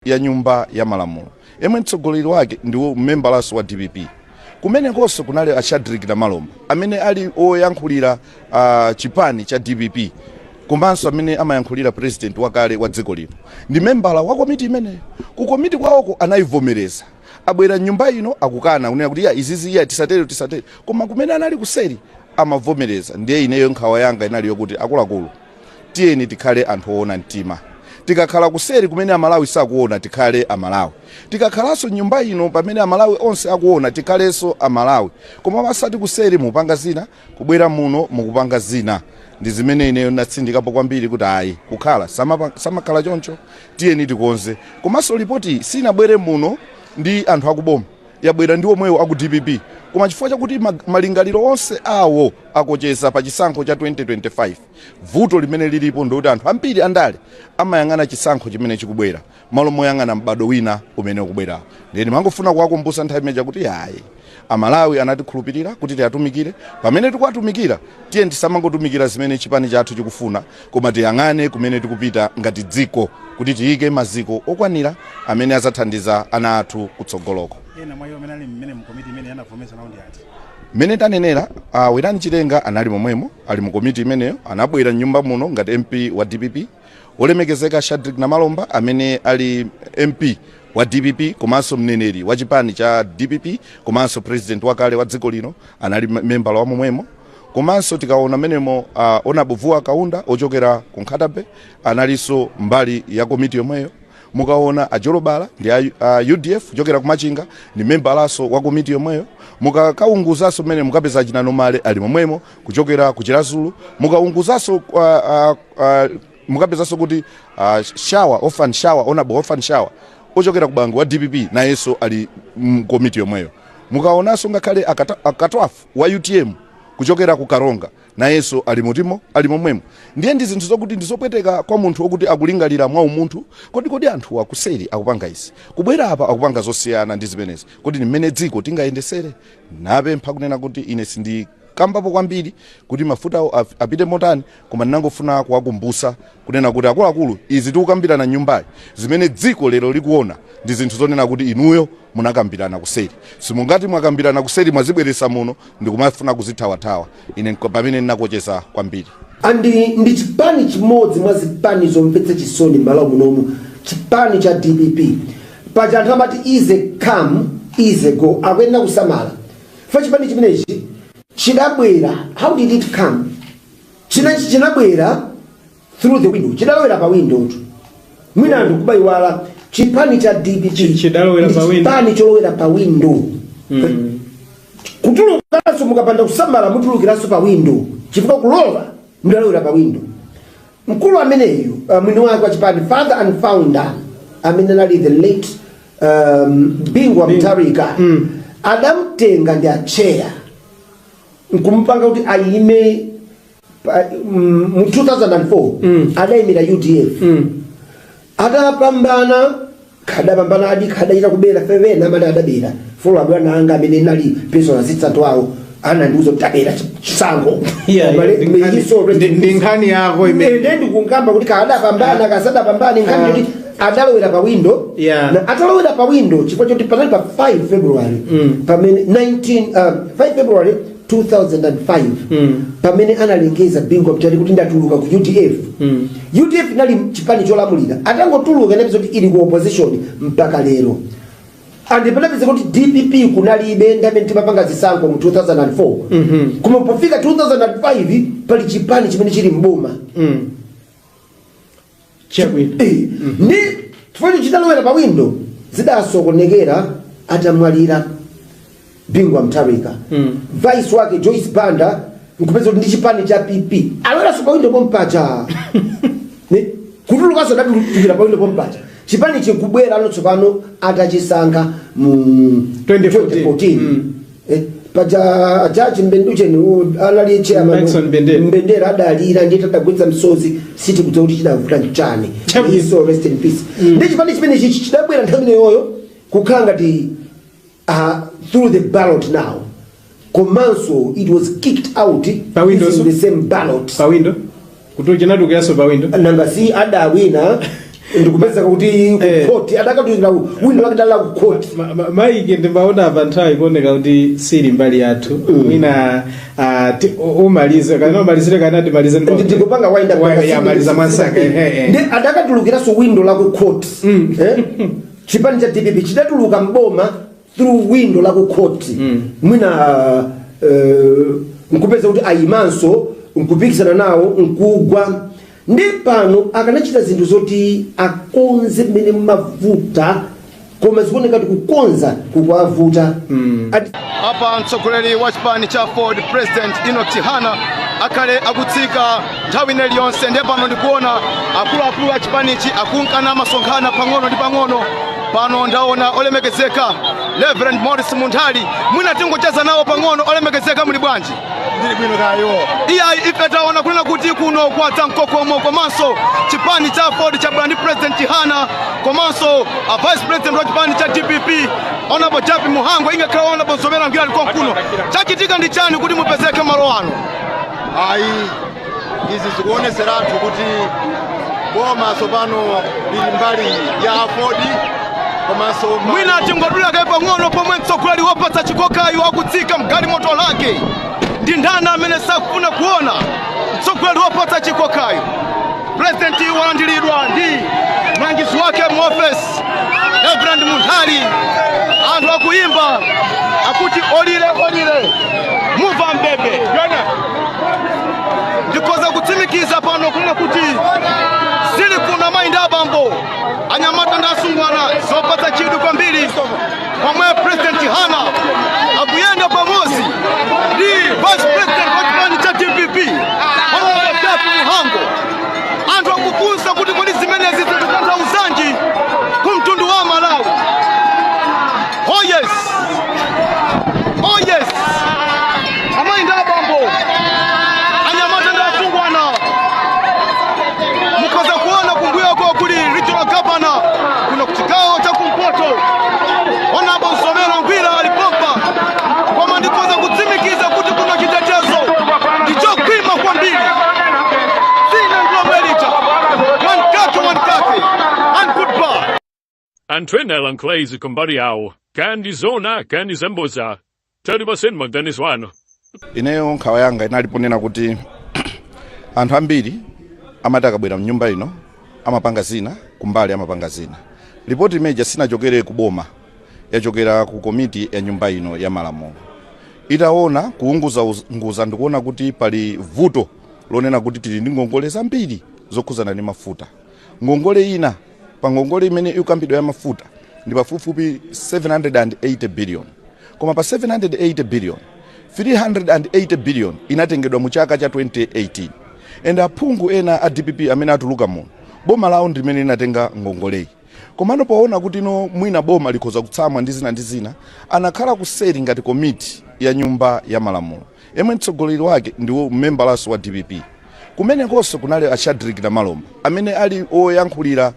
ya nyumba ya malamulo yemwe mtsogoleri wake ndiwo mmembalaso wa DPP. Kumenekonso kunali a Shadrack Namalomba amene ali oyankhulira chipani cha DPP komanso amene amayankhulira president wakale wa dziko lino ndi membala wa komiti imeneyo. Ku komiti kwawoko anayivomereza, abwera nyumba ino akukana kunena kuti izizi tisatere koma kumene anali kuseri amavomereza. Ndiye ineyo nkhawa yanga inali yokuti akuluakulu tiyeni tikhale anthu oona mtima. Tikakhala kuseri kumene amalawi sakuona tikhale amalawi, tikakhalanso nyumba ino pamene amalawi onse akuona tikhalenso amalawi, koma masati kuseri mupanga zina kubwera muno mukupanga zina. Ndi zimene ineyo natsindikapo kwambiri kuti ayi kukhala samakhala choncho, tiyeni tikonze. Komanso ripoti sinabwere muno ndi anthu akuboma, yabwera ndi omwewo aku DPP, koma chifukwa chakuti malingaliro onse awo akocheza pa chisankho cha 2025. Vuto limene lilipo ndikuti anthu ambiri andale amayang'ana chisankho chimene chikubwera malo moyang'ana mbado wina umene ukubwera. Ndeni mangofuna kuwakumbutsa nthawi imeneja kuti ayi amalawi anatikhulupirira kuti tiatumikire, pamene tikuwatumikira tiye tisamangotumikira zimene chipani chathu chikufuna, koma tiyang'ane kumene tikupita ngati dziko kuti tiyike maziko okwanira amene azathandiza ana athu kutsogoloko. Mene tanenera Werani Chilenga anali momwemo, ali mu komiti imeneyo, anabwera nyumba muno ngati MP wa DPP. Olemekezeka Shadrack Namalomba amene ali MP wa DPP komanso mneneri wa chipani cha DPP komanso president wakale wa dziko lino anali membala wa momwemo. Komanso tikaona menemo Onabuvuwa Kaunda ochokera ku Nkhatabe analiso mbali ya komiti yomweyo. Mukaona Ajolobala ndi UDF ochokera ku Machinga ni membalaso wa komiti yomweyo. Mukakaunguzaso mene mukapeza Chinanomale ali momwemo kuchokera ku Chirazulu. Mukaunguzaso mukapezaso kuti Orphan Shower ochokera ku Bangu wa DPP na yeso ali komiti yomweyo. Mukaonaso ngakhale akatwafu wa UTM kuchokera ku Karonga na yeso ali mutimo ali momwemo. Ndiye ndi zinthu zokuti ndizopweteka kwa munthu okuti akulingalira mwa umunthu kodi anthu akuseri akupanga izi kubwera apa akupanga zosiyana ndi zimenezi kodi ni mmene dziko tingayendesere. Napempha kunena kuti ine sindi kambapo kwambiri kuti mafuta apite motani, koma ndinangofuna kuwakumbutsa kunena kuti akuluakulu izi tikukambirana nyumbayi zimene dziko lero likuona ndi zinthu zonena kuti inuyo munakambirana kuseri. Simungati mwakambirana kuseri mwazibweresa muno ndikumafuna kuzithawathawa. Ine pamene ndinakocheza kwambiri. Ndi chipani chimodzi mwa zipani zomvetsa chisoni m'malo munomu, chipani cha DPP. Paja anthu amati ize come ize go akwenda kusamala. Fa chipani chimenechi chidabwera, how did it come? Chinabwera through the window. Chidalowera pa window. Mwina anthu kubayiwala chipani cha DPP chipani cholowera pa window. Kutulukaso mukapanda kusamala mutulukiraso pa window. Chifukwa kulowa mudalowera pa window. Mkulu ameneyo mwini wake wa chipani father and founder amene ali the late Bingwa Mutharika adamtenga ndi achera nkumpanga kuti ayime mu 2004 adayimira UDF adapambana kadapambana adi kadaita kubera fevena amene adabera folo abwana anga amene nali personal assistant wawo anandiuza kuti tabera chisango ndi nkhani yako imene ndikungamba kuti kadapambana kasadapambana nkhani kuti adalowera pa window na atalowera pa window chifukwa choti panali pa 5 February pamene 5 February 2005 pamene analengeza Bingwa Mutharika kuti ndatuluka ku UDF. UDF nali chipani cholamulira atangotuluka nabizo kuti ili ku opposition mpaka lero. Andipelekeze kuti DPP kunalibe ndamene timapanga zisankho mu 2004 kuma pofika 2005 pali chipani chimene chili mboma ni tufanye chidalowera pa window zidasokonekera atamwalira Bingwa Mutharika. Vice wake Joyce Banda nkupeza kuti ndi chipani cha PP alowera so pa window pompacha ne kutulukaso ndabikira pa window pompacha chipani chikubwera anotsopano atachisankha mu 2014 paja Judge Mbenduche ni anali chairman Mbendera adalira ndiye tadagwetsa msozi siti kuti kuti chidavuta nchani. So rest in peace. Ndi chipani chimene chidabwera nthawi yoyo kukanga ti through the ballot now. Komanso it was kicked out in the same ballot. Pa window? Kutoka nadu kiaso pa window? Nanga si adawina ndikupeza kuti court adakatulira window akadala ku court maike ndimbaona panthawi kuoneka kuti sili mbali yathu mina umalize kana umalizire kana timalize ndikupanga wind up yamaliza mwansanga ndi adakatulukiranso window la ku court chipani cha DPP chidatuluka mboma through window la ku court mwina nkupeza kuti ayimanso nkupikisana nawo nkugwa ndi pano akanachita zinthu zoti akonze mmene mavuta koma zikuoneka kuti kukonza kukwavuta apa mtsogoleri wa chipani cha Ford President Enoch Chihana akale akutsika nthawi ine liyonse ndiye pano ndikuona akuluakulu a chipanichi akunkana masonkhana pang'ono ndi pang'ono. Pano ndaona olemekezeka Reverend Morris Munthali mwina tingocheza nawo pang'ono. Olemekezeka muli bwanji? Ndili bwino kayo. Iya ife taona kunena kuti kuno kwatsa mkokomo komanso chipani cha Ford cha Brand President Chihana komanso Vice President wa chipani cha DPP Honorable Japi Muhango ingakhala Honorable Nsomera ngira liko kuno. Chachitika ndi chani kuti mupezeke malo ano? Ayi izi zikuoneseratu kuti boma sopano lili mbali ya Ford komanso mwina tingodula kai pang'ono pomwe mtsogoleri wopatsa chikokayo akutsika mgali moto lake ndi ndana amene sakufuna kuona mtsogoleri wopatsa chikokayo. President walandiridwa ndi mlangizi wake mu office Reverend Munthali. Anthu akuimba akuti olire muva mbebe. Ndikoza kutsimikiza pano kunena kuti zili kuna mainda abambo anyamata ndi asungwana zopatsa chidwi kwambiri pomwe President Chihana akuyenda pamodzi ndi Vice President wa chipani cha DPP Honorable Japi Muhango. Anthu akufunsa kuti kodi zimenezi zikutanthauzanji ku mtundu wa Malawi. Oh yes, amainda abambo anyamata ndi asungwana mukoza kuona kumbuyo kwa kuli regional governor kuna kuchikao cha kumpoto Honorable Nsomera Ngwira alipompa koma ndikoza kutsimikiza kuti kuna chitetezo ndicho kwima kwambiri sina nglomerita one kake and goodbye. Antwena lanklaizi kumbari yao kandi zona kandi zemboza tari basenma Dennis wano. Ineyo nkhawa yanga inaliponena kuti anthu ambiri amati akabwera mnyumba ino amapanga zina kumbali amapanga zina. Ripoti imeja sinachokere kuboma yachokera ku komiti ya nyumba ino ya malamulo. Itaona kuunguza ndikuona kuti pali vuto lonena kuti tili ndi ngongole zambiri zokhuzana ndi mafuta. Ngongole ina pa ngongole imene ikambidwa ya mafuta ndi pafupifupi 780 billion. Koma pa 780 billion 380 billion inatengedwa mu chaka cha 2018. Enda aphungu ena a DPP amene atuluka muno boma lawo ndimene linatenga ngongoleyi. Komano poona kuti no mwina boma likhoza kutsamwa ndi zina anakhala kuseri ngati komiti ya nyumba ya malamulo yemwe mtsogoleri wake ndiwo memberlaso wa DPP. Kumene konso kunali a Shadrack Malomba amene ali oyankhulira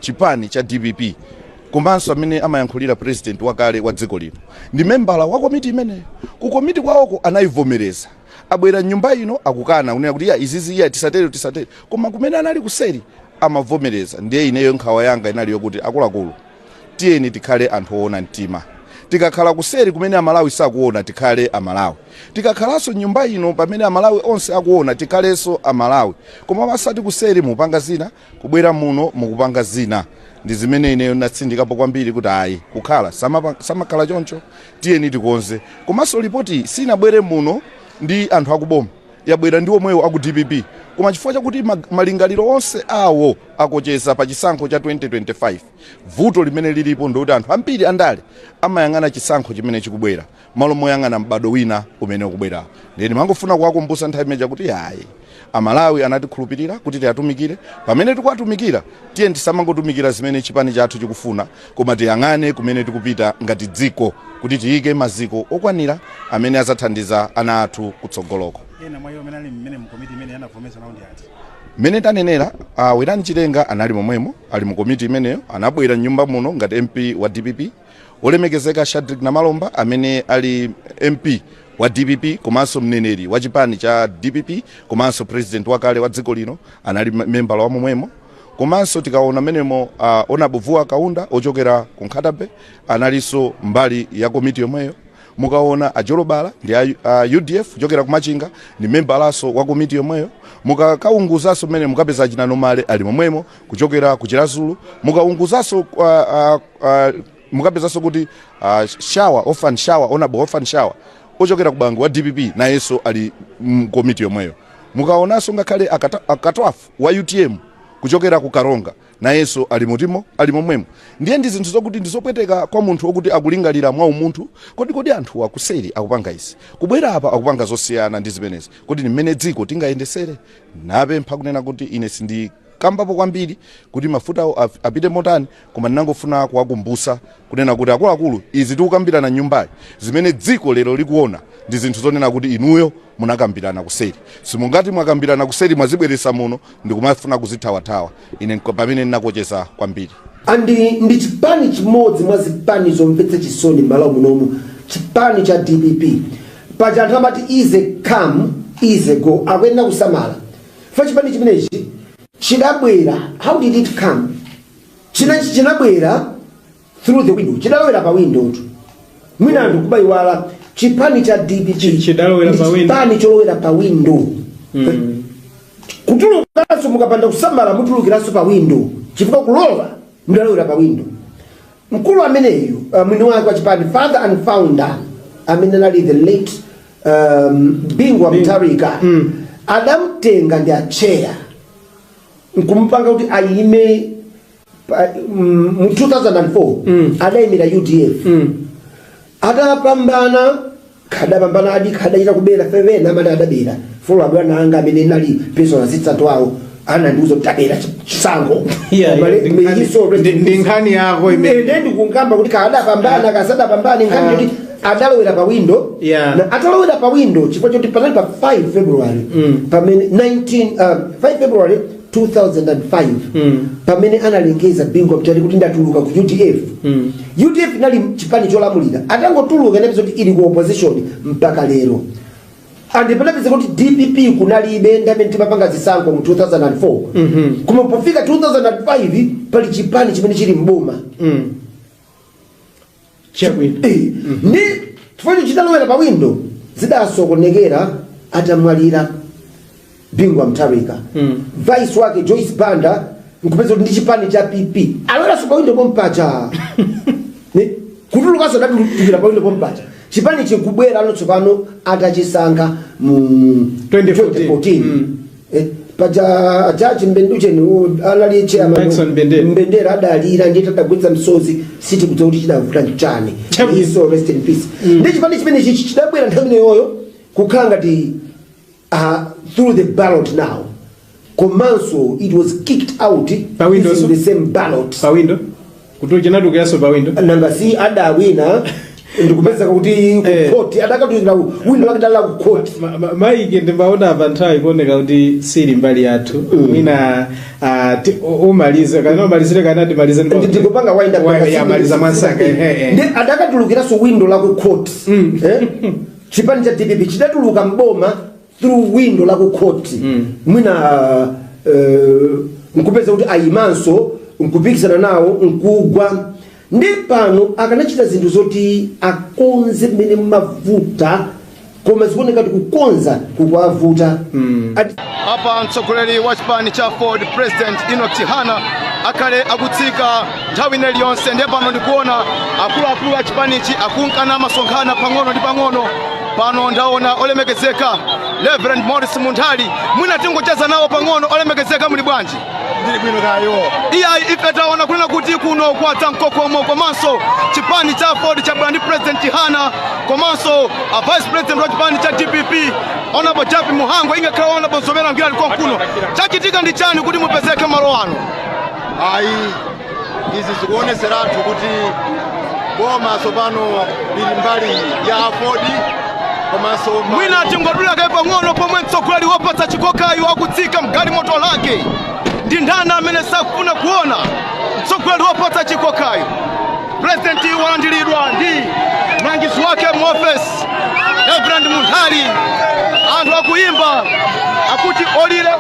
chipani cha DPP komanso amene amayankhulira president wakale wa dziko lino ndi membala wa komiti imene ku komiti kwawoko anayivomereza abwera nyumba ino akukana kunena kuti izizi tisatere koma kumene anali kuseri amavomereza. Ndiye ineyo nkhawa yanga inali yokuti akuluakulu tiyeni tikhale anthu oona mtima. Tikakhala kuseri kumene amalawi sakuona tikhale amalawi. Tikakhalanso nyumba ino pamene amalawi onse akuona tikhalenso amalawi. Koma pasati kuseri mupanga zina kubwera muno mukupanga zina. Ndi zimene ineyo natsindikapo kwambiri kuti ayi kukhala samakhala choncho tiyeni tikonze. Komanso ripoti sinabwere muno ndi anthu akuboma yabwera ndi omwewo aku DPP koma chifukwa chakuti malingaliro onse awo akocheza pa chisankho cha 2025. Vuto limene lilipo ndikuti anthu ambiri andale amayang'ana chisankho chimene chikubwera malo moyang'ana mbado wina umene ukubwera. Ndeni mangofuna kuwakumbutsa nthawi imeja kuti ayi amalawi anatikhulupirira kuti tiyatumikire. Pamene tikuwatumikira tiye tisamangotumikira zimene chipani chathu chikufuna koma tiyang'ane kumene tikupita ngati dziko kuti tiyike maziko okwanira amene azathandiza ana athu kutsogoloko. Ena mwa iwo menali mmene mkomiti imene yanavomesa nawo ndi ati? Mene tanenera Werani Chilenga anali momwemo ali mu komiti imeneyo anabwera nyumba muno ngati MP wa DPP. Olemekezeka Shadrack Malomba amene ali MP wa DPP komanso mneneri wa chipani cha DPP komanso president wakale wa dziko lino anali member wa momwemo. komanso tikaona menemo onabuvuwa kaunda ochokera ku Nkhatabe analiso mbali ya komiti yomweyo. Mukaona Ajolobala ndi UDF ochokera ku Machinga ndi member laso wa komiti yomweyo. Mukakaunguzaso mene mukapeza Chinanomale ali momwemo kuchokera ku Chirazulu. Mukaunguzaso mukapezaso kuti Shawa Orphan Shawa ochokera ku Bangu wa DPP na yeso ali komiti yomweyo. Mukaonaso ngakhale akatwafu wa UTM kuchokera ku Karonga na yeso ali mutimo ali momwemo. Ndiye ndi zinthu zokuti ndizopweteka kwa munthu okuti akulingalira mwa umunthu kodi anthu akuseri akupanga izi kubwera apa akupanga zosiyana ndi zimenezi kuti mmene dziko tingayendesere. Napempha kunena kuti ine sindi kambapo kwambiri kuti mafuta apite motani, koma ndinangofuna kuwakumbusa kunena kuti akuluakulu izi tikukambirana nyumbayi zimene dziko lero likuona ndi zinthu zonena kuti inuyo munakambirana kuseri. Simungati mwakambirana kuseri mwazibweresa muno ndikumafuna kuzithawathawa. Ine pamene ndinakocheza kwambiri. Ndi chipani chimodzi mwa zipani zomvetsa chisoni m'malo munomu, chipani cha DPP. Paja anthu amati easy come easy go, akuyenda kusamala. Fa chipani chimenechi chidabwera, how did it come? Chinabwera through the window. Chidalowera pa window. Mwina anthu kubayiwala chipani cha DPP chipani cholowera pa window. Kutulukanso mukapanda kusamala mutulukiraso pa window. Chifukwa kulowa mudalowera pa window. Mkulu ameneyu mwini wake wa chipani father and founder amene anali the late Bingwa Mutharika adamtenga ndi acheya nkumpanga kuti ayime mu 2004 adayimira UDF adapambana adachita kubera fevena amene adabera folo abwana anga amene nali personal assistant wawo anandiuza kuti tabera chisango ndi nkhani yako imene ndikungamba kuti kadapambana kasadapambana nkhani kuti adalowera pa window na atalowera pa window chifukwa choti panali pa 5 February pamene 5 February 2005 pamene analengeza Bingwa Mutharika kuti ndatuluka ku UDF. UDF inali chipani cholamulira atangotuluka inapeza kuti ili ku opposition mpaka lero. Andipelapeza kuti DPP kunalibe ndamene timapanga zisankho mu 2004 kuma pofika 2005 pali chipani chimene chili mboma ni tufanye chidalowera pa window zidasokonekera atamwalira Bingwa Mutharika. Vice wake Joyce Banda nkupeza kuti ndi chipani cha PP alowera so pa window pompacha ni kutulukaso datulukira pa window pompacha chipani chikubwera anotsopano atachisankha mu 2014 paja Judge Mbenducheni anali chairman Mbendera adalira ndiye tadagwetsa msozi siti kuti kuti chidavuta nchani so rest in peace. Ndi chipani chimene chidabwera nthawi yoyo kukhala ngati through the ballot now. Komanso it was kicked out using the same ballot. Pa window? Kutoka chinadukiraso pa window? Nanga si adawina ndikupeza kuti ku court adakatuzira window akadala ku court. Maike ndimbaona abanthawi kuoneka kuti siri mbali yathu. Mwina umalize kana umalizire kana ndimalize ndikupanga wind up yamaliza mwansanga ndi adakatulukiraso window la ku court. Chipani cha DPP chidatuluka mboma through window la ku court. Mwina nkupeza kuti ayimanso nkupikisana nawo nkugwa ndi pano akanachita zinthu zoti akonze mmene mavuta koma zikuoneka kuti kukonza kukwavuta. Apa mtsogoleri wa chipani cha Ford President Enoch Chihana akale akutsika nthawi iliyonse ndiye pano ndikuona akuluakulu a chipanichi akunkana masonkhana pang'ono ndi pang'ono. Pano ndaona olemekezeka Reverend Morris Munthali mwina tingocheza nawo pang'ono. Olemekezeka muli bwanji? Ndili bwino kayo. Ife taona kunena kuti kuno kwatsa mkokomo komanso chipani cha Ford cha Brand President Chihana komanso Vice President wa chipani cha DPP Honorable Japi Muhango ingakhala Honorable Zomera Ngila liko kuno. Chachitika ndi chani kuti mupezeke malo ano? Ayi izi zikuoneseratu kuti boma sopano lili mbali ya Ford komanso mwina tingodula kai pang'ono pomwe mtsogoleri wopatsa chikokayo akutsika mgali moto lake ndi ndani amene safuna kuona mtsogoleri wopatsa chikokayo. President walandiridwa ndi mlangizi wake mu office Reverend Munthali. Anthu akuyimba akuti olile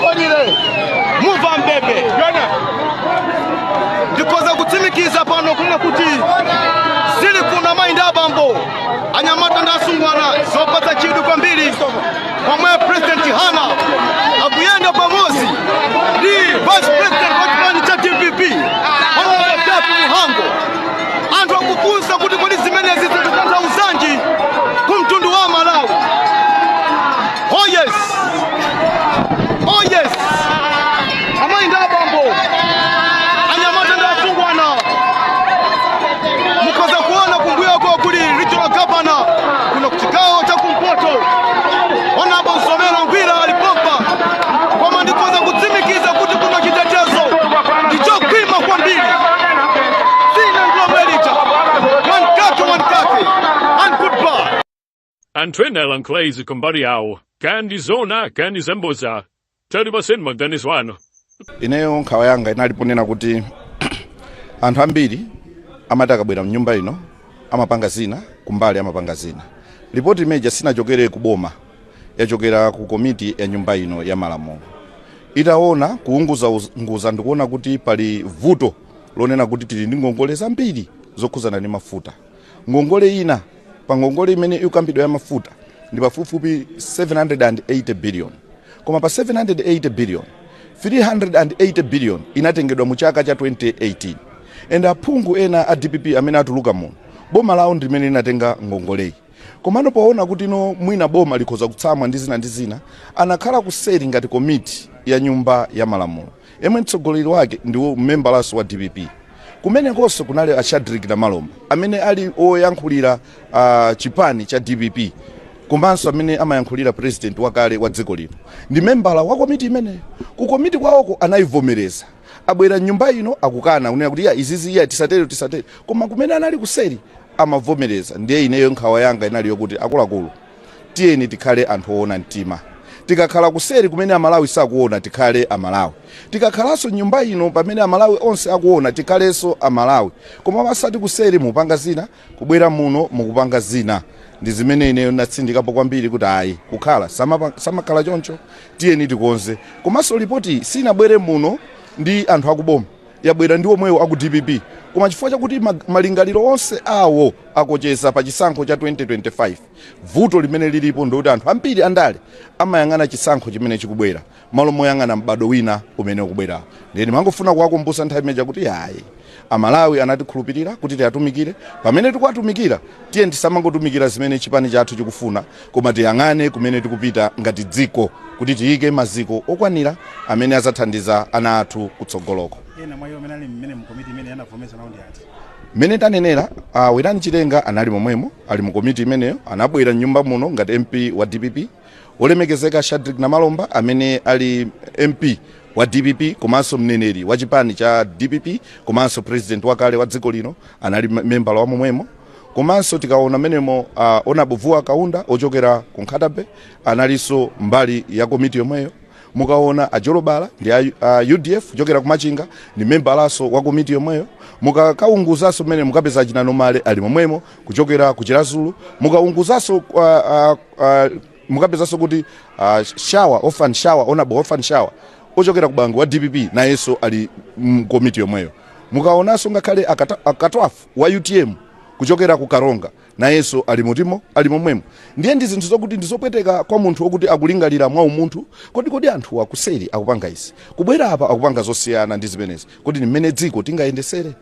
move mbebe. kutsimikiza pano kuna kuti zili kuna mainda bambo anyamata ndasungwana zopata chidu kwambiri pomwe President Hana akuyenda pamozi ndi Vice President wa chipani cha DPP Honorable Dapi Muhango. Anthu akufunsa kuti kodi zimenezi zikutantha uzanji kumtundu wa Malawi. Oh yes, oh yes, amainda bambo anyamata ndasungwana mukaza kuona kumbuyo kwa kuli regional governor kuna kuchikao cha kumpoto Honorable Somero Ngwira alipompa kwa mandikoza kutsimikiza kuti kuna chitetezo ndicho kwima kwa mbili sina nglomelita one kake and goodbye. Antwena lanklezi kumbari yao kandi zona kandi zemboza tari basenma Dennis wano. Ineyo nkhawa yanga inaliponena kuti anthu ambiri amati akabwera mnyumba ino amapanga zina kumbali amapanga zina. Ripoti imeja sinachokere kuboma, yachokera ku komiti ya nyumba ino ya Malamulo. Itaona kuunguza ndikuona kuti pali vuto lonena kuti tili ndi ngongole zambiri zokhuzana ndi mafuta. Ngongole ina pa ngongole imene ikambidwa ya mafuta ndi pafupifupi 780 billion. Koma pa 780 billion 380 billion inatengedwa mu chaka cha 2018. And aphungu ena a DPP amene atuluka muno boma lawo ndimene linatenga ngongoleyi. Komano paona kuti no mwina boma likhoza kutsamwa ndi zina anakhala kuseri ngati komiti ya nyumba ya Malamulo. Yemwe mtsogoleri wake ndiwo mmembalaso wa DPP. Kumene konso kunali a Shadrack Namalomba amene ali oyankhulira chipani cha DPP. Komanso amene amayankhulira president wakale wa dziko lino. Ndi membala wa komiti imene. Ku komiti kwawoko anayivomereza. Abwera nyumba ino akukana kunena kuti ya izizi ya tisatere. Koma kumene anali kuseri amavomereza. Ndiye ineyo nkhawa yanga inali yokuti akuluakulu tiyeni tikhale anthu oona mtima. Tikakhala kuseri kumene Amalawi sakuona tikhale Amalawi. Tikakhalaso nyumba ino pamene Amalawi onse akuona tikhalenso Amalawi. Koma masati kuseri mupanga zina, kubwera muno mukupanga zina. Ndi zimene ineyo natsindikapo kwambiri kuti ayi kukhala samakhala choncho tiyeni tikonze. Komanso ripoti sinabwere muno ndi anthu akuboma, yabwera ndi omwewo aku DPP. Koma chifukwa chakuti malingaliro onse awo akocheza pa chisankho cha 2025. Vuto limene lilipo ndoti anthu ambiri andale amayang'ana chisankho chimene chikubwera malo moyang'ana mbado wina umene ukubwera. Ndiye ndimangofuna kuwakumbutsa nthawi imeja kuti ayi Amalawi anatikhulupirira kuti tiyatumikire. Pamene tikuwatumikira tiye tisamangotumikira zimene chipani chathu chikufuna, koma tiyang'ane kumene tikupita ngati dziko kuti tiyike maziko okwanira amene azathandiza ana athu kutsogoloko. Ena mwayo amene ali mmene mu komiti imene yanavomesa nawo ndi ati. Mene tanenera Werani Chitenga anali momwemo ali mu komiti imeneyo, anabwera nyumba muno ngati MP wa DPP. Olemekezeka Shadrack Namalomba amene ali MP wa DPP komanso mneneri wa chipani cha DPP komanso president wakale wa dziko lino anali membala wa momwemo. Komanso tikaona menemo Honorable Vuwa Kaunda ochokera ku Nkhatabe analiso mbali ya komiti yomweyo. Mukaona Ajolobala ndi UDF ochokera ku Machinga ndi membalaso wa komiti yomweyo. Mukakaunguzaso mene mukapeza Chinanomale ali momwemo kuchokera ku Chirazulu. Mukaunguzaso mukapezaso kuti Honorable Orphan Shower ochokera ku Bangu wa DPP na yeso ali komiti yomweyo. Mukaonaso ngakhale akatwafu wa UTM kuchokera ku Karonga na yeso ali momwemo. Ndiye ndi zinthu zokuti ndizopweteka kwa munthu okuti akulingalira mwa umunthu kodi anthu akuseri akupanga izi kubwera apa akupanga zosiyana ndi zimenezi kodi ni mmene dziko tingayendesere.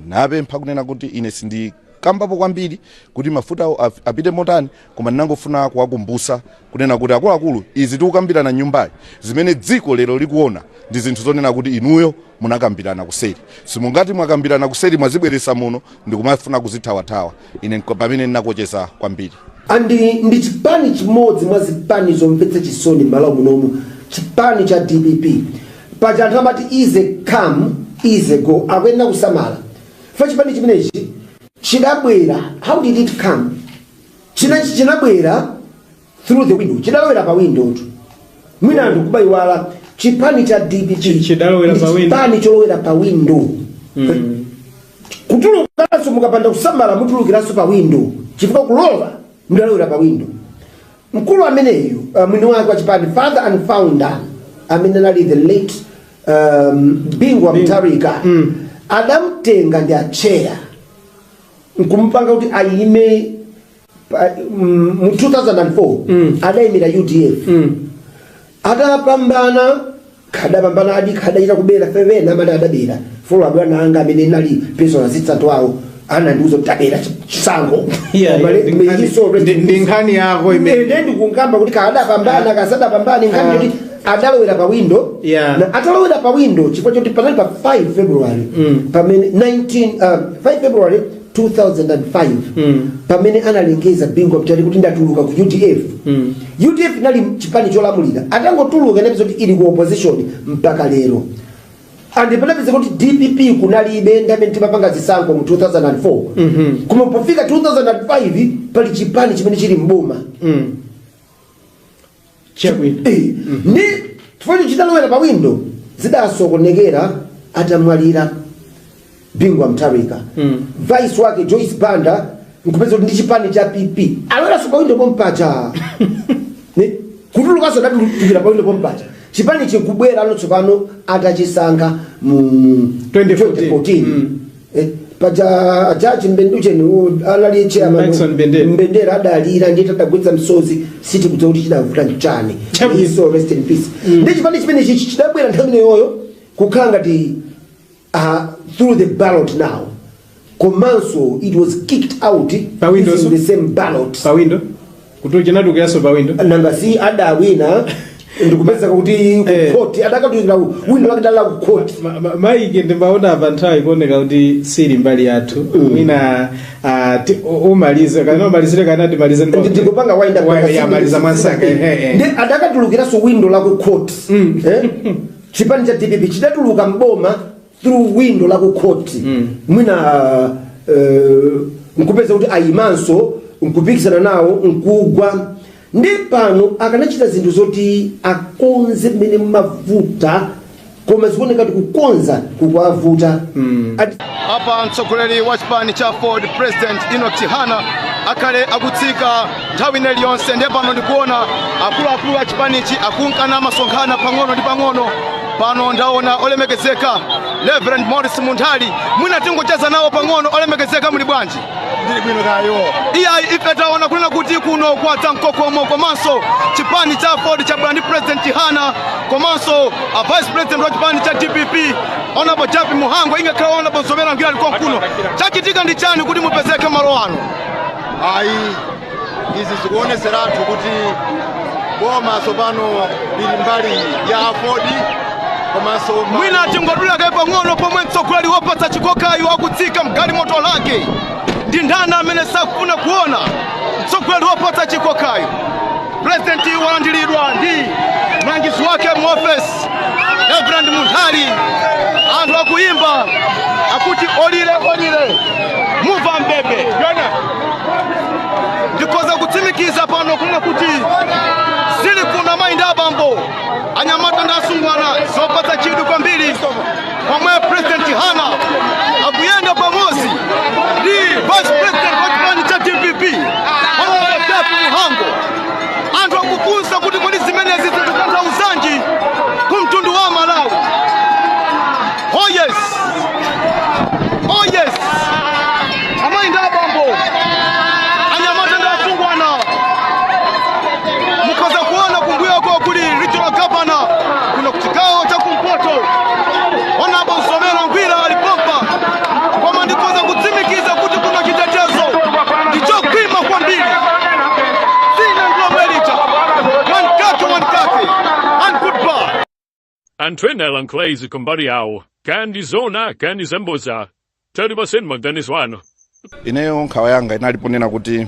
Napempha kunena kuti ine sindi kambapo kwambiri kuti mafuta apite motani, koma ndinangofuna kuwakumbutsa kunena kuti akuluakulu izi tikukambirana nyumbayi zimene dziko lero likuona ndi zinthu zonena kuti inuyo munakambirana kuseri. Simungati mwakambirana kuseri mwazibweresa muno ndikumafuna kuzithawathawa. Ine pamene ndinakocheza kwambiri. Ndi chipani chimodzi mwa zipani zomvetsa chisoni m'Malawi munomu, chipani cha DPP. Paja anthu amati easy come easy go akuyenda kusamala. Fa chipani chimenechi chidabwera, how did it come? Chinabwera through the window. Chidalowera pa window tu. Mwina anthu kubayiwala chipani cha DPP chipani cholowera pa window. Kutulukanso mukapanda kusamala mutulukiraso pa window. Chifukwa kulowa mudalowera pa window. Mkulu ameneyo mwini wake wa chipani father and founder amene ali the late Bingwa Mutharika adamtenga ndi acheya nkumpanga kuti ayime mu 2004 adayimira UDF adapambana kadapambana adikadaita kubera fevena amene adabera folo abwana anga amene nali peso azitsatu awo anandiuza kuti adera chisango ndi nkhani yako imene ndikungamba kuti kadapambana kasadapambana nkhani kuti adalowera pa window na atalowera pa window chifukwa choti panali pa 5 February pamene 5 February 2005 pamene analengeza Bingu wa Mtali kuti ndatuluka ku UDF UDF nali chipani cholamulira atangotuluka napizo kuti ili ku opposition mpaka lero andi panapeza kuti DPP kunalibe ndamene timapanga zisankho mu 2004 kuma pofika 2005 pali chipani chimene chili mboma ni tufanye chitalowera pa window zidasokonekera atamwalira Bingu wa Mtali vice wake Joyce Banda nkupeza kuti ndi chipani cha PP alora so pa window pompacha ne kutuluka so ndatukira pa window pompacha chipani chikubwera anotsopano atachisankha mu 2014 paja jaji Mbenduche ni anali chairman Mbendera adalira ndiye tadagwetsa msozi siti kuti kuti chidavuta nchane so rest in peace ndi chipani chimene chidabwera nthawi yoyo kukhanga ti through the ballot now komanso it was kicked out using the same ballot pa window kuti chinadukiraso pa window nanga si adawina ndikupeza kuti court adakatuzira window lakadala ku court maiki ndimbaona abanthawi kuoneka kuti siri mbali yathu mina umalize kana umalizire kana timalize ndikupanga wind up ya maliza mwansaka ndi adakatulukiraso window la ku court chipani cha DPP chidatuluka mboma through window la ku court mwina nkupeza kuti ayimanso nkupikisana nawo nkugwa ndi pano akanachita zinthu zoti akonze mmene mavuta koma zikuoneka kuti kukonza kukwavuta apa mtsogoleri wa chipani cha Ford President Enoch Chihana akale akutsika nthawi iliyonse ndiye pano ndikuona akuluakulu a chipanichi akunkana masonkhana pang'ono ndi pang'ono pano ndaona olemekezeka Reverend Morris Munthali mwina tingocheza nawo pang'ono olemekezeka muli bwanji ndili bwino kayo iya ife taona kunena kuti kuno kwatsa mkokomo komanso chipani cha Ford cha Brand President Chihana komanso a Vice President wa chipani cha DPP Honorable Japi Muhango ingakhala Honorable Nsomera ngira liko kuno chachitika ndi chani kuti mupezeke malo ano ayi izi zikuoneseratu kuti boma sopano lili mbali ya Ford komanso mwina tingodula kai pang'ono pomwe mtsogoleri wopatsa chikokayo akutsika mgali moto lake ndi ndani amene sakufuna kuona mtsogoleri wopatsa chikokayo President walandiridwa ndi mlangizi wake mu office Reverend Munthali anthu akuimba akuti olile muva mbebe ndikoza kutsimikiza pano kuna kuti zili kuna mainda abambo anyamata ndi asungwana zopatsa chidwi kwambiri pomwe President Chihana akuyenda pamodzi ndi Vice President wa chipani cha DPP Honorable Japi Muhango anthu akufunsa kuti kodi zimenezi zikutanthauzanji kumtundu wa Malawi. Oh yes amainda abambo anyamata ndi asungwana mukoza kuona kumbuyo kwa kuli regional governor kuna kuchikao cha kumpoto Honorable Nsomera Ngwira alipompa koma ndikoza kutsimikiza kuti kuna chitetezo ndichokwima kwambiri sina ndlomelita one kake and goodbye Antwena Lanklezi kumbari yao kandi zona kandi zemboza tari basen magdanis wano ineyo nkhawa yanga inaliponena kuti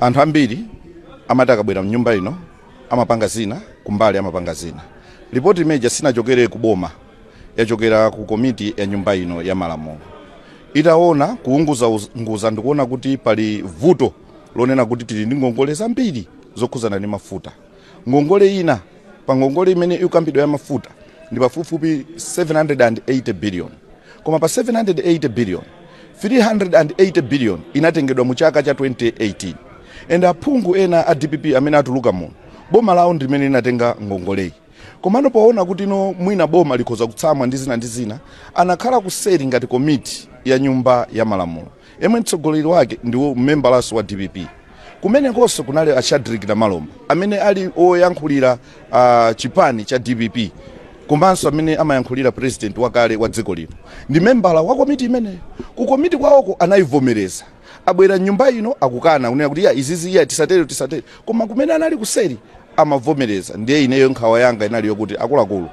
anthu ambiri amati akabwera mnyumba ino amapanga zina kumbali amapanga zina ripoti imeja sinachokere kuboma yachokera ku komiti ya nyumba ino ya malamulo itaona kuunguza ndikuona kuti pali vuto lonena kuti tili ndi ngongole zambiri zokhuzana ndi mafuta ngongole ina pa ngongole imene ikambidwa ya mafuta ndi pafupifupi 780 billion koma pa 780 billion 380 billion inatengedwa mu chaka cha 2018 and aphungu ena a DPP amene atuluka muno boma lawo ndimene linatenga ngongoleyi komano poona kuti no mwina boma likhoza kutsamwa ndi zina anakhala kuseri ngati komiti ya nyumba ya malamulo yemwe mtsogoleri wake ndiwo mmembalaso wa DPP. Kumenekonso kunali a Shadrack Namalomba amene ali oyankhulira chipani cha DPP komanso amene amayankhulira president wakale wa dziko lino ndi membala wa komiti imeneyo. Ku komiti kwawoko anayivomereza, abwera nyumba ino akukana kunena kuti izizi tisatere koma kumene anali kuseri amavomereza. Ndiye ineyo nkhawa yanga inali yokuti akuluakulu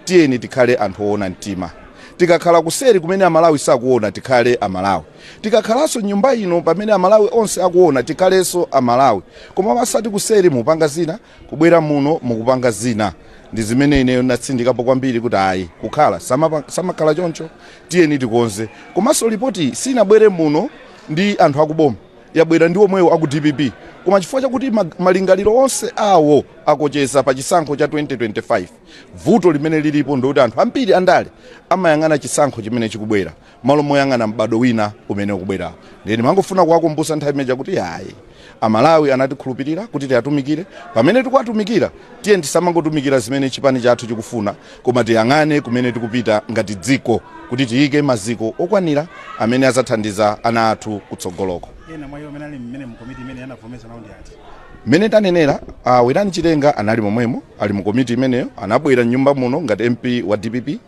tiyeni tikhale anthu oona mtima. Tikakhala kuseri kumene amalawi sakuona tikhale amalawi, tikakhalanso nyumba ino pamene amalawi onse akuona tikhalenso amalawi, koma masati kuseri mupanga zina kubwera muno mukupanga zina. Ndi zimene ineyo natsindikapo kwambiri kuti ayi kukhala samakhala choncho, tiyeni tikonze. Komanso ripoti sinabwere muno ndi anthu akuboma, yabwera ndi omwewo aku DPP, koma chifukwa chakuti malingaliro onse awo akocheza pa chisankho cha 2025. Vuto limene lilipo ndikuti anthu ambiri andale amayang'ana chisankho chimene chikubwera malo moyang'ana mbado wina umene ukubwera. Ndiye ndimangofuna kuwakumbutsa nthawi imeneja kuti ayi amalawi anatikhulupirira kuti tiyatumikire, pamene tikuwatumikira tiye tisamangotumikira zimene chipani chathu chikufuna, koma tiyang'ane kumene tikupita ngati dziko kuti tiyike maziko okwanira amene azathandiza ana athu kutsogoloko. Ena mwa iwo amene ali mmene mu komiti imene anavomesa nawo ndi ati? Mene tanenera Werani Chilenga anali momwemo, ali mu komiti imeneyo, anabwera nyumba muno ngati MP wa DPP.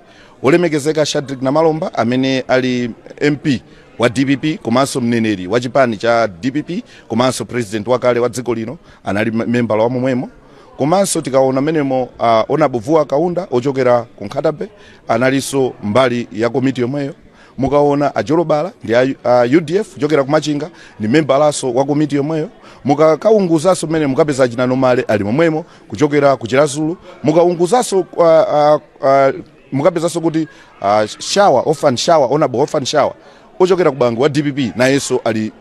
Olemekezeka Shadrack Namalomba amene ali MP wa DPP komanso mneneri wa chipani cha DPP komanso president wakale wa dziko lino anali membala wa momwemo. Komanso tikaona menemo Honorable Vuwa Kaunda ochokera ku Nkhatabe analiso mbali ya komiti yomweyo. Mukaona Ajolobala ndi UDF ochokera ku Machinga ndi membalaso wa komiti yomweyo. Mukakaunguzaso mene mukapeza Chinanomale ali momwemo kuchokera ku Chirazulu. Mukaunguzaso mukapezaso kuti Honorable Orphan Shower ochokera ku Bangu wa DPP na yeso ali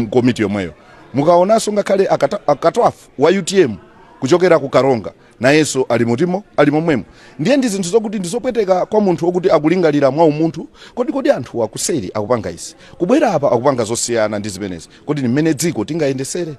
komiti yomweyo. Mukaonaso ngakhale akatwafu wa UTM kuchokera ku Karonga na yeso ali mutimo ali momwemo. Ndiye ndi zinthu zokuti ndizopweteka kwa munthu okuti akulingalira mwa umunthu kodi anthu akuseri akupanga isi kubwera apa akupanga zosiyana ndi zimenezi kodi ni mmene dziko tingayendesere.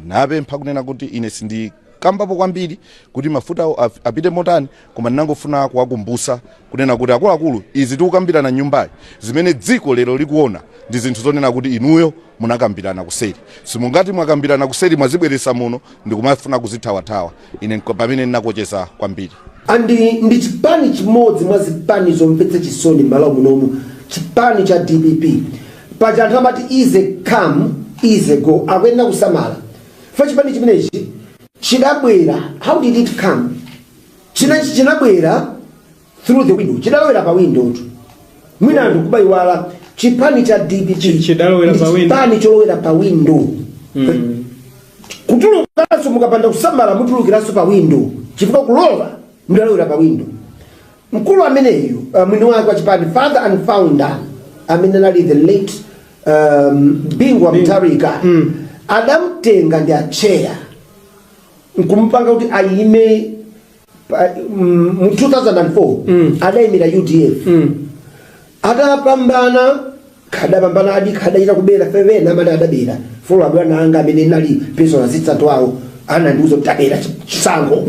Napempha kunena kuti ine sindi kambapo kwambiri kuti mafuta apite motani, koma ndinangofuna kuwakumbutsa kunena kuti akuluakulu izi tikukambirana nyumbayi zimene dziko lero likuona ndi zinthu zonena kuti inuyo munakambirana kuseri. Simungati mwakambirana kuseri mwazibweresa muno ndikumafuna kuzithawathawa. Ine pamene ndinakocheza kwambiri. Ndi chipani chimodzi mwa zipani zomvetsa chisoni m'malawi munomu, chipani cha DPP. Paja anthu amati easy come easy go, akuyenera kusamala. Fa chipani chimenechi chidabwera, how did it come? Chinabwera through the window, chidalowera pa window tu. Mwina anthu kubayiwala chipani cha DPP chipani cholowera pa window. Kutulukanso mukapanda kusamala mutulukiranso pa window, chifukwa kulowa mudalowera pa window. Mkulu ameneyo mwini wake wa chipani, father and founder, amene ali the late Bingwa Mutharika, adamtenga ndi acheya nkumpanga kuti ayime mu 2004 adayimira UDF. Adapambana kadapambana adikaita kubera fevena amene adabera folo abwana anga amene nali personal assistant wawo anandiuza kuti adera chisango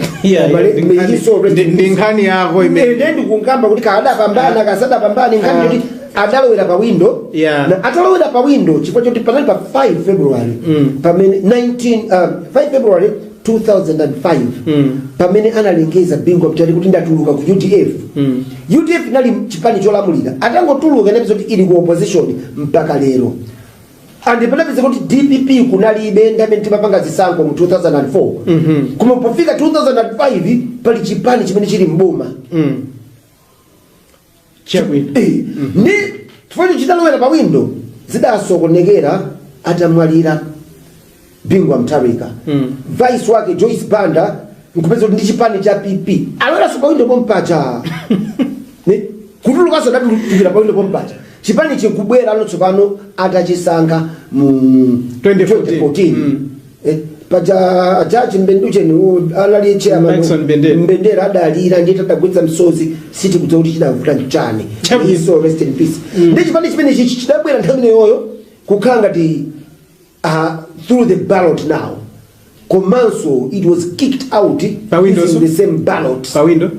ndi nkhani yako imene ndikungamba kuti kadapambana kasadapambana nkhani kuti adalowera pa window. Na atalowera pa window chifukwa choti panali pa 5 February pamene 5 February 2005 pamene analengeza Bingwa Mutharika kuti ndatuluka ku UDF. UDF nali chipani cholamulira, atangotuluka napizo kuti ili ku opposition mpaka lero. Andipanapiza kuti DPP kunalibe ndamene timapanga zisankho mu 2004. Kuma pofika 2005 pali chipani chimene chili mboma. Ni tufanye chidalowera pa window zidasokonekera atamwalira Bingwa Mutharika. Vice wake Joyce Banda nkupeza kuti ndi chipani cha PP alowera so pa window pompacha. Kutulukanso ndapitira pa window pompacha. Chipani chikubwera anotsopano atachisankha mu 2014. Paja Judge Mbenduche ni alali chairman Mbendera adalira ndiye tadagwitsa msozi siti kuti kuti chidavuta nchane. So rest in peace. Ndi chipani chimene chidabwera nthawi yoyo kukhala ngati through the ballot now. komanso it was kicked out Pa window using so? the same ballot pa window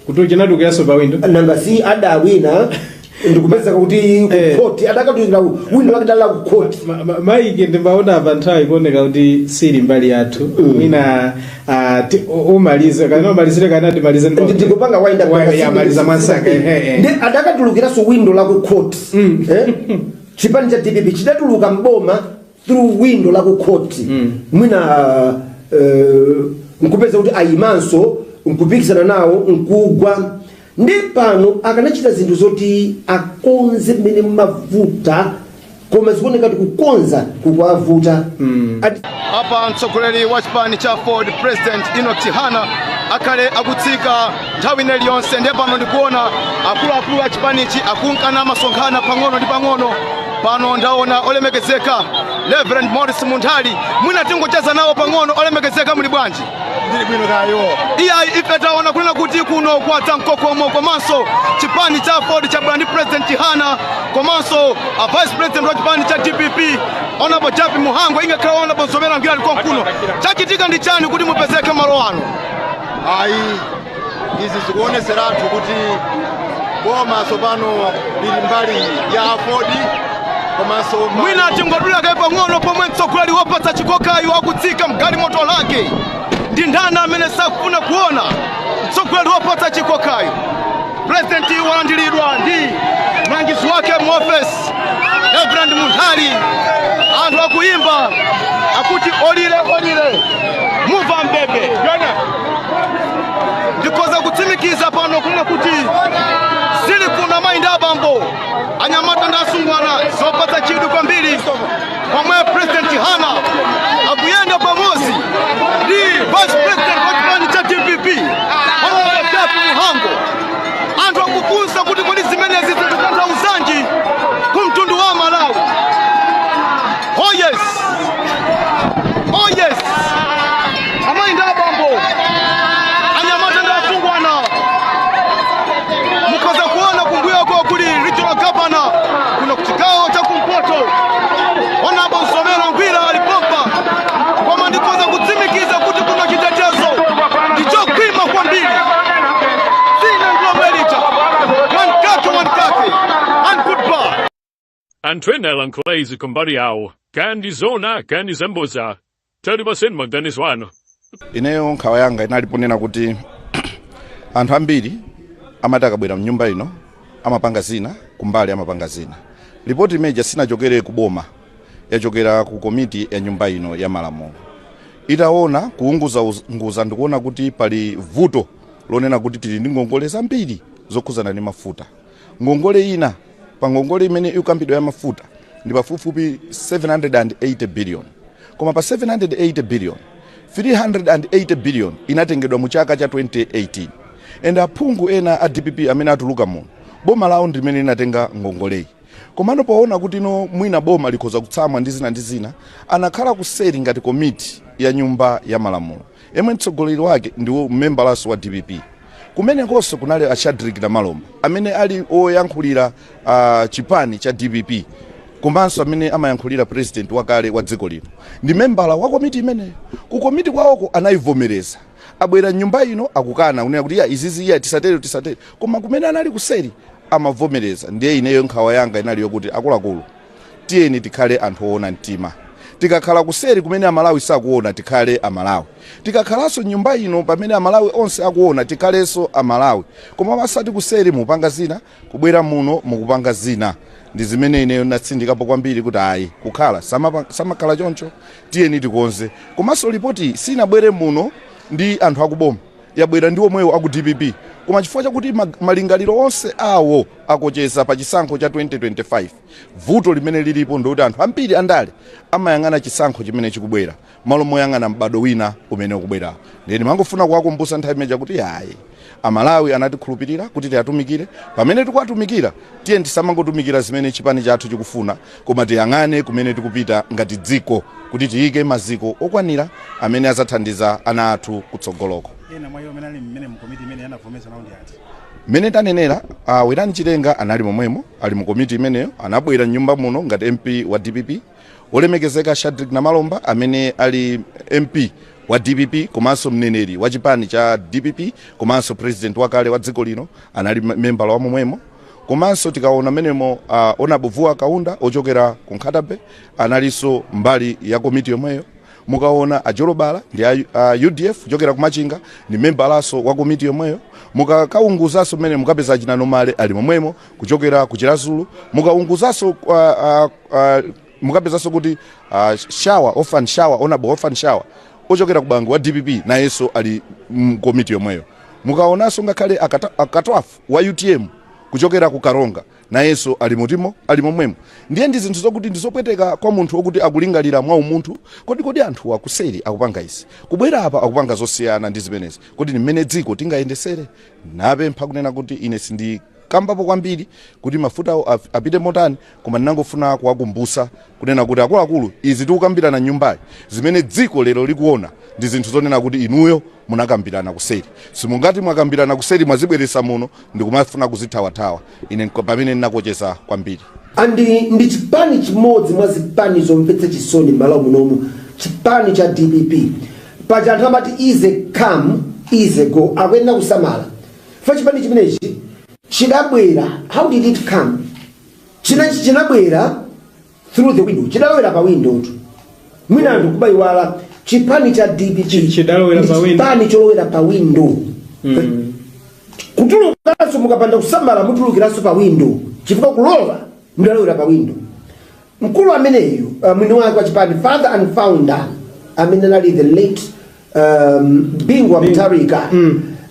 kutukira ndikuyaso pa window nanga si adawina ndikupeza kuti court adakatukira window lake dala ku court maiki ndimbaona apa nthawi ikuoneka kuti sili mbali yathu mwina umalize kana umalizire kana timalize ndikupanga yamaliza mwansaka ndi adakatulukiranso window la ku court chipani cha DPP chidatuluka mboma through window la ku court mwina nkupeza kuti ayimanso nkupikisana nawo nkugwa ndi pano akanachita zinthu zoti akonze mmene mavuta koma zikuoneka kuti kukonza kukwavuta apa mtsogoleri wa chipani cha Ford President Enoch Chihana akale akutsika nthawi ine iliyonse ndiye pano ndikuona akuluakulu a chipanichi akunkana masonkhana pang'ono ndi pang'ono. Pano ndaona olemekezeka Reverend Morris Munthali mwina tingocheza nawo pang'ono. Olemekezeka muli bwanji? Ndili bwino kayo. Iya ife taona kunena kuti kuno kwatsa mkokomo komanso chipani cha Ford cha Brand President Chihana komanso Vice President wa chipani cha DPP Honorable Japi Muhango ingakhala Honorable Nsomera ngira liko kuno. Chachitika ndi chani kuti mupezeke malo ano? Ayi izi zikuoneseratu kuti boma sopano lili mbali ya Ford komanso mwina tingodula kai pang'ono pomwe mtsogoleri wopatsa chikokayo akutsika mgali moto lake ndi ndani amene sakufuna kuona mtsogoleri wopatsa chikokayo. President walandilidwa ndi mlangizi wake mu office Reverend Munthali. Anthu akuimba akuti olile muva mbebe ndikoza kutsimikiza pano kuna kuti zili kuna mainda abambo anyamata ndi asungwana zopatsa chidwi kwambiri pomwe President Chihana akuyenda pamodzi ndi Vice President wa chipani cha DPP Honorable Japi Muhango. Anthu akufunsa kuti kodi zimenezi zikutanthauzanji kumtundu wa Malawi. Oh yes, oh yes, amainda abambo anyamata ndi asungwana mukoza kuona kumbuyo kwa kuli regional governor kuna kuchikao cha kumpoto Honorable Nsomera Ngwira alipompa koma ndikoza kutsimikiza kuti kuna chitetezo ndichokwima kwambiri. Sina nglomelita wankake and goodbye. Antwenela nklezi kumbari yawo kandi zona kandi zemboza tari basenma Dennis wano. Ineyo nkhawa yanga inaliponena kuti anthu ambiri amati akabwera mnyumba ino amapanga zina kumbali amapanga zina. Ripoti imeja sinachokere kuboma yachokera ku komiti ya nyumba ino ya malamulo. Itaona kuunguza ndikuona kuti pali vuto lonena kuti tili ndi ngongole zambiri zokhuzana ndi mafuta. Ngongole ina pa ngongole imene ikambidwa ya mafuta ndi pafupifupi 780 billion. Koma pa 780 billion 380 billion inatengedwa mu chaka cha 2018. And aphungu ena a DPP amene atuluka muno boma lawo ndimene linatenga ngongoleyi. Komano poona kuti no mwina boma likhoza kutsamwa ndi zina anakhala kuseri ngati komiti ya nyumba ya malamulo. Yemwe mtsogoleri wake ndiwo memberlaso wa DPP. Kumene konso kunali a Shadrack Malomba amene ali oyankhulira chipani cha DPP komanso amene amayankhulira president wakale wa dziko lino ndi membala wa komiti imene ku komiti kwawoko anayivomereza abwera nyumba ino akukana kunena kuti izizi iya tisatere koma kumene anali kuseri amavomereza. Ndiye ineyo nkhawa yanga inali yokuti akuluakulu tiyeni tikhale anthu oona mtima. Tikakhala kuseri kumene amalawi sakuona tikhale amalawi. Tikakhalanso nyumba ino pamene amalawi onse akuona tikhalenso amalawi. Koma basati kuseri mupanga zina kubwera muno mukupanga zina. Ndi zimene ineyo natsindikapo kwambiri kuti ayi kukhala samakhala choncho tiyeni tikonze. Komanso ripoti sinabwere muno ndi anthu akuboma yabwera ndi omwewo aku DPP. Koma chifukwa chakuti malingaliro onse awo akocheza pa chisankho cha 2025 vuto limene lilipo ndikuti anthu ambiri andale amayang'ana chisankho chimene chikubwera malo moyang'ana mbado wina umene ukubwera. Ndeni mangofuna kuwakumbutsa nthawi imeja kuti ayi amalawi anatikhulupirira kuti tiyatumikire. Pamene tikuwatumikira tiye tisamangotumikira zimene chipani chathu chikufuna koma tiyang'ane kumene tikupita ngati dziko kuti tiyike maziko okwanira amene azathandiza ana athu kutsogoloko. Ena mwa iwo menali mmene mkomiti imene yanavomesa naundi ati. Mene tanenera Werani Chilenga anali momwemo ali mu komiti imeneyo anabwera nyumba muno ngati MP wa DPP. Olemekezeka Shadrack Malomba amene ali MP wa DPP komanso mneneri wa chipani cha DPP komanso president wakale wa dziko lino anali member wa momwemo. Komanso tikaona menemo Onabuvuwa Kaunda ochokera ku Nkhatabe analiso mbali ya komiti yomweyo. Mukaona Ajolobala ndi UDF ochokera ku Machinga ni member laso wa komiti yomweyo. Mukaunguzaso mene mukapeza Chinanomale ali momwemo kuchokera ku Chirazulu. Mukaunguzaso mukapezaso kuti Shawa Honorable Orphan Shawa ochokera ku Bangu wa DPP na yeso ali komiti yomweyo. Mukaonaso ngakhale akatwafu wa UTM kuchokera ku Karonga na yeso ali mutimo ali momwemo. Ndiye ndi zinthu zokuti ndizopweteka kwa munthu okuti akulingalira mwa umunthu kodi anthu akuseri akupanga izi kubwera apa akupanga zosiyana ndi zimenezi kodi mmene dziko tingayendesere. Napempha kunena kuti ine sindi kambapo kwambiri kuti mafuta apite motani koma ndinangofuna kuwakumbusa kunena kuti akuluakulu izi tikukambirana nyumbayi zimene dziko lero likuona ndi zinthu zonena kuti inuyo munakambirana kuseri. Simungati mwakambirana kuseri mwazibweresa muno ndikumafuna kuzithawathawa. Ine pamene ndinakocheza kwambiri. Ndi chipani chimodzi mwa zipani zomvetsa chisoni m'malo munomu, chipani cha DPP. Paja anthu amati easy come easy go akuyenda kusamala. Fa chipani chimenechi chidabwera, how did it come? Chinabwera through the window. Chidalowera pa window tu. Mwina anthu kubayiwala chipani cha DPP chidalowera pa window. Chipani cholowera pa window. Kutulukanso mukapanda kusamala mutulukiranso pa window. Chifukwa kulowa mudalowera pa window. Mkulu ameneyu mwini wake wa chipani father and founder amene anali the late Bingwa Mutharika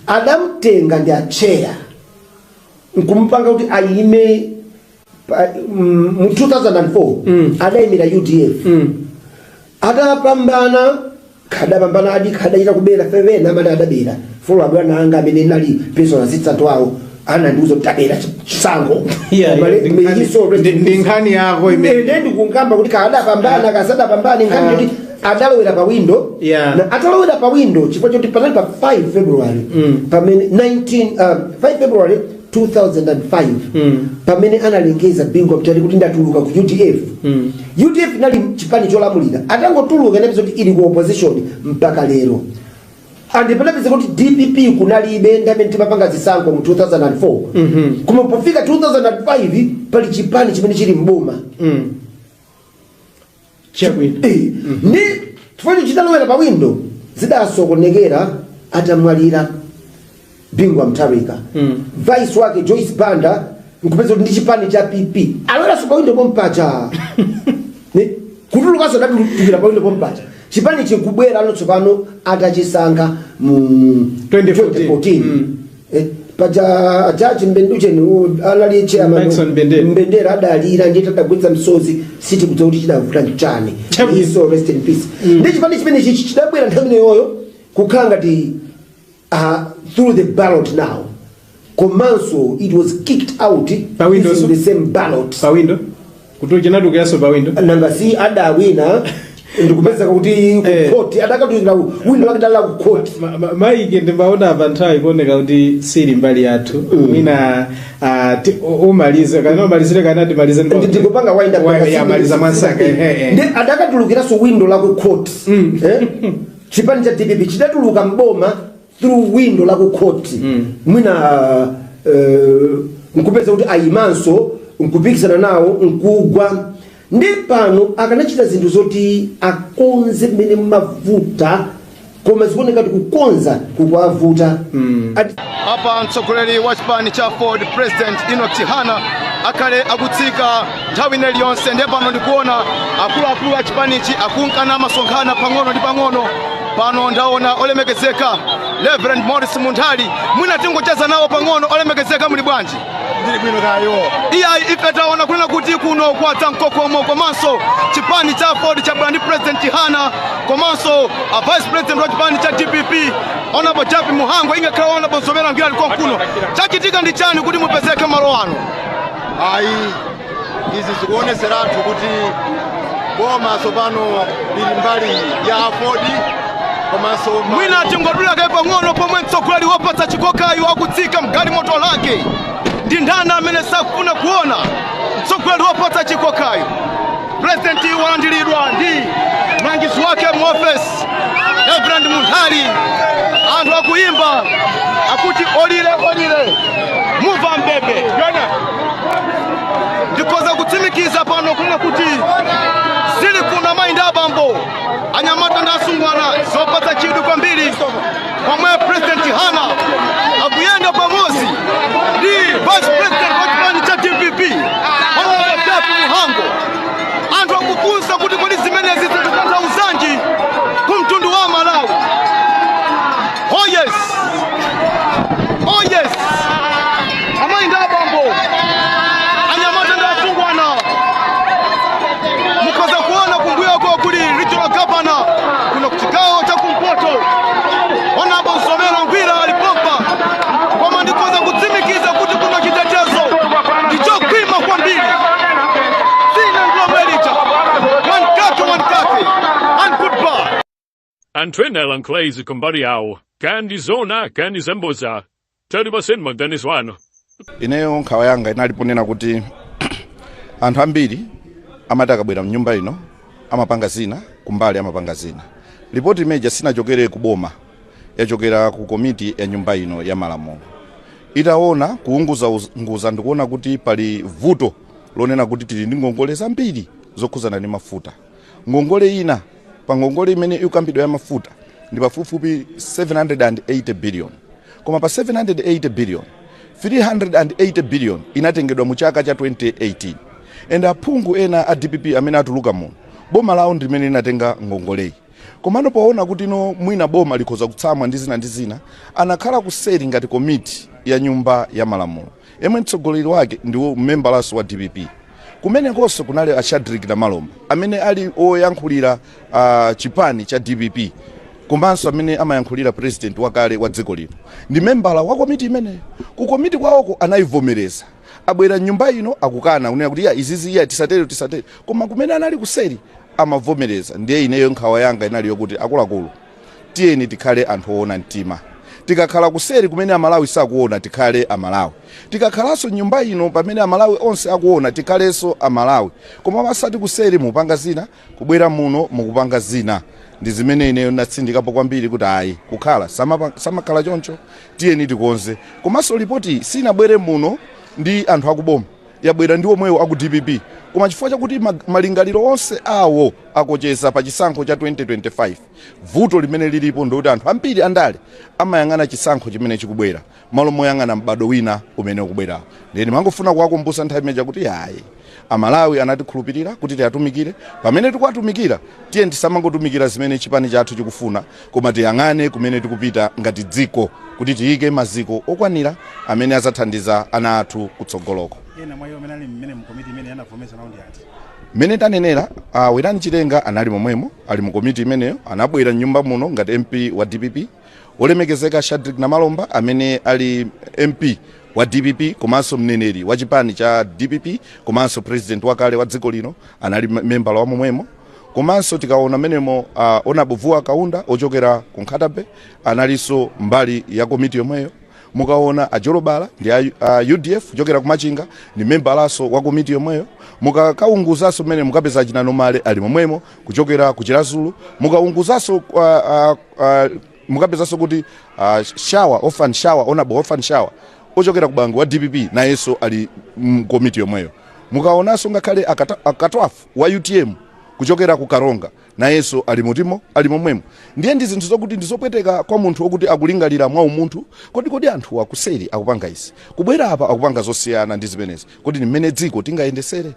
adamtenga ndi acheya nkumpanga kuti ayime mu 2004 adayimira UDF adapambana adachita kubera fevena amene adabera folo abwana anga amene nali personal assistant wawo anandiuza kuti tabera chisango ndi nkhani yako imene ndikungamba kuti kadapambana kasadapambana nkhani kuti adalowera pa window na atalowera pa window chifukwa choti panali pa 5 February pamene 5 February 2005 pamene analengeza Bingwa Mutharika kuti ndatuluka ku UDF. UDF inali chipani cholamulira atangotuluka inapeza kuti ili ku opposition mpaka lero. Andipelapeza kuti DPP kunalibe ndamene timapanga zisankho mu 2004 kuma pofika 2005 pali chipani chimene chili mboma ni tufanye chidalowera pa window zidasokonekera atamwalira Bingwa Mutharika. Vice wake Joyce Banda nkupeza kuti ndi chipani cha PP alowera so pa window pompacha ne kutulukaso ndatukira pa window pompacha chipani chikubwera ano tsopano atachisankha mu 2014 paja Judge Mbenducheni anali chairman Mbendera adalira ndiye tadagwetsa msozi siti kuti kuti chidavuta nchani so rest in peace. Ndi chipani chimene chidabwera nthawi yoyo kukhala ngati through the ballot now. Komanso it was kicked out using the same ballot. Pa window? Kutoka nadukaso pa window? Nanga si adawina ndikupeza kuti ku court adakatuzira window akadala ku court. Maike ndimbaona abanthawi kuoneka kuti siri mbali yathu. Mwina umalize kana umalizire kana timalize ndikupanga wind up ya maliza mwansaka ndi adakatulukira so window la ku court. Chipani cha DPP chidatuluka mboma through window la ku court. Mwina nkupeza kuti ayimanso nkupikisana nawo nkugwa ndi pano akanachita zinthu zoti akonze mmene mavuta koma zikuoneka kuti kukonza kukwavuta. Apa mtsogoleri wa chipani cha Ford President Enoch Chihana akale akutsika nthawi iliyonse ndi pano ndikuona akuluakulu a chipanichi akunkana masonkhana pang'ono ndi pang'ono. Pano ndaona olemekezeka Reverend Morris Munthali mwina tingocheza nawo pang'ono. Olemekezeka muli bwanji? Ndili bwino kayo. Ife taona kunena kuti kuno kwatsa mkokomo komanso chipani cha Ford cha Brand President Chihana komanso Vice President wa chipani cha DPP Honorable Japi Muhango ingakhala Honorable Zomera Ngila liko kuno. Chachitika ndi chani kuti mupezeke malo ano? Ayi izi zikuoneseratu kuti boma sopano lili mbali ya Ford komanso mwina tingodula kai pang'ono pomwe mtsogoleri wopatsa chikokayo akutsika mgali moto lake ndi ndani amene sakufuna kuona mtsogoleri wopatsa chikokayo. President walandiridwa ndi mlangizi wake muofesi Reverend Muntari anthu akuimba akuti olile muva mbebe ndikoza kutsimikiza pano kuna kuti zili kuna mainda abambo anyamata ndasungwana zopatsa chidwi kwambiri pomwe President Hana akuyenda pamozi ndi Vice President wa chipani cha DPP Honorable Muhango anthu akufunsa kuti kodi zimenezi zikutantha uzanji kumtundu wa Malawi. Oh yes amainda abambo anyamata ndasungwana mukoza kuona kumbuyo kwa kuli regional governor kuna kuchigawo cha kumpoto onapo Nsomero Ngwira alipompa kwa ndikoza kutsimikiza kuti kuna chitetezo ndicho kwima kwa mbili sina nglomerita one kake and goodbye. Antwena Lanklezi kumbari yao kandi zona kandi zemboza tari basenma Dennis wano. Ineyo nkhawa yanga inaliponena kuti anthu ambiri amati akabwera mnyumba ino amapanga zina kumbali amapanga zina. Ripoti imeja sinachokere kuboma yachokera ku komiti ya nyumba ino ya Malamulo. Itaona kuunguza ndikuona kuti pali vuto lonena kuti tili ndi ngongole zambiri zokhuzana ndi mafuta. Ngongole ina pa ngongole imene ikambidwa ya mafuta ndi pafupifupi 780 billion. Koma pa 780 billion 380 billion inatengedwa mu chaka cha 2018. And aphungu ena a DPP amene atuluka muno boma lawo ndimene linatenga ngongoleyi. Komano paona kuti no mwina boma likhoza kutsamwa ndi zina anakhala kuseri ngati komiti ya nyumba ya Malamulo. Yemwe mtsogoleri wake ndiwo mmembalaso wa DPP. Kumene konso kunali a Shadrack Namalomba amene ali oyankhulira chipani cha DPP. Komanso amene amayankhulira president wakale wa dziko lino. Ndi membala wa komiti imene. Ku komiti kwawoko anayivomereza. Abwera nyumba ino akukana kunena kuti izizi tisatere. Koma kumene anali kuseri amavomereza. Ndiye ineyo nkhawa yanga inali yokuti akuluakulu tiyeni tikhale anthu oona mtima. Tikakhala kuseri kumene Amalawi sakuona tikhale Amalawi. Tikakhalanso nyumba ino pamene Amalawi onse akuona tikhalenso Amalawi. Koma masati kuseri mupanga zina kubwera muno mukupanga zina. Ndi zimene ineyo natsindikapo kwambiri kuti ayi kukhala samakhala choncho tiyeni tikonze. Komanso ripoti sinabwere muno ndi anthu akuboma yabwera ndi omwewo aku DPP. Koma chifukwa chakuti malingaliro onse awo akocheza pa chisankho cha 2025 vuto limene lilipo ndoti anthu ambiri andale amayang'ana chisankho chimene chikubwera malo moyang'ana mbado wina umene ukubwera. Ndeni mangofuna kuwakumbutsa nthawi imeja kuti ayi Amalawi anatikhulupirira kuti tiyatumikire pamene tikuwatumikira tiye tisamangotumikira zimene chipani chathu chikufuna koma tiyang'ane kumene tikupita ngati dziko kuti tiyike maziko okwanira amene azathandiza ana athu kutsogoloko. Ena mwayo menali mmene mkomiti imene yanavomesa nawo ndi ati. Mene tanenera Werani Chitenga anali momwemo ali mu komiti imeneyo anabwera nyumba muno ngati MP wa DPP. Olemekezeka Shadrack Namalomba amene ali MP wa DPP komanso mneneri wa chipani cha DPP komanso president wakale wa dziko lino anali membala wa momwemo. Komanso tikaona menemo Onabuvuwa Kaunda ochokera ku Nkhatabe analiso mbali ya komiti yomweyo. Mukaona Ajolobala ndi UDF kuchokera ku Machinga ni membalaso wa komiti yomweyo. Mukakaunguzaso mene mukapeza Chinanomale ali momwemo kuchokera ku Chirazulu. Mukaunguzaso mukapezaso kuti Orphan Shower ochokera ku Bangu wa DPP na yeso ali komiti yomweyo. Mukaonaso ngakhale akatwafu wa UTM kuchokera ku Karonga na yeso ali mutimo ali momwemo. Ndiye ndi zinthu zokuti ndizopweteka kwa munthu okuti akulingalira mwa umunthu kodi anthu akuseri akupanga isi kubwera apa akupanga zosiyana ndi zimenezi kodi ni mmene dziko tingayendesere.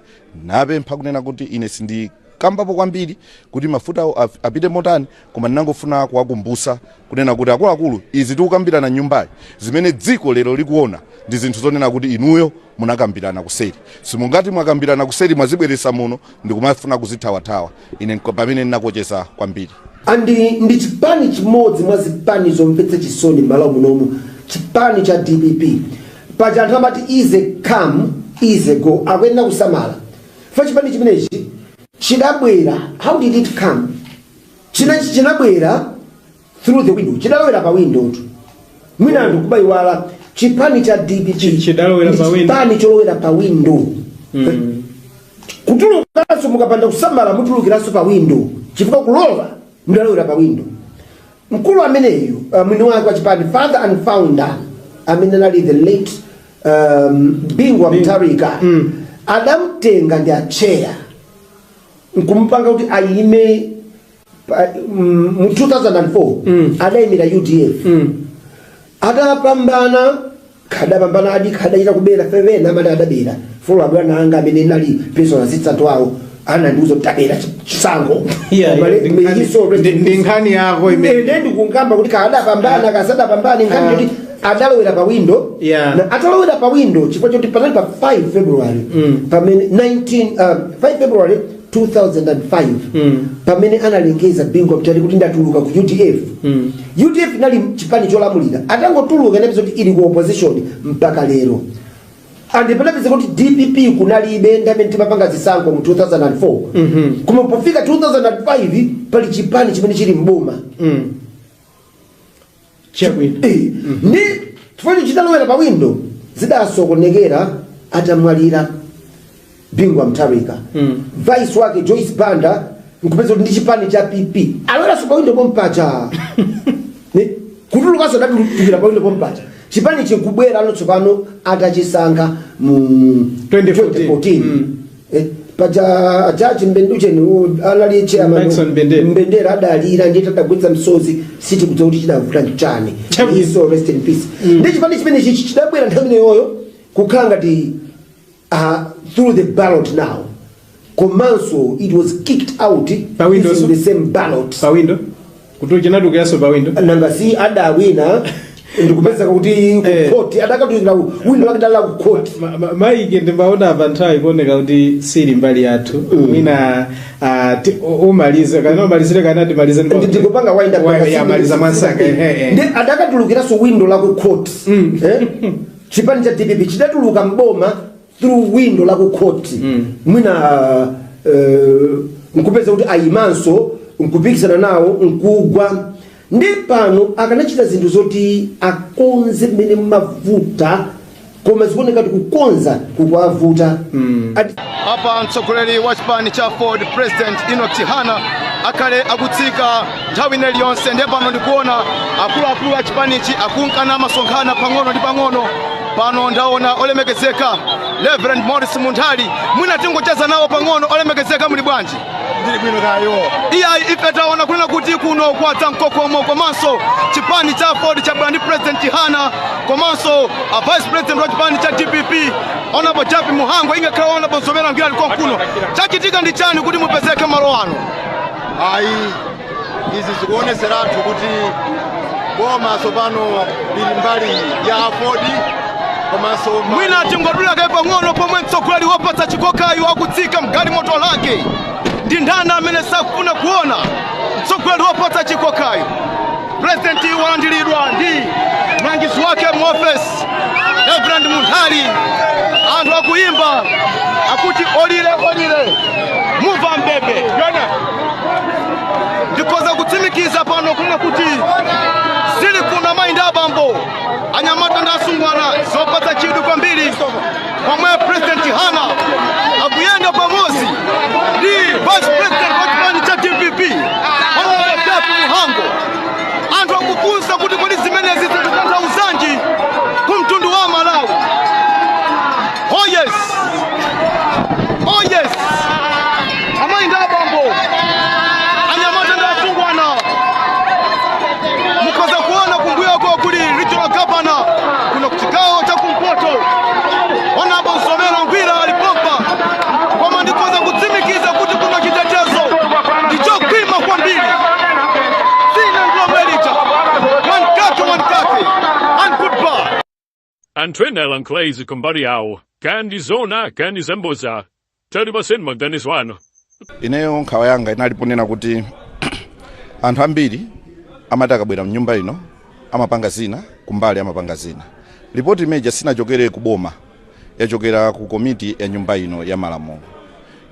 Napempha kunena kuti ine sindi kambapo kwambiri kuti mafuta apite motani koma ndinangofuna kuwakumbutsa kunena kuti akuluakulu izi tikukambirana nyumbayi zimene dziko lero likuona ndi zinthu zonena kuti inuyo munakambirana kuseri. Simungati mwakambirana kuseri mwazibweresa muno ndikumafuna kuzithawathawa. Ine pamene ndinakocheza kwambiri. Ndi chipani chimodzi mwa zipani zomvetsa chisoni m'Malawi munomu chipani cha DPP. Paja anthu amati easy come easy go akuyenera kusamala. Fa chipani chimenechi chidabwera, how did it come? Chinabwera through the window. Chidalowera pa window. Mwina anthu kubayiwala chipani cha DPP chipani cholowera pa window. Kutulukanso mukapanda kusamala mutulukiraso pa window. chifukwa kulowa mdalowera pa window. Mkulu ameneyu mwini wake wa chipani father and founder amene nali the late Bingwa Mutharika adamtenga ndi acheya nkumpanga kuti ayime mu 2004 adayimira UDF adapambana adikaita kubera fevena amene adabera folo abwana anga amene nali personal assistant wawo anandiuza kuti tabera chisango ndi nkhani yako imene ndikungamba kuti kadapambana kasadapambana nkhani kuti adalowera pa window na atalowera pa window chifukwa choti panali pa 5 February pamene 5 February 2005 pamene analengeza Bingwa Mutharika kuti ndatuluka ku UDF. UDF nali chipani cholamulira atangotuluka nepeza kuti ili ku opposition mpaka lero. Andipelapeza kuti DPP kunalibe ndamene timapanga zisankho mu 2004 kuma pofika 2005 pali chipani chimene chili mboma ni tufanye chitalowera pa window zidasokonekera atamwalira Bingwa Mutharika vice wake Joyce Banda nkupeza kuti ndi chipani cha PP alowera so pa window pompacha ni kutuluka so ndatukira pa window pompacha chipani chikubwera anotsopano atachisankha mu 2014 paja jaji Mbenducheni anali chairman Mbendera adalira ndiye tadagwitsa msozi siti kuti kuti chidavuta nchani so rest in peace ndi chipani chimene chidabwera nthawi yoyo kukhanga ti through the ballot now komanso it was kicked out using the same ballot pa window kuti chinatukiranso pa window nanga si adawina ndikupeza kuti court adakatuzira window akadala ku court maike ndimbaona abanthawi kuoneka kuti sili mbali yathu mina umalize kana umalizire kana timalize ndikupanga wind up ya maliza mwansaka ndi adakatulukiranso window la ku court chipani cha DPP chidatuluka mboma through window la ku court mwina nkupeza kuti ayimanso nkupikisana nawo nkugwa ndi pano akanachita zinthu zoti akonze mmene mavuta koma zikuoneka kuti kukonza kukwavuta apa mtsogoleri wa chipani cha Ford President Enoch Chihana akale akutsika nthawi iliyonse ndiye pano ndikuona akuluakulu a chipanichi akunkana masonkhana pang'ono ndi pang'ono. Pano ndaona olemekezeka Reverend Morris Munthali mwina tingocheza nawo pang'ono. Olemekezeka muli bwanji? Ndili bwino kayo. Ife taona kunena kuti kuno kwatsa mkokomo komanso chipani cha Ford cha Brand President Chihana komanso Vice President wa chipani cha DPP Honorable Japi Muhango ingakhala Honorable Nsomera ngira liko kuno. Chachitika ndi chani kuti mupezeke malo ano? Izi zikuoneseratu kuti boma sopano bili mbali ya Ford komanso mwina tingodula kai pang'ono pomwe mtsogoleri wopatsa chikokayo akutsika mgali moto lake ndi ndani amene sakufuna kuona mtsogoleri wopatsa chikokayo. President walandiridwa ndi mlangizi wake mu office Reverend Munthali anthu akuimba akuti olile muva mbebe ndikoza kutsimikiza pano kuna kuti sili kuna mainda abambo anyamata ndi asungwana zopatsa chidwi kwambiri pomwe President Chihana akuyenda pamodzi ndi Vice President wa chipani cha DPP Honorable Japi Muhango. Anthu akufunsa kuti kodi zimenezi zikutanthauzanji kumtundu wa Malawi. Oh yes amainda abambo anyamata ndi asungwana mukoza kuona kumbuyo kwa kuli regional governor kuna kuchikao cha kumpoto Honorable Nsomera Ngwira alipompa koma ndikoza kutsimikiza kuti kuna chitetezo ndicho kwima kwambiri sina nglomerita one kake and goodbye. Antwenela nklezi kumbari yao kandi zona kandi zemboza tari basenma Dennis wano. Ineyo nkhawa yanga inaliponena kuti anthu ambiri amati akabwera mnyumba ino amapanga zina kumbali amapanga zina. Ripoti meja sinachokere kuboma yachokera ku komiti ya nyumba ino ya malamulo.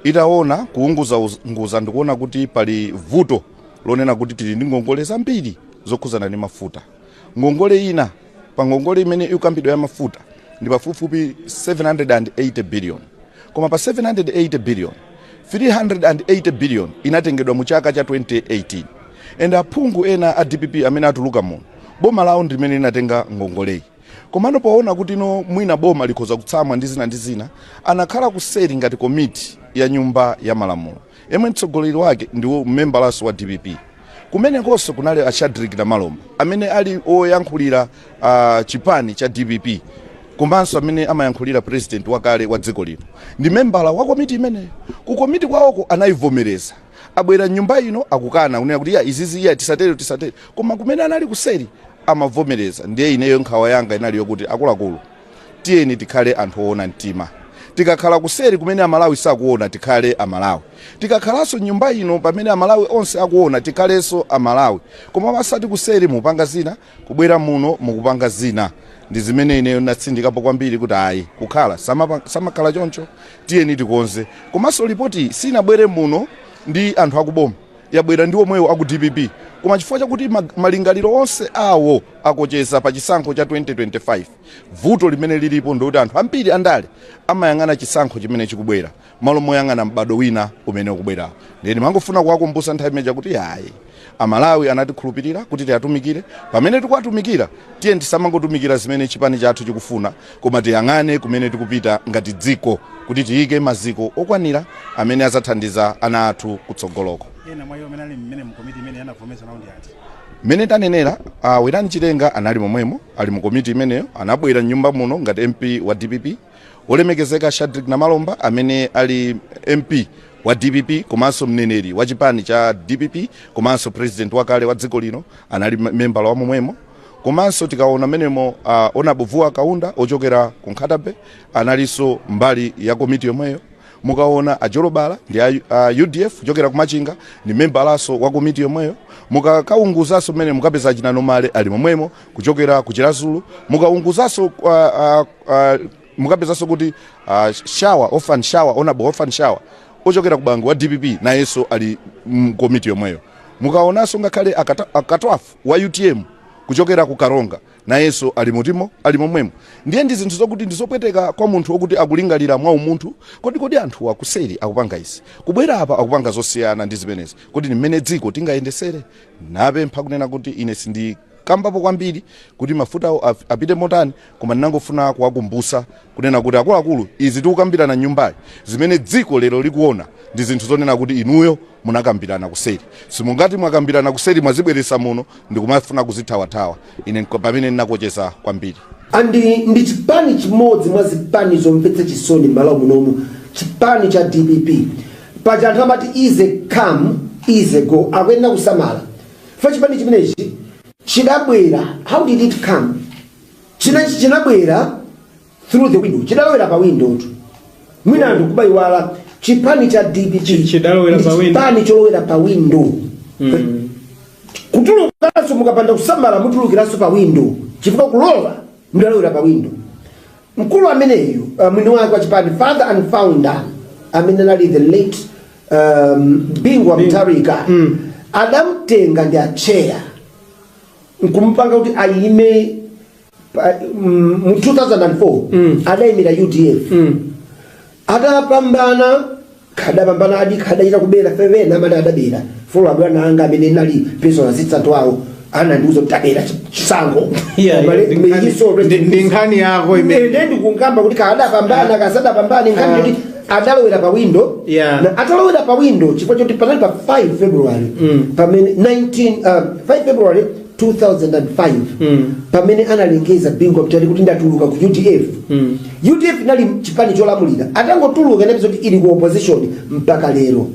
Itaona kuunguza ndikuona kuti pali vuto lonena kuti tili ndi ngongole zambiri zokhuzana ndi mafuta. Ngongole ina pa ngongole imene ikambidwa ya mafuta ndi pafupifupi 780 billion. Koma pa 780 billion 380 billion inatengedwa mu chaka cha 2018 and aphungu ena a DPP amene atuluka muno boma lawo ndimene linatenga ngongoleyi. Komano poona kuti no mwina boma likhoza kutsamwa ndi zina anakhala kuseri ngati komiti ya nyumba ya malamulo yemwe mtsogoleri wake ndiwo mmembalaso wa DPP. Kumenekonso kunali a Shadrack Namalomba amene ali oyankhulira chipani cha DPP komanso amene amayankhulira president wakale wa dziko lino ndi membala wa komiti imeneyo. Ku komiti kwawoko anayivomereza abwera nyumba ino akukana kunena kuti izizi tisatere koma kumene anali kuseri amavomereza. Ndiye ineyo nkhawa yanga inali yokuti akuluakulu tiyeni tikhale anthu oona mtima. Tikakhala kuseri kumene amalawi sakuona tikhale amalawi, tikakhalanso nyumba ino pamene amalawi onse akuona tikhalenso amalawi. Koma pasati kuseri mupanga zina kubwera muno mukupanga zina. Ndi zimene ineyo natsindikapo kwambiri kuti ayi kukhala samakhala choncho, tiyeni tikonze. Komanso ripoti sinabwere muno ndi anthu akuboma, yabwera ndi omwewo aku DPP. Koma chifukwa chakuti malingaliro onse awo akocheza pa chisankho cha 2025, vuto limene lilipo ndikuti anthu ambiri andale amayang'ana chisankho chimene chikubwera malo moyang'ana mbado wina umene ukubwera. Ndeni mangofuna kuwakumbutsa nthawi imeja kuti ayi amalawi anatikhulupirira kuti tiatumikire. Pamene tikuwatumikira tiye tisamangotumikira zimene chipani chathu chikufuna, koma tiyang'ane kumene tikupita ngati dziko kuti tiyike maziko okwanira amene azathandiza ana athu kutsogoloko. Ena mwa iwo menali mmene mkomiti imene yanavomesa nawo ndi ati? Mene tanenera Werani Chitenga anali momwemo ali mu komiti imeneyo, anabwera nyumba muno ngati MP wa DPP. Olemekezeka Shadrack Namalomba amene ali MP wa DPP komanso mneneri wa chipani cha DPP komanso president wakale wa dziko lino anali membala wa momwemo. Komanso tikaona menemo Onabuvuwa Kaunda ochokera ku Nkhatabe analiso mbali ya komiti yomweyo. Mukaona Ajolobala ndi UDF ochokera ku Machinga ndi membalaso wa komiti yomweyo. Mukakaunguzaso mene mukapeza Chinanomale ali momwemo kuchokera ku Chirazulu. Mukaunguzaso mukapezaso kuti Orphan Shower Honorable Orphan Shower ochokera ku Bangu wa DPP na yeso ali komiti yomweyo. Mukaonaso ngakhale akatwafu wa UTM kuchokera ku Karonga na yeso ali mutimo ali momwemo. Ndiye ndi zinthu zokuti ndizopweteka kwa munthu okuti akulingalira mwa umunthu kodi anthu akuseri akupanga izi kubwera apa akupanga zosiyana ndi zimenezi kuti ni mmene dziko tingayendesere. Napempha kunena kuti ine sindi kambapo kwambiri kuti mafuta apite motani, koma ndinangofuna kuwakumbutsa kunena kuti akuluakulu izi tikukambirana nyumbayi zimene dziko lero likuona ndi zinthu zonena kuti inuyo munakambirana kuseri. Simungati mwakambirana kuseri mwazibweresa muno ndikumafuna kuzithawathawa. Ine pamene ndinakocheza kwambiri. Ndi chipani chimodzi mwa zipani zomvetsa chisoni m'malawi munomu, chipani cha DPP. Paja anthu amati easy come easy go akuyenera kusamala. Fa chipani chimenechi chidabwera, how did it come? Chinabwera through the window. Chidalowera pa window. Mwina anthu kubayiwala chipani cha DPP chipani cholowera pa window. Kutulukanso mukapanda kusamala mutulukiranso pa window. Chifukwa kulowa mudalowera pa window. Mkulu ameneyo mwini wake wa chipani father and founder amene ali the late Bingwa Mutharika adamtenga ndi acheya nkumpanga kuti ayime mu 2004 adayimira UDF. Adapambana adi kadaita kubera fevena amene adabera folo abwana anga amene nali personal assistant wawo anandiuza kuti tabera chisango ndi nkhani yako imene ndikungamba kuti kadapambana kasadapambana nkhani kuti adalowera pa window na atalowera pa window chifukwa choti panali pa 5 February pamene 5 February 2005 pamene analengeza Bingwa Mutharika kuti ndatuluka ku UDF. UDF nali chipani cholamulira atangotuluka nabizo kuti ili ku opposition mpaka lero.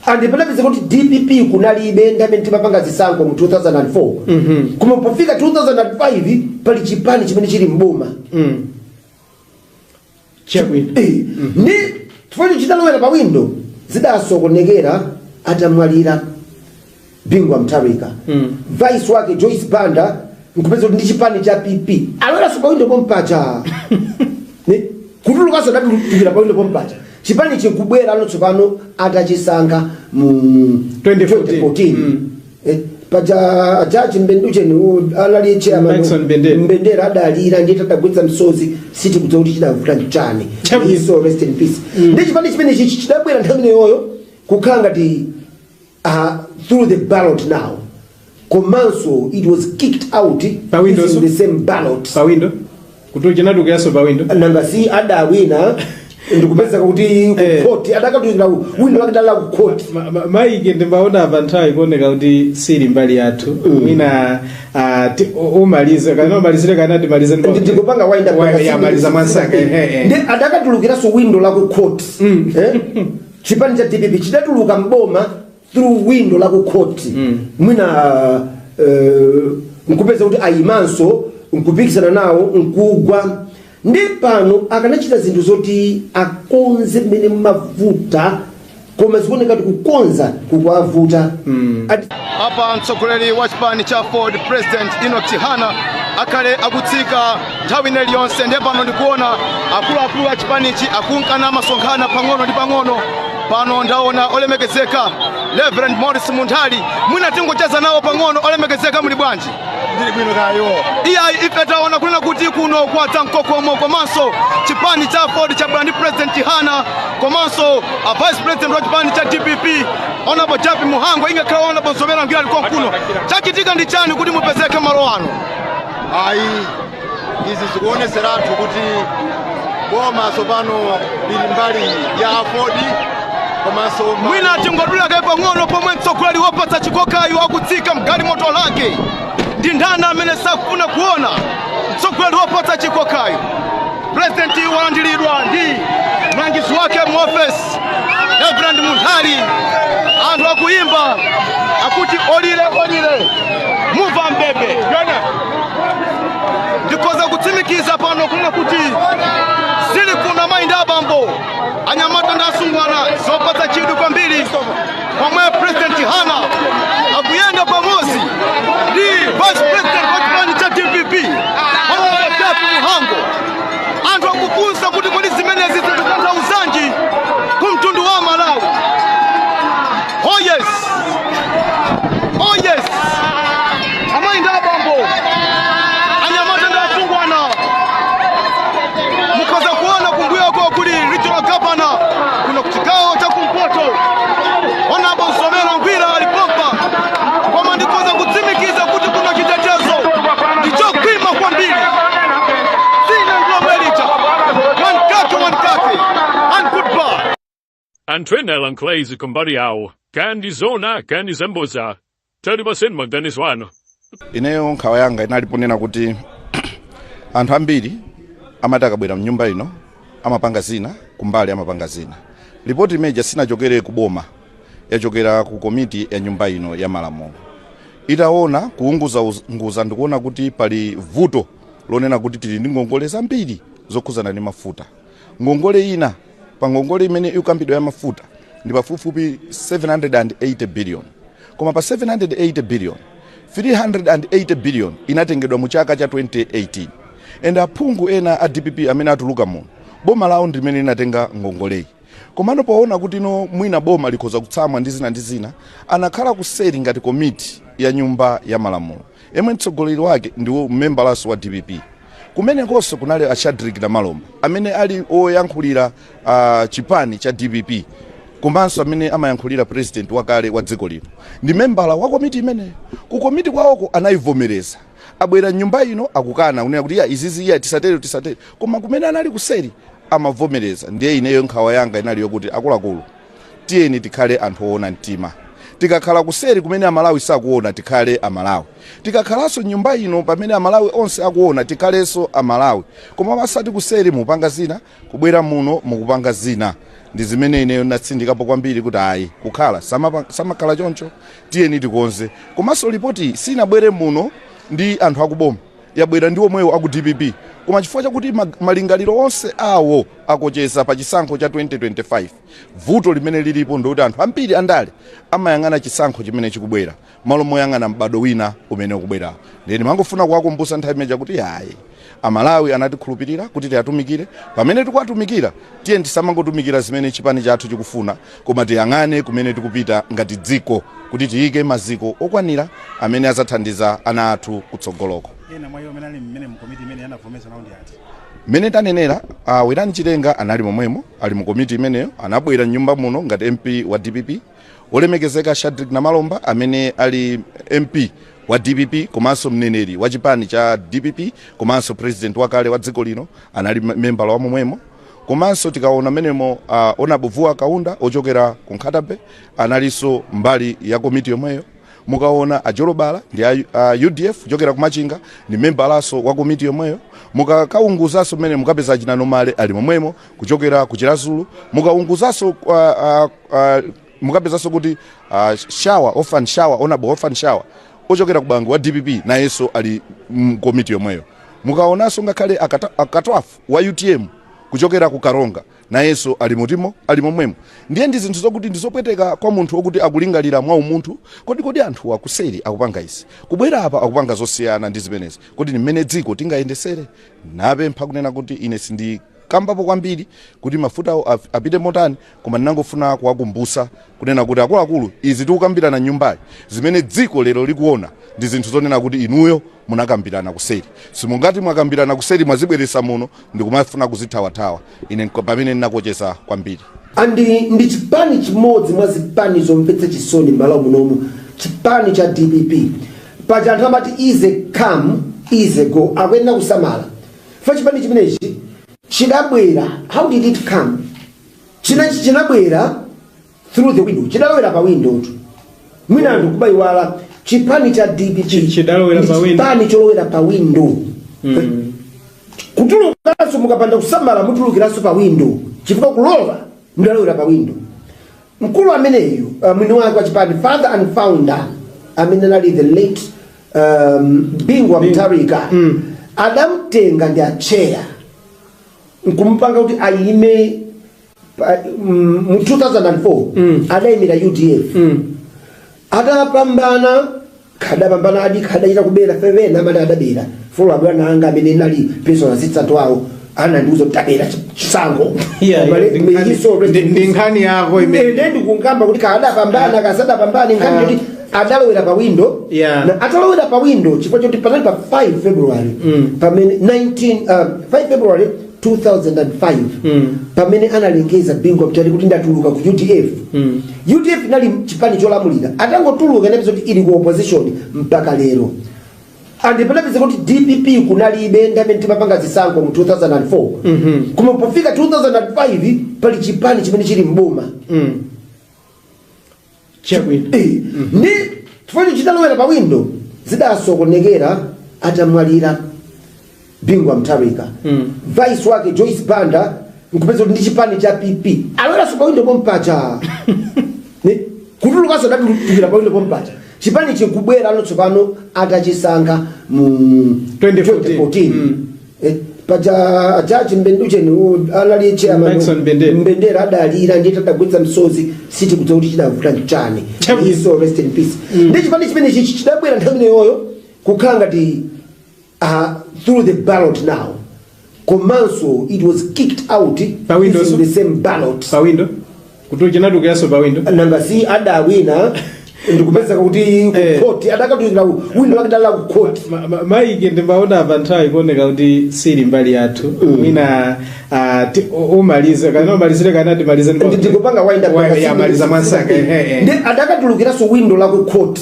Andipelekeze kuti DPP kunalibe ndamene timapanga zisankho mu 2004 kuma pofika 2005 pali chipani chimene chili mboma ni tufanye chidalowera pa window zidasokonekera atamwalira Bingwa Mutharika. Vice wake Joyce Banda nkupeza kuti ndi chipani cha PP alowera so pa window pompacha ne kutuluka so ndikira pa window pompacha chipani chikubwera ano tsopano atachisankha mu 2014 paja Judge Mbenducheni alali chairman Mbendera adalira ndiye tadagwetsa msozi siti kudza kuti chidavuta mchani so rest in peace ndichi pali chimene chichi chidabwera nthawi yoyo kukanga ti through the ballot now komanso it was kicked out in the same ballot pa window kuti chinadukiraso pa window nanga si adawina ndikupeza kuti court adakatuzira window akadala ku court maike ndimbaona abanthawi kuoneka kuti siri mbali yathu mina umalize kana umalizire kana ndimalize ndikupanga wind up yamaliza mwansanga ndi adakatulukiraso window la ku court chipani cha DPP chidatuluka mboma through window la ku court mwina nkupeza kuti ayimanso nkupikisana nawo nkugwa ndi pano akanachita zinthu zoti akonze mmene mavuta koma zikuoneka kuti kukonza kukwavuta apa mtsogoleri wa chipani cha Ford President Enoch Chihana akale akutsika nthawi ine yonse ndiye pano ndikuona akuluakulu a chipanichi akunkana masonkhana pang'ono ndi pang'ono pano ndaona olemekezeka Reverend Morris Munthali mwina tingocheza nawo pang'ono olemekezeka muli bwanji ndili bwino kayo iya ife taona kunena kuti kuno kwatsa mkokomo komanso chipani cha Ford cha Brand President Chihana komanso Vice President wa chipani cha DPP Honorable Japi Muhango ingakhala Honorable Nsomera ngira alikuwa kuno chachitika ndi chani kuti mupezeke malo ano ayi izi zikuoneseratu kuti boma sopano bili mbali ya Ford komanso mwina tingodula kai pang'ono pomwe mtsogoleri wopatsa chikokayo akutsika mgali moto lake ndi ndana amene sakufuna kuona mtsogoleri wopatsa chikokayo President walandiridwa ndi mlangizi wake mu office Reverend Munthali anthu akuimba akuti olire muva mbebe ndikoza kutsimikiza pano kuna kuti zili kuna mainda abambo anyamata ndi asungwana zopatsa chidwi kwambiri pomwe President Chihana akuyenda pamodzi ndi Vice President wa chipani cha DPP Honorable Japi Muhango anthu akufunsa kuti kodi zimenezi zikutanthauzanji kumtundu wa Malawi. Oh yes amainda abambo anyamata ndi asungwana mukoza kuona kumbuyoko kuli regional governor kuno kuchikawo cha kumpoto Honorable Nsomera Ngwira alipompa koma ndikoza kutsimikiza kuti kuno chitetezo ndichokwima kwambiri sina nglomerita wankake and goodbye Antwenela Nklezi kumbari yawo kandi zona kandi zemboza tari basenma Dennis wano ineyo nkhawa yanga inaliponena kuti anthu ambiri amati akabwera mnyumba ino amapanga zina kumbali amapanga zina ripoti imeja sinachokere kuboma yachokera ku komiti ya nyumba ino ya malamulo itaona kuunguza ndikuona kuti pali vuto lonena kuti tili ndi ngongole zambiri zokhuzana ndi mafuta ngongole ina pa ngongole imene ikambidwa ya mafuta ndi pafupifupi 780 billion koma pa 780 billion 380 billion inatengedwa mu chaka cha 2018 and aphungu ena a DPP amene atuluka muno boma lawo ndimene linatenga ngongoleyi komano poona kuti no mwina boma likhoza kutsamwa ndi zina anakhala kuseri ngati komiti ya nyumba ya malamulo yemwe mtsogoleri wake ndiwo mmembalaso wa DPP kumene konse kunali a Shadrack Malomba amene ali oyankhulira chipani cha DPP komanso amene amayankhulira president wakale wa dziko lino ndi membala wa komiti imene ku komiti kwawoko anayivomereza abwera nyumba ino akukana unena kuti izizi iya tisatere koma kumene anali kuseri amavomereza ndiye ineyo nkhawa yanga inali yokuti akuluakulu tiyeni tikhale anthu oona mtima tikakhala kuseri kumene amalawi sakuona tikhale amalawi tikakhalaso nyumba ino pamene amalawi onse akuona tikhalenso amalawi koma masati kuseri mupanga zina kubwera muno mukupanga zina ndi zimene ineyo natsindikapo kwambiri kuti ayi kukhala samakhala choncho tiyeni tikonze komanso ripoti sinabwere muno ndi anthu akuboma yabwera ndi omwewo aku DPP koma chifukwa chakuti malingaliro onse awo akocheza pa chisankho cha 2025 vuto limene lilipo ndikuti anthu ambiri andale amayang'ana chisankho chimene chikubwera malo moyang'ana mbado wina umene ukubwera ndeni mangofuna kuwakumbutsa nthawi imeneyi kuti ayi amalawi anatikhulupirira kuti tiyatumikire. Pamene tikuwatumikira tiye tisamangotumikira zimene chipani chathu chikufuna, koma tiyang'ane kumene tikupita ngati dziko kuti tiyike maziko okwanira amene azathandiza ana athu kutsogoloko. Ena mwa iwo menali mmene mkomiti imene yanavomesa naundi ati. Mene tanenera Wirani Chitenga anali momwemo, ali mu komiti imeneyo, anabwera nyumba muno ngati MP wa DPP. Olemekezeka Shadrack Namalomba amene ali MP wa DPP komanso mneneri wa chipani cha DPP komanso president wakale wa dziko lino anali member wa momwemo. Komanso tikaona menemo Onabuvuwa Kaunda ochokera ku Nkhatabe analiso mbali ya komiti yomweyo. Mukaona Ajolobala ndi UDF ochokera ku Machinga ni member laso wa komiti yomweyo. Mukakaunguzaso mene mukapeza Achina Nomale ali momwemo kuchokera ku Chirazulu. Mukaunguzaso mukapezaso kuti Shawa Honorable Orphan Shawa ochokera ku Bangu wa DPP na yeso ali komiti yomweyo. Mukaonaso ngakhale akatwafu wa UTM kuchokera ku Karonga na yeso ali mutimo ali momwemo. Ndiye ndi zinthu zokuti ndizopweteka kwa munthu okuti akulingalira mwa umunthu kodi anthu akuseri akupanga isi kubwera apa akupanga zosiyana ndi zimenezi kodi mmene dziko tingayendesere. Napempha kunena kuti ine sindi kambapo kwambiri kuti mafuta apite motani, koma ndinangofuna kuwakumbusa kunena kuti akuluakulu izi tikukambirana nyumbayi zimene dziko lero likuona ndi zinthu zonena kuti inuyo munakambirana kuseri. Simungati mwakambirana kuseri mwazibweresa muno ndikumafuna kuzithawathawa. Ine pamene ndinakocheza kwambiri. Andi ndi chipani chimodzi mwa zipani zomvetsa chisoni m'malo munomu, chipani cha DPP. Paja anthu amati ize come ize go, akuyenda kusamala. Fa chipani chimenechi chidabwera, how did it come? Chinabwera through the window. Chidalowera pa window. Mwina anthu kubayiwala chipani cha DPP chipani cholowera pa window. Kutulukaso mukapanda kusamala mutulukiraso pa window. Chifukwa kulowa mudalowera pa window. Mkulu ameneyu mwini wake wa chipani father and founder amene nali the late Bingwa Mutharika adamtenga ndi acheya nkumpanga kuti ayime mu 2004 adayimira UDF adapambana adachita kubera fevena amene adabera folo abwana anga amene nali personal assistant wawo anandiuza kuti tabera chisango ndi nkhani yako imene ndikungamba kuti kadapambana kasadapambana nkhani kuti adalowera pa window na atalowera pa window chifukwa choti panali pa 5 February pamene 5 February 2005 pamene analengeza Bingwa Mutharika kuti ndatuluka ku UDF. UDF nali chipani cholamulira atangotuluka inapeza kuti ili ku opposition mpaka lero. And panapeza kuti DPP kunalibe ndamene timapanga zisankho mu 2004 kuma pofika 2005 pali chipani chimene chili mboma ni tufanye chidalowera pa window zidasokonekera atamwalira Bingwa Mutharika. Vice wake Joyce Banda nkupeza kuti ndi chipani cha PP alowera so pa window pompacha kutulukaso datulukira pa window pompacha chipani chikubwera ano tsopano atachisankha mu 2014 paja Judge Mbendujeni alali chairman Mbendera adalira ndiye tadagwetsa msozi siti kuti kuti chidavuta nchani so rest in peace. Ndi chipani chimene chidabwera nthawi yoyo kukhala ngati through the ballot now. Komanso it was kicked out using the same ballot. Pa window? Kutu chinatukira so pa window? Nanga si adawina ndikupeza kuti ku court adakatulira window wakadala ku court. Maike ndimbaona abanthawi kuoneka kuti siri mbali yathu. Mwina umalize kana umalizire kana timalize ndikupanga wind up ya maliza mwansanga. Ndi adakatulukira so window la ku court.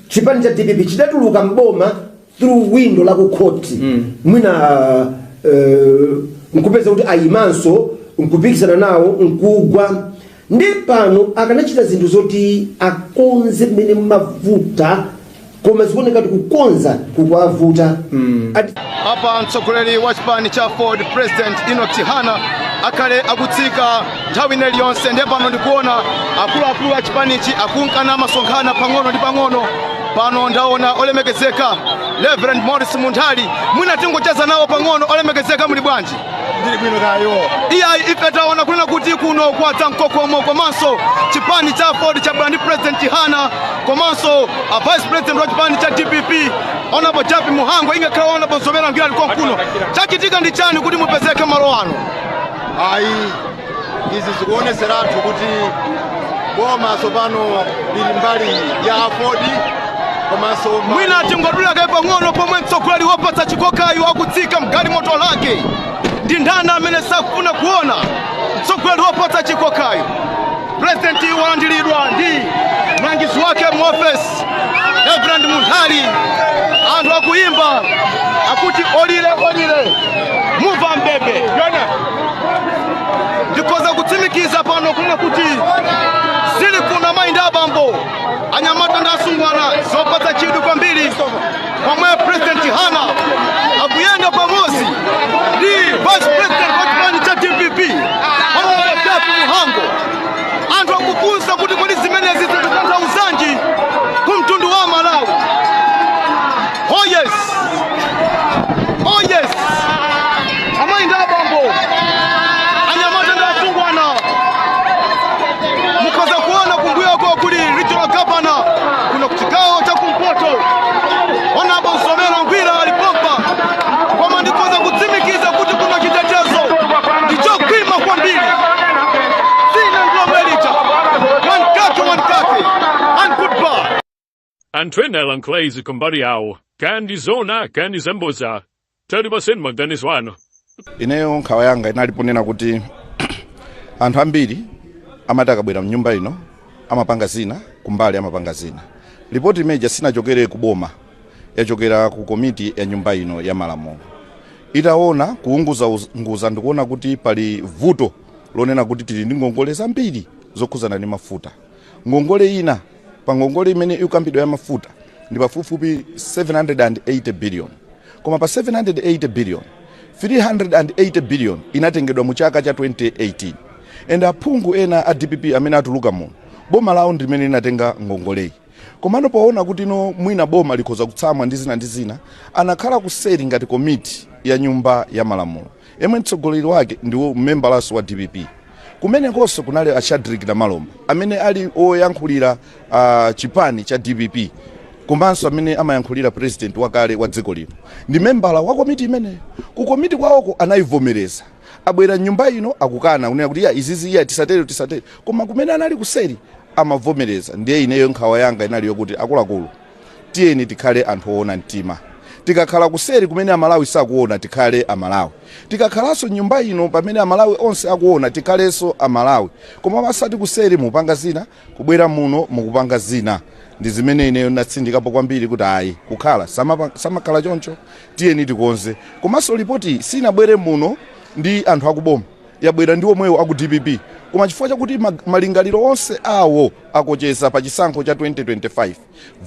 Chipani cha DPP chidatuluka mboma through window la ku court. Mwina nkupeza kuti ayimanso nkupikisana nawo nkugwa ndi pano akanachita zinthu zoti akonze mmene mavuta koma zikuoneka kuti kukonza kukwavuta. Apa mtsogoleri wa chipani cha Ford President Enoch Chihana akale akutsika nthawi iliyonse ndiye pano ndikuona akuluakulu a chipanichi akunkana masonkhana pang'ono ndi pang'ono. Pano ndaona olemekezeka Reverend Morris Munthali mwina tingocheza nawo pang'ono. Olemekezeka muli bwanji? ndili bwino kayo. Iyayi ife taona kunena kuti kuno kwata mkokomo komanso chipani cha Ford cha Brand President Hana komanso Vice President wa chipani cha DPP Honorable Japi Muhango ingakhala Honorable Nsomera Ngwira alikuwa kuno. Chachitika ndi chani kuti mupezeke malo ano? Ayi izi zikuoneseratu kuti boma sopano bili mbali ya Ford komanso mwina tingodula kai pang'ono pomwe mtsogoleri wopatsa chikokayo akutsika mgali moto lake ndi ndana amene sakufuna kuona mtsogoleri wopatsa chikokayo. President walandiridwa ndi mlangizi wake mu office Reverend Munthali, anthu akuimba akuti olile muva mbebe ndikoza kutsimikiza pano kunena kuti zili kuna mainda abambo anyamata ndi asungwana zopatsa chidwi kwambiri pomwe President Hana akuyenda pamodzi ndi Vice President wa chipani cha DPP Honorable Japi Muhango. Anthu akufunsa kuti kodi zimenezi zikutanthauzanji kumtundu wa Malawi. Oh yes, amainda abambo anyamata ndi asungwana mukoza kuona kumbuyo kwa kuli regional governor kuna kuchigawo cha kumpoto Honorable Nsomera Ngwira alipompa kwa ndikoza kutsimikiza kuti kuna chitetezo ndicho kwima kwambiri sina nglomelita one kake and goodbye. Antwena Lanklezi kumbari yao kandi zona kandi zemboza tari basenma Dennis wano. Ineyo nkhawa yanga inaliponena kuti anthu ambiri amataka bwera mnyumba ino amapanga zina kumbali amapanga zina. Ripoti imeja sinachokere kuboma, yachokera ku komiti ya nyumba ino ya Malamulo. Itaona kuunguza ndikuona kuti pali vuto lonena kuti tili ndi ngongole zambiri zokhuzana ndi mafuta. Ngongole ina pa ngongole imene ikambidwa ya mafuta ndi pafupifupi 780 billion. Koma pa 780 billion 380 billion inatengedwa mu chaka cha 2018. And aphungu ena a DPP amene atuluka muno boma lawo ndi limene linatenga ngongoleyi. Komano poona kuti no mwina boma likhoza kutsamwa ndi zina anakhala kuseri ngati komiti ya nyumba ya Malamulo. Yemwe mtsogoleri wake ndiwo mmembalaso wa DPP. Kumene konso kunali a Shadrack Namalomba amene ali oyankhulira chipani cha DPP komanso amene amayankhulira president wakale wa dziko lino ndi membala wa komiti imene ku komiti kwawoko anayivomereza abwera nyumba ino akukana kunena kuti izizi tisatere koma kumene anali kuseri amavomereza. Ndiye ineyo nkhawa yanga inali yokuti akuluakulu tiyeni tikhale anthu oona mtima. Tikakhala kuseri kumene amalawi sakuona tikhale amalawi, tikakhalanso nyumba ino pamene amalawi onse akuona tikhalenso amalawi. Koma masati kuseri mupanga zina kubwera muno mukupanga zina. Ndi zimene ineyo natsindikapo kwambiri kuti ayi kukhala samakhala choncho tiyeni tikonze. Komanso ripoti sinabwere muno ndi anthu akuboma, yabwera ndi omwewo aku DPP. Koma chifukwa chakuti malingaliro onse awo akocheza pa chisankho cha 2025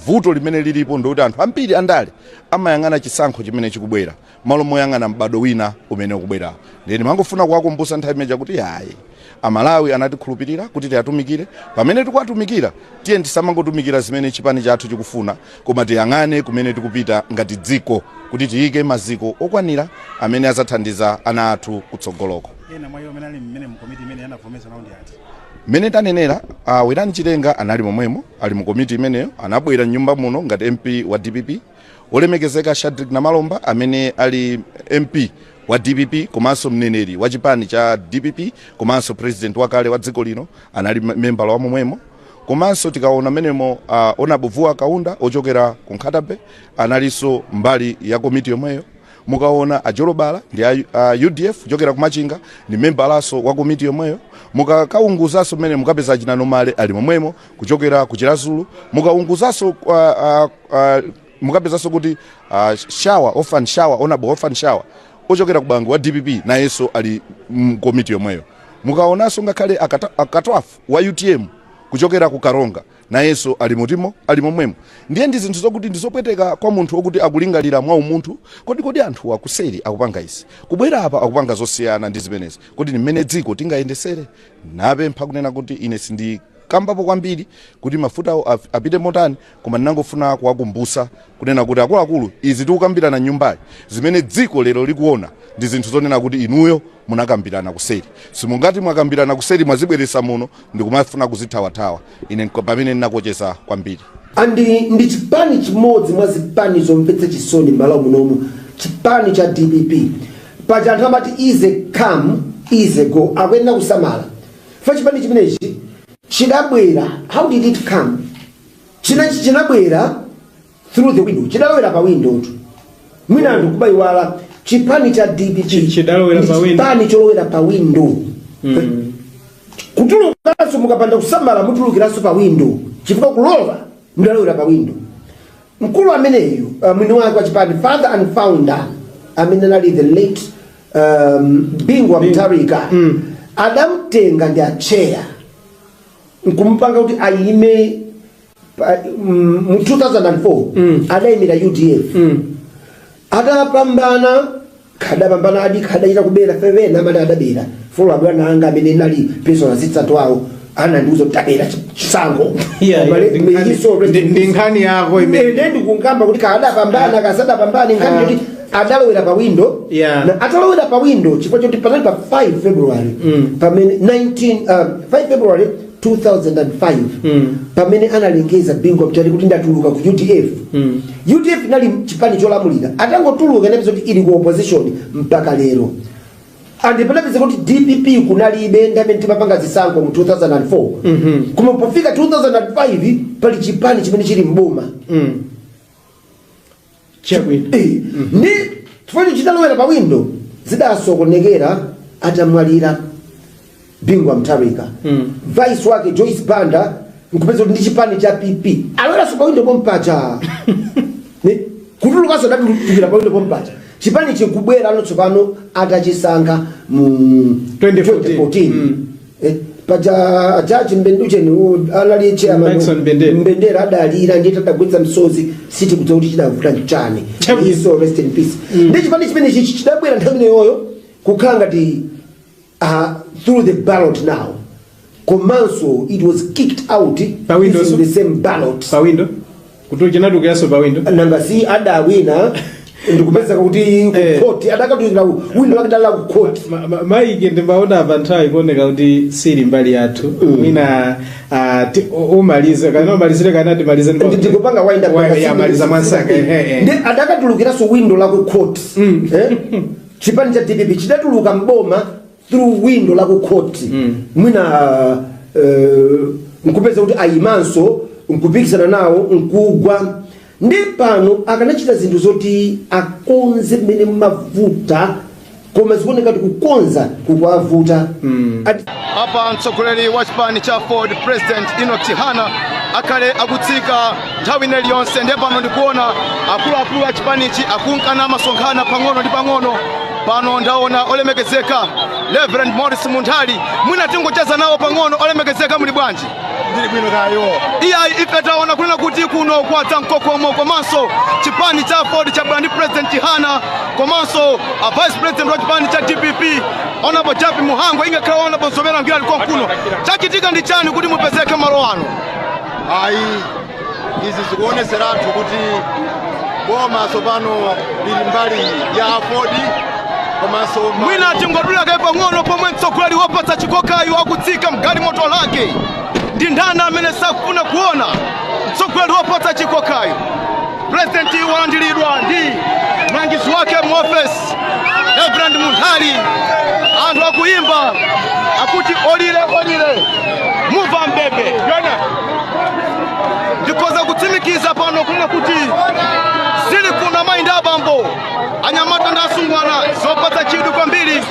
vuto limene lilipo ndikuti anthu ambiri andale amayang'ana chisankho chimene chikubwera malo moyang'ana mbado wina umene ukubwerawo. Ndeni mangofuna kuwakumbutsa nthawi imeja kuti ayi amalawi anatikhulupirira kuti tiyatumikire. Pamene tikuwatumikira tiyeni tisamangotumikira zimene chipani chathu chikufuna koma tiyang'ane kumene tikupita ngati dziko kuti tiyike maziko okwanira amene azathandiza ana athu kutsogoloko. Ena mwayo amene ali mmene mu komiti imene anavomesa nawo ndi ati? Mene tanenera Werani Chitenga anali momwemo ali mu komiti imeneyo anabwera nyumba muno ngati MP wa DPP. Olemekezeka Shadrack Namalomba amene ali MP wa DPP komanso mneneri wa chipani cha DPP komanso president wakale wa dziko lino anali membala wa momwemo. Komanso tikaona menemo Honorable Kaunda ochokera ku Nkhatabe analinso mbali ya komiti yomweyo. Mukaona Ajolobala ndi UDF ochokera ku Machinga ndi membalaso wa komiti yomweyo. Mukakaunguzaso mene mukapeza Chinano Male ali momwemo kuchokera ku Chirazulu. Mukaunguzaso mukapezaso kuti Orphan Shower ochokera ku Bangu wa DPP na yeso ali komiti yomweyo. Mukaonanso ngakhale akatwafu wa UTM kuchokera ku Karonga na yeso ali mutimo ali momwemo. Ndiye ndi zinthu zokuti ndizopweteka kwa munthu wokuti akulingalira mwa umunthu kodi anthu akuseri akupanga izi kubwera apa akupanga zosiyana ndi zimenezi kodi ni mmene dziko tingayendesere. Nape mpha kunena kuti ine sindi kambapo kwambiri kuti mafuta apite motani, koma ndinangofuna kuwakumbusa kunena kuti akuluakulu izi tikukambirana nyumbayi zimene dziko lero likuona ndi zinthu zonena kuti inuyo munakambirana kuseri. Simungati mwakambirana kuseri mwazibweresa muno ndikumafuna kuzithawathawa. Ine pamene ndinakocheza kwambiri. Andi ndi chipani chimodzi mwa zipani zomvetsa chisoni m'malo munomu, chipani cha DPP. Paja anthu amati easy come easy go, akuyenda kusamala. Fa chipani chimenechi chidabwera, how did it come? Chinabwera through the window, chidalowera pa window tu. Mwina anthu kubayiwala chipani cha DPP chipani cholowera pa window. Kutulukanso mukapanda kusamala mutulukiranso pa window, chifukwa kulowa mudalowera pa window. Mkulu ameneyu mwini wake wa chipani, father and founder, amene anali the late Bingwa Mutharika, adamtenga ndi acheya nkumpanga kuti ayime mu 2004 adayimira UDF. Adapambana adachita kubera fevena amene adabera folo abwana anga amene nali personal assistant wawo anandiuza tabera chisango ndi nkhani yako imene ndikungamba kuti kadapambana kasadapambana nkhani kuti adalowera pa window. Na atalowera pa window chifukwa choti panali pa 5 February pamene 5 February 2005 pamene analengeza Bingwa Mutharika kuti ndatuluka ku UDF. UDF inali chipani cholamulira, atangotuluka inapeza kuti ili ku opposition mpaka lero. And panapeza kuti DPP kunalibe ndamene timapanga zisankho mu 2004. Kuma pofika 2005 pali chipani chimene chili mboma. Ndi chifukwa chidalowera pa window zidasokonekera atamwalira Bingwa Mutharika. Vice wake Joyce Banda nkupeza kuti ndi chipani cha PP alowera pa window pompacha. Kutulukanso ndatukira pa window pompacha. Chipani chikubwera anotsopano atachisankha mu 2014. Paja ajaji Mbenducheni anali chairman Mbendera adalira ndiye tadagwetsa msozi siti kuti kuti chidavuta nchane. So rest in peace. Ndi chipani chimene chidabwera nthawi yoyo kukhala ngati through the ballot now. Komanso it was kicked out using the same ballot. Pa window? Kutu chinatukiranso pa window? Nanga si adawina ndikupeza kuti ku court adakatulira window akadala ku court. Maiki ndimbaona abanthawi kuoneka kuti siri mbali yathu. Mwina umalize kana umalizire kana timalize ndikupanga wind up ya maliza mwansaka. Ndi adakatulukiranso window la ku court. Chipani cha DPP chidatuluka mboma through window la ku court. Mwina nkupeza kuti ayimanso nkupikisana nawo nkugwa. Ndi pano akanachita zinthu zoti akonze mmene mavuta koma zikuoneka kuti kukonza kukwavuta. Apa mtsogoleri wa chipani cha Ford President Enoch Chihana akale akutsika nthawi iliyonse. Ndi pano ndikuona akuluakulu a chipanichi akunkana masonkhana pang'ono ndi pang'ono. Pano ndaona olemekezeka Reverend Morris Munthali, mwina tingocheza nawo pang'ono. Olemekezeka muli bwanji? Ndili bwino kayo. Ife taona kunena kuti kuno kwatsa mkokomo komanso chipani cha Ford cha Brand President Chihana komanso Vice President wa chipani cha DPP Honorable Japi Muhango ingakhala Honorable Zomera Ngwira liko kuno. Chachitika ndi chani kuti mupezeke malo ano? Ayi izi zikuoneseratu kuti boma sopano lili mbali ya Ford komanso mwina tingodula kai pang'ono pomwe mtsogoleri wopatsa chikokayo akutsika mgali moto lake. Ndi ndani amene sakufuna kuona mtsogoleri wopatsa chikokayo? President walandiridwa ndi mlangizi wake mu office Reverend Munthali. Anthu akuimba akuti olire muva mbebe. Ndikoza kutsimikiza pano kuna kuti zili kuna mainda abambo anyamata ndasungwana zopatsa chidu kwambiri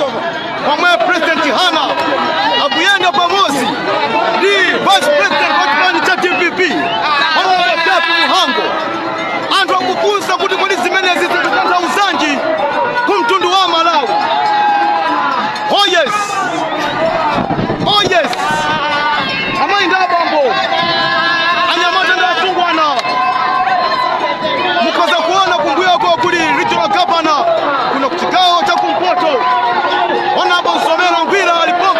pomwe President Chihana akuyenda pamozi ndi Vice President wa chipani cha DPP Honorable Japi Muhango. Anthu akufunsa kuti kodi zimenezi zikutanthauza kumtundu wa Malawi. Oh yes, amainda abambo anyamata ndasungwana mukoza kuona kumbuyoko kuli regional governor kuno kuchigawo cha kumpoto Honorable Zomera Ngwira alipo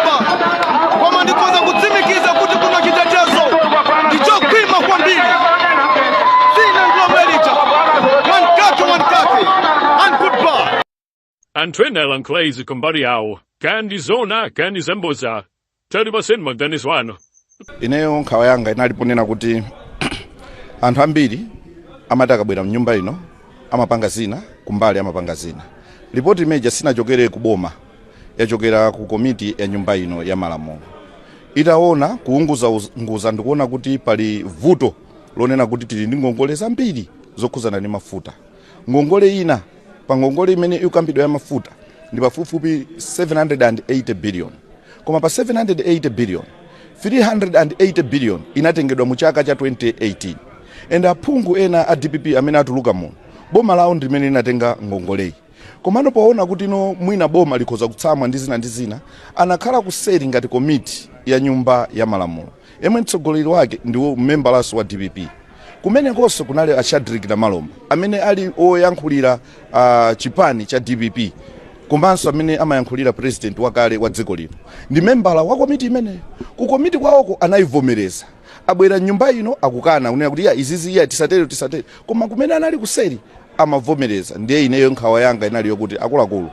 Antwenela nklezi kumbali yawo kandi zona kandi zemboza tali baseni maganiswano. Ineyo nkhawa yanga inaliponena kuti anthu ambiri amati akabwera mnyumba ino amapanga zina kumbali amapanga zina. Ripoti imeja sinachokere kuboma, yachokera ku komiti ya nyumba ino ya malamulo. Itaona kuunguza ndikuona kuti pali vuto lonena kuti tili ndi ngongole zambiri zokhuzana ndi mafuta. Ngongole ina pa ngongole imene ikambidwa ya mafuta ndi pafupifupi 780 billion. Koma pa 780 billion 380 billion inatengedwa mu chaka cha 2018. And aphungu ena a DPP amene atuluka muno boma lawo ndimene linatenga ngongole. Komano poona kuti no mwina boma likhoza kutsamwa ndi zina anakhala kuseri ngati komiti ya nyumba ya malamulo. Yemwe mtsogoleri wake ndiwo mmembalaso wa DPP. Kumene konso kunali Ashadrick na Malomba amene ali oyankhulira chipani cha DPP. Komanso amene amayankhulira president wakale wa dziko lino. Ndi membala wa komiti imene. Ku komiti kwawoko anayivomereza. Abwera nyumba ino akukana unena kuti ya izizi tisatere. Koma kumene anali kuseri amavomereza. Ndiye ineyo nkhawa yanga inali yokuti akuluakulu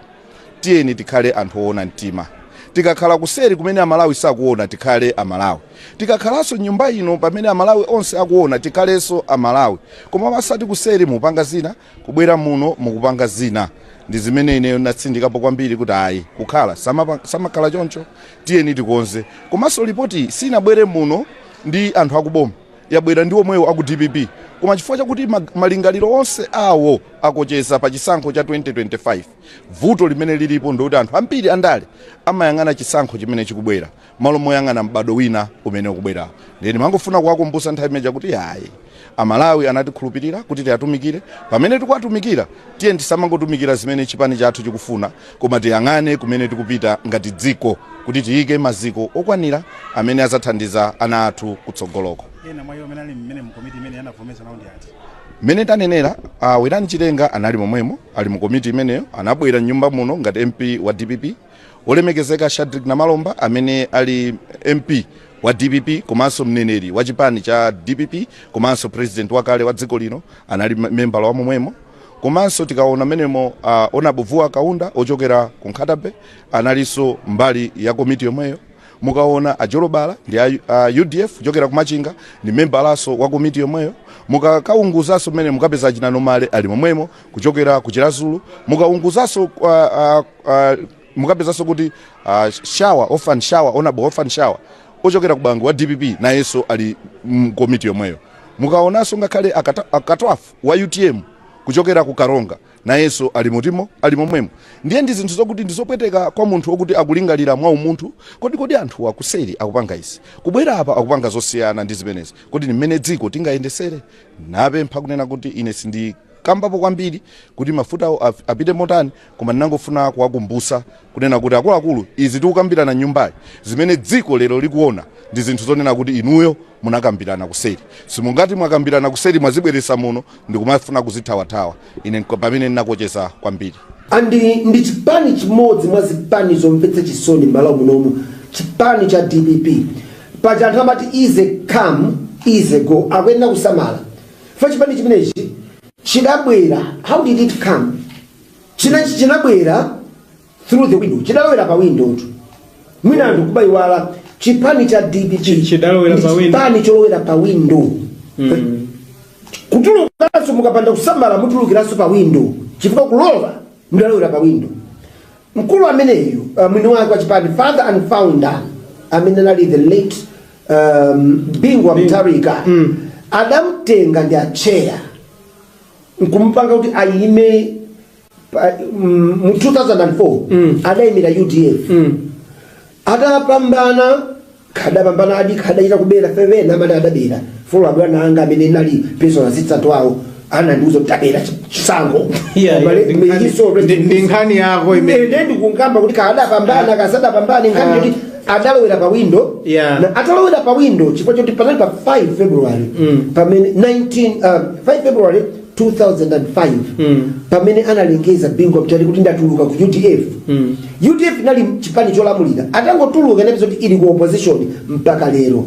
tiyeni tikhale anthu oona mtima. Tikakhala kuseri kumene amalawi sakuona tikhale amalawi. Tikakhalanso nyumba ino pamene amalawi onse akuona tikhalenso amalawi. Koma basati kuseri mupanga zina kubwera muno mukupanga zina. Ndi zimene ineyo natsindikapo kwambiri kuti ayi kukhala samakhala choncho tiyeni tikonze. Komanso ripoti sinabwere muno ndi anthu akuboma, yabwera ndi omwewo aku DPP. Koma chifukwa chakuti malingaliro onse awo akocheza pa chisankho cha 2025. Vuto limene lilipo ndikuti anthu ambiri andale amayang'ana chisankho chimene chikubwera malo moyang'ana mbado wina umene ukubwera. Ndeni mangofuna kuwakumbutsa nthawi imeja kuti ayi amalawi anatikhulupirira kuti tiatumikire. Pamene tikuwatumikira tiye tisamangotumikira zimene chipani chathu chikufuna, koma tiyang'ane kumene tikupita ngati dziko kuti tiyike maziko okwanira amene azathandiza ana athu kutsogoloko. Ena mwayo menali mmene mkomiti imene yanavomesa nawo ndi ati. Mene tanenera Werani Chilenga anali momwemo ali mu komiti imeneyo anabwera nyumba muno ngati MP wa DPP. Olemekezeka Ashadrick na Malomba amene ali MP wa DPP komanso mneneri wa chipani cha DPP komanso president wakale wa dziko lino anali membala wa momwemo. Komanso tikaona menemo Onabuvuwa Kaunda ochokera ku Nkhatabe analiso mbali ya komiti yomweyo. Mukaona Ajolobala ndi UDF ochokera ku Machinga ndi membalaso wa komiti yomweyo. Mukakaunguzaso mene mukapeza Chinanomale ali momwemo kuchokera ku Chirazulu. Mukaunguzaso mukapezaso kuti Orphan Shower ochokera ku Bangu wa DPP na yeso ali komiti yomweyo. Mukaonaso ngakhale akatwafu wa UTM kuchokera ku Karonga na yeso ali mutimo ali momwemo. Ndiye ndi zinthu zokuti ndizopweteka kwa munthu okuti akulingalira mwa umunthu kodi anthu akuseri akupanga izi kubwera apa akupanga zosiyana ndi zimenezi kodi ni mmene dziko tingayendesere. Napempha kunena kuti ine sindi kambapo kwambiri kuti mafuta apite motani, koma ndinangofuna kuwakumbutsa kunena kuti akuluakulu izi tikukambirana nyumbayi zimene dziko lero likuona ndi zinthu zonena kuti inuyo munakambirana kuseri. Simungati mwakambirana kuseri mwazibweresa muno ndikumafuna kuzithawathawa. Ine pamene ndinakocheza kwambiri. Ndi chipani chimodzi mwa zipani zomvetsa chisoni m'malo munomu, chipani cha DPP. Paja anthu amati easy come easy go akuyenda kusamala. Fa chipani chimenechi chidabwera, how did it come? Chinabwera through the window. Chidalowera pa window. Mwina anthu kubayiwala chipani cha DPP chipani cholowera pa window. Kutulukaso mukapanda kusamala mutulukiranso pa window. Chifukwa kulowa mudalowera pa window. Mkulu ameneyo mwini wake wa chipani father and founder amene ali the late Bingwa Mutharika adamtenga ndi acheya nkumpanga kuti ayime mu 2004 adayimira UDF. Adapambana kadapambana adi kadaita kubera fevena amene adabera folo abwana anga amene nali pesa zitsatu awo anandiuza kuti tabera chisango ndi nkhani yako imene ndikungamba kuti kadapambana kasadapambana nkhani kuti adalowera pa window na atalowera pa window chifukwa choti panali pa 5 February pamene 5 February 2005 pamene analengeza Bingwa Mutharika kuti ndatuluka ku UDF. UDF nali chipani cholamulira atangotuluka ndipo kuti ili ku opposition mpaka lero.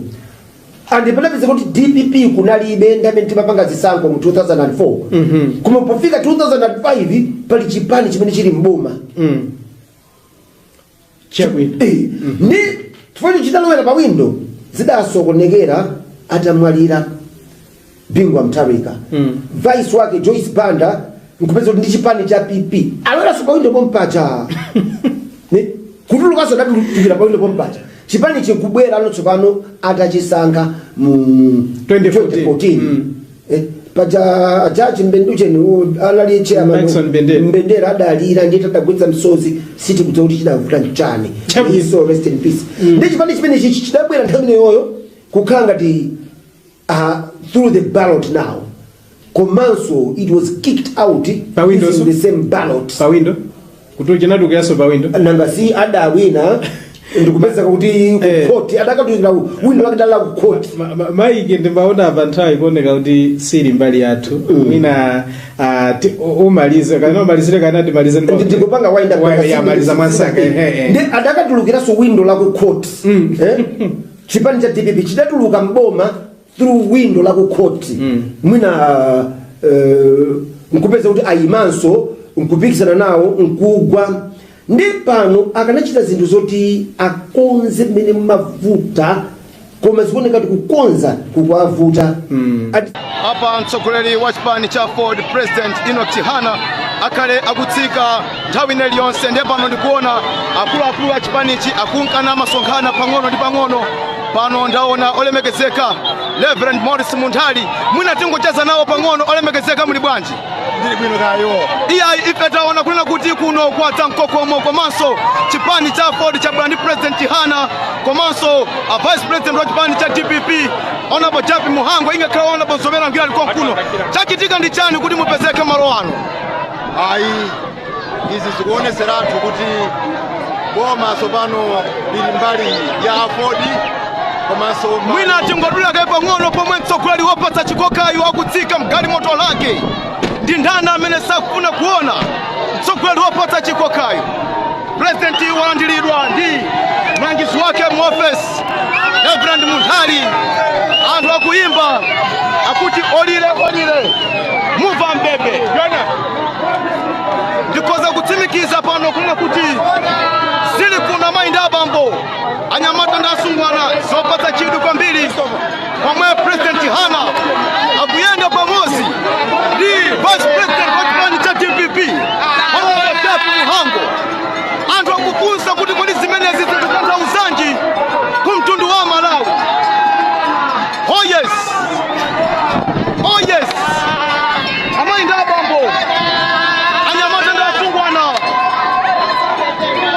andipelapeza kuti DPP kunalibe ndamene timapanga zisankho mu 2004 koma pofika 2005 pali chipani chimene chili mboma ndi chifukwa chitalowera pa windo zidasokonekera atamwalira Bingwa Mutharika vice wake Joyce Banda nkupeza kuti ndi chipani cha PP alowera pa windo pompacha kutulukaso datulukira pa windo pompacha chipani chikubwera anotsopano atachisankha mu 2014 paja jaji Mbenducheni anali chairman Mbendera adalira ndiye tadagwitsa msozi siti kuti kuti chidavuta nchani so rest in peace ndi chipani chimene chidabwera nthawi yoyo kukhala ngati through the ballot now komanso it was kicked out using the same ballot pa window kuti chinadukiraso pa window nanga si adawina ndikupeza kuti court adakatuzira window akadala ku court maike ndimbaona abanthawi kuoneka kuti siri mbali yathu mina umalize kana umalizire kana ndimalize ndikupanga wind up ya maliza mansaka ndi adakatulukiraso window la ku court chipani cha DPP chidatuluka mboma through window la ku court mwina nkupeza kuti ayimanso nkupikisana nawo nkugwa ndi pano akanachita zinthu zoti akonze mmene mavuta koma zikuoneka kuti kukonza kukwavuta apa mtsogoleri wa chipani cha Ford President Enoch Chihana akale akutsika nthawi iliyonse ndiye pano ndikuona akuluakulu a chipanichi akunkana masonkhana pang'ono ndi pang'ono pano ndaona olemekezeka Reverend Morris Munthali mwina tingocheza nawo pang'ono olemekezeka muli bwanji ndili bwino kayo iya ife taona kunena kuti kuno kwatsa mkokomo komanso chipani cha Ford cha Brand President Chihana komanso a Vice President wa chipani cha DPP Honorable Japi Muhango ingakhala Honorable Nsomera Ngwira alikuwa mkuno chachitika ndi chani kuti mupezeke malo ano ayi izi zikuoneseratu kuti boma sopano lili mbali ya Ford komanso mwina tingodula kaye pang'ono pomwe mtsogoleri wopatsa chikokayo akutsika mgali moto lake ndi ndani amene sakufuna kuona mtsogoleri wopatsa chikokayo President walandiridwa ndi mlangizi wake mu office Reverend Munthali anthu akuyimba akuti olire muva mbebe ndikoza kutsimikiza pano kunena kuti zili kuna mayindi abambo anyamata ndi asungwana zopatsa chidwi kwambiri pomwe President Chihana akuyenda pamodzi ndi Vice President wa chipani cha DPP Honorable Japi Muhango anthu akufunsa kuti kodi zimenezi zikutanthauzanji ku mtundu wa Malawi. Oh yes amayindi abambo anyamata ndi asungwana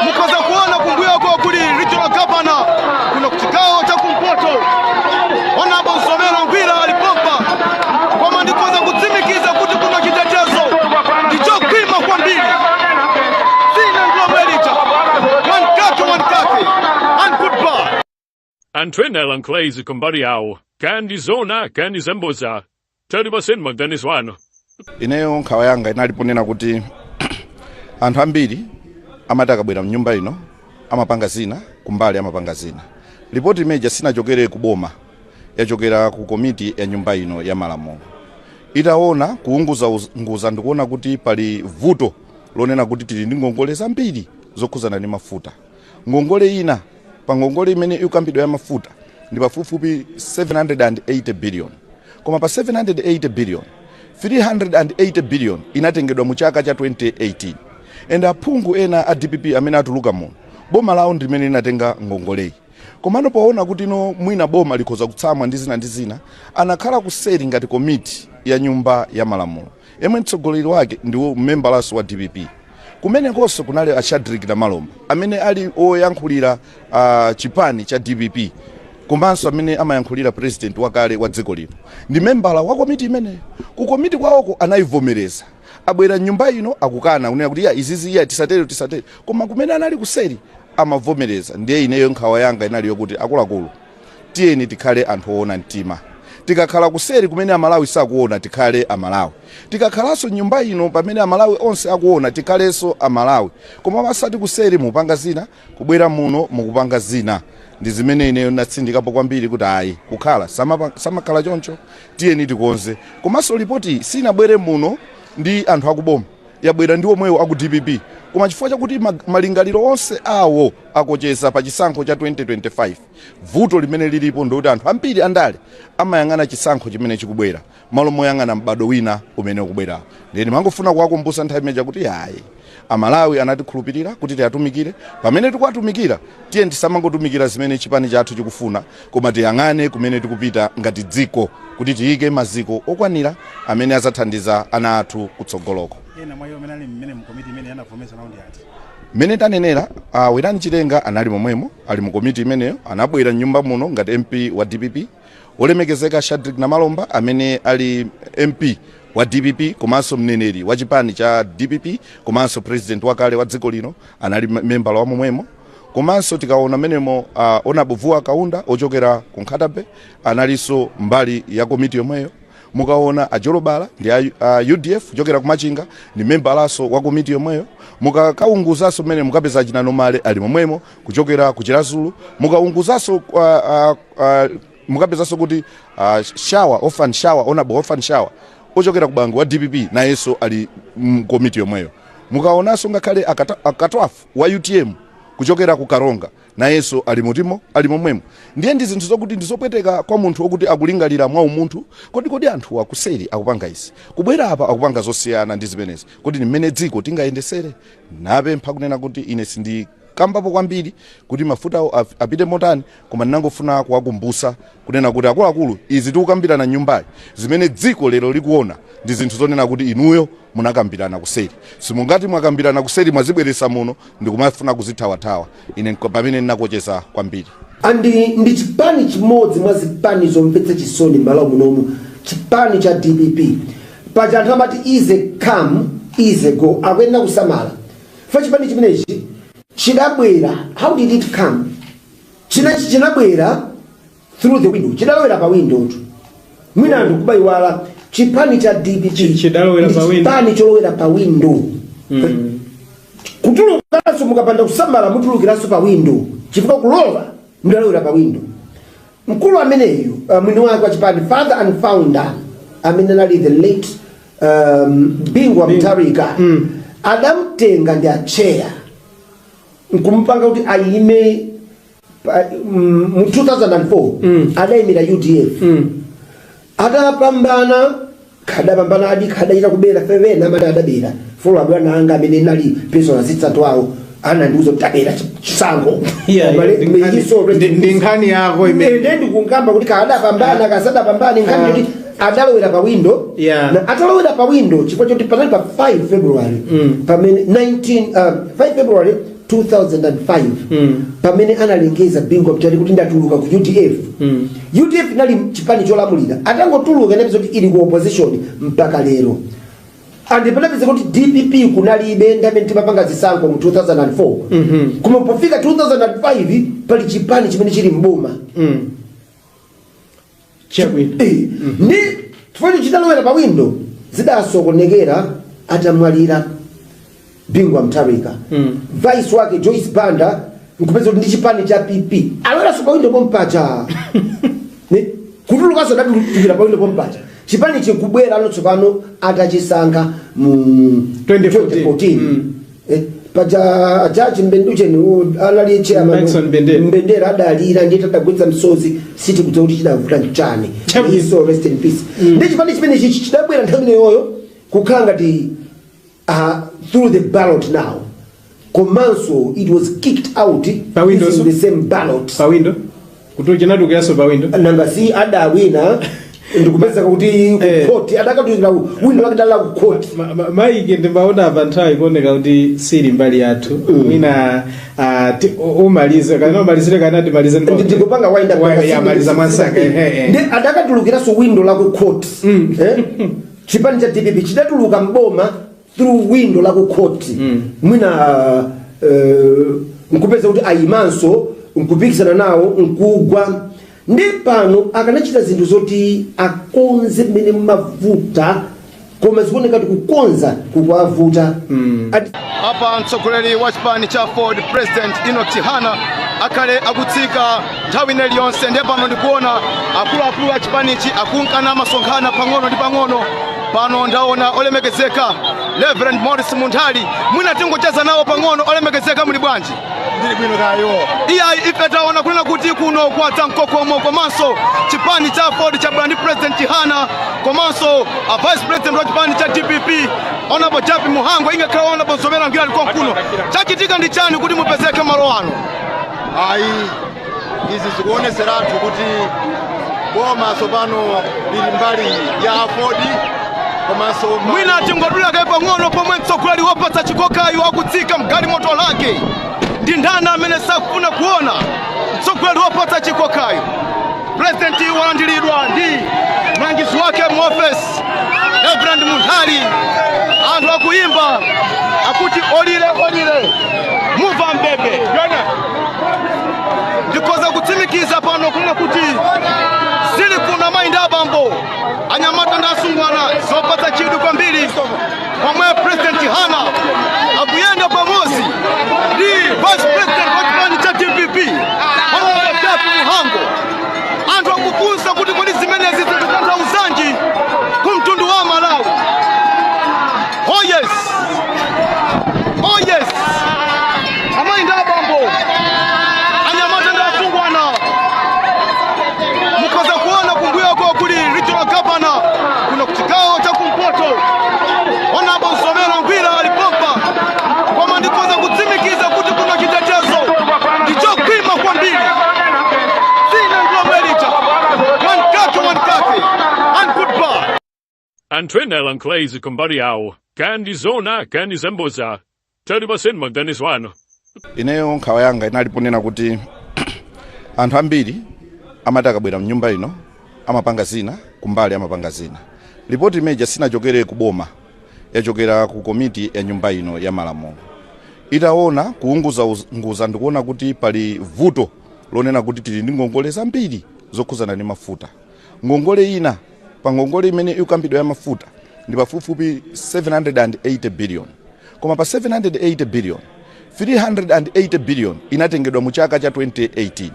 mukoza kuona kumbuyoko kuli regional governor kuno kuchigawo cha kumpoto Honorable Nsomera Ngwira alipompa koma ndikoza kutsimikiza kuti kuno chitetezo ndichokwima kwambiri sina nglomerita wankake and goodbye Antwenela Nklezi kumbari yawo kandi zona kandi zemboza tari basenma Dennis wano ineyo nkhawa yanga inaliponena kuti anthu ambiri amati akabwera mnyumba ino amapanga zina kumbali amapanga zina ripoti imeja sinachokere kuboma yachokera ku komiti ya nyumba ino ya malamulo itaona kuunguza ndikuona kuti pali vuto lonena kuti tili ndi ngongole zambiri zokhuzana ndi mafuta ngongole ina pa ngongole imene ikambidwa ya mafuta ndi pafupifupi 780 billion koma pa 780 billion 380 billion inatengedwa mu chaka cha 2018 and aphungu ena a DPP amene atuluka muno boma lawo ndimene linatenga ngongoleyi komano poona kuti no mwina boma likhoza kutsamwa ndi zina anakhala kuseri ngati komiti ya nyumba ya malamulo yemwe mtsogoleri wake ndiwo mmembalaso wa DPP kumene konso kunali a Shadrack Malomba amene ali oyankhulira chipani cha DPP komanso amene amayankhulira president wakale wa dziko lino ndi membala wa komiti imene ku komiti kwawoko anayivomereza abwera nyumba ino akukana kunena kuti izizi tisatere koma kumene anali kuseri amavomereza ndiye ineyo nkhawa yanga inali yokuti akuluakulu tiyeni tikhale anthu oona mtima tikakhala kuseri kumene amalawi sakuona tikhale amalawi tikakhalaso nyumba ino pamene amalawi onse akuona tikhalenso amalawi koma masati kuseri mupanga zina kubwera muno mukupanga zina ndi zimene ineyo natsindikapo kwambiri kuti ayi kukhala samakhala choncho tiyeni tikonze. Komanso ripoti sinabwere muno ndi anthu akuboma, yabwera ndi omwewo aku DPP, koma chifukwa chakuti malingaliro onse awo akocheza pa chisankho cha 2025. Vuto limene lilipo ndikuti anthu ambiri andale amayang'ana chisankho chimene chikubwera malo moyang'ana mbado wina umene ukubwera. Ndeni mangofuna kuwakumbutsa nthawi imeneja kuti ayi Amalawi anatikhulupirira kuti tiyatumikire, pamene tikuwatumikira tiye tisamangotumikira zimene chipani chathu chikufuna, koma tiyang'ane kumene tikupita ngati dziko kuti tiyike maziko okwanira amene azathandiza ana athu kutsogoloko. Ena mwa iwo menali mmene mkomiti imene yanavomesa naundi ati mene tanenera Wirani Chilenga anali momwemo, ali mu komiti imeneyo, anabwera nyumba muno ngati MP wa DPP, olemekezeka Shadrack Namalomba amene ali MP wa DPP komanso mneneri wa chipani cha DPP komanso president wakale wa dziko lino anali member wa momwemo. Komanso tikaona menemo Onabuvuwa Kaunda ochokera ku Nkhatabe analiso mbali ya komiti yomweyo. Mukaona Ajolobala ndi UDF ochokera ku Machinga ni member laso wa komiti yomweyo. Mukakaunguzaso mene mukapeza Achina Nomale ali momwemo kuchokera ku Chirazulu. Mukaunguzaso mukapezaso kuti Shawa Honorable Orphan Shawa ochokera ku Bangu wa DPP na yeso ali komiti yomweyo. Mukaonaso ngakhale akatwafu wa UTM kuchokera ku Karonga na yeso ali mutimo ali momwemo. Ndiye ndi zinthu zokuti ndizopweteka kwa munthu okuti akulingalira mwa umunthu kodi anthu akuseri akupanga isi kubwera apa akupanga zosiyana ndi zimenezi kodi mmene dziko tingayendesere. Napempha kunena kuti ine sindi kambapo kwambiri kuti mafuta apite motani, koma ndinangofuna kuwakumbutsa kunena kuti akuluakulu izi tikukambirana nyumbayi zimene dziko lero likuona ndi zinthu zonena kuti inuyo munakambirana kuseri. Simungati mwakambirana kuseri mwazibweresa muno ndikumafuna kuzithawathawa. Ine pamene ndinakocheza kwambiri. Ndi chipani chimodzi mwa zipani zomvetsa chisoni m'malo munomu, chipani cha DPP. Paja anthu amati easy come easy go, akuyenera kusamala. Fa chipani chimenechi chidabwera, how did it come? Chinabwera through the window, chidalowera pa window tu. Mwina anthu kubayiwala chipani cha DPP chidalowera pa window, chipani cholowera pa window. Kutulukanso mukapanda kusamala mutulukiranso pa window, chifukwa kulowa mudalowera pa window. Mkulu ameneyu mwini wake wa chipani, father and founder amene anali the late Bingwa Mutharika, adamtenga ndi acheya nkumpanga kuti ayime mu 2004 adayimira UDF. Adapambana adachita kubera fevena amene adabera folo abwana anga amene nali personal assistant wawo anandiuza kuti abera chisango ndi nkhani yako imene ndikungamba kuti kadapambana kasadapambane nkhani kuti adalowera pa window. Na atalowera pa window chifukwa choti panali pa 5 February pamene 5 February 2005 pamene analengeza Bingwa Mutharika kuti ndatuluka ku UDF. UDF nali chipani cholamulira, atangotuluka inapeza kuti ili ku opposition mpaka lero. And panapeza kuti DPP kunalibe ndamene timapanga zisankho mu 2004. Kuma pofika 2005 pali chipani chimene chili mboma. Ni tufanye chidalowera pa window zidasokonekera atamwalira Bingwa Mutharika. Vice wake Joyce Banda nkupeza kuti ndi chipani cha PP alowera so pa window pompacha. Kutulukaso datulukira pa window pompacha. Chipani chikubwera anotsopano atachisankha mu 2014. Paja Judge Mbendujeni anali chairman Mbendera adalira ndiye tadagwetsa msozi siti kuti kuti chidavuta nchani. So rest in peace. Ndi chipani chimene chidabwera nthawi yoyo kukhala ngati through the ballot now. Komanso it was kicked out using the same ballot. Pa window? Kuto chinadu kiaso pa window? Nanga si adawina ndikupeza kuti kukoti adakatuzira window wakidala kukoti. Maike ndimbaona avantayi kuoneka kuti siri mbali yathu. Mwina umalize kana umalizire kana timalize ndikupanga wind up ya maliza mwansanga. Ndi adakatulukiraso window la kukoti. Chipani cha DPP chidatuluka mboma through window la kukoti. Mwina nkupeza kuti ayimanso nkupikisana nawo nkugwa. Ndi pano akanachita zinthu zoti akonze mene mavuta koma zikuoneka kuti kukonza kukwavuta. Apa mtsogoleri wa chipani cha Ford President Enoch Chihana akale akutsika nthawi ine iliyonse, ndiye pano ndikuona akuluakulu a chipanichi akunkana masonkhana pang'ono ndi pang'ono. Pano ndaona olemekezeka Reverend Morris Munthali, mwina tingocheza nawo pang'ono. Olemekezeka muli bwanji? Ndili bwino kayo. Ife taona kunena kuti kuno kwatsa mkokomo komanso chipani cha Ford cha Brand President Chihana komanso Vice President wa chipani cha DPP Honorable Japi Muhango ingakhala Honorable Nsomera Ngwira alikuwa kuno. Chachitika ndi chani kuti mupezeke malo ano? Izi zikuoneseratu kuti boma sopano lili mbali ya Ford komanso mwina tingodula kai pang'ono pomwe mtsogoleri wopatsa chikokayo akutsika mgali moto lake. Ndi ndani amene sakufuna kuona mtsogoleri wopatsa chikokayo? President walandiridwa ndi mlangizi wake mu office Reverend Munthali. Anthu akuyimba akuti olile muva mbebe. Ndikoza kutsimikiza pano kunena kuti zili kuna mainda abambo anyamata ndi asungwana zopatsa chidwi kwambiri pomwe President Chihana akuyenda pamodzi ndi Vice President wa chipani cha DPP Honorable Japi Muhango. Anthu akufunsa kuti kodi zimenezi zikutanthauzanji kumtundu wa Malawi. Oh yes, amainda abambo anyamata ndi asungwana mukoza kuona kumbuyo kwa kuli regional governor kuno kuchigawo cha kumpoto Honorable Nsomera Ngwira alipompa koma ndikoza kutsimikiza kuti kuno chitetezo ndicho kwima kwambiri. Sina nglomelita one kake and goodbye. Antwena Lanklezi kumbari yao kandi zona kandi zemboza tari basenma Dennis wano. Ineyo nkhawa yanga inaliponena kuti anthu ambiri amati akabwera mnyumba ino amapanga zina kumbali amapanga zina. Ripoti imeja sinachokere kuboma, yachokera ku komiti ya nyumba ino ya Malamulo. Itaona kuunguza ndikuona kuti pali vuto lonena kuti tili ndi ngongole zambiri zokhuzana ndi mafuta. Ngongole ina pa ngongole imene ikambidwa ya mafuta ndi pafupifupi 780 billion. Koma pa 780 billion 380 billion inatengedwa mu chaka cha 2018.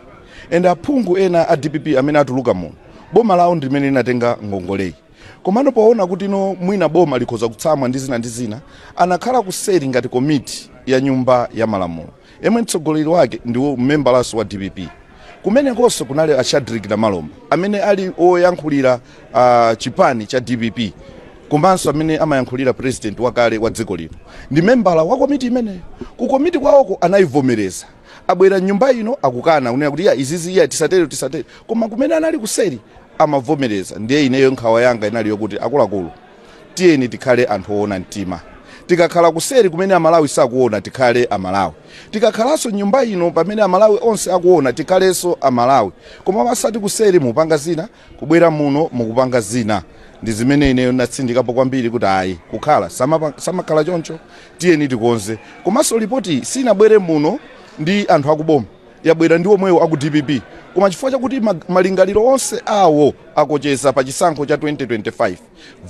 And aphungu ena a DPP amene atuluka muno boma lawo ndimene linatenga ngongoleyi. Komano poona kuti no mwina boma likhoza kutsamwa ndi zina anakhala kuseri ngati komiti ya nyumba ya Malamulo. Emwe mtsogoleri wake ndiwo memberlaso wa DPP. Kumene konso kunali a Shadrack na Malomba amene ali oyankhulira chipani cha DPP. Komanso amene amayankhulira president wakale wa dziko lino. Ndi membala wa komiti imene. Ku komiti kwawoko anayivomereza. Abwera nyumba ino akukana unena kuti izizi tisatere. Koma kumene anali kuseri amavomereza. Ndiye ineyo nkhawa yanga inali yokuti akuluakulu tiyeni tikhale anthu oona mtima. Tikakhala kuseri kumene Amalawi sakuona tikhale Amalawi. Tikakhalaso nyumba ino pamene Amalawi onse akuona tikhalenso Amalawi. Koma masati kuseri mupanga zina, kubwera muno mukupanga zina. Ndi zimene ineyo natsindikapo kwambiri kuti ayi kukhala samakhala choncho tiyeni tikonze. Komanso ripoti sinabwere muno ndi anthu akuboma, yabwera ndi omwewo aku DPP. Koma chifukwa chakuti malingaliro onse awo akocheza pa chisankho cha 2025.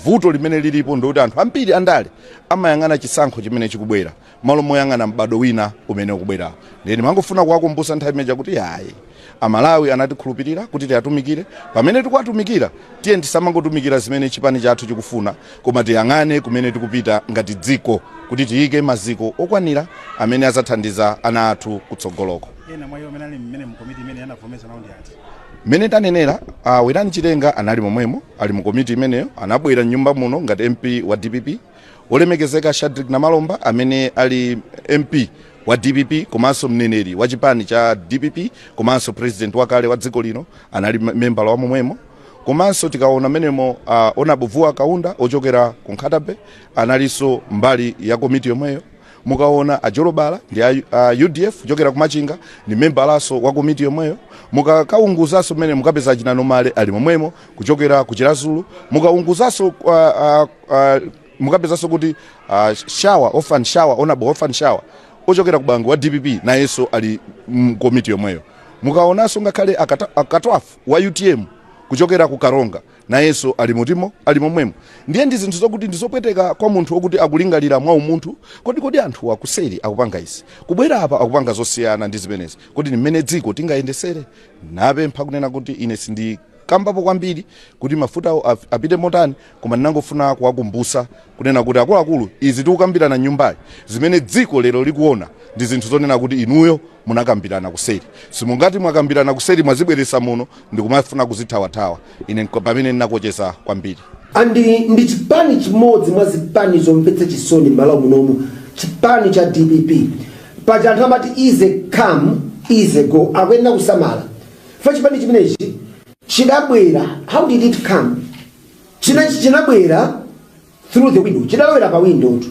Vuto limene lilipo ndikuti anthu ambiri andale amayang'ana chisankho chimene chikubwera malo moyang'ana mbado wina umene ukubwerawo. Ndeni mangofuna kuwakumbutsa nthawi imeja kuti ayi Amalawi anatikhulupirira kuti tiyatumikire. Pamene tikuwatumikira tiye tisamangotumikira zimene chipani chathu chikufuna, koma tiyang'ane kumene tikupita ngati dziko kuti tiyike maziko okwanira amene azathandiza ana athu kutsogoloko. Ena mwayo amene ali mmene mu komiti imene yanavomesa nawo ndi ati? Mene tanenera Werani Chitenga anali momwemo ali mu komiti imeneyo, anabwera nyumba muno ngati MP wa DPP. Olemekezeka Shadrack na Malomba amene ali MP wa DPP komanso mneneri wa chipani cha DPP komanso president wakale wa dziko lino anali member wa momwemo. Komanso tikaona menemo Honorable Vuwa Kaunda ochokera ku Nkhatabe analiso mbali ya komiti yomweyo. Mukaona Ajolobala ndi UDF ochokera ku Machinga ni member laso wa komiti yomweyo. Mukakaunguzaso mene mukapeza Chinanomale ali momwemo kuchokera ku Chirazulu. Mukaunguzaso mukapezaso kuti Honorable Orphan Shower ochokera ku Bangu wa DPP na yeso ali komiti yomweyo. Mukaonaso ngakhale akatwafu wa UTM kuchokera ku Karonga nayenso ali mutimo ali momwemo. Ndiye ndi zinthu zokuti ndizopweteka kwa munthu okuti akulingalira mwa umunthu kodi anthu akuseri akupanga izi kubwera apa akupanga zosiyana ndi zimenezi kuti ni mmene dziko tingayendesere. Napempha kunena kuti ine sindi kambapo kwambiri kuti mafuta apite motani koma ndinangofuna kuwakumbusa kunena kuti akuluakulu izi tikukambirana nyumbayi zimene dziko lero likuona ndi zinthu zonena kuti inuyo munakambirana kuseri. Simungati mwakambirana kuseri mwazibweresa muno ndikumafuna kuzithawathawa. Ine pamene ndinakocheza kwambiri. Andi ndi chipani chimodzi mwa zipani zomvetsa chisoni m'malo munomu, chipani cha DPP. Paja anthu amati easy come easy go akwenda kusamala. Fa chipani chimenechi chidabwera, how did it come? Chinabwera through the window. Chidalowera pa window tu.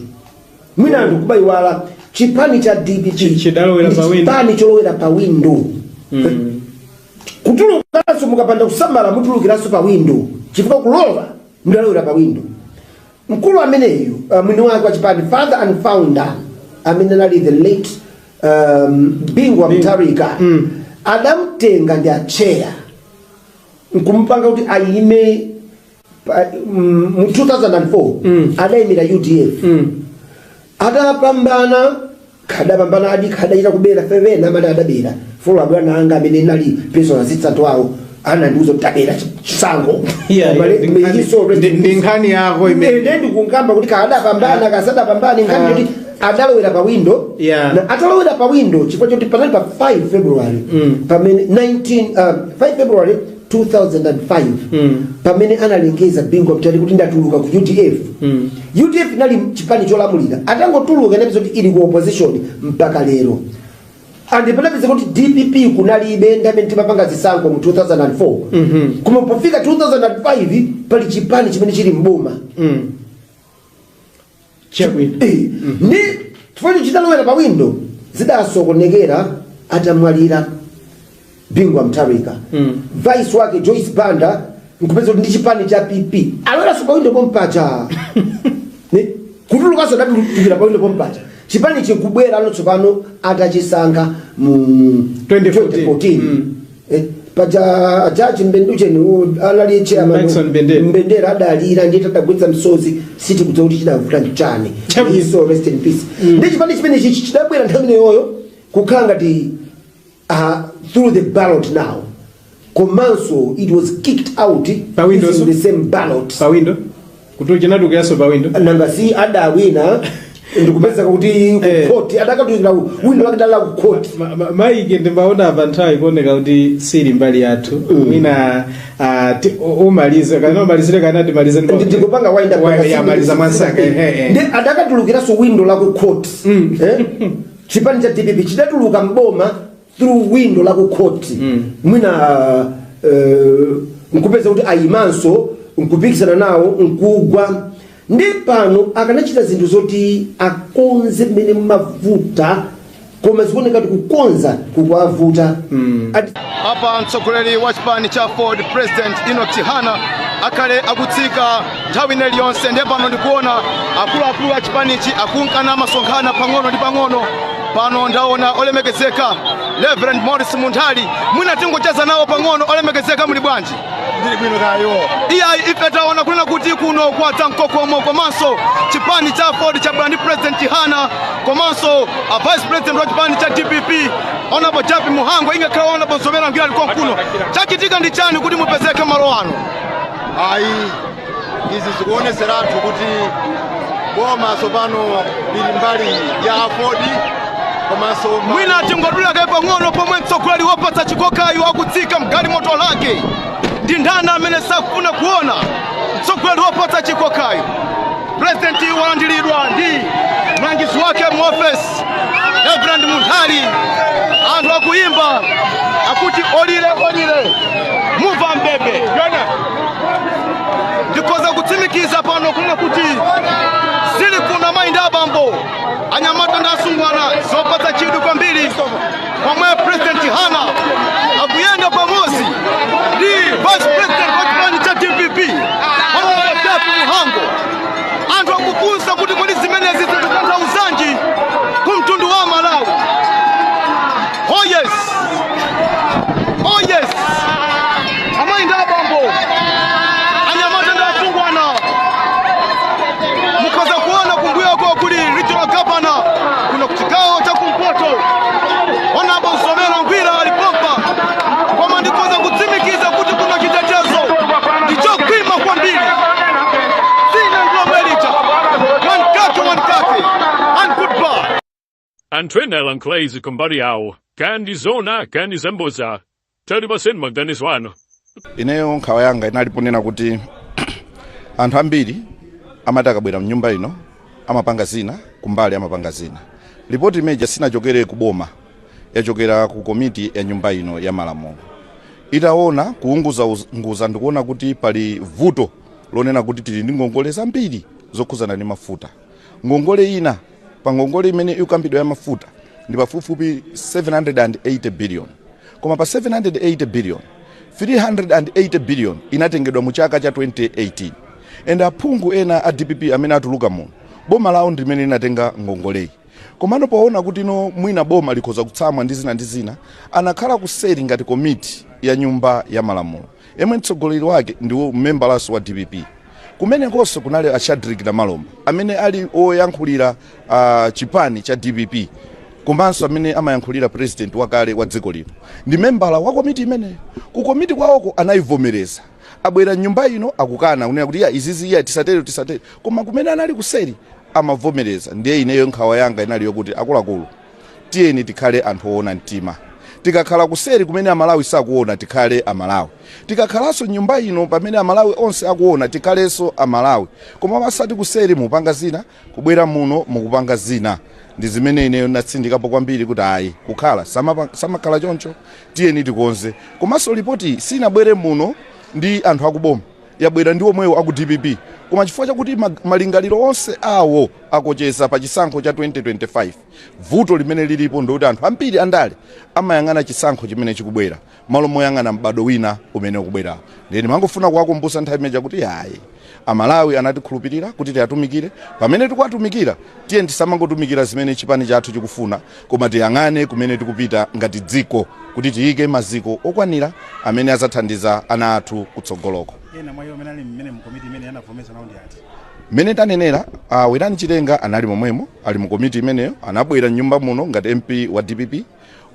Mwina anthu kubayiwala chipani cha DPP chipani cholowera pa window. Kutulukanso mukapanda kusamala mutulukiranso pa window. Chifukwa kulowa mudalowera pa window. Mkulu ameneyu mwini wake wa chipani father and founder amene nali the late Bingwa Mutharika adamtenga ndi acheya nkumpanga kuti ayime mu 2004 adayimira UDF adapambana adachita kubera fevena amene adabera folo abwana anga amene nali personal assistant wawo anandiuza kuti tabera chisango ndi nkhani yako imene ndikungamba kuti kadapambana kasadapambana nkhani kuti adalowera pa window na atalowera pa window chifukwa choti panali pa 5 February pamene 5 February 2005 pamene analengeza Bingwa Mutharika kuti ndatuluka ku UDF. UDF nali chipani cholamulira atangotuluka inapiza kuti ili ku opposition mpaka lero. And panapeza kuti DPP kunalibe ndamene timapanga zisankho mu 2004 kuma pofika 2005 pali chipani chimene chili mboma ndi chifukwa chidalowera pa window zidasokonekera atamwalira Bingwa Mutharika. Vice wake Joyce Banda nkupeza kuti ndi chipani cha PP alowera pa window pompacha kutulukanso datulukira pa window pompacha chipani chikubwera anotsopano atachisankha mu 2014 paja ajaji Mbenducheni anali chairman Mbendera adalira ndiye tadagwetsa msozi siti kuti kuti chidavuta nchani so rest in peace. Ndi chipani chimene chidabwera nthawi yoyo kukhala ngati through the ballot now. Komanso it was kicked out using the same ballot. Pa window? Kutu chinadu yaso pa window? Nanga si adawina ndikupeza kuti court adakatuzira window akadala ku court. Maike ndimbaona avantai kuoneka kuti siri mbali yathu. Mwina umalize kana umalizire kana timalize ndikupanga wind up ya maliza mwansaka. Ndi adakatulukira so window la ku court. Chipani cha DPP chidatuluka mboma through window la ku court. Mwina nkupeza kuti ayimanso nkupikisana nawo nkugwa ndi pano akanachita zinthu zoti akonze mmene mavuta koma zikuoneka kuti kukonza kukwavuta. Apa mtsogoleri wa chipani cha Ford President Enoch Chihana akale akutsika nthawi iliyonse ndipo pano ndikuona akuluakulu a chipanichi akunkana masonkhana pang'ono ndi pang'ono. Pano ndaona olemekezeka Reverend Morris Munthali mwina tingocheza nawo pang'ono. Olemekezeka muli bwanji? Ndili bwino kayo. Ife taona kunena kuti kuno kwatsa mkokomo komanso chipani cha Ford cha Brand President Chihana komanso Vice President wa chipani cha DPP Honorable Japi Muhango ingakhala Honorable Zomera Ngila liko kuno. Chachitika ndi chani kuti mupezeke malo ano? Ayi izi zikuoneseratu kuti boma sopano lili mbali ya Ford komanso mwina tingodula kai pang'ono pomwe mtsogoleri wopatsa chikokayo akutsika mgali moto lake. Ndi ndani amene sakufuna kuona mtsogoleri wopatsa chikokayo? President walandiridwa ndi mlangizi wake mu office Reverend Munthali. Anthu akuimba akuti olire muva mbebe. Ndikoza kutsimikiza pano kuna kuti zili kuna maindi abambo anyamata ndi asungwana zopatsa chidwi kwambiri pomwe President Chihana akuyenda pamodzi ndi Vice President wa chipani cha DPP Honorable Japi Muhango. Anthu akufunsa kuti kodi zimenezi zikutanthauzanji kumtundu wa Malawi. Oh yes, amaindi abambo Antwenela Nklezi kumbali yawo kandi zona kandi zemboza tali baseni maganiswano. Ineyo nkhawa yanga inaliponena kuti anthu ambiri amati akabwera mnyumba ino amapanga zina kumbali amapanga zina. Ripoti imeja sinachokere kuboma, yachokera ku komiti ya nyumba ino ya malamulo. Itaona kuunguza ndikuona kuti pali vuto lonena kuti tili ndi ngongole zambiri zokhuzana ndi mafuta. Ngongole ina pa ngongole imene ikambidwa ya mafuta ndi pafupifupi 780 billion. Koma pa 780 billion 380 billion inatengedwa mu chaka cha 2018. Enda aphungu ena a DPP amene atuluka muno boma lawo ndimene linatenga ngongole. Komano poona kuti no mwina boma likhoza kutsamwa ndi zina anakhala kuseri ngati komiti ya nyumba ya malamulo. Yemwe mtsogoleri wake ndiwo mmembalaso wa DPP. Kumene konse kunali a Shadrack Malomba amene ali oyankhulira chipani cha DPP. Komanso amene amayankhulira president wakale wa dziko lino. Ndi membala wa komiti imene. Ku komiti kwawoko anayivomereza. Abwera nyumba ino akukana kunena kuti izizi tisatere. Koma kumene anali kuseri amavomereza. Ndiye ineyo nkhawa yanga inali yokuti akuluakulu tiyeni tikhale anthu oona mtima. Tikakhala kuseri kumene amalawi sakuona tikhale amalawi. Tikakhalanso nyumba ino pamene amalawi onse akuona tikhalenso amalawi. Koma masati kuseri mupanga zina, kubwera muno mukupanga zina. Ndi zimene ineyo natsindikapo kwambiri kuti ayi kukhala samakhala choncho tiyeni tikonze. Komanso ripoti sinabwere muno ndi anthu akuboma, yabwera ndi omwewo aku DPP. Koma chifukwa chakuti malingaliro onse awo akocheza pa chisankho cha 2025. Vuto limene lilipo ndikuti anthu ambiri andale amayang'ana chisankho chimene chikubwera malo moyang'ana mbado wina umene ukubwera. Ndeni mangofuna kuwakumbutsa nthawi imeja kuti ayi amalawi anatikhulupirira kuti tiyatumikire. Pamene tikuwatumikira tiyeni tisamangotumikira zimene chipani chathu chikufuna, koma tiyang'ane kumene tikupita ngati dziko kuti tiyike maziko okwanira amene azathandiza ana athu kutsogoloko. Ena mwayo menali mmene mkomiti imene yanavomesa naundi ati. Mene tanenera Werani Chitenga anali momwemo ali mu komiti imeneyo anabwera nyumba muno ngati MP wa DPP.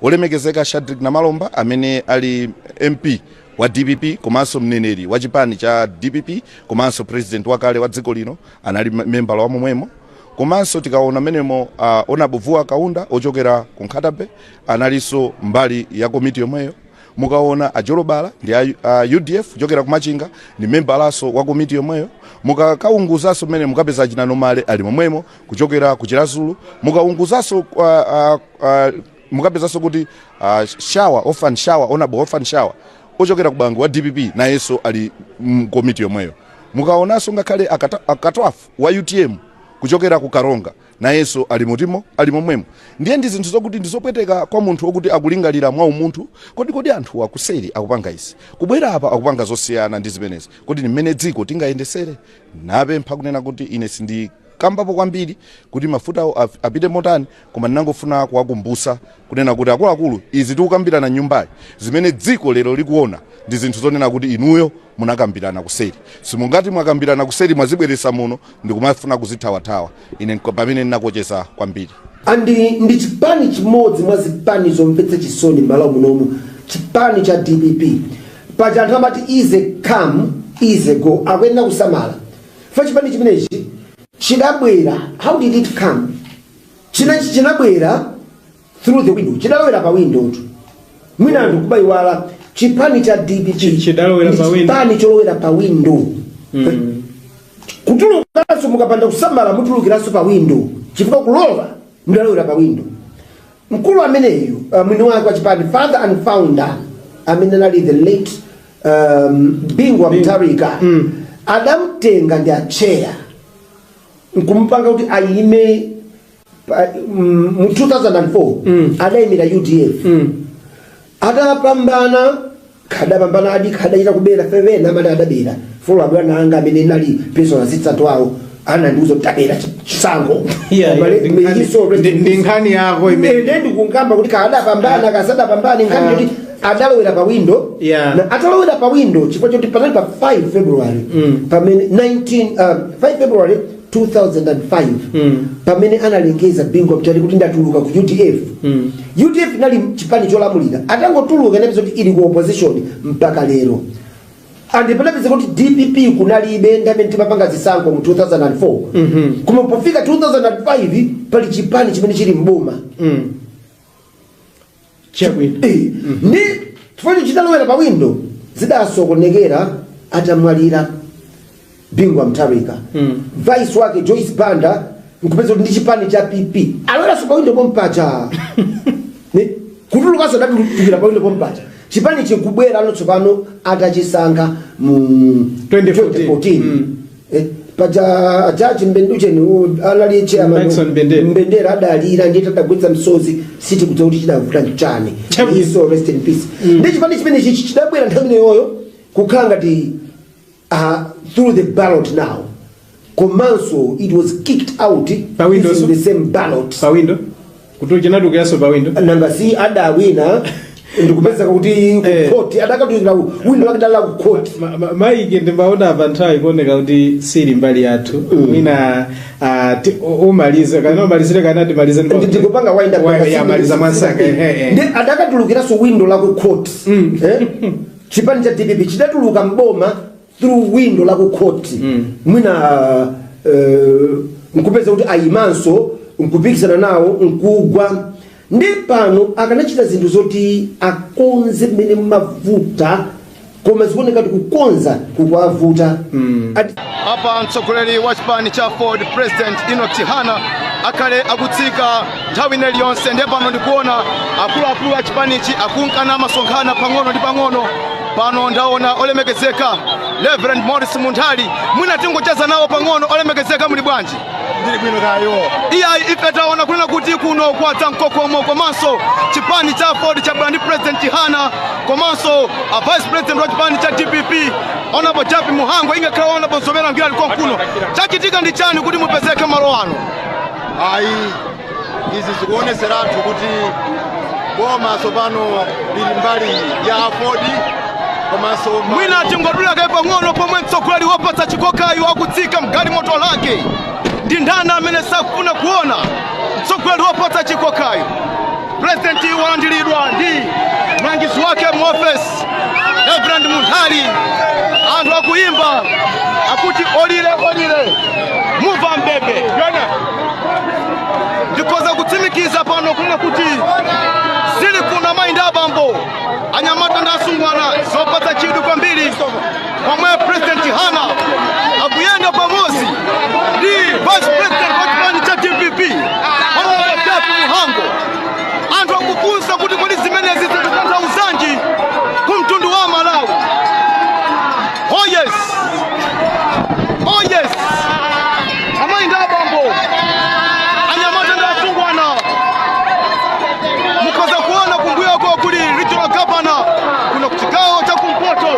Olemekezeka Shadrack Malomba amene ali MP wa DPP komanso mneneri wa chipani cha DPP komanso president wakale wa dziko lino anali membala wa momwemo. Komanso tikaona menemo Onabuvuwa Kaunda ochokera ku Nkhatabe analiso mbali ya komiti yomweyo. Mukaona Ajolobala ndi UDF ochokera ku Machinga ni membalaso wa komiti yomweyo. Mukakaunguzaso mene mukapeza Chinanomale ali momwemo kuchokera ku Chirazulu. Mukaunguzaso mukapezaso kuti Orphan Shower ochokera ku Bangu wa DPP na yeso ali komiti yomweyo. Mukaonaso ngakhale akatwafu wa UTM kuchokera ku Karonga na yeso ali mutimo ali momwemo. Ndiye ndi zinthu zokuti ndizopweteka kwa munthu wokuti akulingalira mwa umunthu kodi anthu akuseri akupanga isi kubwera apa akupanga zosiyana ndi zimenezi kodi ni mmene dziko tingayendesere. Napempha kunena kuti ine sindi kambapo kwambiri kuti mafuta apite motani, koma ndinangofuna kuwakumbutsa kunena kuti akuluakulu izi tikukambirana nyumbayi zimene dziko lero likuona ndi zinthu zonena kuti inuyo munakambirana kuseri. Simungati mwakambirana kuseri mwazibweresa muno ndikumafuna kuzithawathawa. Ine pamene ndinakocheza kwambiri. Andi ndi chipani chimodzi mwa zipani zomvetsa chisoni m'malo munomu, chipani cha DPP. Paja anthu amati easy come easy go akuyenda kusamala. Fa chipani chimenechi chidabwera, how did it come? Chinabwera through the window. Chidalowera pa window. Mwina anthu kubayiwala chipani cha DPP chipani cholowera pa window. Kutulukanso mukapanda kusamala mutulukiranso pa window. Chifukwa kulowa mudalowera pa window. Mkulu ameneyo mwini wake wa chipani father and founder amene ali the late Bingwa Mutharika adamtenga ndi acheya nkumpanga kuti ayime mu 2004 adayimira UDF adapambana adachita kubera fevena amene adabera folo abwana anga amene nali personal assistant wawo anandiuza kutabera chisango ndi nkhani yako imene ndikungamba kuti kadapambana kasadapambana nkhani kuti adalowera pa window na atalowera pa window chifukwa choti panali pa 5 February pamene 5 February 2005 pamene analengeza Bingwa Mutharika kuti ndatuluka ku UDF. UDF nali chipani cholamulira atangotuluka ndipo kuti ili ku opposition mpaka lero. andipelapeza kuti DPP kunalibe ndamene timapanga zisankho mu 2004 koma pofika 2005 pali chipani chimene chili mboma ndi chifukwa chitalowera pa window zidasokonekera atamwalira Bingwa Mutharika vice wake Joyce Banda nkupeza kuti ndi chipani cha PP alowera pa window pompacha kutulukaso datukira pa window pompacha chipani chikubwera tsopano atachisankha mu 2014 paja jaji Mbenducheni anali chairman Mbendera adalira ndi tadagwetsa msozi siti kudziwa kuti chidavuta nchani so rest in peace ndi chipani chimene chidabwera nthawi iyoyo kukhala ngati through the ballot now komanso it was kicked out using the same ballot pa window kuti chinatukiranso pa window namba C adawina ndikupeza kuti court adakatuzira window akadala ku court maike ndimbaona panthawi ikuoneka kuti sili mbali yathu mwina umalize kana umalizire kana timalize ndikupanga wind up ya maliza mwansanga ndi adakatulukiranso window la ku court chipani cha DPP chidatuluka mboma through window la ku court mwina nkupeza kuti ayimanso nkupikisana nawo nkugwa ndi pano akanachita zinthu zoti akonze mmene mavuta koma zikuoneka kuti kukonza kukwavuta apa mtsogoleri wa chipani cha Ford President Enoch Chihana akale akutsika nthawi iliyonse ndi pano ndikuona akuluakulu a chipanichi akunkana masonkhana pang'ono ndi pang'ono pano ndaona olemekezeka Reverend Morris Munthali mwina tingocheza nawo pang'ono olemekezeka muli bwanji ndili bwino kayo iyayi ife taona kunena kuti kuno kwatsa mkokomo komanso chipani cha Ford cha Brand President Chihana komanso Vice President wa chipani cha DPP Honorable Japi Muhango ingakhala Honorable Zomera Ngila alikuwa kuno chachitika ndi chani kuti mupezeke malo ano ayi izi zikuoneseratu kuti boma tsopano lili mbali ya Ford komanso mwina tingodula kaye pang'ono pomwe mtsogoleri wopatsa chikokayo akutsika mgali moto lake ndi ndani amene sakufuna kuona mtsogoleri wopatsa chikokayo President walandiridwa ndi mlangizi wake mu office Reverend Munthali anthu akuimba akuti olire muva mbebe ndikoza kutsimikiza pano kuna kuti zili kuna maindi abambo anyamata ndi asungwana zopatsa chidwi kwambiri pomwe President Chihana akuyenda pamodzi ndi Vice President wa chipani cha DPP Honorable Japi Muhango anthu akufunsa kuti kodi zimenezi zikutanthauzanji kumtundu wa Malawi. Oh yes amaindi abambo anyamata ndi asungwana mukoza kuona kumbuyo kwa kuli regional governor kuna kuchigawo cha kumpoto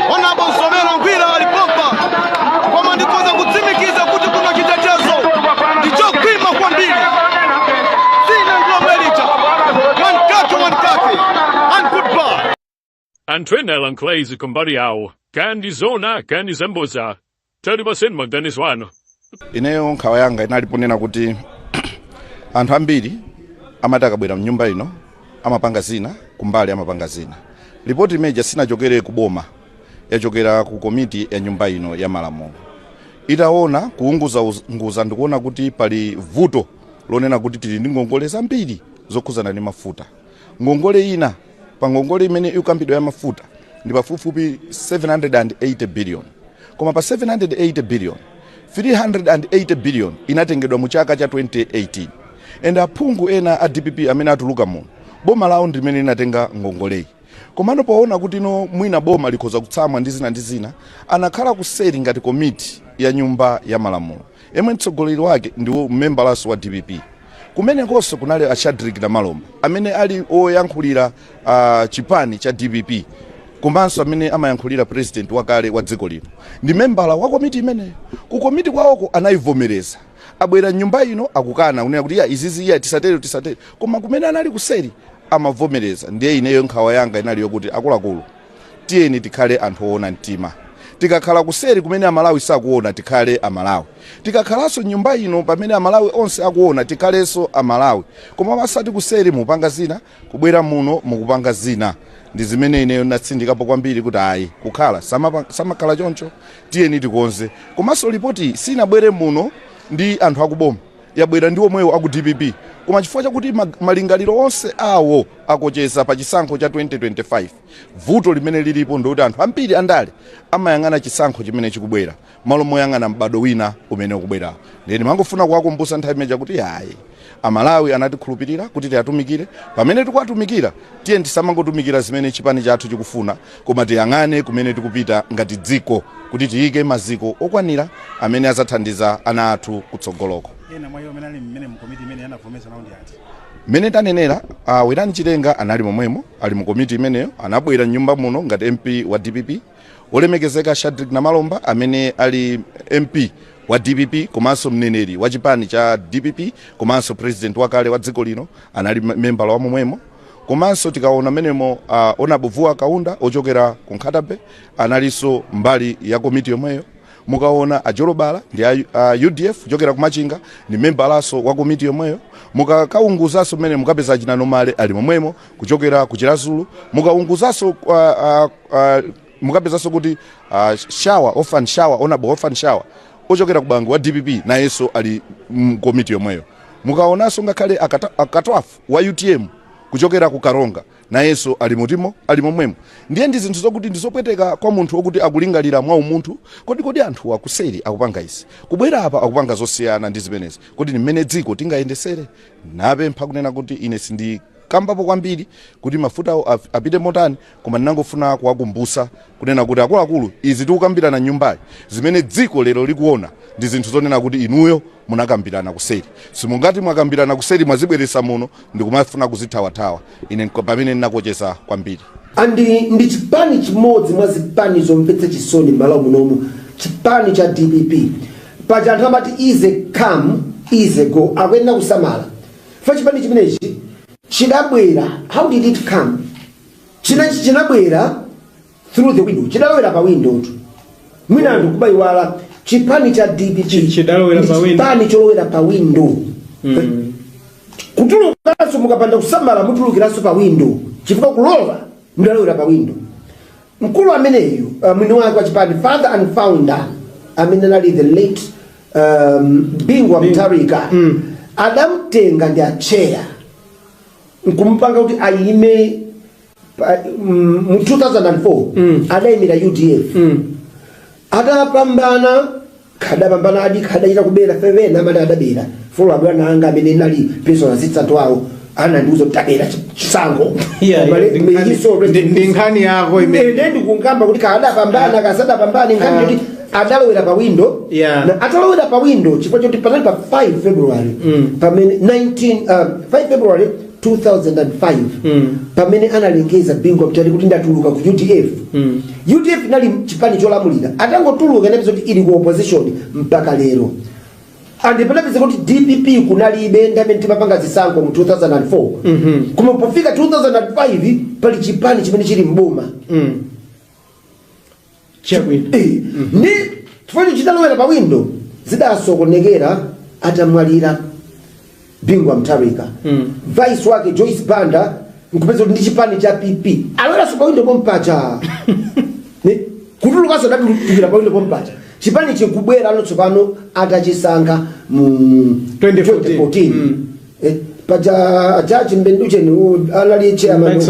Honorable Zomera Ngila alipompa koma ndikoza kutsimikiza kuti kuna chitetezo ndichokwima kwambiri sina ndlomelita one kake and goodbye Antwenela Nklezi kumbali yawo kandi zona kandi zemboza tari basenma Dennis wano ineyo nkhawa yanga inaliponena kuti anthu ambiri amati akabwera mnyumba ino amapanga zina kumbali amapanga zina ripoti imeja sinachokere kuboma yachokera ku komiti ya nyumba ino ya malamulo itaona kuunguza ndikuona kuti pali vuto lonena kuti tili ndi ngongole zambiri zokhuzana ndi mafuta ngongole ina pa ngongole imene ikambidwa ya mafuta ndi pafupifupi 780 billion koma pa 780 billion 380 billion inatengedwa mu chaka cha 2018 and aphungu ena a DPP amene atuluka muno boma lawo ndimene linatenga ngongoleyi komano poona kuti no mwina boma likhoza kutsamwa ndi zina anakhala kuseri ngati komiti ya nyumba ya malamulo emwe mtsogoleri wake ndiwo mmembalaso wa DPP kumene konso kunali a Shadrack Malomba amene ali oyankhulira chipani cha DPP komanso amene amayankhulira president wakale wa dziko lino ndi membala wa komiti imene ku komiti kwawoko anayivomereza abwera nyumba ino akukana unena kuti izizi tisatere koma kumene anali kuseri amavomereza ndiye ineyo nkhawa yanga inali yokuti akuluakulu tiyeni tikhale anthu oona mtima tikakhala kuseri kumene amalawi sakuona tikhale amalawi tikakhalaso nyumba ino pamene amalawi onse akuona tikhalenso amalawi koma pasati kuseri mupanga zina kubwera muno mukupanga zina ndi zimene ineyo natsindikapo kwambiri kuti ayi kukhala samakhala choncho tiyeni tikonze. Komanso ripoti sinabwere muno ndi anthu akuboma, yabwera ndi omwewo aku DPP, koma chifukwa chakuti malingaliro onse awo akocheza pa chisankho cha 2025. Vuto limene lilipo ndikuti anthu ambiri andale amayang'ana chisankho chimene chikubwera malo moyang'ana mbado wina umene ukubwerawo. Ndeni mangofuna kuwakumbutsa nthawi imeneja kuti ayi Amalawi anatikhulupirira kuti tiyatumikire, pamene tikuwatumikira tiye tisamangotumikira zimene chipani chathu chikufuna, koma tiyang'ane kumene tikupita ngati dziko kuti tiyike maziko okwanira amene azathandiza ana athu kutsogoloko. Ena mwa iwo menali mmene mkomiti imene yanavomesa naundi ati mene tanenera Wirani Chilenga anali momwemo, ali mu komiti imeneyo, anabwera nyumba muno ngati MP wa DPP, olemekezeka Shadrack Namalomba amene ali MP wa DPP komanso mneneri wa chipani cha DPP komanso president wakale wa dziko lino anali member wa momwemo. Komanso tikaona menemo Onabuvuwa Kaunda ochokera ku Nkhatabe analiso mbali ya komiti yomweyo. Mukaona Ajolobala ndi UDF ochokera ku Machinga ni member laso wa komiti yomweyo. Mukakaunguzaso mene mukapeza Achina Nomale ali momwemo kuchokera ku Chirazulu. Mukaunguzaso mukapezaso kuti Shawa Honorable Orphan Shawa ochokera ku Bangu wa DPP na yeso ali komiti yomweyo. Mukaonaso ngakhale akatwafu wa UTM kuchokera ku Karonga na yeso ali mutimo ali momwemo. Ndiye ndi zinthu zokuti ndizopweteka kwa munthu okuti akulingalira mwa umunthu kodi anthu akuseri akupanga isi kubwera apa akupanga zosiyana ndi zimenezi kodi mmene dziko tingayendesere. Napempha kunena kuti ine sindi kambapo kwambiri kuti mafuta apite motani, koma ndinangofuna kuwakumbutsa kunena kuti akuluakulu izi tikukambirana nyumbayi zimene dziko lero likuona ndi zinthu zonena kuti inuyo munakambirana kuseri. Simungati mwakambirana kuseri mwazibweresa muno ndikumafuna kuzithawathawa. Ine pamene ndinakocheza kwambiri. Ndi chipani chimodzi mwa zipani zomvetsa chisoni m'malo munomu, chipani cha DPP. Paja anthu amati easy come easy go, akuyenera kusamala. Fa chipani chimenechi chidabwera, how did it come? Chinabwera through the window, chidalowera pa window. Mwina anthu kubayiwala chipani cha DPP chipani cholowera pa window. Kutulukanso mukapanda kusamala mutulukiraso pa window, chifukwa kulowa mudalowera pa window. Mkulu ameneyu mwini wake wa chipani, father and founder amene anali the late Bingwa Mutharika, adamtenga ndi acheya nkumpanga kuti ayime mu 2004 adayimira UDF. Adapambana kadapambana adachita kubera fevena amene adabera folo abwana anga amene nali personal assistant wawo anandiuza tabera chisango ndi nkhani yako imene ndikungamba kuti kadapambana kasadapambana nkhani kuti adalowera pa window na atalowera pa window chifukwa choti panali pa 5 February pamene 5 February 2005 pamene analengeza Bingwa Mutharika kuti ndatuluka ku UDF. UDF nali chipani cholamulira, atangotuluka napeza kuti ili ku opposition mpaka lero. Andipelapeza kuti DPP kunalibe ndamene timapanga zisankho mu 2004. Koma pofika 2005 pali chipani chimene chili mboma. Ni tufanye chidalowera pa window zidasokonekera atamwalira Bingwa Mutharika. Vice wake Joyce Banda nkupeza kuti ndi chipani cha PP alowera so pa window pompacha. Kutulukaso datulukira pa window pompacha. Chipani chikubwera anotsopano atachisankha mu 2014. Paja Judge Mbenducheni alali chairman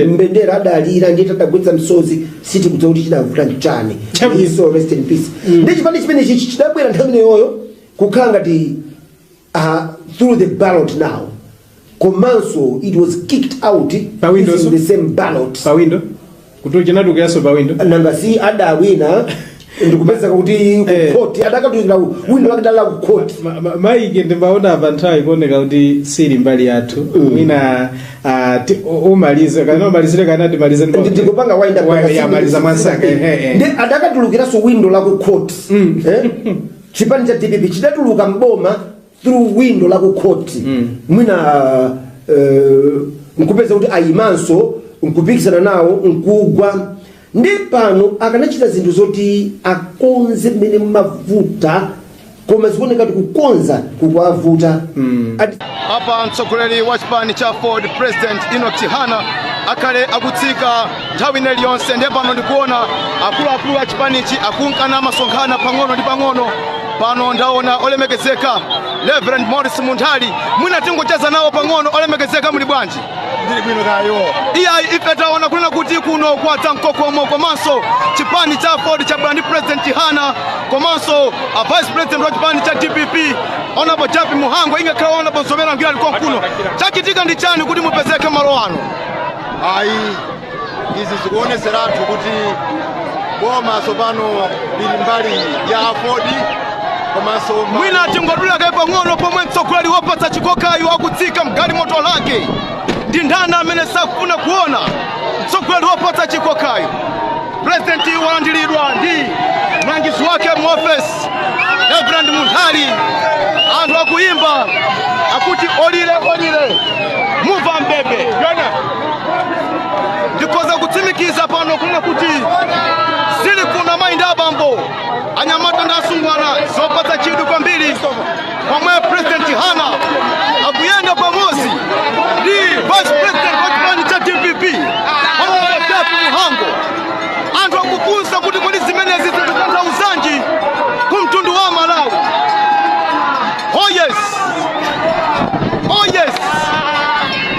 Mbendera adalira ndi tadagwetsa msozi siti kuti kuti chidavuta chani. So rest in peace. Ndi chipani chimene chidabwera nthawi yoyo kukhala ngati through the ballot now. Komanso it was kicked out using the same ballot. Pa window? Kutoka chinadukiraso pa window? Nanga si adawina ndikupeza kuti court adakatuzira window wakadala ku court. Maike ndimbaona abanthawi kuoneka kuti siri mbali yathu. Mwina umalize kana umalizire kana ndimalize ndikupanga wind up ya maliza mwansanga. Ndi adakatulukiraso window la ku court. Chipani cha DPP chidatuluka mboma through window la ku court. Mwina nkupeza kuti ayimanso nkupikisana nawo nkugwa. Ndi pano akanachita zinthu zoti akonze mmene mavuta koma zikuoneka kuti kukonza kukwavuta. Hapa mtsogoleri wa chipani cha Ford President Enoch Chihana akhale akutsika nthawi ineyi yonse. Ndiye pano ndikuona akuluakulu a chipanichi akunkana masonkhana pang'ono ndi pang'ono. Pano ndaona olemekezeka Reverend Morris Munthali, mwina tingocheza nawo pang'ono. Olemekezeka muli bwanji? Ndili bwino kayo. Iyayi ife taona kunena kuti kuno kwatsa mkokomo komanso chipani cha Ford cha Brand President Hana komanso Vice President wa chipani cha DPP Honorable Japi Muhango ingakhala Honorable Nsomera Ngwira liko kuno. Chachitika ndi chani kuti mupezeke malo ano? Ayi, izi zikuoneseratu kuti boma tsopano lili mbali ya Ford komanso mwina tingodulaka pang'ono pomwe mtsogoleri wopatsa chikokayo akutsika mgalimoto lake. Ndi ndani amene sakufuna kuona mtsogoleri wopatsa chikokayo? President walandiridwa ndi mlangizi wake mu office Reverend Munthali. Anthu akuyimba akuti olile olile muva mbebe. Ndikoza kutsimikiza pano kunena kuti sili kuna mainda abambo anyamata ndi asungwana zopatsa chidwi kwambiri pomwe President Hana akuyenda pamodzi ndi Vice President wa chipani cha DPP Honorable Japi Muhango. Anthu akufunsa kuti kodi zimenezi zikutanthauzanji kumtundu wa Malawi. Oh yes, oh yes,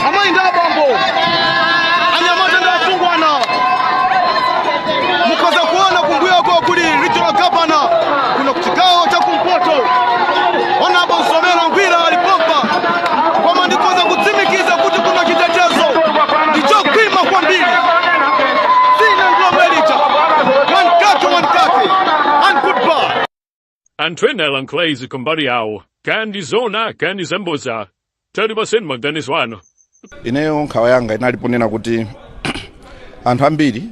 amainda abambo anyamata ndi asungwana. Mukoza kuona kumbuyo kwa kuli regional governor kuno kuchigawo cha kumpoto Honorable Nsomera Ngwira alipompa kwa ndikoza kutsimikiza kuti kuna chitetezo ndicho kwima kwambiri. Sina nglomelita one kake and goodbye. Antwena Lanklezi kumbari yao kandi zona kandi zemboza tari basenma Dennis wano. Ineyo nkhawa yanga inaliponena kuti anthu ambiri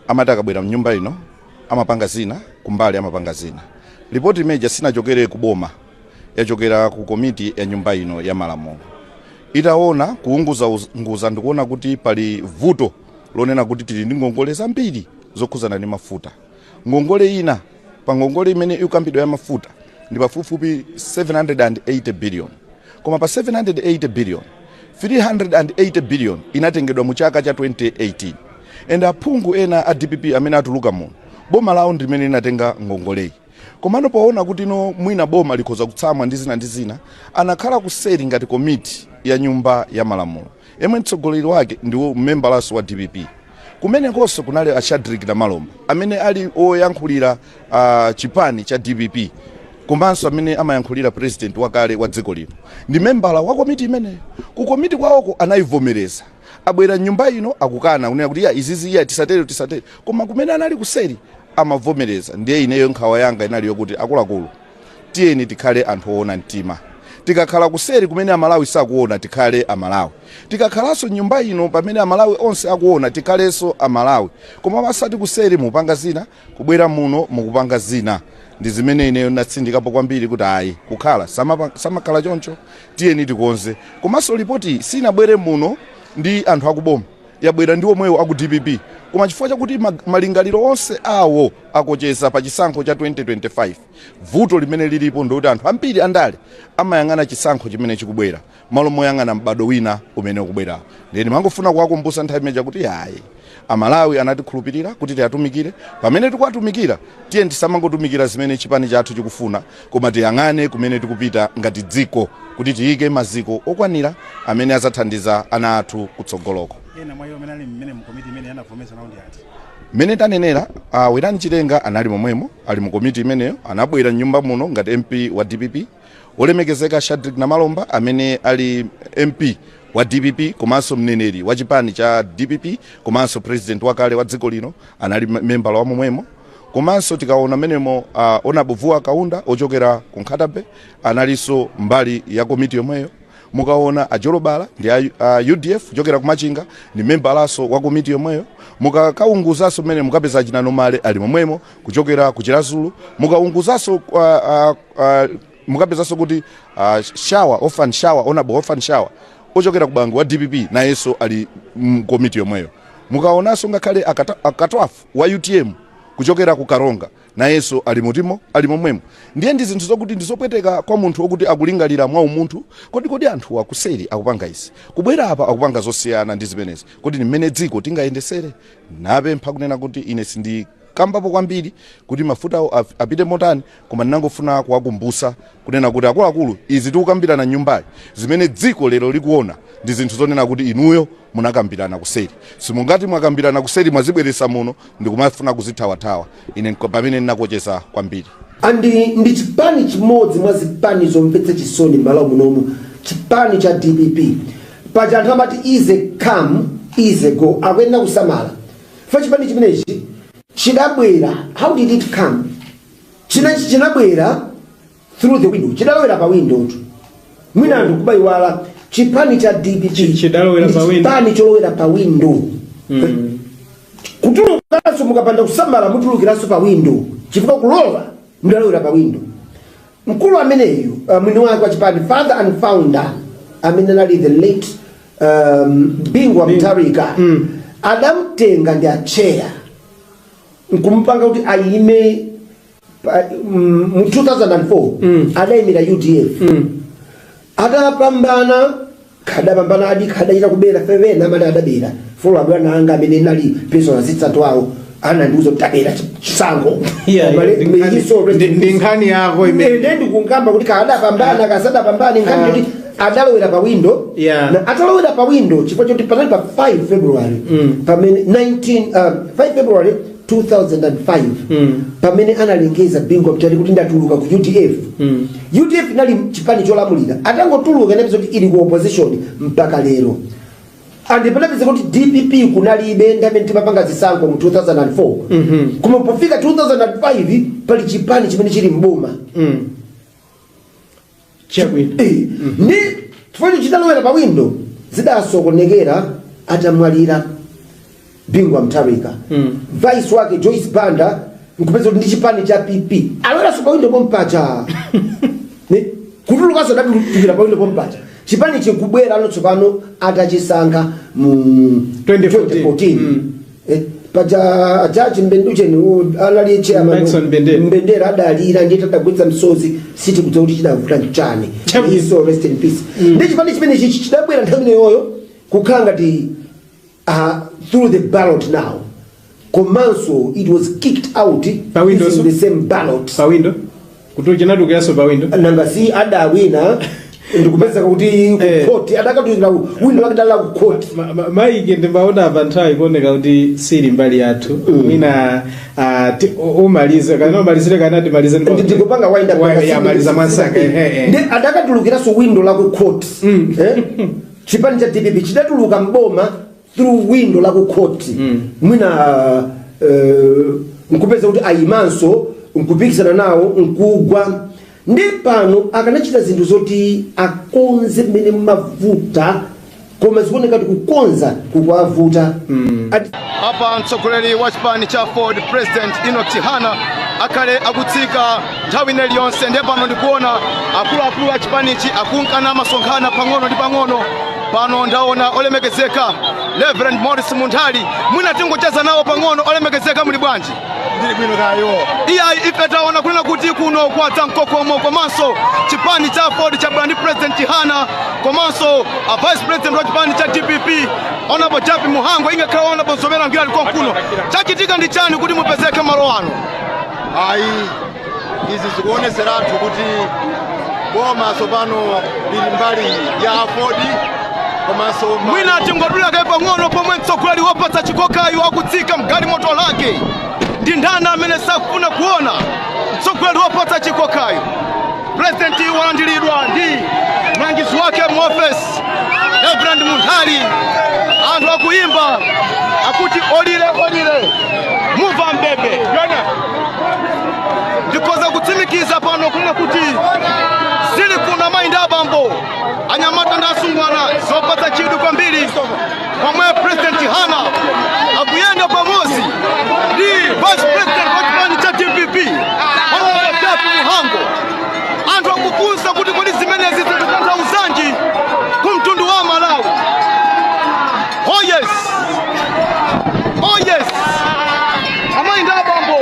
amati akabwera mnyumba ino amapanga zina kumbali amapanga zina. Ripoti imeja sinachokere kuboma, yachokera ku komiti ya nyumba ino ya Malamulo. Itaona kuunguza ndikuona kuti pali vuto lonena kuti tili ndi ngongole zambiri zokhuzana ndi mafuta. Ngongole ina pa ngongole imene ikambidwa ya mafuta ndi pafupifupi 780 billion. Koma pa 780 billion 380 billion inatengedwa mu chaka cha 2018. And aphungu ena a DPP amene atuluka muno boma lawo ndimene linatenga ngongoleyi. Komano paona kuti no mwina boma likhoza kutsamwa ndi zina anakhala kuseri ngati komiti ya nyumba ya Malamulo. Emwe mtsogoleri wake ndiwo mmembalaso wa DPP. Kumene konso kunali a Shadrack Malomba amene ali oyankhulira chipani cha DPP. Komanso amene amayankhulira president wakale wa dziko lino. Ndi membala wa komiti imene. Ku komiti kwawoko anayivomereza. Abwera nyumba ino akukana kunena kuti izizi iya tisatere. Koma kumene anali kuseri amavomereza. Ndiye ineyo nkhawa yanga inali yokuti akuluakulu tiyeni tikhale anthu oona mtima. Tikakhala kuseri kumene Amalawi sakuona tikhale Amalawi. Tikakhalaso nyumba ino pamene Amalawi onse akuona tikhalenso Amalawi. Koma masati kuseri mupanga zina, kubwera muno mukupanga zina. Ndi zimene ineyo natsindikapo kwambiri kuti ayi kukhala samakhala choncho tiyeni tikonze. Komanso ripoti sinabwere muno ndi anthu akuboma, yabwera ndi omwewo aku DPP. Koma chifukwa chakuti malingaliro onse awo akocheza pa chisankho cha 2025. Vuto limene lilipo ndoti anthu ambiri andale amayang'ana chisankho chimene chikubwera malo moyang'ana mbado wina umene ukubwera. Ndeni mangofuna kuwakumbutsa nthawi imeja kuti ayi Amalawi anatikhulupirira kuti tiyatumikire. Pamene tikuwatumikira tiye tisamangotumikira zimene chipani chathu chikufuna, koma tiyang'ane kumene tikupita ngati dziko kuti tiyike maziko okwanira amene azathandiza ana athu kutsogoloko. Ena mwayo amene ali mmene mu komiti imene yanavomesa nawo ndi ati? Mene tanenera Werani Chitenga anali momwemo ali mu komiti imeneyo, anabwera nyumba muno ngati MP wa DPP. Olemekezeka Shadrack Malomba amene ali MP wa DPP komanso mneneri wa chipani cha DPP komanso president wakale wa dziko lino anali membala wa momwemo. Komanso tikaona menemo Honorable Vuwa Kaunda ochokera ku Nkhatabe analiso mbali ya komiti yomweyo. Mukaona Ajolobala ndi UDF ochokera ku Machinga ni membalaso wa komiti yomweyo. Mukakaunguzaso mene mukapeza Chinanomale ali momwemo kuchokera ku Chirazulu. Mukaunguzaso mukapezaso kuti Orphan Shower Honorable Orphan Shower ochokera ku Bangu wa DPP na yeso ali komiti yomweyo. Mukaonaso ngakhale akatwafu wa UTM kuchokera ku Karonga nayenso ali mutimo ali momwemo. Ndiye ndi zinthu zokuti ndizopweteka kwa munthu wokuti akulingalira mwa umunthu kodi anthu akuseri akupanga izi kubwera apa akupanga zosiyana ndi zimenezi kuti ni mmene dziko tingayendesere. Napempha kunena kuti ine sindi kambapo kwambiri kuti mafuta apite motani koma ndinangofuna kuwakumbutsa kunena kuti akuluakulu izi tikukambirana nyumbayi zimene dziko lero likuona ndi zinthu zonena kuti inuyo munakambirana kuseri. Simungati mwakambirana kuseri mwazibweretsa muno ndikumafuna kuzithawathawa. Ine pamene ndinakocheza kwambiri. Andi ndi chipani chimodzi mwa zipani zomvetsa chisoni m'malo munomu, chipani cha DPP. Paja anthu amati easy come easy go akwenda kusamala. Fa chipani chimenechi chidabwera, how did it come? Chinabwera through the window. Chidalowera pa window tu. Mwina anthu kubayiwala chipani cha DPP chipani cholowera pa window. Kutulukanso mukapanda kusamala mutulukiranso pa window. Chifukwa kulowa mudalowera pa window. Mkulu ameneyu mwini wake wa chipani father and founder amene nali the late Bingwa Mutharika adamtenga ndi acheya nkumpanga kuti ayime mu 2004 adayimira UDF adapambana adachita kubera fevena amene adabera folo abwana anga amene nali personal assistant wawo anandiuza kuti tabera chisango ndi nkhani yako imene ndikungamba kuti kadapambana kasadapambana nkhani kuti adalowera pa window na atalowera pa window chifukwa choti panali pa 5 February pamene 5 February 2005 pamene analengeza Bingwa Mutharika kuti ndatuluka ku UDF. UDF nali chipani cholamulira atangotuluka inapiza kuti ili ku opposition mpaka lero. And panapeza kuti DPP kunalibe ndamene timapanga zisankho mu 2004 kuma pofika 2005 pali chipani chimene chili mboma ndi chifukwa chidalowera pa window zidasokonekera atamwalira Bingwa Mutharika. Vice wake Joyce Banda nkupeza kuti ndi chipani cha PP alowera pa window pompacha kutulukanso ndapitulira pa window pompacha chipani chikubwera anotsopano atachisankha mu 2014 paja ajaji Mbenducheni anali chairman Mbendera adalira ndiye tadagwitsa msozi siti kuti kuti chidavuta nchane iso rest in peace. Ndi chipani chimene chidabwera nthawi yoyo kukhanga ti through the ballot now. Komanso it was kicked out using the same ballot. Pa window? Kutuchinadukiraso pa window? Nangasi adawina ndikupeza kuti court adakatuzira window akadala ku court. Maiki ndimbaona abanthawi kuoneka kuti siri mbali yathu. Mwina umalize kana umalizire kana timalize ndikupanga wind up ya maliza mwansaka. Ndi adakatulukiraso window la ku court. Chipani cha DPP chidatuluka mboma through window la ku court. Mwina nkupeza kuti ayimanso nkupikisana nawo nkugwa ndi pano akanachita zinthu zoti akonze mmene mavuta koma zikuoneka kuti kukonza kukwavuta. Apa mtsogoleri wa chipani cha Ford President Enoch Chihana akale akutsika nthawi iliyonse ndi pano ndikuona akuluakulu a chipanichi akunkana masonkhana pang'ono ndi pang'ono. Pano ndaona olemekezeka Reverend Morris Munthali mwina tingocheza nawo pang'ono. Olemekezeka muli bwanji? Ndili bwino kayo. Ife taona kunena kuti kuno kwatsa mkokomo komanso chipani cha Ford cha Brand President Chihana komanso Vice President wa chipani cha DPP Honorable Japi Muhango ingakhala Honorable Zomera ngira liko kuno. Chachitika ndi chani kuti mupezeke malo ano? Izi zikuoneseratu kuti boma sopano lili mbali ya Ford komanso mwina tingodula kai pang'ono pomwe mtsogoleri wopatsa chikokayo akutsika mgali moto lake. Ndi ndani amene sakufuna kuona mtsogoleri wopatsa chikokayo? President walandiridwa ndi mlangizi wake mu office Reverend Munthali. Anthu akuimba akuti olile muva mbebe. Ndikoza kutsimikiza pano kuna kuti zili kuna mainda abambo anyamata ndasungwana zopatsa chidu kwambiri pomwe President Chihana akuyenda pamozi ndi Vice President wa chipani cha DPP Honorable Japi Muhango. Anthu akufunsa kuti kodi zimenezi zikutanthauzanji kumtundu wa Malawi. Oh yes, amainda abambo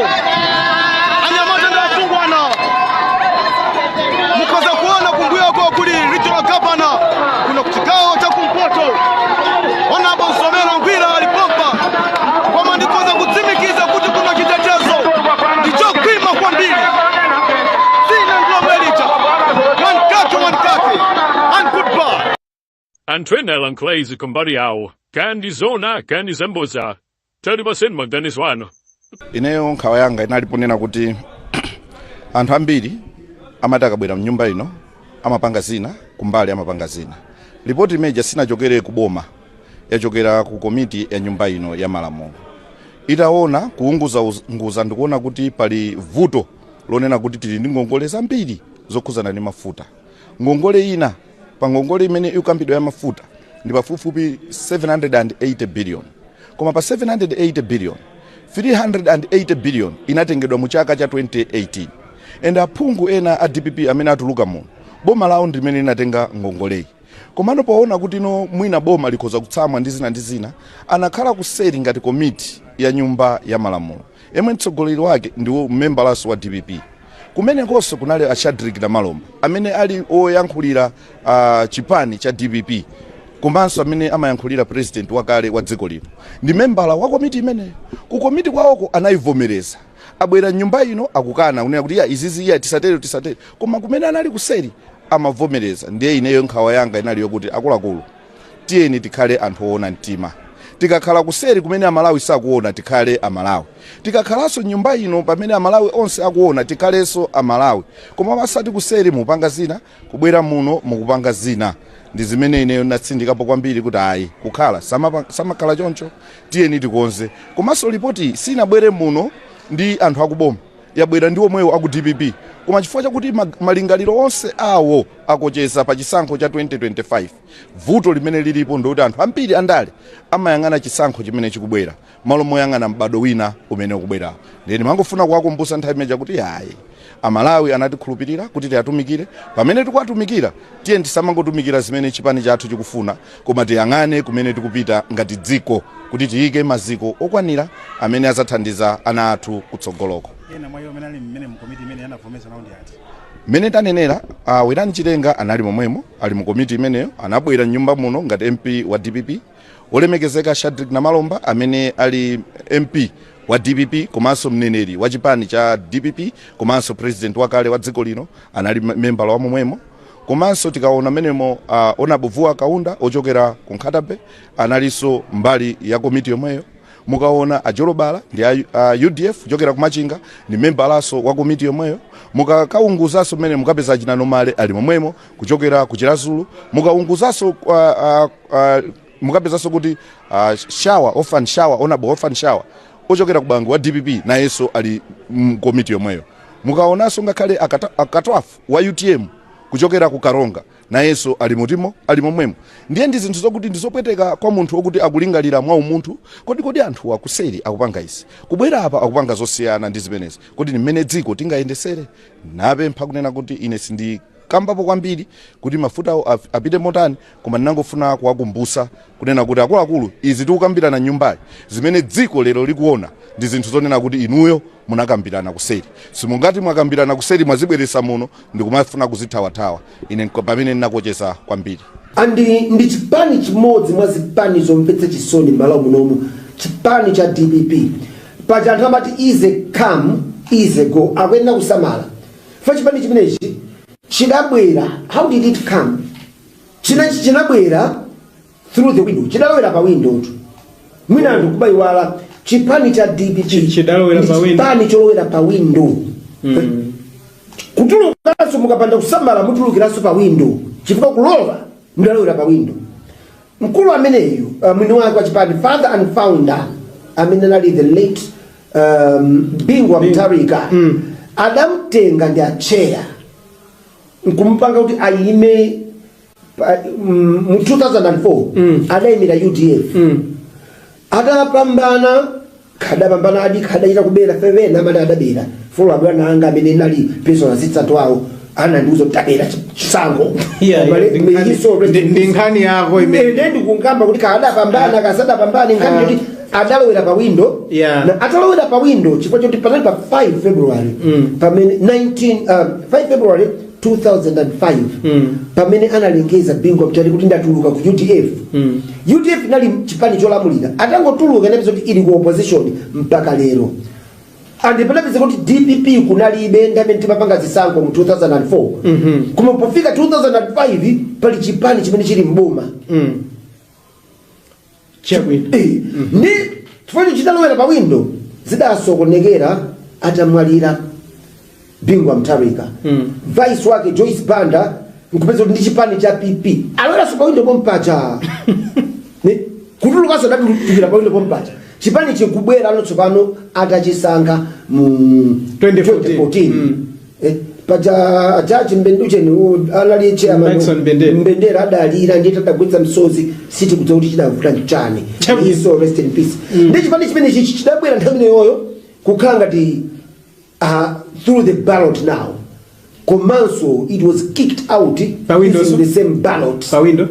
Antwenela Nklezi kumbali yawo kandi zona kandi zemboza tali baseni maganiswano. Ineyo nkhawa yanga inaliponena kuti anthu ambiri amati akabwera mnyumba ino amapanga zina kumbali amapanga zina. Ripoti imeja sinachokere kuboma, yachokera ku komiti ya nyumba ino ya malamulo. Itaona kuunguza ndikuona kuti pali vuto lonena kuti tili ndi ngongole zambiri zokhuzana ndi mafuta. Ngongole ina pa ngongole imene ikambidwa ya mafuta ndi pafupifupi 780 billion. Koma pa 780 billion 380 billion inatengedwa mu chaka cha 2018. Enda aphungu ena a DPP amene atuluka muno boma lawo ndimene linatenga ngongoleyi. Komano poona kuti no mwina boma likhoza kutsamwa ndi zina anakhala kuseri ngati komiti ya nyumba ya malamulo. Yemwe mtsogoleri wake ndiwo mmembalaso wa DPP. Kumene konse kunali a Shadrack Malomba amene ali oyankhulira chipani cha DPP. Komanso amene amayankhulira president wakale wa dziko lino. Ndi membala wa komiti imene. Ku komiti kwawoko anayivomereza. Abwera nyumba ino akukana unena kuti izizi tisatere. Koma kumene anali kuseri amavomereza. Ndiye ineyo nkhawa yanga inali yokuti akuluakulu tiyeni tikhale anthu oona mtima. Tikakhala kuseri kumene amalawi sakuona tikhale amalawi. Tikakhalaso nyumba ino pamene amalawi onse akuona tikhalenso amalawi. Koma basati kuseri mupanga zina kubwera muno mukupanga zina. Ndi zimene ineyo natsindikapo kwambiri kuti ayi kukhala samakhala choncho tiyeni tikonze. Komanso ripoti sinabwere muno ndi anthu akuboma, yabwera ndi omwewo aku DPP. Koma chifukwa chakuti malingaliro onse awo akocheza pa chisankho cha 2025. Vuto limene lilipo ndoti anthu ambiri andale amayang'ana chisankho chimene chikubwera malo moyang'ana mbado wina umene ukubwera. Ndeni mangofuna kuwakumbutsa nthawi imeja kuti ayi amalawi anatikhulupirira kuti tiyatumikire. Pamene tikuwatumikira tiyeni tisamangotumikira zimene chipani chathu chikufuna, koma tiyang'ane kumene tikupita ngati dziko kuti tiyike maziko okwanira amene azathandiza ana athu kutsogoloko. Ena mwayo menali mmene mkomiti imene yanavomesa naundi ati. Mene tanenera Werani Chilenga anali momwemo ali mu komiti imeneyo anabwera nyumba muno ngati MP wa DPP. Olemekezeka Shadrack Malomba amene ali MP wa DPP komanso mneneri wa chipani cha DPP komanso president wakale wa dziko lino anali membala wa momwemo. Komanso tikaona menemo Onabuvuwa Kaunda ochokera ku Nkhatabe analiso mbali ya komiti yomweyo. Mukaona Ajolobala ndi UDF ochokera ku Machinga ni membalaso wa komiti yomweyo. Mukakaunguzaso mene mukapeza Chinano Male ali momwemo kuchokera ku Chirazulu. Mukaunguzaso mukapezaso kuti Orphan Shower ochokera ku Bangu wa DPP na yeso ali komiti yomweyo. Mukaonaso ngakhale akatwafu wa UTM kuchokera ku Karonga na yeso ali mutimo ali momwemo. Ndiye ndi zinthu zokuti ndizopweteka kwa munthu okuti akulingalira mwa umunthu kodi anthu akuseri akupanga isi kubwera apa akupanga zosiyana ndi zimenezi kodi ni mmene dziko tingayendesere. Napempha kunena kuti ine sindi kambapo kwambiri kuti mafuta apite motani, koma ndinangofuna kuwakumbutsa kunena kuti akuluakulu izi tikukambirana nyumbayi zimene dziko lero likuona ndi zinthu zonena kuti inuyo munakambirana kuseri. Simungati mwakambirana kuseri mwazibweresa muno ndikumafuna kuzithawathawa. Ine pamene ndinakocheza kwambiri. Ndi chipani chimodzi mwa zipani zomvetsa chisoni m'malo munomu, chipani cha DPP. Paja anthu amati ize come ize go akuyenda kusamala. Fa chipani chimenechi chidabwera, how did it come? Chinabwera through the window. Chidalowera pa window. Mwina anthu kubayiwala chipani cha DPP chipani cholowera pa window. Kutulukaso mukapanda kusamala mutulukiraso pa window. Chifukwa kulowa mudalowera pa window. Mkulu ameneyo mwini wake wa chipani father and founder amene ali the late Bingwa Mutharika adamtenga ndi achera nkumpanga kuti ayime mu 2004 adayimira UDF adapambana kadapambana adi kadaita kubera fevena amene adabera folo abwana anga amene nali personal assistant wawo anandiuza tabera chisango ndi nkhani yako imene ndikungamba kuti kadapambana kasadapambana nkhani kuti adalowera pa window na atalowera pa window chifukwa choti panali pa 5 February pamene 5 February 2005 pamene analengeza Bingwa Mutharika kuti ndatuluka ku UDF. UDF nali chipani cholamulira atangotuluka ndipo kuti ili ku opposition mpaka lero. andipelapeza kuti DPP kunalibe ndamene timapanga zisankho mu 2004 koma pofika 2005 pali chipani chimene chili mboma ndi chifukwa chitalowera pa window zidasokonekera atamwalira Bingwa Mutharika vice wake Joyce Banda nkupeza kuti ndi chipani cha PP alowera pa window pompacha kutulukaso datulukira pa window pompacha chipani chikubwera tsopano atachisankha mu 2014 paja jaji Mbenducheni anali chairman Mbendera adalira ndi tadagwetsa msozi siti kudza kuti chidavuta nchani so rest in peace ndi chipani chimene chidabwera nthawi iyoyo kukhala ngati through the ballot now komanso it was kicked out using the same ballot pa window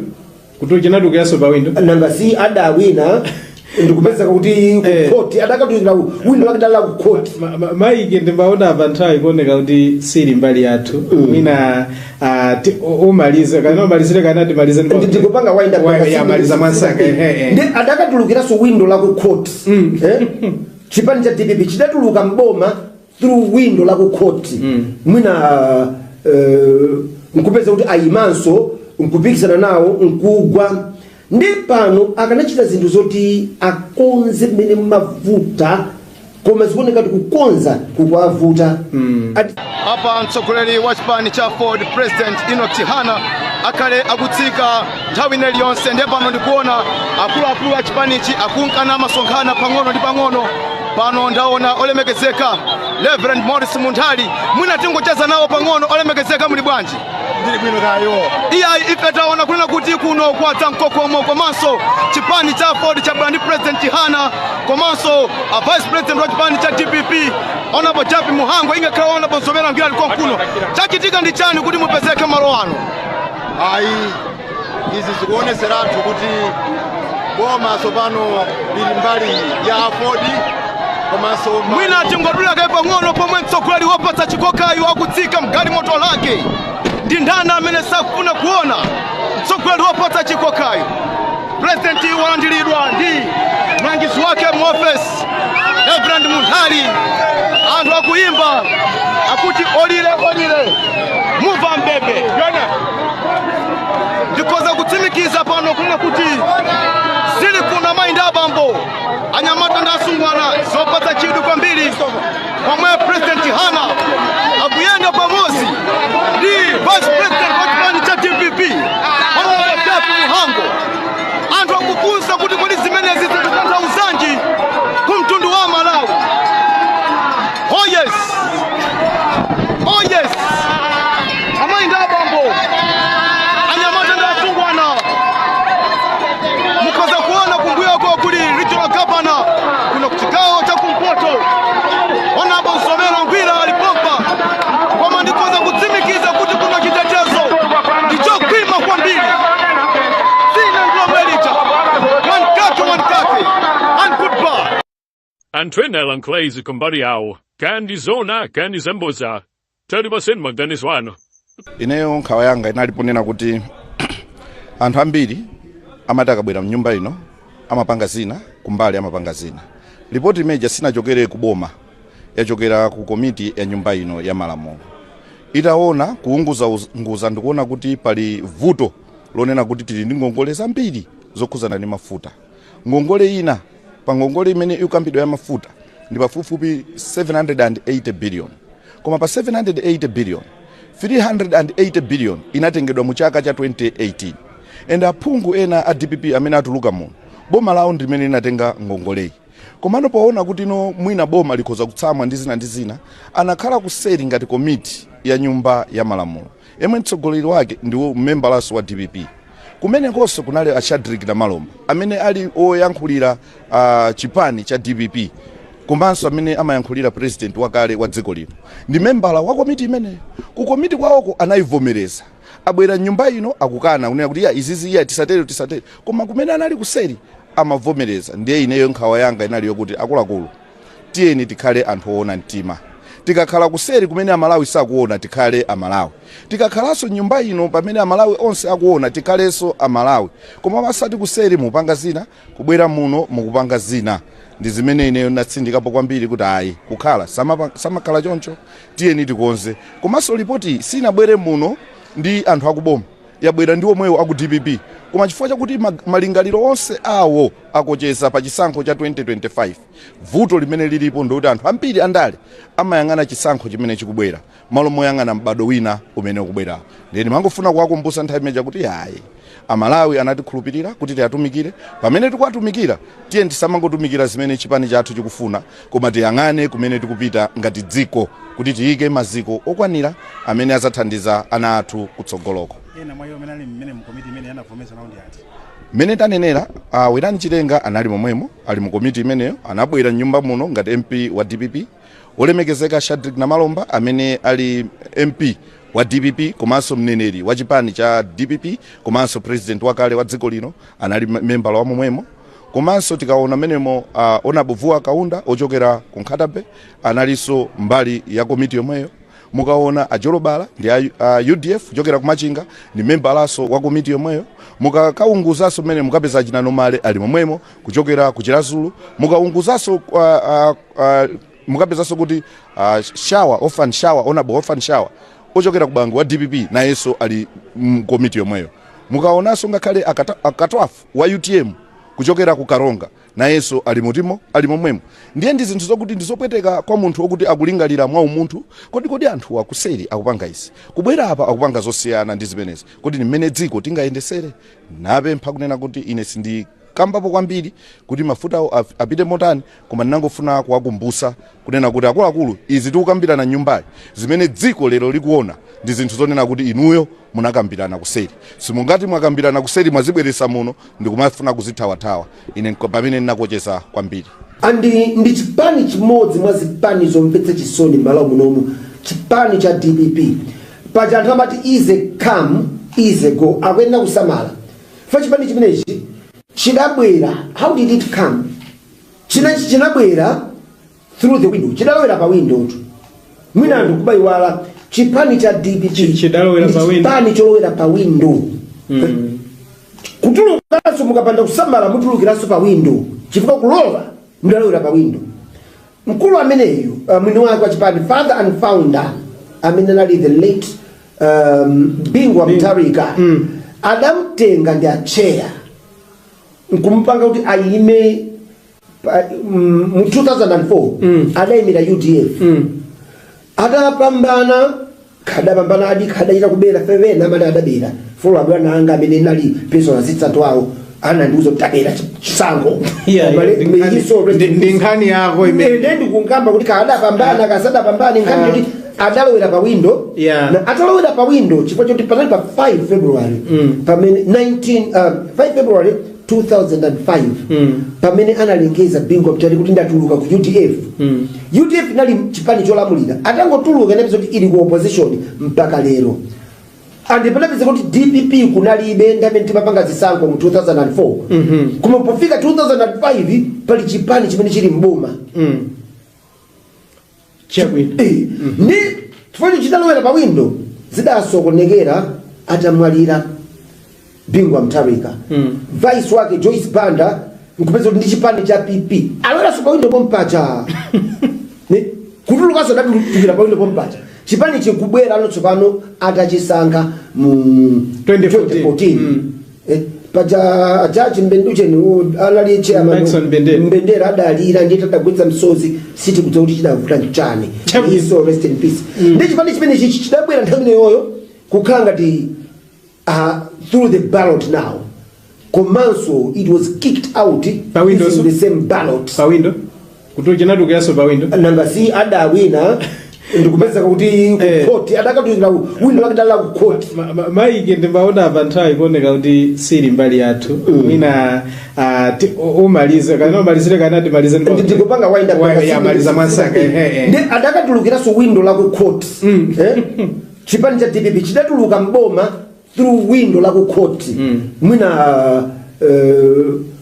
kuti chinadukiraso pa window nanga si adawina ndikupeza kuti court adakatuzira window wakadala ku court maike ndimbaona abanthawi kuoneka kuti siri mbali yathu mina umalize kana umalizire kana timalize ndikupanga wind up ya maliza mwansanga ndi adakatulukiraso window la ku court chipani cha DPP chidatuluka mboma through window la ku court mwina nkupeza kuti ayimanso nkupikisana nawo nkugwa ndi pano akanachita zinthu zoti akonze mmene mavuta koma zikuoneka kuti kukonza kukwavuta apa mtsogoleri wa chipani cha Ford President Enoch Chihana akale akutsika nthawi iliyonse ndi pano ndikuona akuluakulu a chipanichi akunkana masonkhana pang'ono ndi pang'ono. Pano ndaona olemekezeka Reverend Morris Munthali mwina tingocheza nawo pang'ono. Olemekezeka muli bwanji? Ndili bwino kayo. Iye ife taona kunena kuti kuno kwatsa mkokomo komanso chipani cha Ford cha Brand President Chihana komanso Vice President wa chipani cha DPP Honorable Japi Muhango ingakhala Honorable Nsomera Ngila alikuwa kuno. Chachitika ndi chani kuti mupezeke malo ano? Ayi izi zikuoneseratu kuti boma sopano lili mbali ya Ford komanso mwina tingodula kai pang'ono pomwe mtsogoleri wapatsa chikokayo akutsika mgali moto lake ndi ndana amene sakufuna kuona mtsogoleri wapatsa chikokayo. President walandiridwa ndi mlangizi wake mu office Reverend Munthali. Anthu akuimba akuti olire olire muva mbebe ndikoza kutsimikiza pano kuna kuti zili kuna mainda abambo anyamata ndi asungwana zopatsa chidwi kwambiri pomwe President Chihana akuyenda pamodzi ndi Vice President wa chipani cha DPP Honorable Japi Muhango. Anthu akufunsa kuti kodi zimenezi zikutanthauzanji kumtundu wa Malawi. Oh yes, oh yes, amainda abambo anyamata ndi asungwana mukoza kuona kumbuyo kwa kuli regional governor kuna kuchikao cha kumpoto Honorable Nsomera Ngila alipompa kwa ndikoza kutsimikiza kuti kuna chitetezo ndicho kwima kwa mbili sina nglomelita wankake and goodbye. Antwena Lanklezi kumbari yao kandi zona kandi zemboza tari basen magdanis wano. Ineyo nkhawa yanga inaliponena kuti anthu ambiri amataka bwera mnyumba ino amapanga zina kumbali amapanga zina. Ripoti imeja sinachokere kuboma yachokera ku komiti ya nyumba ino ya malamulo. Itaona kuunguza ndikuona kuti pali vuto lonena kuti tili ndi ngongole zambiri zokhuzana ndi mafuta. Ngongole ina pa ngongole imene ikambidwa ya mafuta ndi pafupifupi 780 billion. Koma pa 780 billion 380 billion inatengedwa mu chaka cha 2018. And aphungu ena a DPP amene atuluka muno boma lawo ndimene linatenga ngongoleyi. Komano poona kuti no mwina boma likhoza kutsamwa ndi zina anakhala kuseri ngati komiti ya nyumba ya malamulo. Yemwe mtsogoleri wake ndiwo memberlaso wa DPP. Kumene konso kunali a Shadrack Malomba amene ali oyankhulira chipani cha DPP komanso amene amayankhulira president wakale wa dziko lino ndi membala wa komiti imene ku komiti kwawoko anayivomereza abwera nyumba ino akukana kunena kuti izizi iya tisatere koma kumene anali kuseri amavomereza. Ndiye ineyo nkhawa yanga inali yokuti akuluakulu tiyeni tikhale anthu oona mtima. Tikakhala kuseri kumene amalawi sakuona tikhale amalawi. Tikakhalanso nyumba ino pamene amalawi onse akuona tikhalenso amalawi. Koma masati kuseri mupanga zina kubwera muno mukupanga zina. ndi zimene ineyo natsindikapo kwambiri kuti ayi kukhala samakhala choncho tiyeni tikonze. Komanso ripoti sinabwere muno ndi anthu akuboma, yabwera ndi omwewo aku DPP, koma chifukwa chakuti malingaliro onse awo akocheza pa chisankho cha 2025. Vuto limene lilipo ndikuti anthu ambiri andale amayang'ana chisankho chimene chikubwera malo moyang'ana mbado wina umene ukubwerawo. Ndeni mangofuna kuwakumbutsa nthawi imeneyi kuti ayi Amalawi anatikhulupirira kuti tiyatumikire, pamene tikuwatumikira tiye tisamangotumikira zimene chipani chathu chikufuna, koma tiyang'ane kumene tikupita ngati dziko kuti tiyike maziko okwanira amene azathandiza ana athu kutsogoloko. Ena mwa iwo menali mmene mkomiti imene yanavomesa naundi ati mene tanenera Werani Chitenga anali momwemo, ali mu komiti imeneyo, anabwera nyumba muno ngati MP wa DPP, olemekezeka Shadrack Namalomba amene ali MP wa DPP komanso mneneri wa chipani cha DPP komanso president wakale wa dziko lino anali member wa momwemo. Komanso tikaona menemo Onabuvuwa Kaunda ochokera ku Nkhatabe analiso mbali ya komiti yomweyo. Mukaona Ajolobala ndi UDF ochokera ku Machinga ni member laso wa komiti yomweyo. Mukakaunguzaso mene mukapeza Chinano Male ali momwemo kuchokera ku Chirazulu. Mukaunguzaso mukapezaso kuti Shawa Orphan Shawa Honorable Orphan Shawa ochokera ku Bangu wa DPP na yeso ali komiti yomweyo. Mukaonaso ngakhale akatwafu wa UTM kuchokera ku Karonga na yeso ali mutimo ali momwemo. Ndiye ndi zinthu zokuti ndizopweteka kwa munthu okuti akulingalira mwa umunthu kodi anthu akuseri akupanga izi kubwera apa akupanga zosiyana ndi zimenezi kuti mmene dziko tingayendesere. Napempha kunena kuti ine sindi kambapo kwambiri kuti mafuta apite motani, koma ndinangofuna kuwakumbutsa kunena kuti akuluakulu izi tikukambirana nyumbayi zimene dziko lero likuona ndi zinthu zonena kuti inuyo munakambirana kuseri. Simungati mwakambirana kuseri mwazibweresa muno ndikumafuna kuzithawathawa. Ine pamene ndinakocheza kwambiri. Ndi chipani chimodzi mwa zipani zomvetsa chisoni m'malo munomu, chipani cha DPP. Paja anthu amati easy come easy go, akuyenera kusamala. Fa chipani chimenechi chidabwera, how did it come? Chinabwera through the window, chidalowera pa window tu. Mwina anthu kubayiwala chipani cha DPP chipani cholowera pa window. Kutulukanso mukapanda kusamala mutulukiraso pa window, chifukwa kulowa mudalowera pa window. Mkulu ameneyo mwini wake wa chipani, father and founder amene anali the late Bingwa Mutharika, adamtenga ndi acheya nkumpanga kuti ayime mu 2004 adayimira UDF. Adapambana kadapambana adi kadachita kubera fevena amene adabera folo abwana anga amene nali personal assistant wawo anandiuza tabera chisango ndi nkhani yako imene ndikungamba kuti kadapambana kasadapambana nkhani kuti adalowera pa window na atalowera pa window chifukwa choti panali pa 5 February pamene 5 February 2005 pamene analengeza Bingwa Mutharika kuti ndatuluka ku UDF. UDF inali chipani cholamulira, atangotuluka inapeza kuti ili ku opposition mpaka lero. And panapeza kuti DPP kunalibe ndamene timapanga zisankho mu 2004. Kuma pofika 2005 pali chipani chimene chili mboma. Ni tufanye chidalowera pa window zidasokonekera atamwalira Bingwa Mutharika. Vice wake Joyce Banda nkupeza kuti ndi chipani cha PP alowera so pa window pompacha. Ne kutulukaso ndatukira pa window pompacha. Chipani chikubwera ano tsopano atachisankha mu 2014. Paja Judge Mbenduche ni anali chairman Mbendera adalira ndiye tadagwetsa msozi siti kuti kuti chidavuta chane. So rest in peace. Ndi chipani chimene chidabwera nthawi yoyo kukhala ngati through the ballot now. Komanso it was kicked out using the same ballot. Pa window? Kutochena dukaso pa window? Nanga si adawina ndikupeza kuti court adakatuzira window akadala ku court. Maike ndimbaona abanthawi kuoneka kuti siri mbali yathu. Mwina umalize kana umalizire kana timalize ndikupanga wind up ya maliza mwansaka. Ndi adakatulukira so window la ku court. Chipani cha DPP chidatuluka mboma through window la ku court. Mwina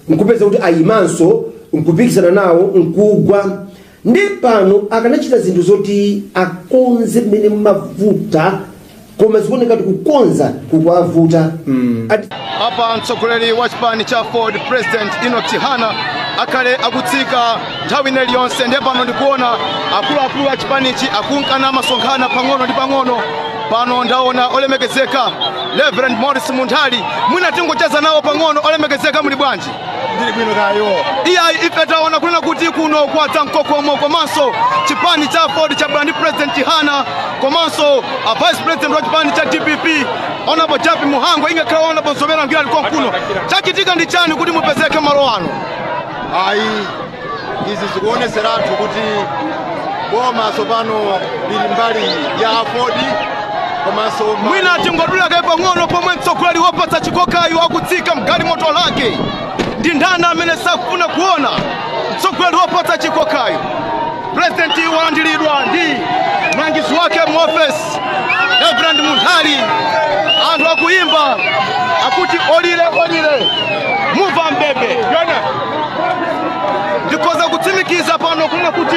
nkupeza kuti ayimanso nkupikisana nawo nkugwa. Ndi pano akanachita zinthu zoti akonze mmene mavuta koma zikuoneka kuti kukonza kukwavuta. Apa mtsogoleri wa chipani cha Ford President Enoch Chihana akale akutsika nthawi ine iliyonse ndiye pano ndikuona akuluakulu a chipanichi akunkana masonkhana pang'ono ndi pang'ono. Pano ndaona olemekezeka Reverend Morris Munthali mwina tingocheza nawo pang'ono. Olemekezeka muli bwanji? Ndili bwino kayo. Ife taona kunena kuti kuno kwatsa mkokomo komanso chipani cha Ford cha Brand President Chihana komanso Vice President wa chipani cha DPP Honorable Japi Muhango ingakhala Honorable Zomera Ngila liko kuno. Chachitika ndi chani kuti mupezeke malo ano? Izi zikuoneseratu kuti boma sopano lili mbali ya Ford komanso mwina tingodula kai pang'ono pomwe mtsogoleri wopatsa chikokayo akutsika mgali moto lake. Ndi ndani amene sakufuna kuona mtsogoleri wopatsa chikokayo? President walandiridwa ndi mlangizi wake mu office Reverend Munthali. Anthu akuimba akuti olire muva mbebe. Ndikoza kutsimikiza pano kuna kuti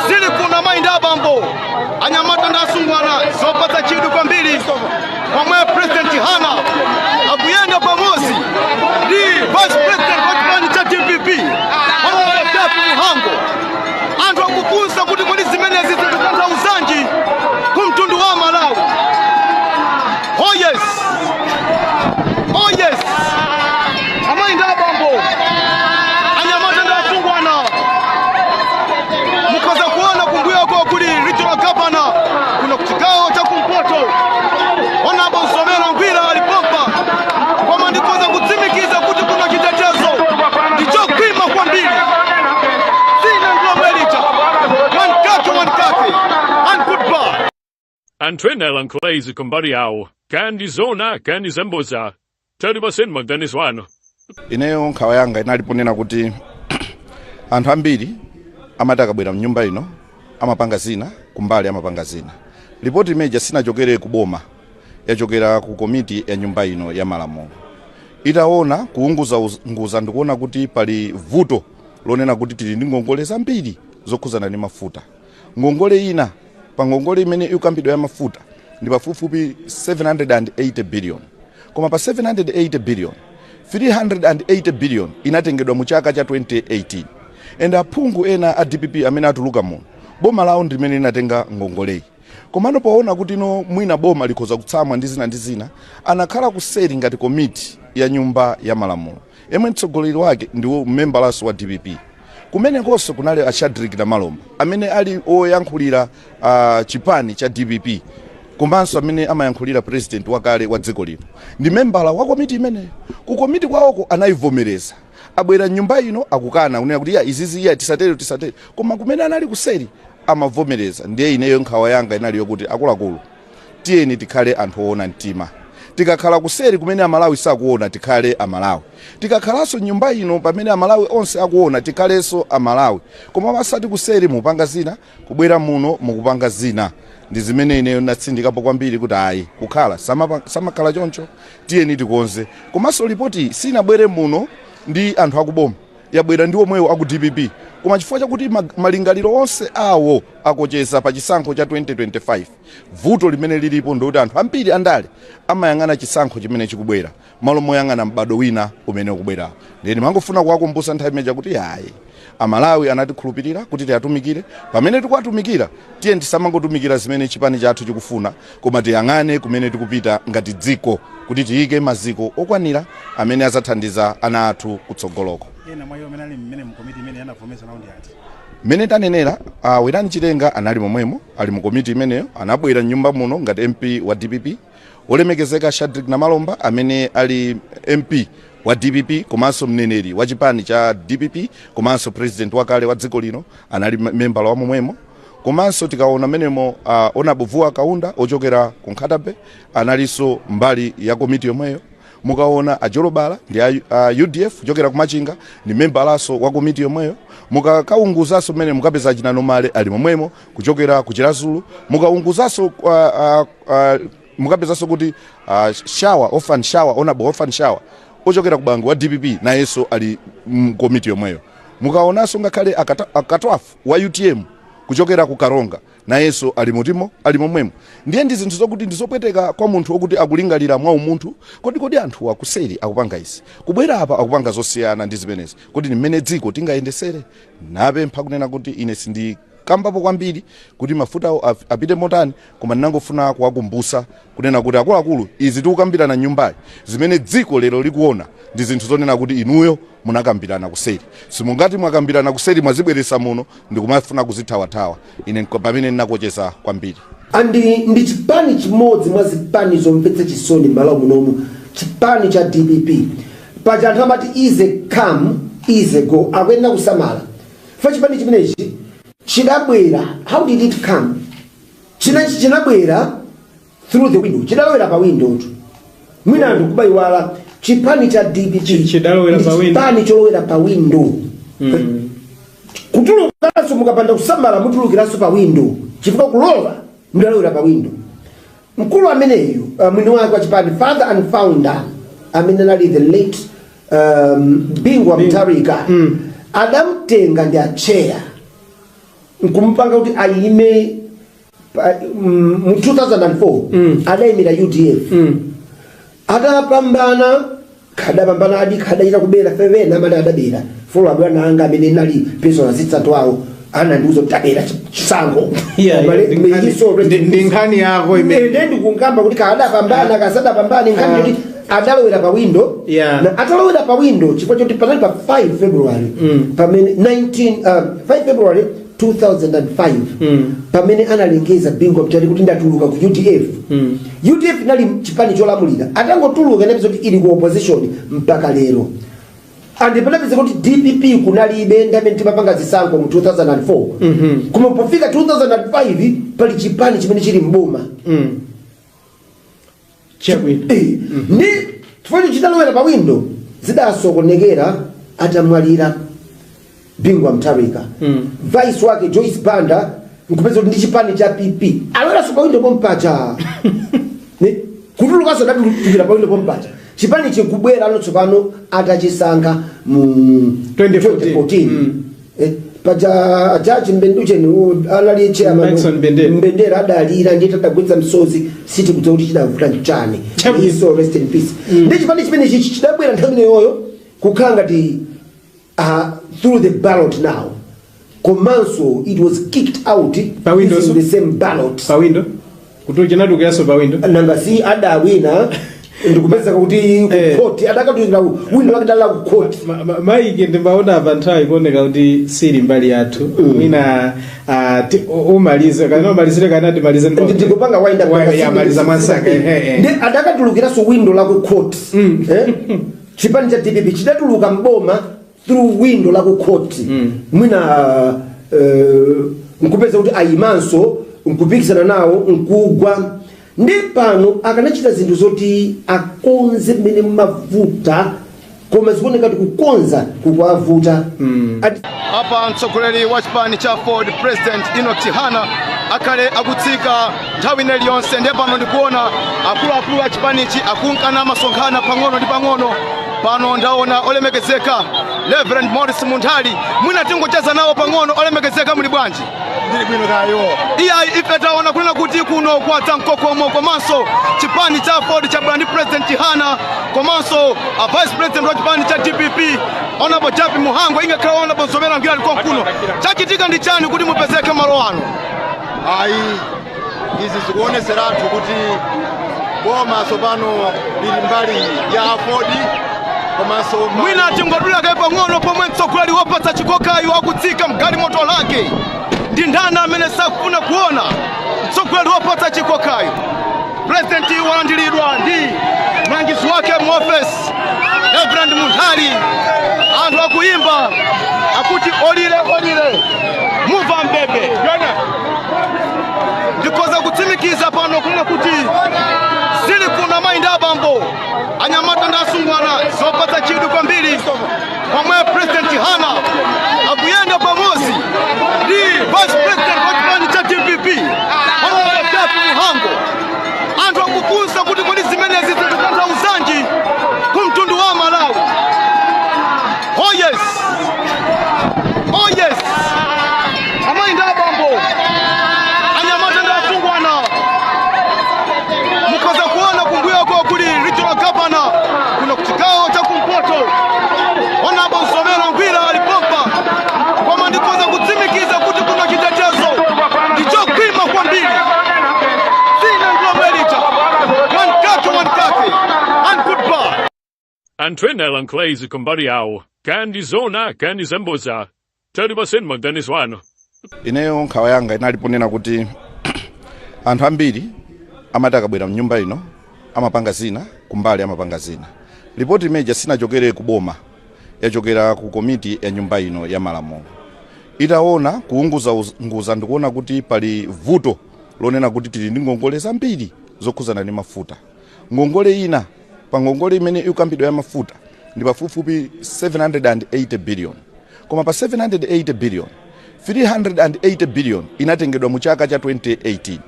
sili kuna mainda abambo anyamata ndasungwana zopatsa chidwi kwambiri pomwe President Chihana akuyenda pamozi ndi Vice President wa chipani cha DPP Honorable Japi Muhango. Anthu akufunsa kuti kodi zimenezi zikutanthauzanji kumtundu wa Malawi. Oh yes, amainda abambo anyamata ndasungwana mukoza kuona kumbuyoko kuli regional governor kuno kuchigawo cha kumpoto Honorable Zomera Ngila alipompa koma ndikoza kutsimikiza kuti kuno chitetezo ndichokwima kwambiri. Sina nglomelita one kake and goodbye. Antwenela nklezi kumbari yawo kandi zona kandi zemboza tari basenma Dennis wano. Ineyo nkhawa yanga inaliponena kuti anthu ambiri amatakabwera mnyumba ino amapanga zina kumbali amapanga zina. Ripoti imeja sinachokere kuboma, yachokera ku komiti ya nyumba ino ya malamulo. Itaona kuunguza ndikuona kuti pali vuto lonena kuti tili ndi ngongole zambiri zokhuzana ndi mafuta. Ngongole ina pa ngongole imene ikambidwa ya mafuta ndi pafupifupi 780 billion. Koma pa 780 billion 380 billion inatengedwa mu chaka cha 2018. And aphungu ena a DPP amene atuluka muno boma lawo ndimene linatenga ngongoleyi. Komano poona kuti no mwina boma likhoza kutsamwa ndi zina anakhala kuseri ngati komiti ya nyumba ya malamulo. Yemwe mtsogoleri wake ndiwo memberlaso wa DPP. Kumene konso kunali a Shadrack Malomba amene ali oyankhulira chipani cha DPP. Komanso amene amayankhulira president wakale wa dziko lino. Ndi membala wa komiti imene. Ku komiti kwawoko anayivomereza. Abwera nyumba ino akukana kunena kuti izizi tisatere. Koma kumene anali kuseri amavomereza. Ndiye ineyo nkhawa yanga inali yokuti akuluakulu tiyeni tikhale anthu oona mtima. Tikakhala kuseri kumene amalawi sakuona tikhale amalawi. Tikakhalaso nyumba ino pamene amalawi onse akuona tikhalenso amalawi. Koma masati kuseri mupanga zina kubwera muno mukupanga zina. Ndi zimene ineyo natsindikapo kwambiri kuti ayi kukhala samakhala choncho tiyeni tikonze. Komanso ripoti sinabwere muno ndi anthu akuboma, yabwera ndi omwewo aku DPP. Koma chifukwa chakuti malingaliro onse awo akocheza pa chisankho cha 2025. Vuto limene lilipo ndoti anthu ambiri andale amayang'ana chisankho chimene chikubwera malo moyang'ana mbado wina umene ukubwera. Ndeni mangofuna kuwakumbutsa nthawi imeja kuti ayi amalawi anatikhulupirira kuti tiyatumikire. Pamene tikuwatumikira tiye tisamangotumikira zimene chipani chathu chikufuna, koma tiyang'ane kumene tikupita ngati dziko kuti tiyike maziko okwanira amene azathandiza ana athu kutsogoloko. Ena mwayo amene ali mmene mu komiti imene yanavomesa nawo ndi ati? Mene tanenera Werani Chitenga anali momwemo ali mu komiti imeneyo, anabwera nyumba muno ngati MP wa DPP. Olemekezeka Shadrack Malomba amene ali MP wa DPP komanso mneneri wa chipani cha DPP komanso president wakale wa dziko lino anali member wa momwemo. Komanso tikaona menemo Honorable Kaunda ochokera ku Nkhatabe analiso mbali ya komiti yomweyo. Mukaona Ajolobala ndi UDF ochokera ku Machinga ni member laso wa komiti yomweyo. Mukakaunguzaso mene mukapeza chinano male ali momwemo kuchokera ku Chirazulu. Mukaunguzaso mukapezaso kuti Orphan Shower ochokera ku Bangu wa DPP na yeso ali komiti yomweyo. Mukaonaso ngakhale akatwafu wa UTM kuchokera ku Karonga nayenso ali momwemo. Ndiye ndi zinthu zokuti ndizopweteka kwa munthu wokuti akulingalira mwa umunthu kodi anthu akuseri akupanga izi kubwera apa akupanga zosiyana ndi zimenezi kuti ni mmene dziko tingayendesere. Napempha kunena kuti ine sindi kambapo kwambiri kuti mafuta apite motani, koma ndinangofuna kuwakumbutsa kunena kuti akuluakulu izi tikukambirana nyumbayi zimene dziko lero likuona ndi zinthu zonena kuti inuyo munakambirana kuseri. Simungati mwakambirana kuseri mwazibweretsa muno ndikumafuna kuzithawathawa. Ine pamene ndinakocheza kwambiri. Andi ndi chipani chimodzi mwa zipani zomvetsa chisoni m'malo munomu, chipani cha DPP. Paja anthu amati easy come easy go, akuyenda kusamala. Fa chipani chimenechi chidabwera, how did it come? Chinabwera through the window, chidalowera pa window tu. Mwina anthu kubayiwala chipani cha DPP chipani cholowera pa window. Kutulukanso mukapanda kusamala mutulukiranso pa window, chifukwa kulowa mudalowera pa window. Mkulu ameneyu mwini wake wa chipani, father and founder, amene anali the late Bingwa Mutharika, adamtenga ndi achera nkumpanga kuti ayime mu 2004 adayimira UDF. Adapambana adachita kubera fevena amene adabera folo abwana anga amene nali personal assistant wawo anandiuza kuti tabera chisango ndi nkhani yako imene ndikungamba kuti kadapambana kasadapambana nkhani kuti adalowera pa window. Na atalowera pa window chifukwa choti panali pa 5 February pamene 5 February 2005 pamene analengeza Bingwa Mutharika kuti ndatuluka ku UDF. UDF nali chipani cholamulira, atangotuluka nepeza kuti ili ku opposition mpaka lero. Andi panapeza kuti DPP kunalibe ndamene timapanga zisankho mu 2004. Kuma pofika 2005 pali chipani chimene chili mboma. Ndi chifukwa chidalowera pa window zidasokonekera atamwalira Bingwa Mutharika. Vice wake Joyce Banda nkupeza kuti ndi chipani cha PP alowera pa window pompacha. Kutulukanso ndatukira pa window pompacha. Chipani chikubwera anotsopano atachisankha mu 2014. Paja Judge Mbenducheni anali chairman Mbendera adalira ndiye tadagwetsa msozi siti kuti kuti chidavuta nchane. So rest in peace. Ndi chipani chimene chidabwera nthawi yoyo kukhala ngati through the ballot now. Komanso it was kicked out using the same ballot. Pa window? Kutulukira yaso pa window? Nanga si adawina ndikupeza kuti court adakatulira window lakadala ku court. Maiki ndimbaona abanthawi kuoneka kuti siri mbali yathu. Mwina umalize kana umalizire kana timalize ndikupanga wind up ya maliza mwansaka. Ndi adakatulukira so window la ku court. Chipani cha DPP chidatuluka mboma through window la ku court. Mwina nkupeza kuti ayimanso nkupikisana nawo nkugwa. Ndi pano akanachita zinthu zoti akonze mmene mavuta koma zikuoneka kuti kukonza kukwavuta. Apa mtsogoleri wa chipani cha Ford President Enoch Chihana akale akutsika nthawi iliyonse. Ndi pano ndikuona akuluakulu a chipanichi akunkana masonkhana pang'ono ndi pang'ono. Pano ndaona olemekezeka Reverend Morris Munthali, mwina tingocheza nawo pang'ono. Olemekezeka muli bwanji? Ndili bwino kayo. Ife taona kunena kuti kuno kwatsa mkokomo komanso chipani cha Ford cha Brand President Chihana komanso Vice President wa chipani cha DPP Honorable Japi Muhango ingakhala Honorable Zomera Ngila liko kuno. Chachitika ndi chani kuti mupezeke malo ano? Ayi izi zikuoneseratu kuti boma sopano lili mbali ya Ford komanso mwina tingodula kai pang'ono pomwe mtsogoleri wopatsa chikokayo akutsika mgali moto lake. Ndi ndani amene sakufuna kuona mtsogoleri wopatsa chikokayo? President walandiridwa ndi mlangizi wake mu office Reverend Munthali. Anthu akuyimba akuti olire muva mbebe. Ndikoza kutsimikiza pano kuna kuti zili kuna mainda abambo anyamata ndasungwana zopatsa chidu kwambiri pomwe President Chihana akuyenda pamozi ndi Vice President wa chipani cha DPP Honorable Japi Muhango. Anthu akufunsa kuti kodi zimenezi zikutanthauza kumtundu wa Malawi. Oh yes, amainda abambo Antwenela Nklezi kumbali yawo kandi zona kandi zemboza tali baseni maganiswano. Ineyo nkhawa yanga inaliponena kuti anthu ambiri amati akabwera mnyumba ino amapanga zina kumbali amapanga zina. Ripoti imeja sinachokere kuboma, yachokera ku komiti ya nyumba ino ya malamulo. Itaona kuunguza ndikuona kuti pali vuto lonena kuti tili ndi ngongole zambiri zokhuzana ndi mafuta. Ngongole ina pa ngongole imene ikambidwa ya mafuta ndi pafupifupi 780 billion. Koma pa 780 billion 380 billion inatengedwa mu chaka cha 2018.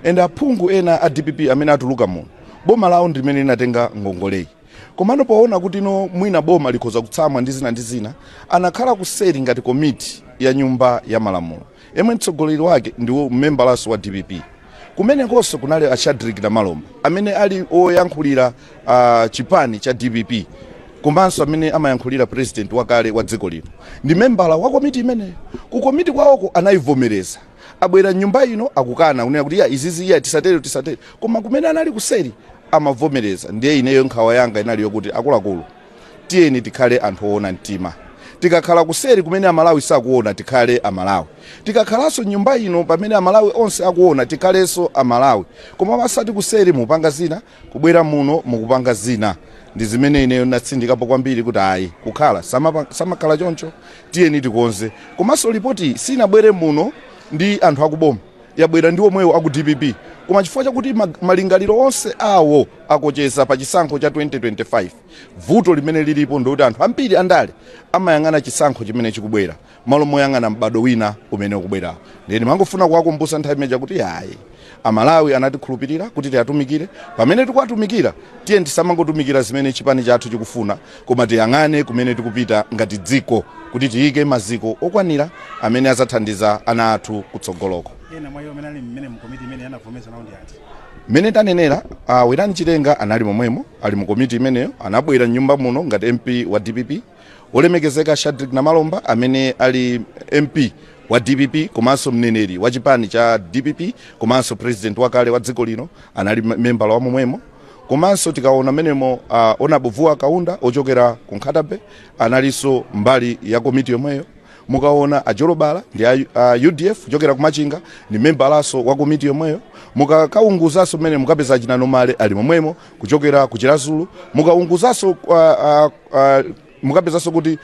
Enda aphungu ena a DPP amene atuluka muno boma lawo ndimene linatenga ngongoleyi. Komano poona kuti no mwina boma likhoza kutsamwa ndi zina anakhala kuseri ngati komiti ya nyumba ya malamulo. Emwe mtsogoleri wake ndiwo mmembalaso wa DPP. Kumene konso kunali a Shadrack Malomba amene ali oyankhulira chipani cha DPP. Komanso amene amayankhulira president wakale wa dziko lino. Ndi membala wa komiti imene. Ku komiti kwawoko anayivomereza. Abwera nyumba ino akukana unena kuti izizi tisatere. Koma kumene anali kuseri amavomereza. Ndiye ineyo nkhawa yanga inali yokuti akuluakulu tiyeni tikhale anthu oona mtima. Tikakhala kuseri kumene amalawi sakuona tikhale amalawi. Tikakhalanso nyumba ino pamene amalawi onse akuona tikhalenso amalawi. Koma masati kuseri mupanga zina kubwera muno mukupanga zina. Ndi zimene ineyo natsindikapo kwambiri kuti ayi kukhala samakhala choncho tiyeni tikonze. Komanso ripoti sinabwere muno ndi anthu akuboma, yabwera ndi omwewo aku DPP. Koma chifukwa chakuti malingaliro onse awo akocheza pa chisankho cha 2025. Vuto limene lilipo ndikuti anthu ambiri andale amayang'ana chisankho chimene chikubwera malo moyang'ana mbado wina umene ukubwera. Ndeni mangofuna kuwakumbutsa nthawi imeja kuti ayi amalawi anatikhulupirira kuti tiyatumikire. Pamene tikuwatumikira tiyeni tisamangotumikira zimene chipani chathu chikufuna, koma tiyang'ane kumene tikupita ngati dziko kuti tiyike maziko okwanira amene azathandiza ana athu kutsogoloko. Ena mwayo menali mmene mkomiti imene yanavomesa nawo ndi ati. Mene tanenera Wirani Chitenga anali momwemo ali mu komiti imeneyo anabwera nyumba muno ngati MP wa DPP. Olemekezeka Shadrack Malomba amene ali MP wa DPP komanso mneneri wa chipani cha DPP komanso president wakale wa dziko lino anali membala wa momwemo. Komanso tikaona menemo Onabuvuwa Kaunda ochokera ku Nkhatabe analiso mbali ya komiti yomweyo. Mukaona Ajolobala ndi UDF ochokera ku Machinga ni membalaso wa komiti yomweyo. Mukakaunguzaso mene mukapeza Chinanomale ali momwemo kuchokera ku Chirazulu. Mukaunguzaso mukapezaso kuti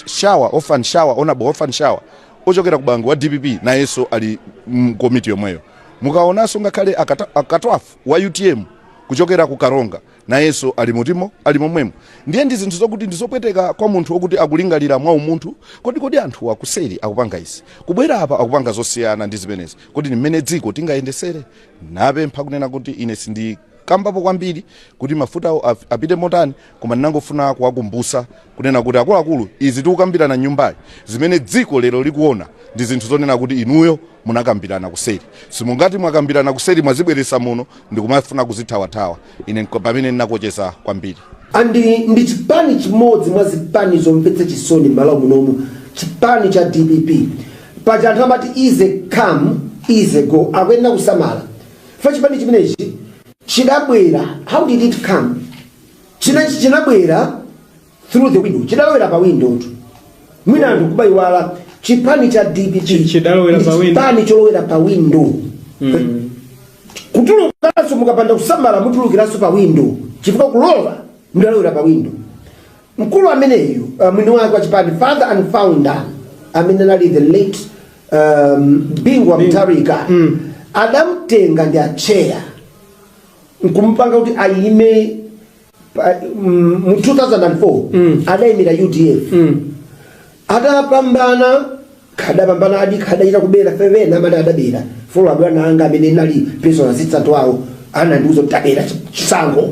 Shawa Honorable Orphan Shawa ochokera ku Bangu wa DPP na yeso ali komiti yomweyo. Mukaonaso ngakhale akatwafu wa UTM kuchokera ku Karonga na yeso ali mutimo ali momwemo. Ndiye ndi zinthu zokuti ndizopweteka kwa munthu wokuti akulingalira mwa umunthu kodi anthu akuseri akupanga izi kubwera apa akupanga zosiyana ndi zimenezi kodi ni mmene dziko tingayendesere. Napempha kunena kuti ine sindi kambapo kwambiri kuti mafuta apite motani, koma ndinangofuna kuwakumbutsa kunena kuti akuluakulu izi tikukambirana nyumbayi zimene dziko lero likuona ndi zinthu zonena kuti inuyo munakambirana kuseri. Simungati mwakambirana kuseri mwazibweresa muno ndikumafuna kuzithawathawa. Ine pamene ndinakocheza kwambiri. Ndi chipani chimodzi mwa zipani zomvetsa chisoni m'malo munomu, chipani cha DPP. Paja anthu amati ize come ize go akuyenda kusamala. Fa chipani chimenechi chidabwera, how did it come? Chinabwera through the window. Chidalowera pa window. Mwina anthu kubayiwala chipani cha DPP chipani cholowera pa window. Kutulukaso mukapanda kusamala mutulukiraso pa window. Chifukwa kulowa mudalowera pa window. Mkulu ameneyo mwini wake wa chipani father and founder amene nali the late Bingwa Mutharika adamtenga ndi acheya nkumpanga kuti ayime mu 2004 adayimira UDF adapambana kadapambana adachita kubera fevena amene adabera folo abwana anga amene nali personal assistant wawo anandiuza kuti tabera chisango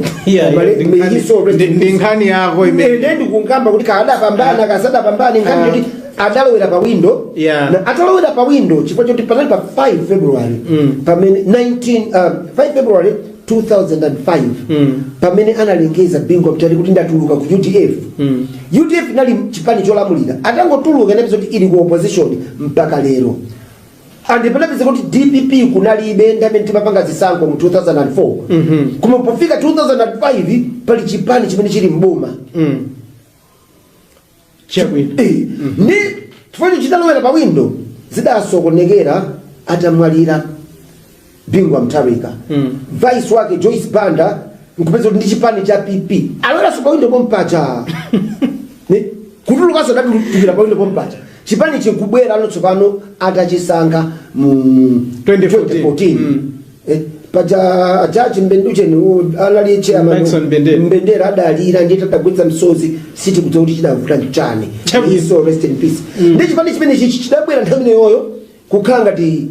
ndi nkhani yako imene ndikungamba kuti kadapambana kasadapambana nkhani kuti adalowera pa window na atalowera pa window chifukwa choti panali pa 5 February pamene 5 February 2005 pamene analengeza Bingwa Mutharika kuti ndatuluka ku UDF. UDF nali chipani cholamulira atangotuluka ndipo kuti ili ku opposition mpaka lero. andipelapeza kuti DPP kunalibe ndamene timapanga zisankho mu 2004 koma pofika 2005 pali chipani chimene chili mboma ndi chifukwa chitalowera pa window zidasokonekera atamwalira Bingwa Mutharika vice wake Joyce Banda nkupeza kuti ndi chipani cha PP alowera pa window pompacha kutuluka sadadulukira pa window pompacha chipani chikubwera tsopano atachisankha mu 2014 paja Judge Mbenducheni alali chairman Mbendera adalira ndi tatagwetsa msozi siti kudziwa kuti chidavuta nchani so rest in peace ndi chipani chimene chidabwera nthawi yoyo kukhala ngati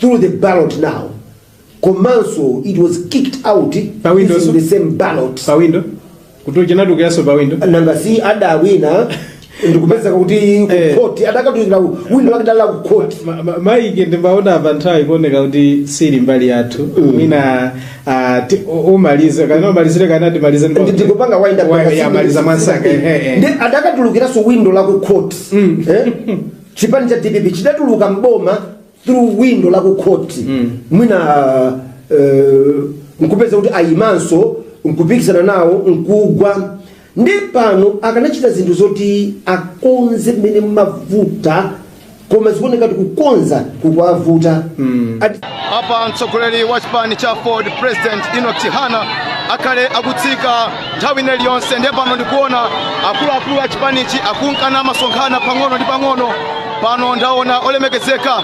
through the ballot now komanso it was kicked out using the same ballot pa window kuti chinadukiraso pa window nanga si adawina ndikupeza kuti kukoti adakatukira window wakadala kukoti maike ndimbaona apa nthawi kuoneka kuti sili mbali yathu mina umalize kana umalizire kana ndimalize ndikupanga wind up ya maliza mwansanga ndi adakatulukiraso window la kukoti chipani cha DPP chidatuluka mboma through window la kukoti mwina nkupeza kuti ayimanso nkupikisana nawo nkugwa ndi pano akanachita zinthu zoti akonze mmene mavuta koma zikuoneka kuti kukonza kukwavuta apa mtsogoleri wa chipani cha Ford President Enoch Chihana akale akutsika nthawi iliyonse ndi pano ndikuona akuluakulu a chipanichi akunkana masonkhana pang'ono ndi pang'ono pano ndaona olemekezeka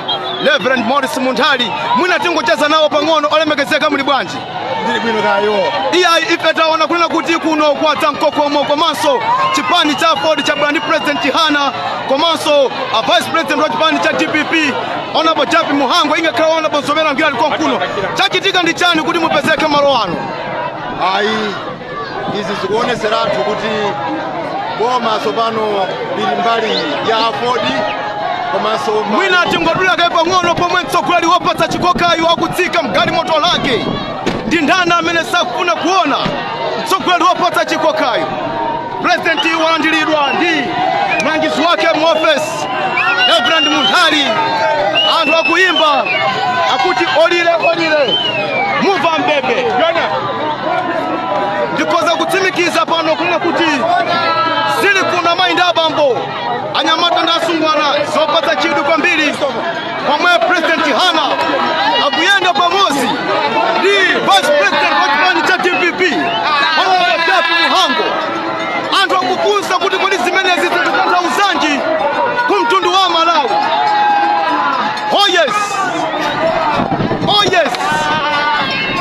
Reverend Morris Munthali mwina tingocheza nawo pang'ono olemekezeka muli bwanji ndili bwino kayo iyayi ife taona kunena kuti kuno kwatsa mkokomo komanso chipani cha Ford cha Brand President Chihana komanso Vice President wa chipani cha DPP Honorable Japi Muhango ingakhala Honorable Nsomera Ngwira liko kuno chachitika ndi chani kuti mupezeke malo ano ayi izi zikuoneseratu kuti boma tsopano lili mbali ya Ford komanso mwina tingodula kai pang'ono pomwe mtsogoleri wopatsa chikokayo akutsika mgali moto lake ndi ndani amene sakufuna kuona mtsogoleri wopatsa chikokayo President walandiridwa ndi mlangizi wake mu office Reverend Munthali anthu akuyimba akuti olile muva mbebe ndikoza kutsimikiza pano kunena kuti sili kuna maindi abambo anyamata ndi asungwana zopatsa chidwi kwambiri pomwe President Chihana akuyenda pamodzi ndi Vice President wa chipani cha DPP Honorable Japi Muhango anthu akufunsa kuti kodi zimenezi zikutanthauzanji kumtundu wa Malawi. Oh yes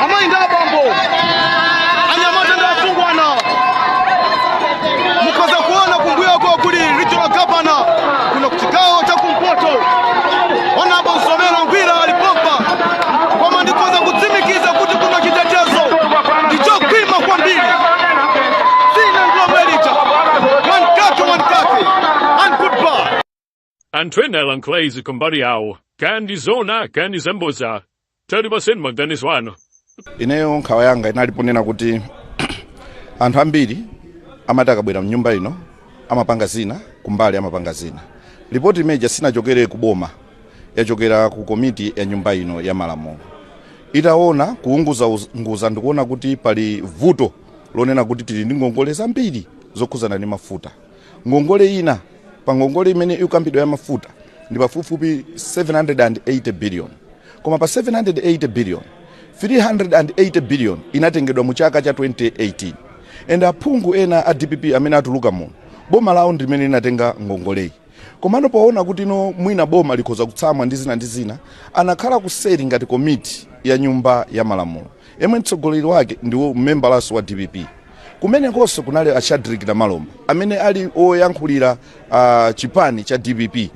amaindi abambo anyamata ndi asungwana mukoza kuona kumbuyako kuli regional governor kuno kuchigawo cha kumpoto Honorable Nsomera Ngwira alipompa koma ndikoza kutsimikiza kuti kuno chitetezo ndichokwima kwambiri sina ndlomerita one kake and goodbye Antwena lanklezi kumbari yao kandi zona kandi zemboza tari basen magdanis wano ineyo nkhawa yanga inaliponena kuti anthu ambiri amati akabwera mnyumba ino amapanga zina kumbali amapanga zina ripoti imeja sinachokere kuboma yachokera ku komiti ya nyumba ino ya malamulo itaona kuunguza ndikuona kuti pali vuto lonena kuti tili ndi ngongole zambiri zokhuzana ndi mafuta ngongole ina pa ngongole imene ikambidwa ya mafuta ndi pafupifupi 780 billion koma pa 780 billion 380 billion inatengedwa mu chaka cha 2018 and aphungu ena a DPP amene atuluka muno boma lawo ndi limene linatenga ngongoleyi komano poona kuti no mwina boma likhoza kutsamwa ndi zina anakhala kuseri ngati komiti ya nyumba ya malamulo yemwe mtsogoleri wake ndiwo mmembalaso wa DPP kumenekonso kunali a Shadrack Malomba amene ali oyankhulira chipani cha DPP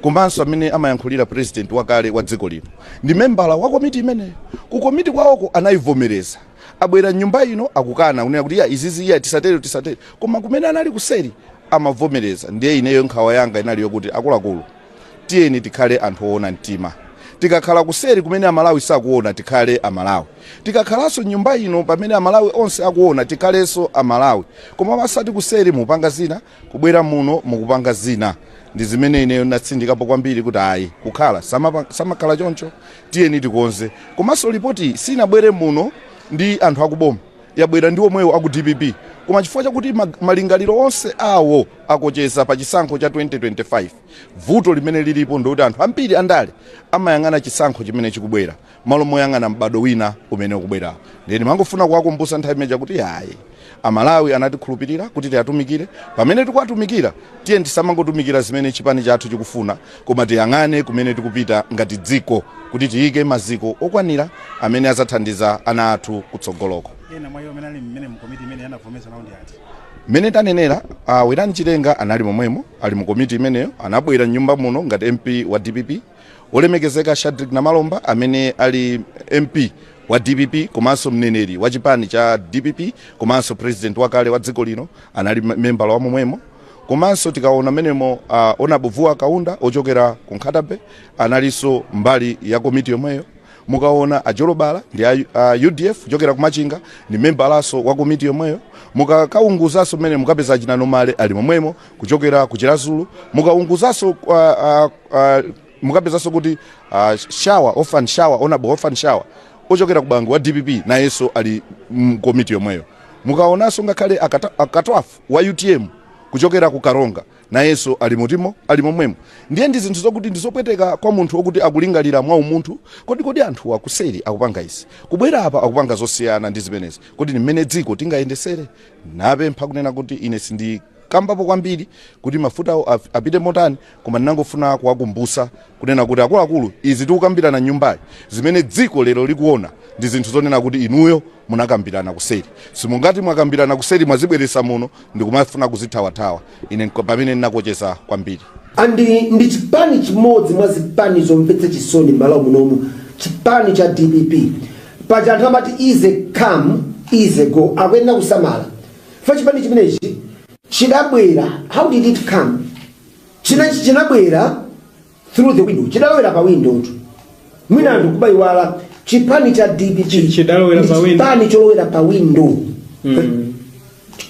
komanso amene amayankhulira president wakale wa dziko lino ndi membala wa komiti imene ku komiti kwawoko anayivomereza abwera nyumba ino akukana kunena kuti izizi tisatere koma kumene anali kuseri amavomereza ndiye ineyo nkhawa yanga inali yokuti akuluakulu tiyeni tikhale anthu oona mtima tikakhala kuseri kumene amalawi sakuona tikhale amalawi tikakhalanso nyumba ino pamene amalawi onse akuona tikhalenso amalawi koma masati kuseri mupanga zina kubwera muno mukupanga zina ndi zimene ineyo natsindikapo kwambiri kuti ayi kukhala samakhala choncho tiyeni tikonze. Komanso ripoti sinabwere muno ndi anthu akuboma, yabwera ndi omwewo aku DPP, koma chifukwa chakuti malingaliro onse awo akocheza pa chisankho cha 2025. Vuto limene lilipo ndikuti anthu ambiri andale amayang'ana chisankho chimene chikubwera malo moyang'ana mbado wina umene ukubwerawo. Ndeni mangofuna kuwakumbutsa nthawi imeneja kuti ayi Amalawi anatikhulupirira kuti tiyatumikire, pamene tikuwatumikira tiye tisamangotumikira zimene chipani chathu chikufuna, koma tiyang'ane kumene tikupita ngati dziko kuti tiyike maziko okwanira amene azathandiza ana athu kutsogoloko. Ena mwa iwo amene ali mmene mu komiti imene anavomesa nawo ndi ati? Mene tanenera Werani Chitenga anali momwemo, ali mu komiti imeneyo, anabwera nyumba muno ngati MP wa DPP, olemekezeka Shadrack Namalomba amene ali MP wa DPP komanso mneneri wa chipani cha DPP komanso president wakale wa dziko lino anali member wa momwemo. Komanso tikaona menemo Onabuvuwa Kaunda ochokera ku Nkhatabe analiso mbali ya komiti yomweyo. Mukaona Ajolobala ndi UDF ochokera ku Machinga ni member laso wa komiti yomweyo. Mukakaunguzaso mene mukapeza Chinanomale ali momwemo kuchokera ku Chirazulu. Mukaunguzaso mukapezaso kuti Orphan Shower Onabu Orphan Shower ochokera ku Bangu wa DPP na yeso ali komiti yomweyo. Mukaonaso ngakhale akatwafu wa UTM kuchokera ku Karonga na yeso ali mutimo ali momwemo. Ndiye ndi zinthu zokuti ndizopweteka kwa munthu wokuti akulingalira mwa umunthu kodi anthu akuseri akupanga isi kubwera apa akupanga zosiyana ndi zimenezi kuti ni mmene dziko tingayendesere. Napempha kunena kuti ine sindi kambapo kwambiri kuti mafuta apite motani, koma ndinangofuna kuwakumbutsa kunena kuti akuluakulu izi tikukambirana nyumbayi zimene dziko lero likuona ndi zinthu zonena kuti inuyo munakambirana kuseri. Simungati mwakambirana kuseri mwazibweresa muno ndikumafuna kuzithawathawa. Ine pamene ndinakocheza kwambiri. Ndi chipani chimodzi mwa zipani zomvetsa chisoni m'Malawi munomu, chipani cha DPP. Paja anthu amati easy come easy go, akuyenera kusamala. Fa chipani chimenechi chidabwera, how did it come? Chinabwera through the window, chidalowera pa window tu. Mwina anthu kubayiwala chipani cha DPP chipani cholowera pa window.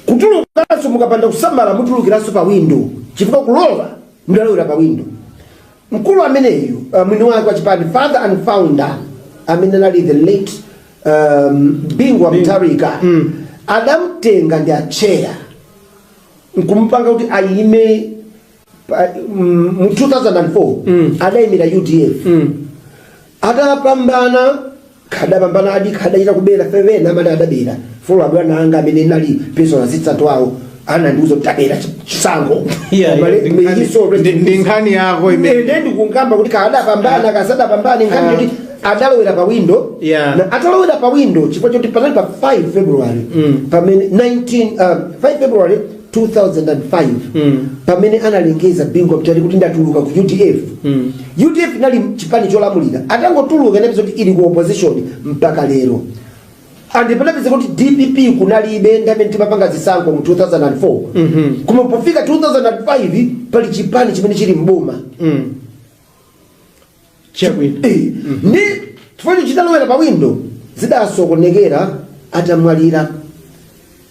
Kutulukanso mukapanda kusamala mutulukiraso pa window, chifukwa kulowa mudalowera pa window. Mkulu ameneyo mwini wake wa chipani, father and founder amene anali the late Bingwa Mutharika, adamtenga ndi achera nkumpanga kuti ayime mu 2004 adayimira UDF. Adapambana kadapambana kadachita kubera fevena amene adabera folo abwana anga amene nali personal assistant wawo anandiuza tabera chisango ndi nkhani yako imene ndikungamba kuti kadapambana kasadapambana nkhani kuti adalowera pa window na atalowera pa window chifukwa choti panali pa 5 February pamene 5 February 2005 pamene analengeza Bingwa Mutharika kuti ndatuluka ku UDF. UDF nali chipani cholamulira, atangotuluka nepeza kuti ili ku opposition mpaka lero. Andi panapeza kuti DPP kunalibe ndamene timapanga zisankho mu 2004. Kuma pofika 2005 pali chipani chimene chili mboma. Ndi chifukwa chitalowera pa window zidasokonekera atamwalira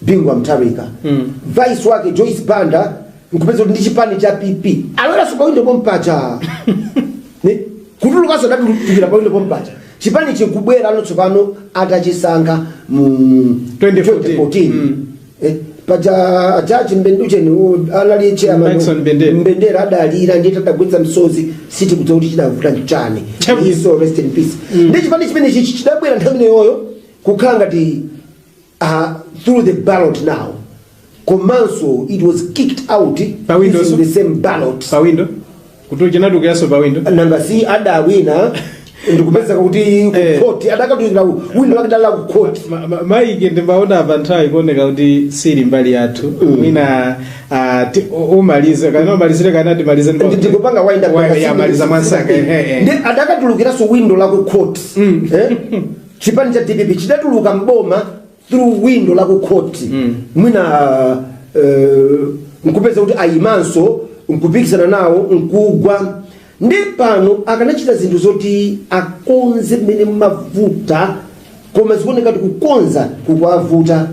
Bingwa Mutharika. Vice wake Joyce Banda nkupeza kuti ndi chipani cha PP alowera so pa window pompacha. Kutulukaso ndatukira pa window pompacha. Chipani chikubwera anotsopano atachisankha mu 2014. Paja Judge Mbenduche anali chairman Mbendera adalira ndiye tadagwetsa msozi siti kuti kuti chidavuta nchane. So rest in peace. Ndi chipani chimene chidabwera nthawi yoyo kukhala ngati through the ballot now. Komanso it was kicked out using the same ballot. Pa window? Kutuchina yaso pa window? Nanga si adawina ndikupeza kuti ku court adakatulira window lakadala ku court. Maiki ndimbaona abanthawi kuoneka kuti siri mbali yathu. Mwina umalize kana umalizire kana timalize ndikupanga wind up ya maliza mwansaka. Ndi adakatulukira so window la ku court. Chipani cha DPP chidatuluka mboma through window la ku court. Mwina nkupeza kuti ayimanso nkupikisana nawo nkugwa. Ndi pano akanachita zinthu zoti akonze mmene mavuta koma zikuoneka kuti kukonza kukwavuta.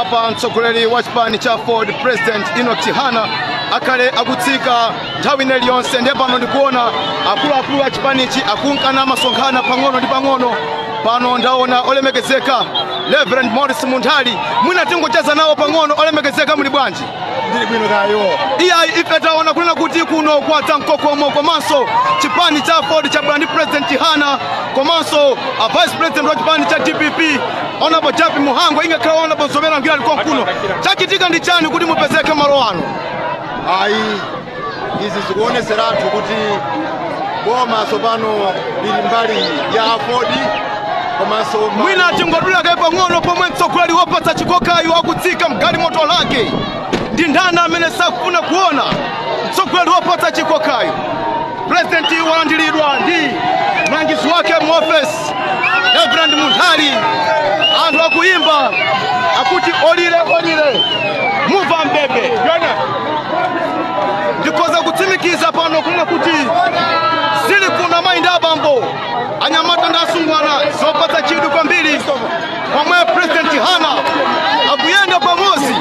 Apa mtsogoleri wa chipani cha Ford President Enoch Chihana akale akutsika nthawi ine iliyonse ndiye pano ndikuona akuluakulu a chipanichi akunkana masonkhana pang'ono ndi pang'ono. Pano ndaona olemekezeka Reverend Morris Munthali, mwina tingocheza nawo pang'ono. Olemekezeka muli bwanji? Ndili bwino kayo. Iya ife taona kunena kuti kuno kwatsa mkokomo komanso chipani cha Ford cha Brand President Hana komanso a Vice President wa chipani cha DPP Honorable Japi Muhango ingakhala Honorable Zomera Ngwira liko kuno. Chachitika ndi chani kuti mupezeke malo ano? Ayi izi zikuoneseratu kuti boma sopano lili mbali ya Ford komanso mwina tingodula kai pang'ono pomwe mtsogoleri wopatsa chikokayo akutsika mgali moto lake. Ndi ndani amene sakufuna kuona mtsogoleri wopatsa chikokayo? President walandiridwa ndi mlangizi wake mu office Reverend Munthali. Anthu akuimba akuti olire olire muva mbebe. Ndikoza kutsimikiza pano kunena kuti zili kuna mainda abambo anyamata ndi asungwana zopatsa chidwi kwambiri pomwe President Hana akuyenda pamodzi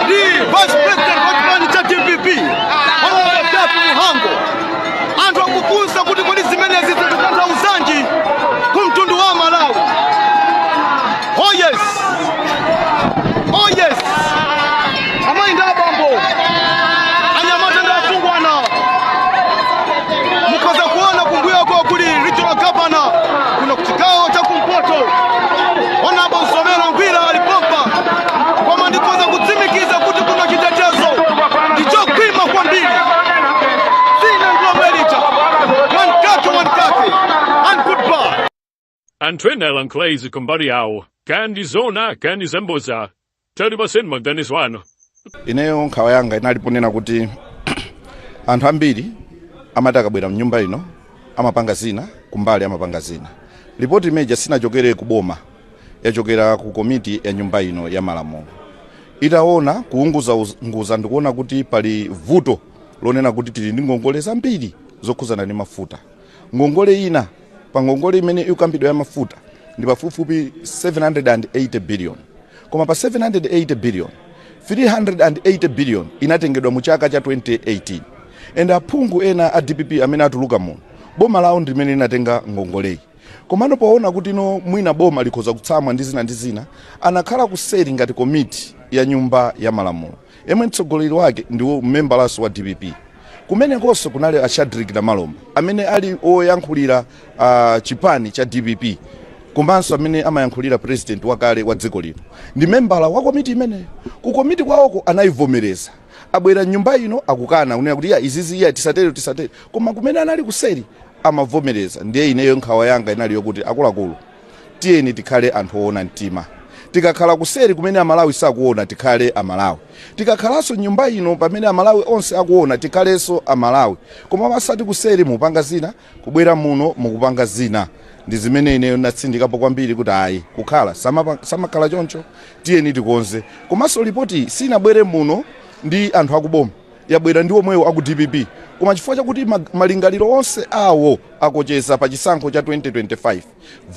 ndi Vice President wa chipani cha DPP Honorable Japi Muhango. Anthu akufunsa kuti kodi zimenezi zikutanthauzanji kumtundu wa Malawi. Oh yes, oh yes, amainda abambo anyamata ndi asungwana mukoza kuona kumbuyoko kuli regional governor kuno kuchigawo cha kumpoto Honorable Zomera Ngwira alipompa koma ndikoza kutsimikiza kuti kuno chitetezo ndichokwima kwambiri. Sina ndilomwelita wankake and goodbye. Antwenela Nklezi kumbari yawo kandi zona kandi zemboza tari basenma Dennis wano. Ineyo nkhawa yanga inaliponena kuti anthu ambiri amati akabwera mnyumba ino amapanga zina kumbali amapanga zina. Ripoti imeja sinachokere kuboma, yachokera ku komiti ya nyumba ino ya malamulo. Itaona kuunguza ndikuona kuti pali vuto lonena kuti tili ndi ngongole zambiri zokhuzana ndi mafuta. Ngongole ina pa ngongole imene ikambidwa ya mafuta ndi pafupifupi 780 billion. Koma pa 780 billion 380 billion inatengedwa mu chaka cha 2018. Enda aphungu ena a DPP amene atuluka muno boma lawo ndimene linatenga ngongoleyi. Komano poona kuti no mwina boma likhoza kutsamwa ndi zina anakhala kuseri ngati komiti ya nyumba ya malamulo. Yemwe mtsogoleri wake ndiwo mmembalaso wa DPP. Kumene konso kunali a Shadrack Malomba amene ali oyankhulira chipani cha DPP komanso amene amayankhulira president wakale wa dziko lino. Ndi membala wa komiti imene ku komiti kwawoko anayivomereza. Abwera nyumba ino akukana unena kuti ya izizi ya tisatere koma kumene anali kuseri amavomereza. Ndiye ineyo nkhawa yanga inali yokuti akuluakulu tiyeni tikhale anthu oona mtima. Tikakhala kuseri kumene amalawi sakuona tikhale amalawi. Tikakhalanso nyumba ino pamene amalawi onse akuona tikhalenso amalawi. Koma masati kuseri mupanga zina kubwera muno mukupanga zina. Ndi zimene ineyo natsindikapo kwambiri kuti ayi kukhala samakhala choncho tiyeni tikonze. Komanso ripoti sinabwere muno ndi anthu akuboma, yabwera ndi omwewo aku DPP. Koma chifukwa chakuti malingaliro onse awo akocheza pa chisankho cha 2025.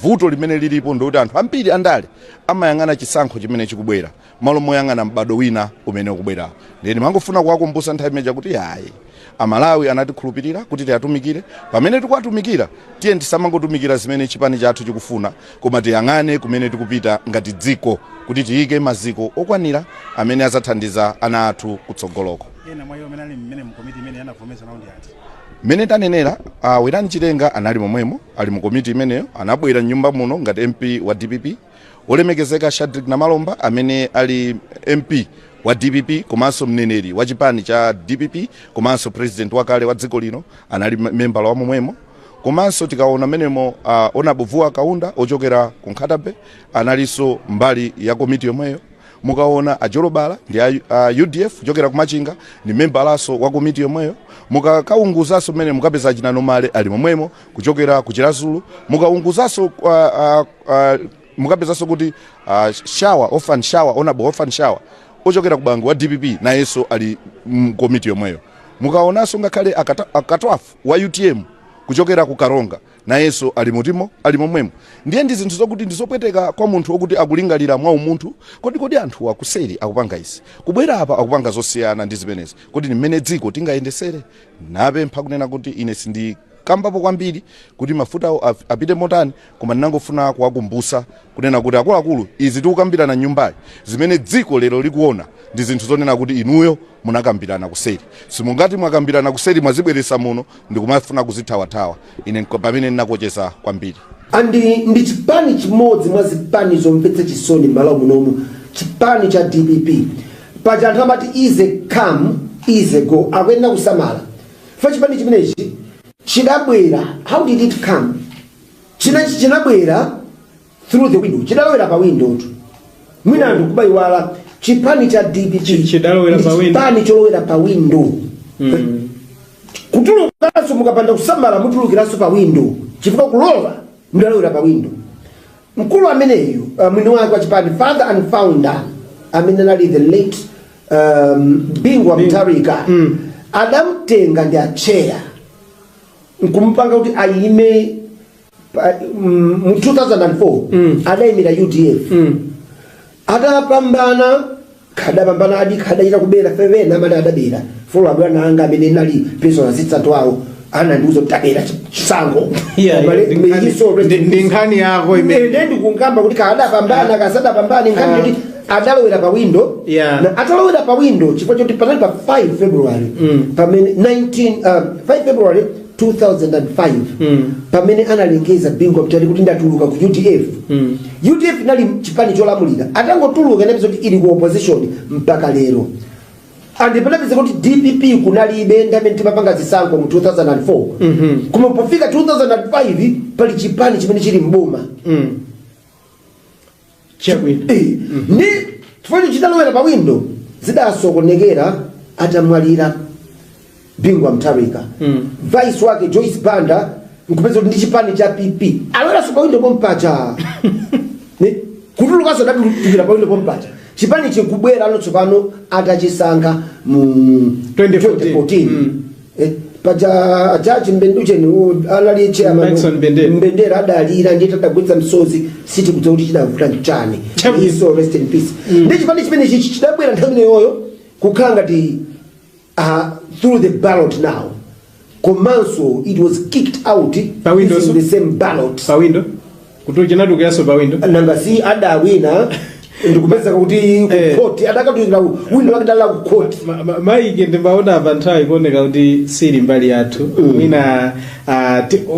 Vuto limene lilipo ndikuti anthu ambiri andale amayang'ana chisankho chimene chikubwera malo moyang'ana mbado wina umene ukubwera. Ndeni mangofuna kuwakumbutsa nthawi imeja kuti ayi amalawi anatikhulupirira kuti tiatumikire. Pamene tikuwatumikira tiye tisamangotumikira zimene chipani chathu chikufuna koma tiyang'ane kumene tikupita ngati dziko kuti tiyike maziko okwanira amene azathandiza ana athu kutsogoloko. Ena mwayo menali mmene mkomiti imene yanavomesa nawo ndi ati? Mene tanenera Werani Chitenga anali momwemo ali mu komiti imeneyo anabwera nyumba muno ngati MP wa DPP. Olemekezeka Shadrack Malomba amene ali MP wa DPP komanso mneneri wa chipani cha DPP komanso president wakale wa dziko lino anali membala wa momwemo. Komanso tikaona menemo Honorable Vuwa Kaunda ochokera ku Nkhatabe analiso mbali ya komiti yomweyo. Mukaona Ajolobala ndi UDF ochokera ku Machinga ndi membalaso wa komiti yomweyo. Mukakaunguzaso mene mukapeza Chinanomale ali momwemo kuchokera ku Chirazulu. Mukaunguzaso mukapezaso kuti Honorable Orphan Shower ochokera ku Bangu wa DPP na yeso ali komiti yomweyo. Mukaonaso ngakhale akatwafu wa UTM kuchokera ku Karonga nayenso ali mutimo ali momwemo ndiye ndi zinthu zokuti ndizopweteka kwa munthu wokuti akulingalira mwa umunthu kodi anthu akuseri akupanga izi kubwera apa akupanga zosiyana ndi zimenezi kodi ni mmene dziko tingayendesere napempha kunena kuti ine sindi kambapo kwambiri kuti mafuta apite motani koma ndinangofuna kuwakumbusa kunena kuti akuluakulu izi tikukambirana nyumbayi zimene dziko lero likuona ndi zinthu zonena kuti inuyo munakambirana kuseri simungati mwakambirana kuseri mwazibweresa muno ndikumafuna kuzithawathawa ine pamene ndinakocheza kwambiri ndi chipani chimodzi mwa zipani zomvetsa chisoni m'malo munomu chipani cha DPP paja anthu amati ize come ize go akuyenera kusamala fa chipani chimenechi chidabwera. How did it come? Chinabwera through the window. Chidalowera pa window. Mwina anthu kubayiwala chipani cha DPP chipani cholowera pa window. Kutulukanso mukapanda kusamala mutulukiranso pa window. Chifukwa kulowa mudalowera pa window. Mkulu ameneyu mwini wake wa chipani father and founder amene ali the late Bingwa Mutharika adamtenga ndi achera nkumpanga kuti ayime mu 2004 adayimira UDF adapambana adi kadaita kubera fevena amene adabera folo abwana anga amene nali personal assistant wawo anandiuza kutabera chisango ndi nkhani yako imene ndikungamba kuti kadapambana kasadapambana nkhani kuti adalowera pa window na atalowera pa window chifukwa choti panali pa 5 February pamene 5 February 2005 pamene analengeza Bingwa Mutharika kuti ndatuluka ku UDF UDF nali chipani cholamulira atangotuluka nabizo kuti ili ku opposition mpaka lero andipelekeza kuti DPP kunalibe ndamene timapanga zisankho mu 2004 kuma pofika 2005 pali chipani chimene chili mboma ndi chifukwa chidalowera pa window zidasokonekera atamwalira Bingwa Mutharika vice wake Joyce Banda nkupeza kuti ndi chipani cha PP alowera pa window pompacha kutulukaso datulukira pa window pompacha chipani chikubwera anotsopano atachisankha mu 2014 paja Judge Mbenducheni alali chairman Mbendera adalira ndita tagwetsa msozi siti kudza kuti chidavuta mchani so rest in peace ndi chipani chimene chidabwera nthawi yoyo kukhala ngati through the ballot now komanso it was kicked out in the same ballot pa window kuti chinadukiraso pa window nanga si adawina ndikupeza kuti court adakatuzira window akadala ku court maike ndimbaona abanthawi kuoneka kuti siri mbali yathu mina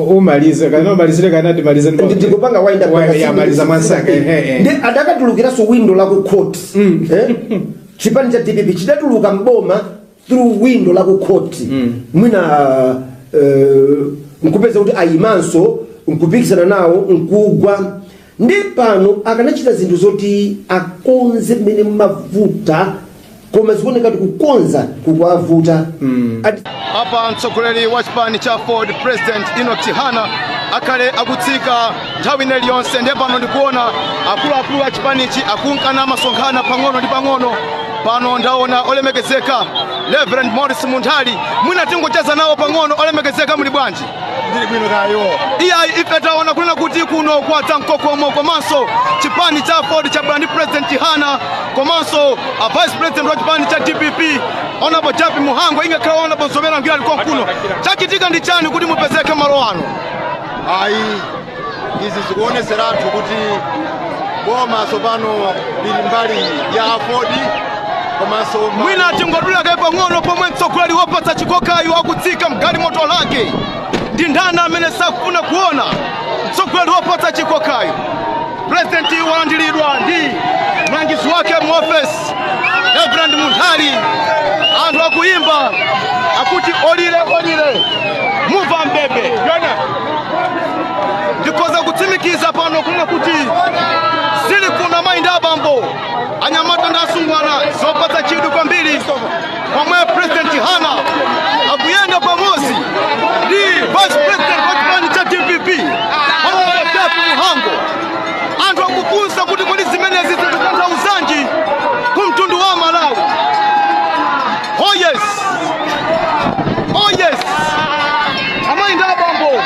umalize kana umalizire kana ndimalize ndikupanga wind up yamaliza mwansaka ndi adakatulukiraso window la ku court chipani cha DPP chidatuluka mboma through window la ku court mwina nkupeza kuti ayimanso nkupikisana nawo nkugwa ndi pano akanachita zinthu zoti akonze mmene mavuta koma zikuoneka kuti kukonza kukwavuta apa mtsogoleri wa chipani cha Ford President Enoch Chihana akale akutsika nthawi iliyonse ndiye pano ndikuona akuluakulu a chipanichi akunkana masonkhana pang'ono ndi pang'ono pano ndaona olemekezeka Reverend Morris Munthali mwina tingocheza nawo pang'ono olemekezeka muli bwanji ndili bwino kayo iya ife taona kunena kuti kuno kwatsa mkokomo komanso chipani cha Ford cha Brand President Chihana komanso Vice President wa chipani cha DPP Honorable Japi Muhango ingakhala Honorable Nsomera ngira alikuwa kuno chachitika ndi chani kuti mupezeke malo ano ayi izi zikuoneseratu kuti boma sopano lili mbali ya Ford komanso mwina tingodula kaye pang'ono pomwe mtsogoleri wopatsa chikokayo akutsika mgali moto lake ndi ndana amene sakufuna kuona mtsogoleri wopatsa chikokayo President walandiridwa ndi mlangizi wake mu office Reverend Munthali anthu akuyimba akuti olire muva mbebe ndikoza kutsimikiza pano kuna kuti zili kuna mainda abambo anyamata ndi asungwana zopatsa chidwi kwambiri pomwe President Chihana akuyenda pamodzi ndi Vice President wa chipani cha DPP Honorable Japi Muhango anthu akufunsa kuti kodi zimenezi zikutanthauzanji kumtundu wa Malawi. Oh yes amainda abambo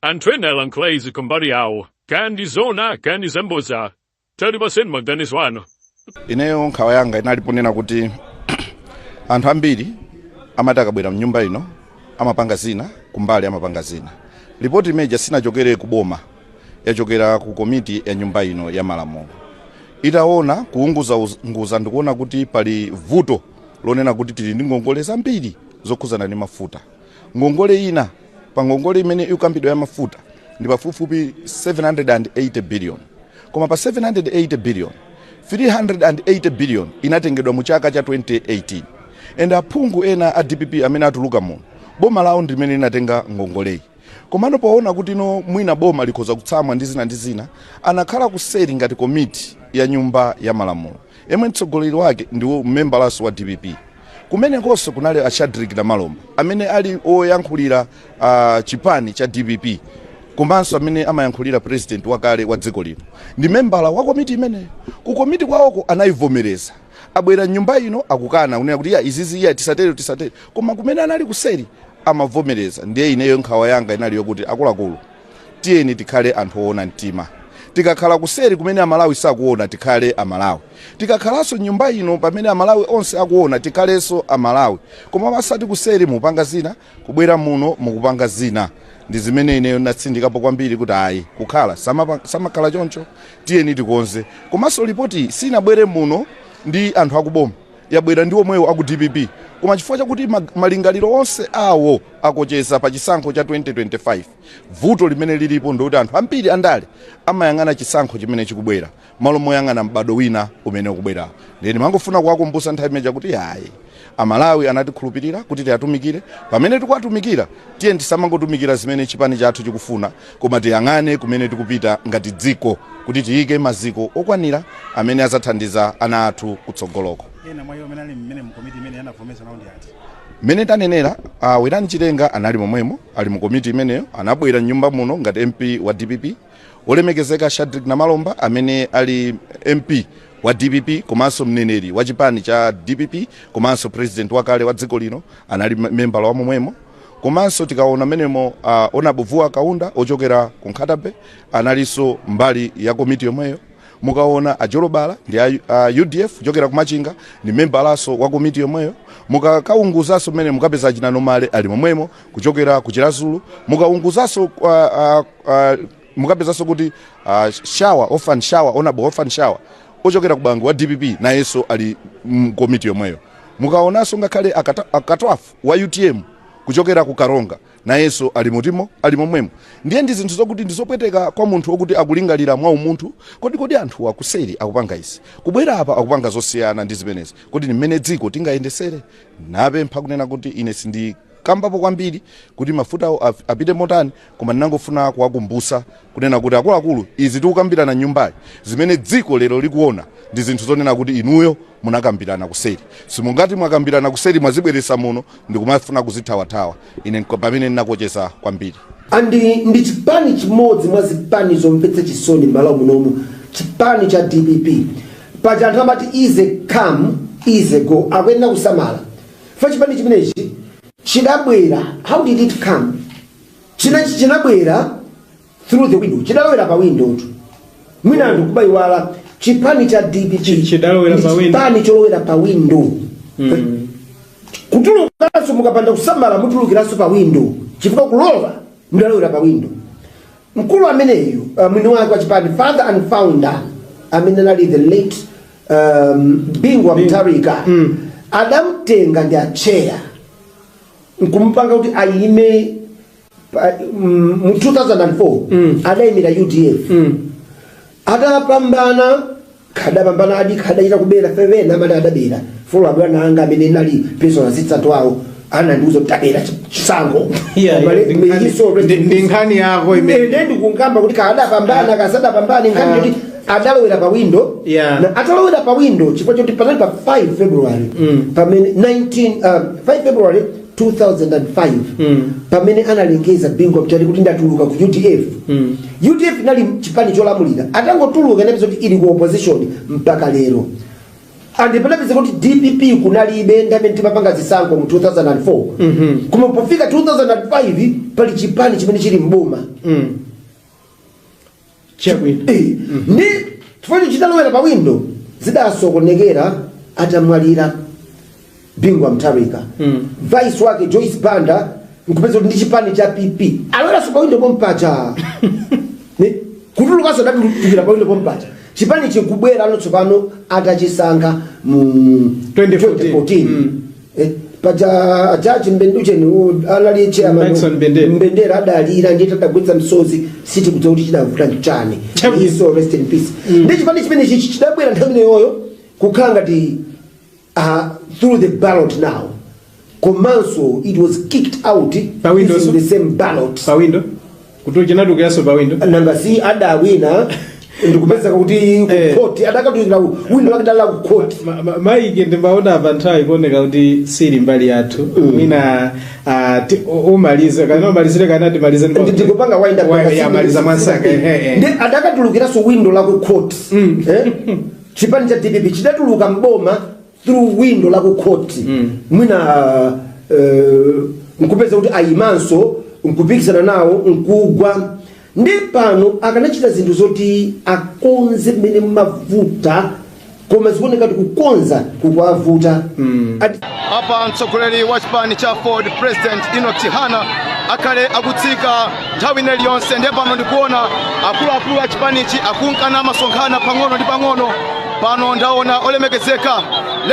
Antwenela Clays kumbali yawo kandi zona kandi zemboza tali baseni maganizwano. Ineyo nkhawa yanga inaliponena kuti anthu ambiri amati akabwera mnyumba ino amapanga zina kumbali amapanga zina. Ripoti imeja sinachokere kuboma, yachokera ku komiti ya nyumba ino ya malamulo. Itaona kuunguza ndikuona kuti pali vuto lonena kuti tili ndi ngongole zambiri zokhuzana ndi mafuta. Ngongole ina pa ngongole imene ikambidwa ya mafuta ndi pafupifupi 780 billion. Koma pa 780 billion 380 billion inatengedwa mu chaka cha 2018. Enda aphungu ena a DPP amene atuluka muno boma lawo ndimene linatenga ngongoleyi. Komano poona kuti no mwina boma likhoza kutsamwa ndi zina anakhala kuseri ngati komiti ya nyumba ya malamulo. Yemwe mtsogoleri wake ndiwo mmembalaso wa DPP. Kumene konse kunali a Shadrack Malomba amene ali oyankhulira chipani cha DPP. Komanso amene amayankhulira president wakale wa dziko lino. Ndi membala wa komiti imene. Ku komiti kwawoko anayivomereza. Abwera nyumba ino akukana unena kuti izizi tisatere. Koma kumene anali kuseri amavomereza. Ndiye ineyo nkhawa yanga inali yokuti akuluakulu tiyeni tikhale anthu oona mtima. Tikakhala kuseri kumene amalawi sakuona tikhale amalawi. Tikakhalaso nyumba ino pamene amalawi onse akuona tikhalenso amalawi. Koma masati kuseri mupanga zina, kubwera muno mukupanga zina. Ndi zimene ineyo natsindikapo kwambiri kuti ayi kukhala samakhala choncho tiyeni tikonze. Komanso ripoti sinabwere muno ndi anthu akuboma, yabwera ndi omwewo aku DPP. Koma chifukwa chakuti malingaliro onse awo akocheza pa chisankho cha 2025. Vuto limene lilipo ndikuti anthu ambiri andale amayang'ana chisankho chimene chikubwera malo moyang'ana mbado wina umene ukubwera. Ndeni mangofuna kuwakumbutsa nthawi imeja kuti ayi amalawi anatikhulupirira kuti tiyatumikire. Pamene tikuwatumikira tiyeni tisamangotumikira zimene chipani chathu chikufuna, koma tiyang'ane kumene tikupita ngati dziko kuti tiyike maziko okwanira amene azathandiza ana athu kutsogoloko. Ena mwa iwo menali mmene mkomiti imene yanavomesa nawo ndi ati. Mene tanenera Werani Chitenga anali momwemo ali mu komiti imeneyo, anabwera nyumba muno ngati MP wa DPP. Olemekezeka Shadrack Malomba amene ali MP wa DPP komanso mneneri wa chipani cha DPP komanso president wakale wa dziko lino anali membala wa momwemo. Komanso tikaona menemo Onabuvuwa Kaunda ochokera ku Nkhatabe analiso mbali ya komiti yomweyo. Mukaona Ajolobala ndi UDF ochokera ku Machinga ni membalaso wa komiti yomweyo. Mukakaunguzaso mene mukapeza Chinano Male ali momwemo kuchokera ku Chirazulu. Mukaunguzaso mukapezaso kuti Orphan Shower ochokera ku Bangu wa DPP na yeso ali komiti yomweyo. Mukaonaso ngakhale akatwafu wa UTM kuchokera ku Karonga na yeso ali mutimo ali momwemo. Ndiye ndi zinthu zokuti ndizopweteka kwa munthu okuti akulingalira mwa umunthu kodi anthu akuseri akupanga isi kubwera apa akupanga zosiyana ndi zimenezi kodi mmene dziko tingayendesere. Napempha kunena kuti ine sindi kambapo kwambiri kuti mafuta apite motani, koma ndinangofuna kuwakumbutsa kunena kuti akuluakulu izi tikukambirana nyumbayi zimene dziko lero likuona ndi zinthu zonena kuti inuyo munakambirana kuseri. Simungati mwakambirana kuseri mwazibweresa muno ndikumafuna kuzithawathawa. Ine pamene ndinakocheza kwambiri. Andi ndi chipani chimodzi mwa zipani zomvetsa chisoni m'malo munomu, chipani cha DPP. Paja anthu amati easy come easy go akuyenda kusamala. Fa chipani chimenechi chidabwera, how did it come? Chinabwera through the window. Chidalowera pa window. Mwina anthu kubayiwala chipani cha DPP chidalowera pa window. Chipani cholowera pa window. Kutulukaso mukapanda kusamala mutulukiraso pa window. Chifukwa kulowa mudalowera pa window. Mkulu ameneyo mwini wake wa chipani father and founder amene nali the late Bingwa Mutharika adamtenga ndi acheya nkumpanga kuti ayime mu 2004 adayimira UDF adapambana kadapambana adikadaita kubera fevena amene adabera folo abwana anga amene nali personal assistant wawo anandiuza kuti tabera chisango ndi nkhani yako imene ndikungamba kuti kadapambana kasadapambana nkhani kuti adalowera pa window na atalowera pa window chifukwa choti panali pa 5 February pamene 5 February 2005 pamene analengeza Bingwa Mutharika kuti ndatuluka ku UDF. UDF nali chipani cholamulira atangotuluka ndipo kuti ili ku opposition mpaka lero. andipelekeze kuti DPP kunalibe ndamene timapanga zisankho mu 2004 koma pofika 2005 pali chipani chimene chili mboma ndi chifukwa chidalowera pa windo zidasokonekera atamwalira Bingwa Mutharika vice wake Joyce Banda nkupeza kuti ndi chipani cha PP alowera pa windo pompacha kutulukaso datulukira pa windo pompacha chipani chikubwera ano tsopano atachisankha mu 2014 paja jaji Mbenducheni alali chairman Mbendera adalira ndiye tadagwetsa msozi siti kuti kuti chidavuta nchani so rest in peace ndi chipani chimene chidabwera nthawi yoyo kukhala ngati through the ballot now komanso it was kicked out using the same ballot pa window kuti chinadukiraso pa window nanga si adawina ndikupeza kuti kukoti adakatuzira windo wake dala kukoti maike ndimbaona apanthawi kuoneka kuti sili mbali yathu mwina umalize kana umalizire kana timalize ndikupanga wind up maliza mwansanga ndi adakatulukiraso windo la kukoti chipani cha DPP chidatuluka mboma through window la kukoti mwina nkupeza kuti ayimanso nkupikisana nawo nkugwa ndi pano akanachita zinthu zoti akonze mmene mavuta koma zikuoneka kuti kukonza kukwavuta apa mtsogoleri wa chipani cha Ford President Enoch Chihana akale akutsika nthawi iliyonse ndiye pano ndikuona akuluakulu a chipanichi akunkana masonkhana pang'ono ndi pang'ono pano ndaona olemekezeka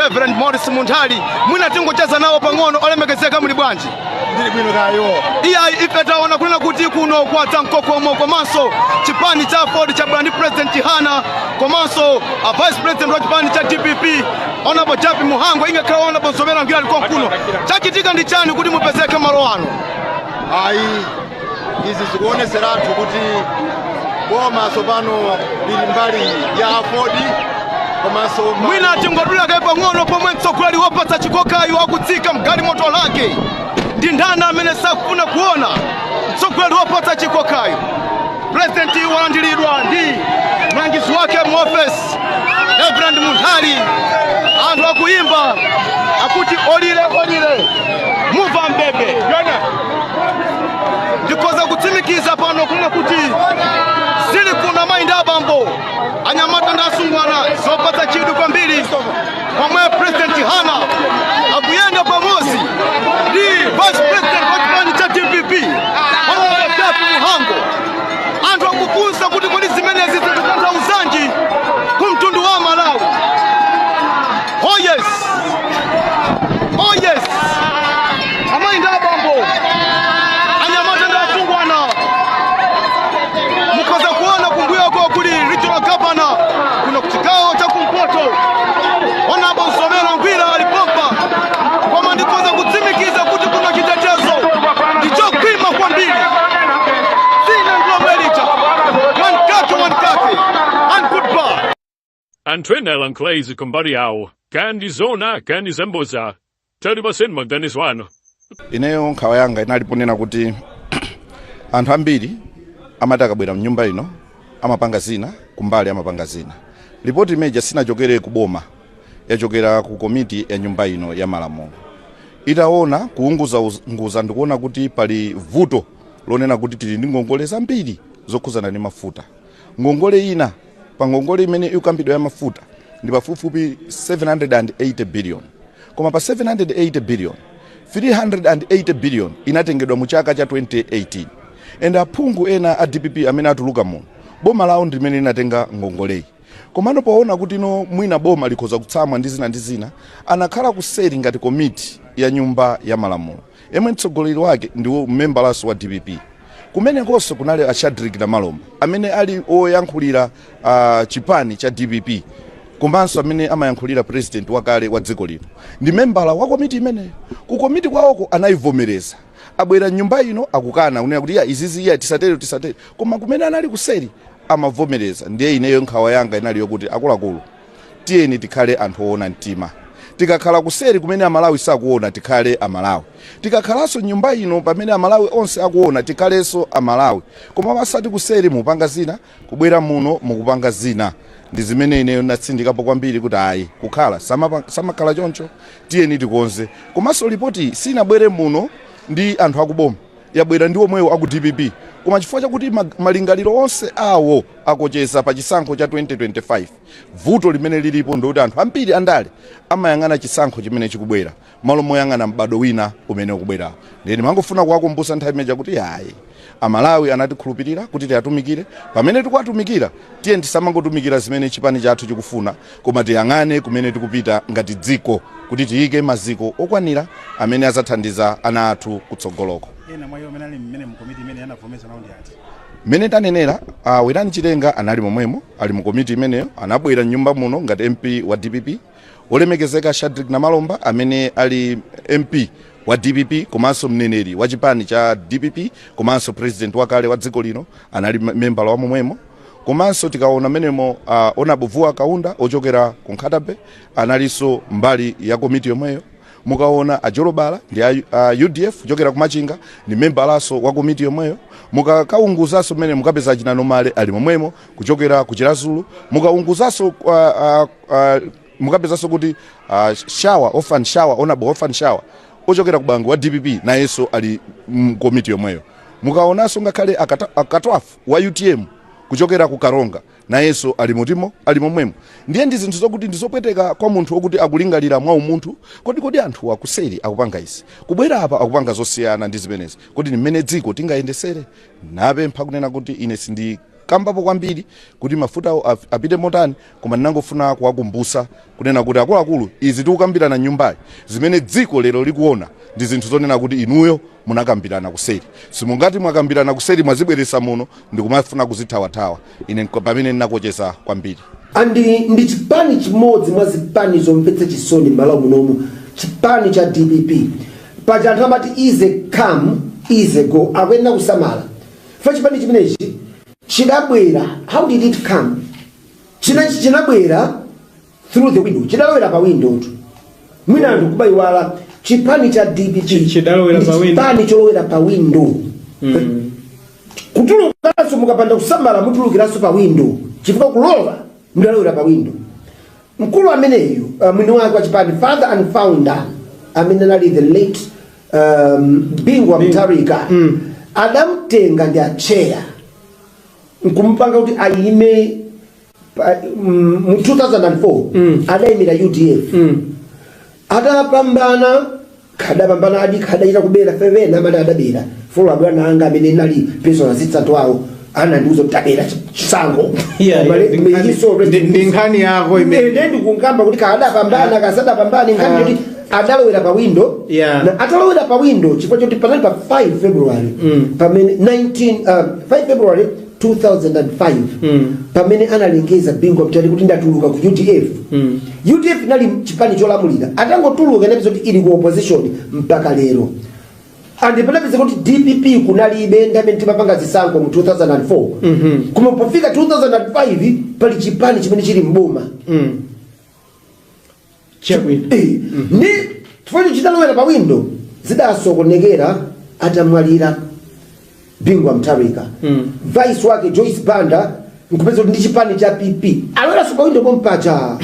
Reverend Morris Munthali mwina tingocheza nawo pang'ono olemekezeka muli bwanji ndili bwino kayo iyayi ife taona kunena kuti kuno kwatsa mkokomo komanso chipani cha Ford cha Brand President Chihana komanso Vice President wa chipani cha DPP Honorable Japi Muhango ingakhala Honorable Nsomera Ngwira liko kuno chachitika ndi chani kuti mupezeke malo ano ayi izi zikuoneseratu kuti boma tsopano lili mbali ya Ford komanso mwina tingodulaka pang'ono pomwe mtsogoleri wopatsa chikokayo akutsika mgalimoto lake ndi ndani amene sakufuna kuona mtsogoleri wopatsa chikokayo President walandiridwa ndi mlangizi wake mu office Reverend Munthali anthu akuyimba akuti olile muva mbebe ndikoza kutsimikiza pano kunena kuti zili kuna mayindi abambo anyamata ndi asungwana zopatsa chidwi kwambiri pomwe President Chihana akuyenda pamodzi ndi Vice President wa chipani cha DPP Honorable Japi Muhango anthu akufunsa kuti kodi zimenezi zikutanthauzanji kumtundu wa Malawi. Oh yes amayindi abambo anyamata ndi asungwana mukoza kuona kumbuyo kuli regional governor kuno kuchigawo cha kumpoto Honorable Nsomera Ngwira alipompa koma ndikoza kutsimikiza kuti kuno chitetezo ndichokwima kwambiri sina ndlomelicha one kake and goodbye Antwenel Anklezi kumbari yao kandi zona kandi zemboza tari basenma Dennis wano ineyo nkhawa yanga inaliponena kuti anthu ambiri amati akabwera mnyumba ino amapanga zina kumbali amapanga zina ripoti imeja sinachokere kuboma yachokera ku komiti ya nyumba ino ya malamulo itaona kuunguza ndikuona kuti pali vuto lonena kuti tili ndi ngongole zambiri zokhuzana ndi mafuta ngongole ina pa ngongole imene ikambidwa ya mafuta ndi pafupifupi 780 billion koma pa 780 billion 380 billion inatengedwa mu chaka cha 2018 and aphungu ena a DPP amene atuluka muno boma lawo ndi limene linatenga ngongoleyi komano poona kuti no mwina boma likhoza kutsamwa ndi zina anakhala kuseri ngati komiti ya nyumba ya malamulo yemwe mtsogoleri wake ndiwo mmembalaso wa DPP kumenekonso kunali a Shadrack Namalomba amene ali oyankhulira chipani cha DPP komanso amene amayankhulira president wakale wa dziko lino ndi membala wa komiti imene ku komiti kwawoko anayivomereza abwera nyumba ino akukana kunena kuti izizi tisatere koma kumene anali kuseri amavomereza ndiye ineyo nkhawa yanga inali yokuti akuluakulu tiyeni tikhale anthu oona mtima tikakhala kuseri kumene amalawi sakuona tikhale amalawi tikakhalanso nyumba ino pamene amalawi onse akuona tikhalenso amalawi koma pasati kuseri mupanga zina kubwera muno mukupanga zina ndi zimene ineyo natsindikapo kwambiri kuti ayi kukhala samakhala choncho tiyeni tikonze. Komanso ripoti sinabwere muno ndi anthu akuboma, yabwera ndi omwewo aku DPP, koma chifukwa chakuti malingaliro onse awo akocheza pa chisankho cha 2025. Vuto limene lilipo ndikuti anthu ambiri andale amayang'ana chisankho chimene chikubwera malo moyang'ana mbado wina umene ukubwerawo. Ndeni mangofuna kuwakumbutsa nthawi imeneja kuti ayi Amalawi anatikhulupirira kuti tiyatumikire, pamene tikuwatumikira tiye tisamangotumikira zimene chipani chathu chikufuna, koma tiyang'ane kumene tikupita ngati dziko kuti tiyike maziko okwanira amene azathandiza ana athu kutsogoloko. Ena mwa amene ali mmene mu komiti imene anavomesa nawo ndi ati? Mene tanenera Werani Chitenga anali momwemo, ali mu komiti imeneyo, anabwera nyumba muno ngati MP wa DPP, olemekezeka Shadrack Namalomba amene ali MP wa DPP komanso mneneri wa chipani cha DPP komanso president wakale wa dziko lino anali member wa momwemo. Komanso tikaona menemo Onabuvua Kaunda ochokera ku Nkhatabe analiso mbali ya komiti yomweyo. Mukaona Ajolobala ndi UDF ochokera ku Machinga ni member laso wa komiti yomweyo. Mukakaunguzaso mene mukapeza Chinanomale ali momwemo kuchokera ku Chirazulu. Mukaunguzaso mukapezaso kuti Shawa Orphan Shawa Honorable Orphan Shawa ochokera ku Bangu wa DPP na yeso ali komiti yomweyo. Mukaonaso ngakhale akatwafu wa UTM kuchokera ku Karonga na yeso ali mutimo ali momwemo. Ndiye ndi zinthu zokuti ndizopweteka kwa munthu wokuti akulingalira mwa umunthu kodi anthu akuseri akupanga isi kubwera apa akupanga zosiyana ndi zimenezi kuti ni mmene dziko tingayendesere. Napempha kunena kuti ine sindi kambapo kwambiri kuti mafuta apite motani, koma ndinangofuna kuwakumbutsa kunena kuti akuluakulu izi tikukambirana nyumbayi zimene dziko lero likuona ndi zinthu zonena kuti inuyo munakambirana kuseri. Simungati mwakambirana kuseri mwazibweresa muno ndikumafuna kuzithawathawa. Ine pamene ndinakocheza kwambiri. Ndi chipani chimodzi mwa zipani zomvetsa chisoni m'Malawi munomu, chipani cha DPP. Paja anthu amati easy come easy go, akuyenera kusamala. Fa chipani chimenechi chidabwera, how did it come? Chinabwera through the window, chidalowera pa window tu. Mwina anthu kubayiwala chipani cha DPP chipani cholowera pa window. Kutulukanso mukapanda kusamala mutulukiraso pa window, chifukwa kulowa mudalowera pa window. Mkulu ameneyu mwini wake wa chipani father and founder amene nali the late Bingwa Mutharika adamtenga ndi acheya nkumpanga kuti ayime mu 2004 adayimira UDF. Adapambana adachita kubera fevena amene adabera folo abwana anga amene nali personal assistant wawo anandiuza kuti tabera chisango ndi nkhani yako imene ndikungamba kuti kadapambana kasadapambana nkhani kuti adalowera pa window na atalowera pa window chifukwa choti panali pa 5 February pamene 5 February 2005 pamene analengeza Bingwa Mutharika kuti ndatuluka ku UDF. UDF nali chipani cholamulira atangotuluka inapiza kuti ili ku opposition mpaka lero. Andipelapeza kuti DPP kunalibe ndamene timapanga zisankho mu 2004 kuma pofika 2005 pali chipani chimene chili mboma. Ndi chifukwa chidalowera pa window zidasokonekera atamwalira Bingwa Mutharika. Vice wake Joyce Banda nkupeza kuti ndi chipani cha PP alowera pa window pompacha.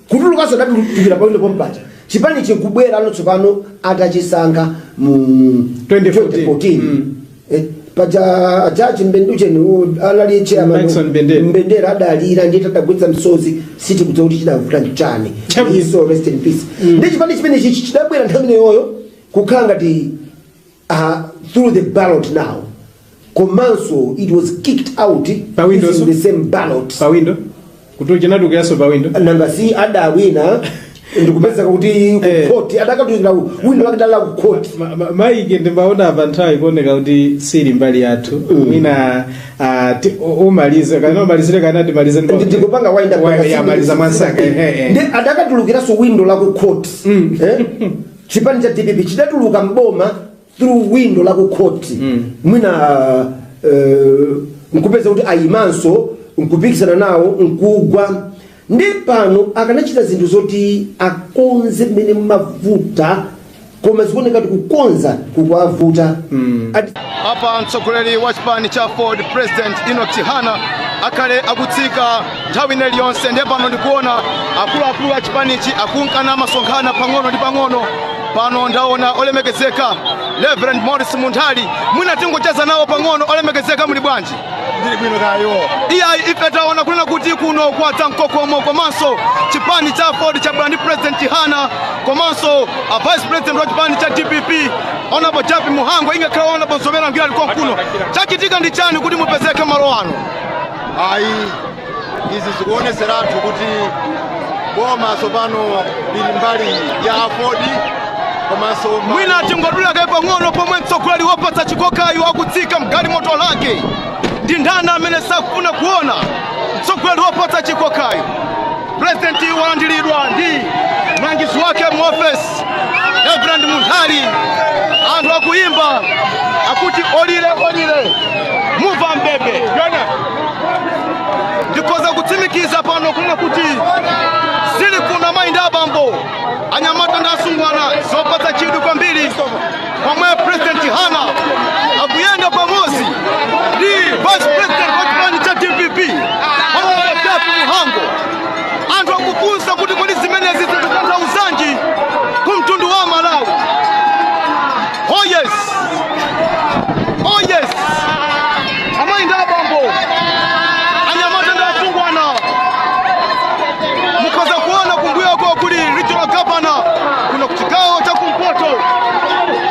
Kutulukanso ndakutulukira pa window pompacha. Chipani chikubwera anotsopano atachisankha mu 2014. Paja Judge Mbenducheni anali chairman Mbendera adalira ndiye tadagwetsa msozi siti kuti kuti chidavuta nchane. So rest in peace. Ndi chipani chimene chidabwera nthawi yoyo kukhala ngati through the ballot now. Komanso it was kicked out using the same ballot. Pa window? Kutuchina dukaso pa window? Nangasi adawina ndikupeza kuti court adakatuzira window lakadala ku court. Maike ndimbaona avantai kuoneka kuti siri mbali yathu. Mina umalize kana umalizire kana timalize ndikupanga wind up ya maliza mwansaka. Ndi adakatulukira so window la ku court. Chipani cha DPP chidatuluka mboma through window la ku court. Mwina nkupeza kuti ayimanso nkupikisana nawo nkugwa. Ndi pano akanachita zinthu zoti akonze mmene mavuta koma zikuoneka kuti kukonza kukwavuta. Apa mtsogoleri wa chipani cha Ford President Enoch Chihana akhale akutsika nthawi ine iliyonse. Ndiye pano ndikuona akuluakulu a chipanichi akunkana masonkhana pang'ono ndi pang'ono. Pano ndaona olemekezeka Reverend Morris Munthali, mwina tingocheza nawo pang'ono. Olemekezeka muli bwanji? Ndili bwino kayo. Iya ife taona kunena kuti kuno kwatsa mkokomo komanso chipani cha Ford cha Brand President Hana komanso a Vice President wa chipani cha DPP Honorable Japi Muhango ingakhala Honorable Zomera Ngwira liko kuno. Chachitika ndi chani kuti mupezeke malo ano? Ayi izi zikuoneseratu kuti boma sopano lili mbali ya Ford komanso mwina tingodula kai pang'ono pomwe mtsogoleri wopatsa chikokayo akutsika mgalimoto lake. Ndi ndani amene sakufuna kuona mtsogoleri wopatsa chikokayo? President walandiridwa ndi mlangizi wake mu office Reverend Munthali. Anthu akuimba akuti olire olire muva mbebe. Ndikoza kutsimikiza pano kuna kuti zili kuna mainda abambo anyamata ndi asungwana zopatsa chidwi kwambiri pomwe President Hana akuyenda pamodzi ndi Vice President wa chipani cha DPP Honorable Japi Muhango. Anthu akufunsa kuti kodi zimenezi zikutanthauzanji kumtundu wa Malawi. Oh yes, oh yes, amainda abambo anyamata ndi asungwana mukoza kuona kumbuyoko kuli regional governor kuno kuchigawo cha kumpoto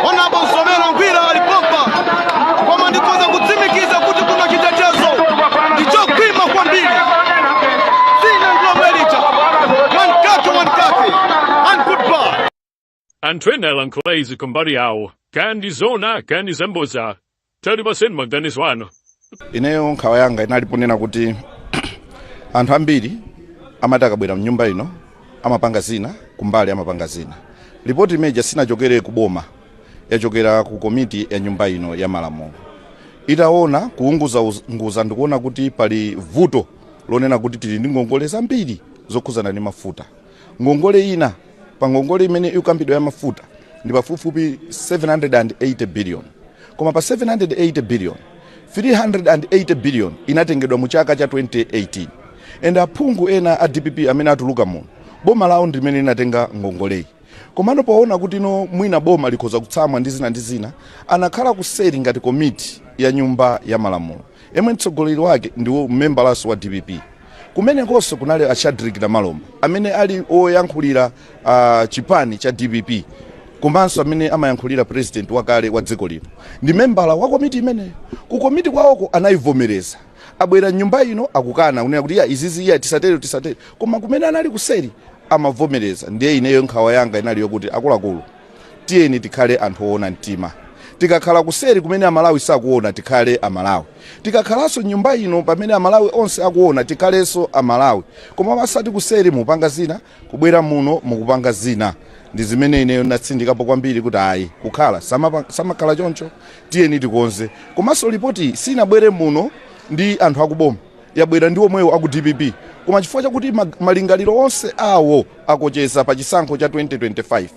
Honorable Zomera Ngwira alipompa koma ndikoza kutsimikiza kuti kuno chitetezo ndichokwima kwambiri. Sina ndilomwelita wankake and goodbye. Antwenela nklezi kumbali yawo kandi zona kandi zemboza tali basenma Dennis wano. Ineyo nkhawa yanga inaliponena kuti anthu ambiri amati akabwera mnyumba ino amapanga zina kumbali amapanga zina. Ripoti imeja sinachokere kuboma, yachokera ku komiti ya nyumba ino ya malamulo. Itaona kuunguza ndikuona kuti pali vuto lonena kuti tili ndi ngongole zambiri zokhuzana ndi mafuta. Ngongole ina pa ngongole imene ikambidwa ya mafuta ndi pafupifupi 780 billion. Koma pa 780 billion 380 billion inatengedwa mu chaka cha 2018. Enda aphungu ena a DPP amene atuluka muno boma lawo ndimene linatenga ngongoleyi. Komano paona kuti no mwina boma likhoza kutsamwa ndi zina anakhala kuseri ngati komiti ya nyumba ya malamulo. Emwe mtsogoleri wake ndiwo memberlaso wa DPP. Kumene konso kunali a Shadrack Malomba amene ali oyankhulira chipani cha DPP komanso amene amayankhulira president wakale wa dziko lino. Ndi membala wa komiti imene ku komiti kwawoko anayivomereza. Abwera nyumba ino akukana kunena kuti izizi iya tisatere koma kumene anali kuseri amavomereza. Ndiye ineyo nkhawa yanga inali yokuti akuluakulu tiyeni tikhale anthu oona mtima. Tikakhala kuseri kumene amalawi sakuona tikhale amalawi. Tikakhalaso nyumba ino pamene amalawi onse akuona tikhalenso amalawi. Koma basati kuseri mupanga zina kubwera muno mukupanga zina. Ndi zimene ineyo natsindikapo kwambiri kuti ayi kukhala samakhala choncho tiyeni tikonze. Komanso ripoti sinabwere muno ndi anthu akuboma, yabwera ndi omwewo aku DPP. Koma chifukwa chakuti malingaliro onse awo akocheza pa chisankho cha 2025.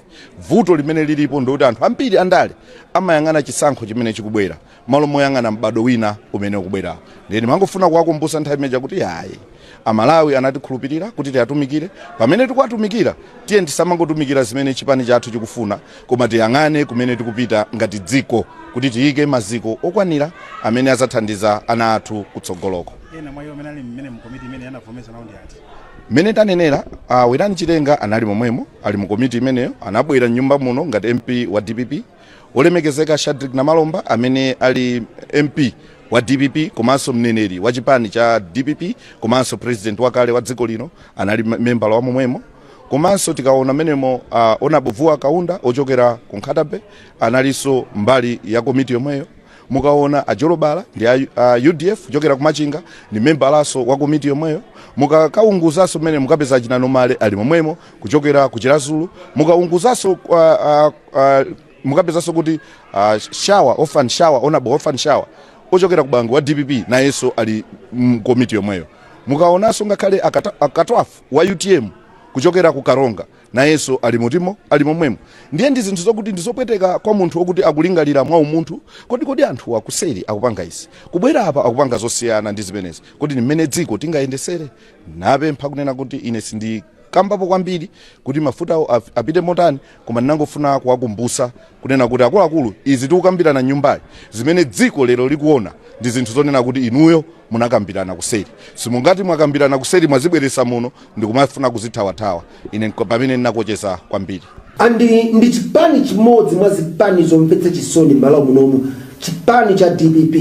Vuto limene lilipo ndikuti anthu ambiri andale amayang'ana chisankho chimene chikubwera malo moyang'ana mbado wina umene ukubwera. Ndeni mangofuna kuwakumbutsa nthawi imeja kuti ayi amalawi anatikhulupirira kuti tiyatumikire. Pamene tikuwatumikira tiye tisamangotumikira zimene chipani chathu chikufuna koma tiyang'ane kumene tikupita ngati dziko kuti tiyike maziko okwanira amene azathandiza ana athu kutsogoloko. Ena mwa iwo menali mmene mkomiti imene yanavomesa nawo ndi ati? Mene tanenera Werani Chilenga anali momwemo ali mu komiti imeneyo anabwera nyumba muno ngati MP wa DPP. Olemekezeka Shadrack Malomba amene ali MP wa DPP komanso mneneri wa chipani cha DPP komanso president wakale wa dziko lino anali member wa momwemo. Komanso tikaona menemo Honorable Vuwa Kaunda ochokera ku Nkhatabe analiso mbali ya komiti yomweyo. Mukaona Ajolobala ndi UDF ochokera ku Machinga ni member laso wa komiti yomweyo. Mukakaunguzaso mene mukapeza Chinanomale ali momwemo kuchokera ku Chirazulu. Mukaunguzaso mukapezaso kuti Orphan Shower ochokera ku Bangu wa DPP na yeso ali komiti yomweyo. Mukaonaso ngakhale akatwafu wa UTM kuchokera ku Karonga nayenso ali mutimo ali momwemo ndiye ndi zinthu zokuti ndizopweteka kwa munthu wokuti akulingalira mwa umunthu kodi anthu akuseri akupanga izi kubwera apa akupanga zosiyana ndi zimenezi kodi mmene dziko tingayendesere napempha kunena kuti ine sindi kambapo kwambiri kuti mafuta apite motani koma ndinangofuna kuwakumbusa kunena kuti akuluakulu izi tikukambirana nyumbayi zimene dziko lero likuona ndi zinthu zonena kuti inuyo munakambirana kuseri simungati mwakambirana kuseri mwazibweresa muno ndikumafuna kuzithawathawa ine pamene ndinakocheza kwambiri andi ndi chipani chimodzi mwa zipani zomvetsa chisoni m'malo munomu chipani cha DPP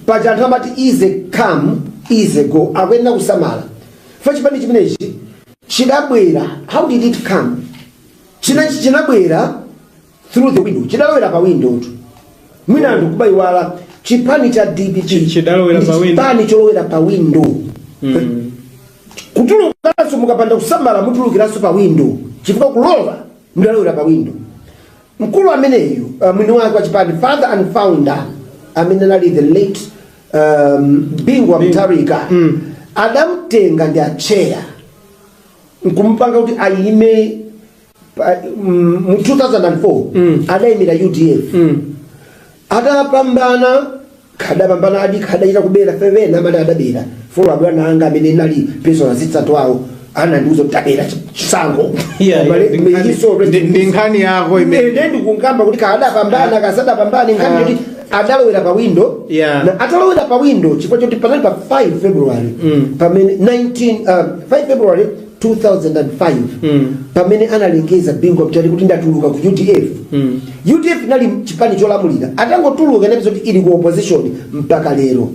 paja anthu amati easy come easy go akuyenera kusamala fa chipani chimenechi chidabwera. How did it come? Chinabwera through the window. Chidalowera pa window. Mwina anthu kubayiwala chipani cha DPP chidalowera pa window. Chipani cholowera pa window. Kutulukanso mukapanda kusamala mutulukiranso pa window. Chifukwa kulowa mudalowera pa window. Mkulu ameneyu mwini wake wa chipani father and founder amene anali the late Bingwa Mutharika adamtenga ndi acheya nkumpanga kuti ayime mu 2004 adayimira UDF adapambana adachita kubera fevena amene adabera folo abwana anga amene nali personal assistant wawo anandiuza kuti tabera chisango ndi nkhani yako imene ndikungamba kuti kadapambana kasadapambana nkhani kuti adalowera pa window na atalowera pa window chifukwa choti panali pa 5 February pamene 5 February 2005 pamene analengeza Bingwa Mutharika kuti ndatuluka ku UDF. UDF inali chipani cholamulira atangotuluka inapeza kuti ili ku opposition mpaka lero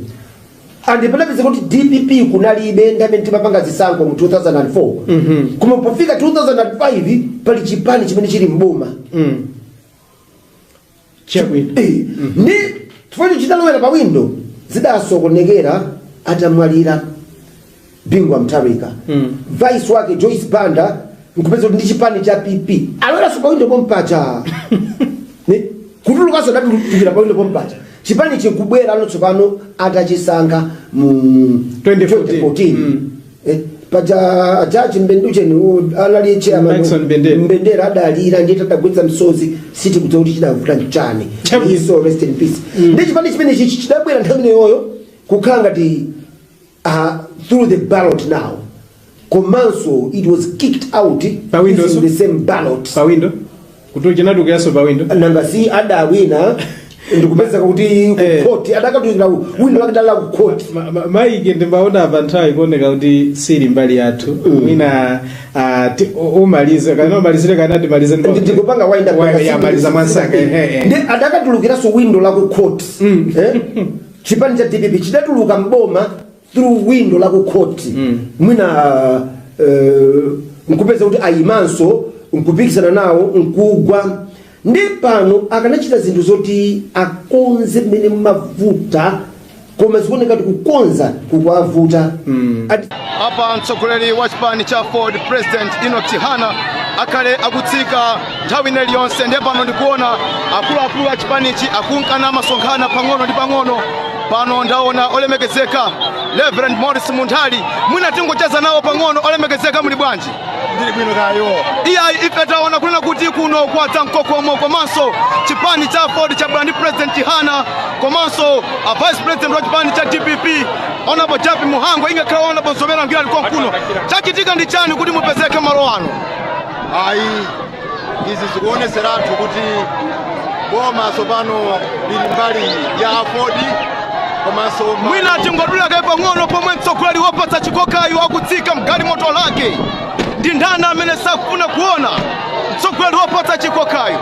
andi panapeza kuti DPP kunalibe ndamene timapanga zisankho mu 2004 koma pofika 2005 pali chipani chimene chili mboma ni tufanye chidalowera pa window zidasokonekera atamwalira Bingwa Mutharika vice wake Joyce Banda nkupeza kuti ndi chipani cha PP alowera so pa window pompacha ne kutulukaso ndatukira pa window pompacha chipani chikubwera anotsopano atachisankha mu 2014 paja Judge Mbenducheni anali chairman Mbendera adalira ndiye tadagwetsa msozi siti kuti kuti chidavuta nchani so rest in peace ndi chipani chimene chidabwera nthawi yoyo kukhala ngati through the ballot now komanso it was kicked out using the same ballot pa window kuti chinadukiraso pa window nanga si adawina ndikupeza kuti court adakatuzira window wakadala ku court maike ndimbaona apanthawi kuoneka kuti siri mbali yathu mwina umalize kana umalizire kana ndimalize ndikupanga wind up yamaliza mwansanga ndi adakatulukiranso window la ku court chipani cha DPP chidatuluka mboma through window la ku court mwina nkupeza kuti ayimanso nkupikisana nawo nkugwa ndi pano akanachita zinthu zoti akonze mmene mavuta koma zikuoneka kuti kukonza kukwavuta apa mtsogoleri wa chipani cha Ford President Enoch Chihana akale akutsika nthawi iliyonse ndiye pano ndikuona akuluakulu a chipanichi akunkana masonkhana pang'ono ndi pang'ono pano ndaona olemekezeka Reverend Morris Munthali mwina tingocheza nawo pang'ono olemekezeka muli bwanji ndili bwino kayo ife taona kunena kuti kuno kwatsa mkokomo komanso chipani cha Ford cha Brand President Chihana komanso Vice President wa chipani cha DPP Honorable Japi Muhango ingakhala Honorable Zomera Ngila liko kuno chachitika ndi chani kuti mupezeke malo ano ayi izi zikuoneseratu kuti boma sopano lili mbali ya Ford komanso mwina tingodula kai pang'ono pomwe mtsogoleri wopatsa chikokayo akutsika mgali moto lake ndi ndani amene safuna kuona mtsogoleri wopatsa chikokayo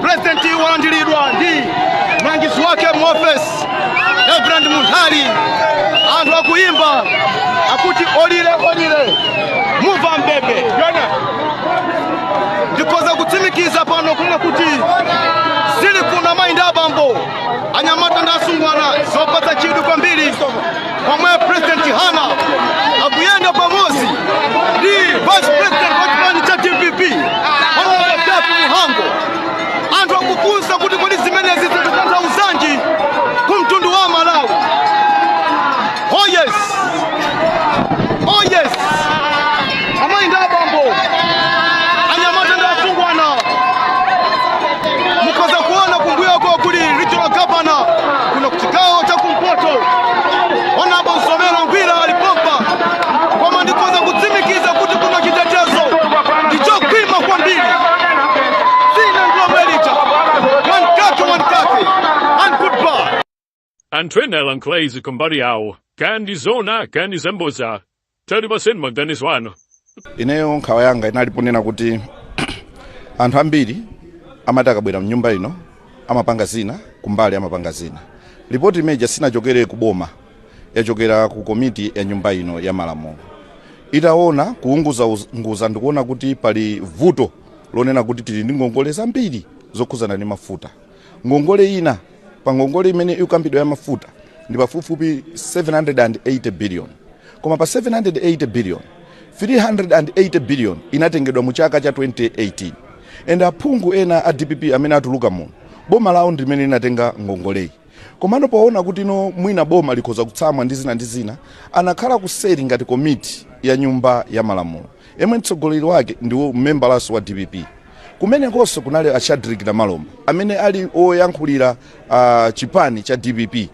President walandiridwa ndi mlangizi wake mu office Reverend Munthali anthu akuyimba akuti olile muva mbebe ndikoza kutsimikiza pano kuna kuti sili kuna mainda abambo anyamata ndasungwana zopatsa chidwi kwambiri pomwe President Chihana akuyenda pamozi ndi Vice President wa chipani cha DPP Honorable Japi Muhango anthu akufunsa kuti kodi zimenezi zikutanthauzanji kumtundu wa Malawi. Oh yes amainda abambo Antwenela nklezi kumbali yawo kandi zona kandi zemboza tali baseni maganiswano. Ineyo nkhawa yanga inaliponena kuti anthu ambiri amati akabwera mnyumba ino amapanga zina kumbali amapanga zina. Ripoti imeja sinachokere kuboma, yachokera ku komiti ya nyumba ino ya malamulo. Itaona kuunguza ndikuona kuti pali vuto lonena kuti tili ndi ngongole zambiri zokhuzana ndi mafuta. Ngongole ina pa ngongole imene ikambidwa ya mafuta ndi pafupifupi 780 billion. Koma pa 780 billion 380 billion inatengedwa mu chaka cha 2018. Enda aphungu ena a DPP amene atuluka muno boma lawo ndimene linatenga ngongole. Komano poona kuti no mwina boma likhoza kutsamwa ndi zina anakhala kuseri ngati komiti ya nyumba ya malamulo. Yemwe mtsogoleri wake ndiwo mmembalaso wa DPP. Kumene konse kunali Ashadrick Malomba amene ali oyankhulira chipani cha DPP.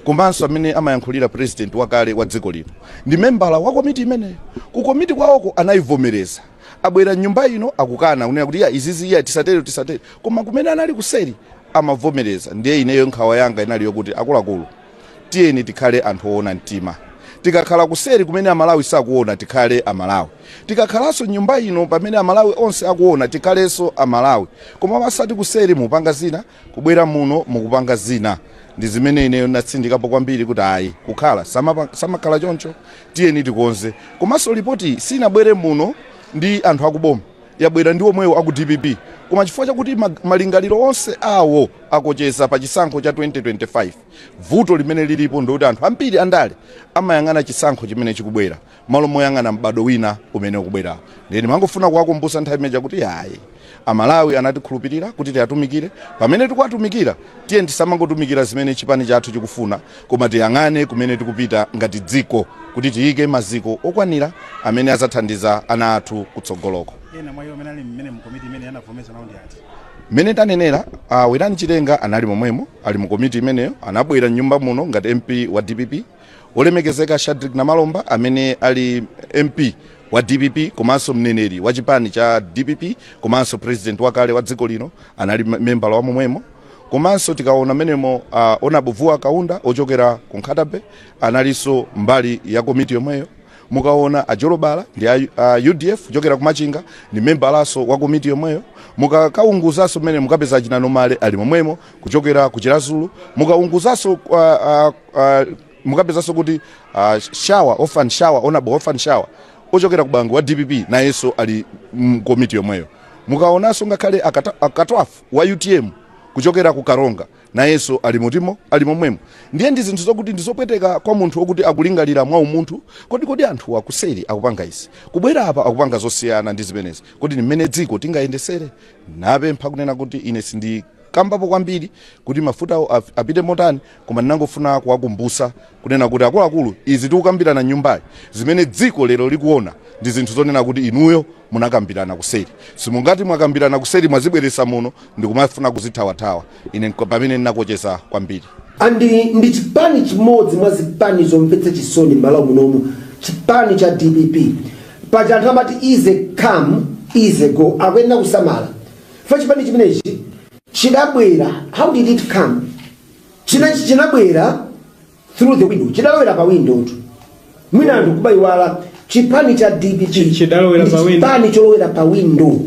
Komanso amene amayankhulira president wakale wa dziko lino. Ndi membala wa komiti imene. Ku komiti kwawoko anayivomereza. Abwera nyumba ino akukana unena kuti izizi tisatere. Koma kumene anali kuseri amavomereza. Ndiye ineyo nkhawa yanga inali yokuti akuluakulu tiyeni tikhale anthu oona mtima. Tikakhala kuseri kumene amalawi sakuona tikhale amalawi. Tikakhalanso nyumba ino pamene amalawi onse akuona tikhalenso amalawi. Koma masati kuseri mupanga zina, kubwera muno mukupanga zina. Ndi zimene ineyo natsindikapo kwambiri kuti ayi kukhala samakhala choncho tiyeni tikonze. Komanso ripoti sinabwere muno ndi anthu akuboma, yabwera ndi omwewo aku DPP. Koma chifukwa chakuti malingaliro onse awo akocheza pa chisankho cha 2025. Vuto limene lilipo ndikuti anthu ambiri andale amayang'ana chisankho chimene chikubwera malo moyang'ana mbado wina umene ukubwera. Ndeni mangofuna kuwakumbutsa nthawi imeja kuti ayi amalawi anatikhulupirira kuti tiyatumikire. Pamene tikuwatumikira tiye tisamangotumikira zimene chipani chathu chikufuna, koma tiyang'ane kumene tikupita ngati dziko kuti tiyike maziko okwanira amene azathandiza ana athu kutsogoloko. Ena mwayo amene ali mmene mkomiti imene yanavomesa nawo ndi ati? Mene tanenera Werani Chitenga anali momwemo ali mu komiti imeneyo, anabwera nyumba muno ngati MP wa DPP. Olemekezeka Ashadrick Malomba amene ali MP wa DPP komanso mneneri wa chipani cha DPP komanso president wakale wa dziko lino anali membala wa momwemo. Komanso tikaona menemo Onabuvuwa Kaunda ochokera ku Nkhatabe analiso mbali ya komiti yomweyo. Mukaona Ajolobala ndi UDF ochokera ku Machinga ndi membalaso wa komiti yomweyo. Mukakaunguzaso mene mukapeza Chinano Male ali momwemo kuchokera ku Chirazulu. Mukaunguzaso mukapezaso kuti Orphan Shower ochokera ku Bangu wa DPP na yeso ali komiti yomweyo. Mukaonaso ngakhale akatwafu wa UTM kuchokera ku Karonga na yeso ali mutimo ali momwemo. Ndiye ndi zinthu zokuti ndizopweteka kwa munthu okuti akulingalira mwa umunthu kodi anthu akuseri akupanga isi kubwera apa akupanga zosiyana ndi zimenezi kodi ni mmene dziko tingayendesere. Napempha kunena kuti ine sindi kambapo kwambiri kuti mafuta apite motani, koma ndinangofuna kuwakumbutsa kunena kuti akuluakulu izi tikukambirana nyumbayi zimene dziko lero likuona ndi zinthu zonena kuti inuyo munakambirana kuseri. Simungati mwakambirana kuseri mwazibweresa muno ndikumafuna kuzithawathawa. Ine pamene ndinakocheza kwambiri. Ndi chipani chimodzi mwa zipani zomvetsa chisoni m'malo munomu, chipani cha DPP. Paja anthu amati easy come easy go akuyenda kusamala. Fa chipani chimenechi chidabwera, how did it come? Chinabwera through the window. Chidalowera pa window. Mwina anthu kubayiwala chipani cha DPP chipani cholowera pa window.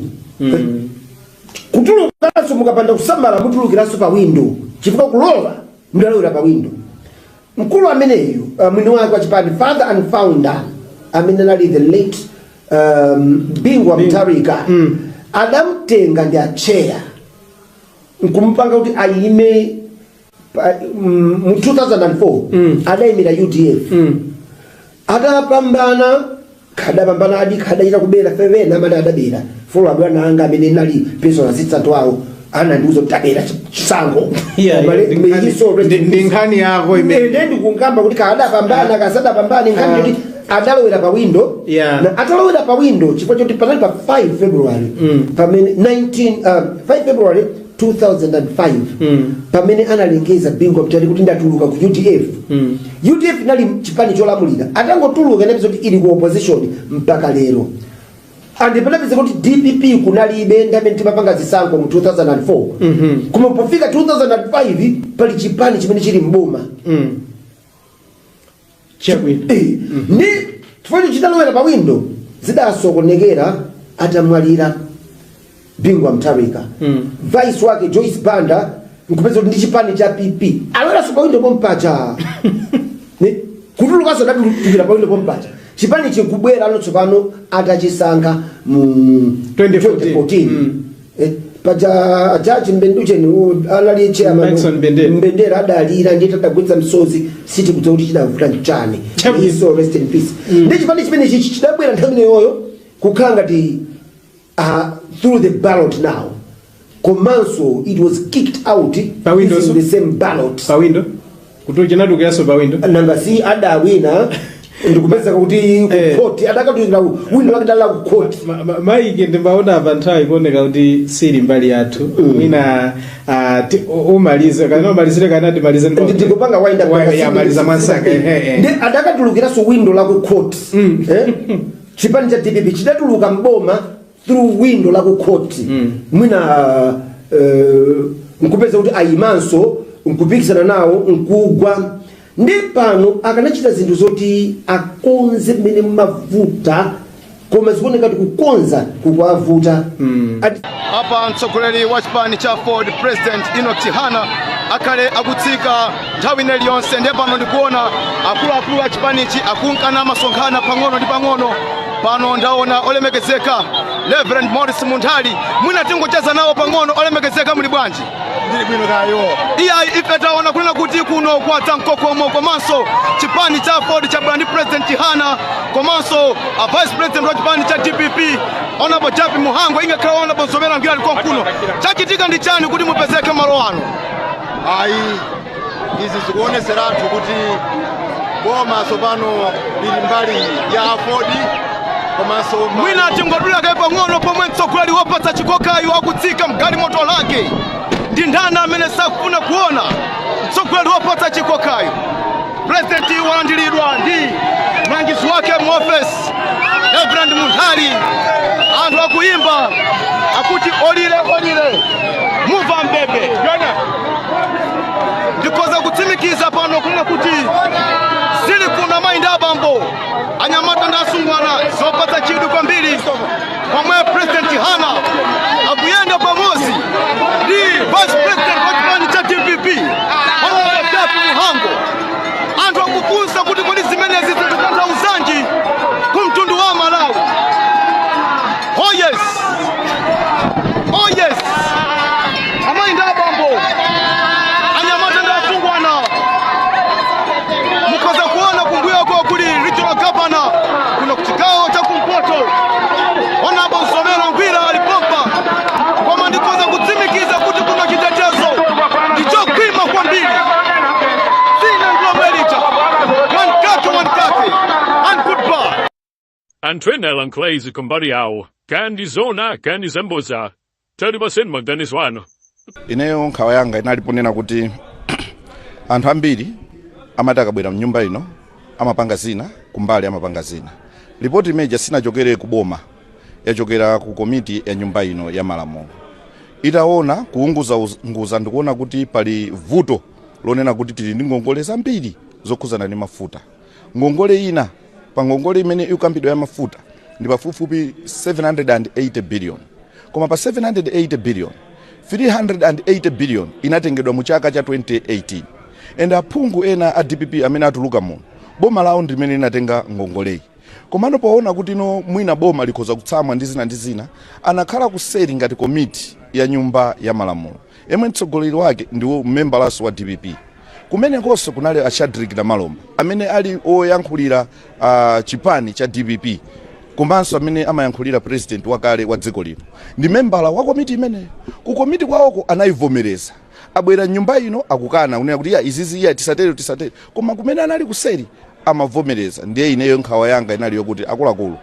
Kutulukaso mukapanda kusamala mutulukiraso pa window. Chifukwa kulowa mudalowera pa window. Mkulu ameneyo mwini wake wa chipani father and founder amene ali the late Bingwa Mutharika adamtenga ndi achera nkumpanga kuti ayime mu 2004 adayimira UDF adapambana adikaita kubera fevena amene adabera folo abwana anga amene nali personal assistant wawo anandiuza kuti tabera chisango ndi nkhani yako imene ndikungamba kuti kadapambana kasadapambana nkhani kuti adalowera pa window na atalowera pa window chifukwa choti panali pa 5 February pamene 5 February 2005 pamene analengeza Bingwa Mutharika kuti ndatuluka ku UDF. UDF nali chipani cholamulira atangotuluka ndipo kuti ili ku opposition mpaka lero. andipelapeza kuti DPP kunalibe ndamene timapanga zisankho mu 2004 koma pofika 2005 pali chipani chimene chili mboma ndi chifukwa chitalowera pa window zidasokonekera atamwalira Bingwa Mutharika vice wake Joyce Banda nkupeza kuti ndi chipani cha PP alowera pa window pompacha kutulukaso datulukira pa window pompacha chipani chikubwera tsopano atachisankha mu 2014 paja Judge Mbenducheni anali chairman Mbendera adalira ndi tadagwetsa msozi siti kudziwa kuti chidavuta nchani so rest in peace ndi chipani chimene chidabwera nthawi iyoyo kukhala ngati through the ballot now komanso it was kicked out using the same ballot pa window kuti chinadukiraso pa window nanga si adawina ndikupeza kuti court adakatuzira window akadala ku court maike ndimbaona abanthawi kuoneka kuti siri mbali yathu mina umalize kana umalizire kana ndimalize ndikupanga wind up ya maliza mwansaka ndi adakatulukiraso window la ku court chipani cha DPP chidatuluka mboma through window la ku court mwina nkupeza kuti ayimanso nkupikisana nawo nkugwa ndi pano akanachita zinthu zoti akonze mmene mavuta koma zikuoneka kuti kukonza kukwavuta apa mtsogoleri wa chipani cha Ford President Enoch Chihana akale akutsika nthawi iliyonse ndi pano ndikuona akuluakulu a chipanichi akunkana masonkhana pang'ono ndi pang'ono. Pano ndaona olemekezeka Reverend Morris Munthali mwina tingocheza nawo pang'ono. Olemekezeka muli bwanji? Ndili bwino kayo. Iya ife taona kunena kuti kuno kwatsa mkokomo komanso chipani cha Ford cha Brand President Chihana komanso Vice President wa chipani cha DPP Honorable Japi Muhango ingakhala Honorable Nsomera Ngila alikuwa kuno. Chachitika ndi chani kuti mupezeke malo ano? Ayi izi zikuoneseratu kuti boma tsopano lili mbali ya Ford komanso mwina tingodula kai pang'ono pomwe mtsogoleri wopatsa chikokayo akutsika mgalimoto lake. Ndi ndani amene sakufuna kuona mtsogoleri wopatsa chikokayo? President walandiridwa ndi mlangizi wake mu office Reverend Munthali. Anthu akuimba akuti olire olire muva mbebe. Ndikoza kutsimikiza pano kunena kuti zili kuna mainda abambo anyamata ndi asungwana zopatsa chidwi kwambiri pomwe President Chihana akuyenda pamodzi ndi Vice President wa chipani cha DPP Honorable Japi Muhango. Anthu akufunsa kuti kodi zimenezi zikutanthauzanji ku mtundu wa Malawi. Oh yes, oh yes, amainda abambo anyamata ndi asungwana mukoza kuona kumbuyo kwa kuli regional governor kuna kuchikao cha kumpoto Honorable Nsomera Ngila alipompa koma ndikoza kutsimikiza kuti kuna chitetezo ndicho kwima kwa mbili sina ngomelicha wankake and goodbye. Antwenela Nklezi kumbari yao kandi zona kandi zemboza tari basenma Dennis wano. Ineyo nkhawa yanga inaliponena kuti anthu ambiri amati akabwera mnyumba ino amapanga zina kumbali amapanga zina. Ripoti imeja sinachokere kuboma yachokera ku komiti ya nyumba ino ya malamulo. Itaona kuunguza ndikuona kuti pali vuto lonena kuti tili ndi ngongole zambiri zokhuzana ndi mafuta. Ngongole ina pa ngongole imene ikukambidwa ya mafuta ndi pafupifupi 780 billion. Koma pa 780 billion 380 billion inatengedwa mu chaka cha 2018. Enda aphungu ena a DPP amene atuluka muno boma lawo ndimene linatenga ngongoleyi. Komano poona kuti no mwina boma likhoza kutsamwa ndi zina anakhala kuseri ngati komiti ya nyumba ya malamulo yemwe mtsogoleri wake ndiwo mmembalaso wa DPP. Kumene konso kunali a Shadrack Malomba amene ali oyankhulira chipani cha DPP komanso amene amayankhulira president wakale wa dziko lino ndi membala wa komiti imeneyo. Ku komiti kwawoko anayivomereza abwera nyumba ino akukana unena kuti izizi tisatere koma kumene anali kuseri amavomereza. Ndiye ineyo nkhawa yanga inali yokuti akuluakulu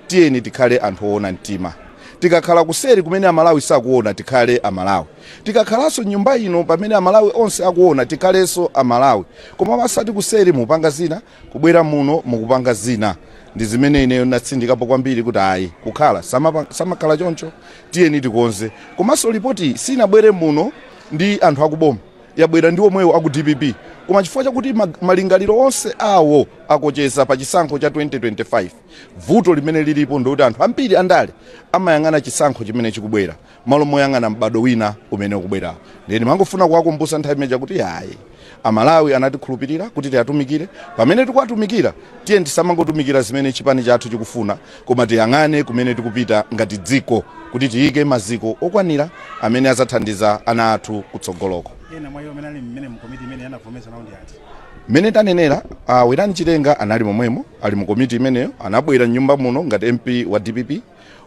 tiyeni tikhale anthu oona mtima. Tikakhala kuseri kumene amalawi sakuona tikhale amalawi. Tikakhalaso nyumba ino pamene amalawi onse akuona tikhalenso amalawi. Koma masati kuseri mupanga zina kubwera muno mukupanga zina. ndi zimene ineyo natsindikapo kwambiri kuti ayi kukhala samakhala choncho tiyeni tikonze. Komanso ripoti sinabwere muno ndi anthu akuboma, yabwera ndi omwewo aku DPP, koma chifukwa chakuti malingaliro onse awo akocheza pa chisankho cha 2025. Vuto limene lilipo ndikuti anthu ambiri andale amayang'ana chisankho chimene chikubwera malo moyang'ana mbado wina umene ukubwera. Ndeni mangofuna kuwakumbutsa nthawi imeneja kuti ayi Amalawi anatikhulupirira kuti tiyatumikire, pamene tikuwatumikira tiye tisamangotumikira zimene chipani chathu chikufuna, koma tiyang'ane kumene tikupita ngati dziko kuti tiyike maziko okwanira amene azathandiza ana athu kutsogoloko. Ena mwa amene ali mmene mkomiti imene anavomesa nawo ndi ati? Mene tanenera Werani Chitenga anali momwemo, ali mu komiti imeneyo, anabwera nyumba muno ngati MP wa DPP,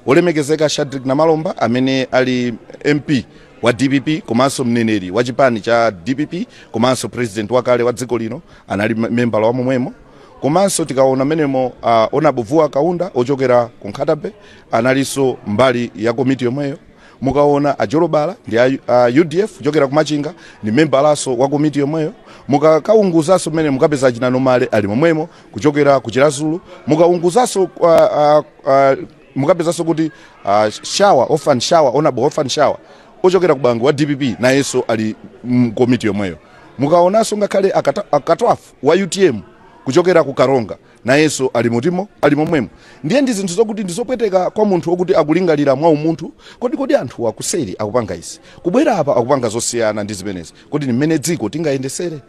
olemekezeka Shadrack Namalomba amene ali MP wa DPP komanso mneneri wa chipani cha DPP komanso president wakale wa dziko lino anali membala wa momwemo. Komanso tikaona menemo Onabuvuwa Kaunda ochokera ku Nkhatabe analiso mbali ya komiti yomweyo. Mukaona Ajolobala ndi UDF ochokera ku Machinga ni membalaso wa komiti yomweyo. Mukakaunguzaso mene mukapeza Chinanomale ali momwemo kuchokera ku Chirazulu. Mukaunguzaso mukapezaso kuti Shawa Orphan Shawa Honorable Orphan Shawa ochokera ku Bangu wa DPP na yeso ali komiti yomweyo. Mukaonaso ngakhale akatwafu wa UTM kuchokera ku Karonga na yeso ali mutimo ali momwemo. Ndiye ndi zinthu zokuti ndizopweteka kwa munthu okuti akulingalira mwa umunthu kodi anthu akuseri akupanga izi kubwera apa akupanga zosiyana ndi zimenezi kodi ni mmene dziko tingayendesere.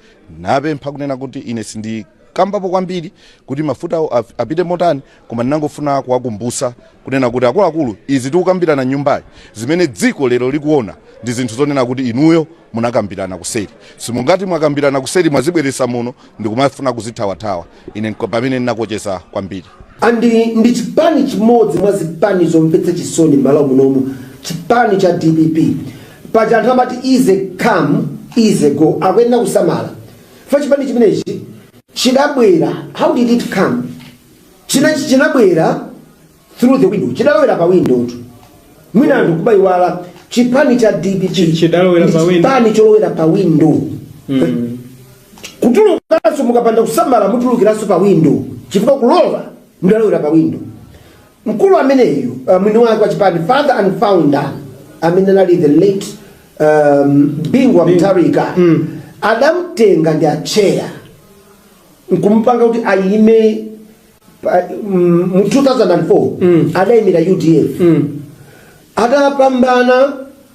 Napempha kunena kuti ine sindi kambapo kwambiri kuti mafuta apite motani, koma ndinangofuna kuwakumbutsa kunena kuti akuluakulu izi tikukambirana nyumbayi zimene dziko lero likuona ndi zinthu zonena kuti inuyo munakambirana kuseri. Simungati mwakambirana kuseri mwazibweresa muno ndikumafuna kuzithawathawa. Ine pamene ndinakocheza kwambiri. Ndi chipani chimodzi mwa zipani zomvetsa chisoni m'malo munomu, chipani cha DPP. Paja anthu amati ize come ize go, akuyenera kusamala. Fa chipani chimenechi chidabwera, how did it come? Chinabwera through the window, chidalowera pa window. Mwina anthu kubayiwala chipani cha DPP chipani cholowera pa window. Kutulukanso mukapanda kusamala mutulukiranso pa window, chifukwa kulowa mudalowera pa window. Mkulu ameneyu mwini wake wa chipani, father and founder, amene anali the late Bingwa Mutharika, adamtenga ndi acheya nkumpanga kuti ayime mu 2004 adayimira UDF. Adapambana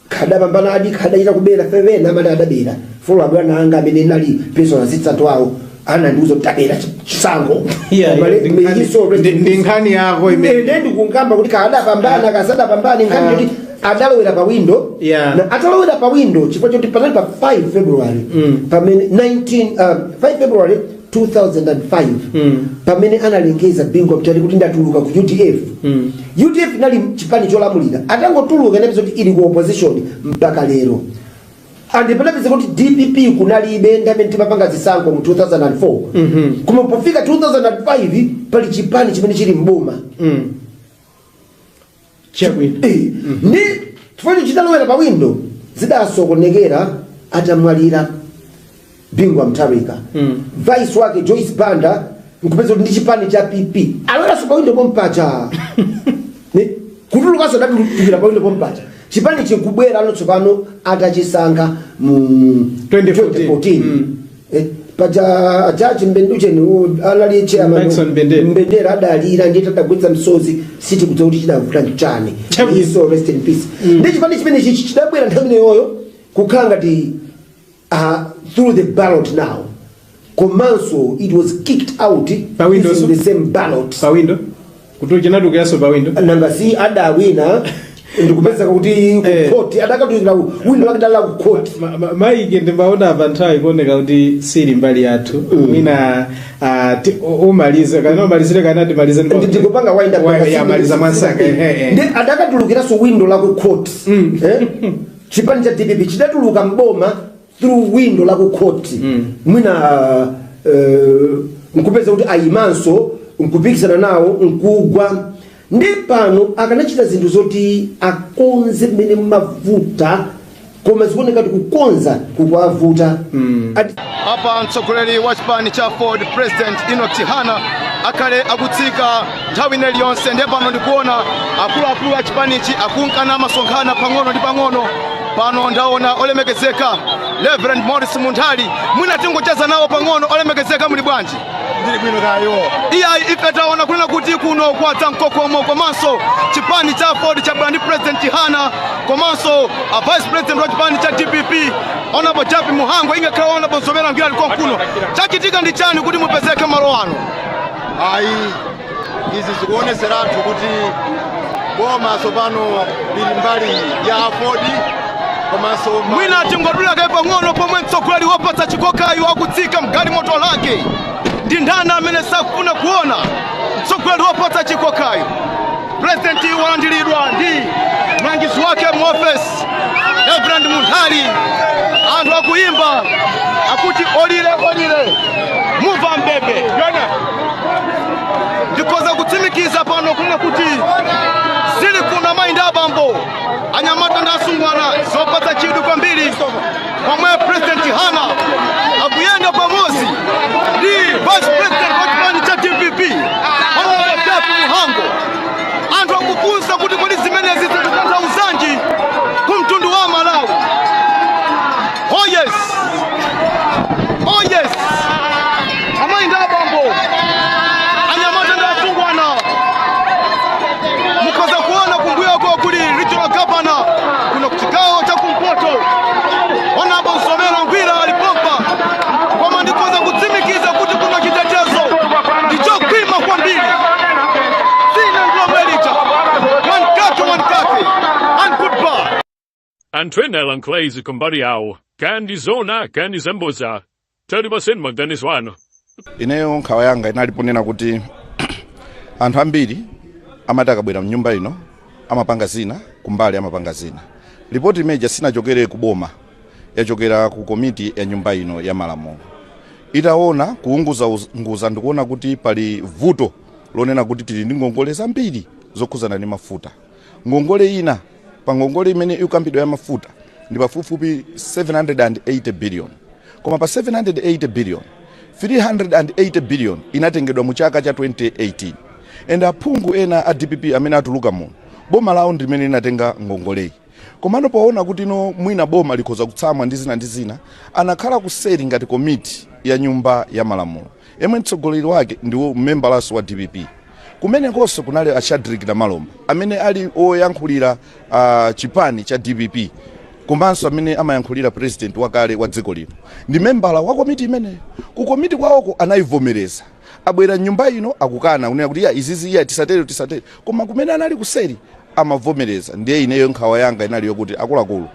kadapambana adi kadaita kubera fevena amene adabera folo abwana anga amene nali personal assistant wawo anandiuza kutabera chisango ndi nkhani yako imene ndikungamba kuti kadapambana kasadapambana nkhani kuti adalowera pa window. Na atalowera pa window chifukwa choti panali pa 5 February pamene 5 February 2005 pamene analengeza Bingwa Mutharika kuti ndatuluka ku UDF. UDF inali chipani cholamulira, atangotuluka ndipo kuti ili ku opposition mpaka lero. Andipelekeze kuti DPP kunalibe ndamene timapanga zisankho mu 2004. Kuma pofika 2005 pali chipani chimene chili mboma. Ni tufanye chidalowera pa window zidasokonekera atamwalira Bingwa Mutharika. Vice wake Joyce Banda nkupeza ndi chipani cha PP alowera pa window pompacha. Ni kutuluka sadatu tukira pa window pompacha. Chipani chikubwera ano tsopano atachisankha mu 2014. Paja Judge Mbendujeni alali chairman Mbendera adalira ndita tagwetsa msozi siti kuti chidavuta chani. So rest in peace. Ndi chipani chimene chidabwera nthawi yoyo kukhala ngati through the ballot now. Komanso it was kicked out pa window the same ballot. Pa window? Kuto chinatukaso pa window? Nanga si adawina ndikupeza kuti court adakatuzira window wakadala ku court. Maike ndimbaona abantha ikoneka kuti siri mbali yathu. Mina umalize kana umalizire kana ndimalize ndikupanga wind up ya maliza mwansaka. Ndi adakatulukira so window la ku court. Chipani cha DPP chidatuluka mboma through window la ku court. Mwina nkupeza kuti ayimanso nkupikisana nawo nkugwa. Ndi pano akanachita zinthu zoti akonze mmene mavuta koma zikuoneka kuti kukonza kukwavuta. Hapa mtsogoleri wa chipani cha Ford President Enoch Chihana akhale akutsika nthawi ineyi yonse. Ndiye pano ndikuona akuluakulu a chipanichi akunkana masonkhana pang'ono ndi pang'ono. Pano ndaona olemekezeka Reverend Morris Munthali, mwina tingocheza nawo pang'ono. Olemekezeka muli bwanji? Ndili bwino kayo. Iyayi ife taona kunena kuti kuno kwatsa mkokomo komanso chipani cha Ford cha Brand President Chihana komanso Vice President wa chipani cha DPP Honorable Japi Muhango ingakhala Honorable Nsomera Ngwira liko kuno. Chachitika ndi chani kuti mupezeke malo ano? Ayi, izi zikuoneseratu kuti boma tsopano lili mbali ya Ford komanso mwina tingodula kai pang'ono pomwe mtsogoleri wopatsa chikokayo akutsika mgalimoto lake. Ndi ndani amene sakufuna kuona mtsogoleri wopatsa chikokayo? President walandiridwa ndi mlangizi wake mu office Reverend Munthali. Anthu akuimba akuti olile olile muva mbebe. Ndikoza kutsimikiza pano kunena kuti zili kuna mainda abambo anyamata ndi asungwana zopatsa chidwi kwambiri pomwe President Hana akuyenda pamodzi ndi Vice President wa chipani cha DPP Honorable Japi Muhango. Anthu akufunsa kuti kodi zimenezi zikutanthauzanji ku mtundu wa Malawi. Oh yes, oh yes, amainda abambo anyamata ndi asungwana mukoza kuona kumbuyoko kuli regional governor kuno kuchigawo cha kumpoto Honorable Nsomera Ngwira alipompa koma ndikoza kutsimikiza kuti kuno chitetezo ndichokwima kwambiri. Sina nglomerita one kake and goodbye. Antwena lanklezi kumbari yao kandi zona kandi zemboza tari basenma Dennis wano. Ineyo nkhawa yanga inaliponena kuti anthu ambiri amatakabwera mnyumba ino amapanga zina kumbali amapanga zina. Ripoti imeja sinachokere kuboma, yachokera ku komiti ya nyumba ino ya Malamulo. Itaona kuunguza ndikuona kuti pali vuto lonena kuti tili ndi ngongole zambiri zokhuzana ndi mafuta. Ngongole ina pa ngongole imene ikambidwa ya mafuta ndi pafupifupi 780 billion. Koma pa 780 billion 380 billion inatengedwa mu chaka cha 2018. And aphungu ena a DPP amene atuluka muno boma lawo ndi limene linatenga ngongoleyi. Komano poona kuti no mwina boma likhoza kutsamwa ndi zina anakhala kuseri ngati komiti ya nyumba ya Malamulo. Yemwe mtsogoleri wake ndiwo mmembalaso wa DPP. Kumene konso kunali a Shadrack Malomba amene ali oyankhulira chipani cha DPP komanso amene amayankhulira president wakale wa dziko lino. Ndi membala wa komiti imene ku komiti kwawoko anayivomereza. Abwera nyumba ino akukana kunena kuti izizi iya tisatere koma kumene anali kuseri amavomereza. Ndiye ineyo nkhawa yanga inali yokuti akuluakulu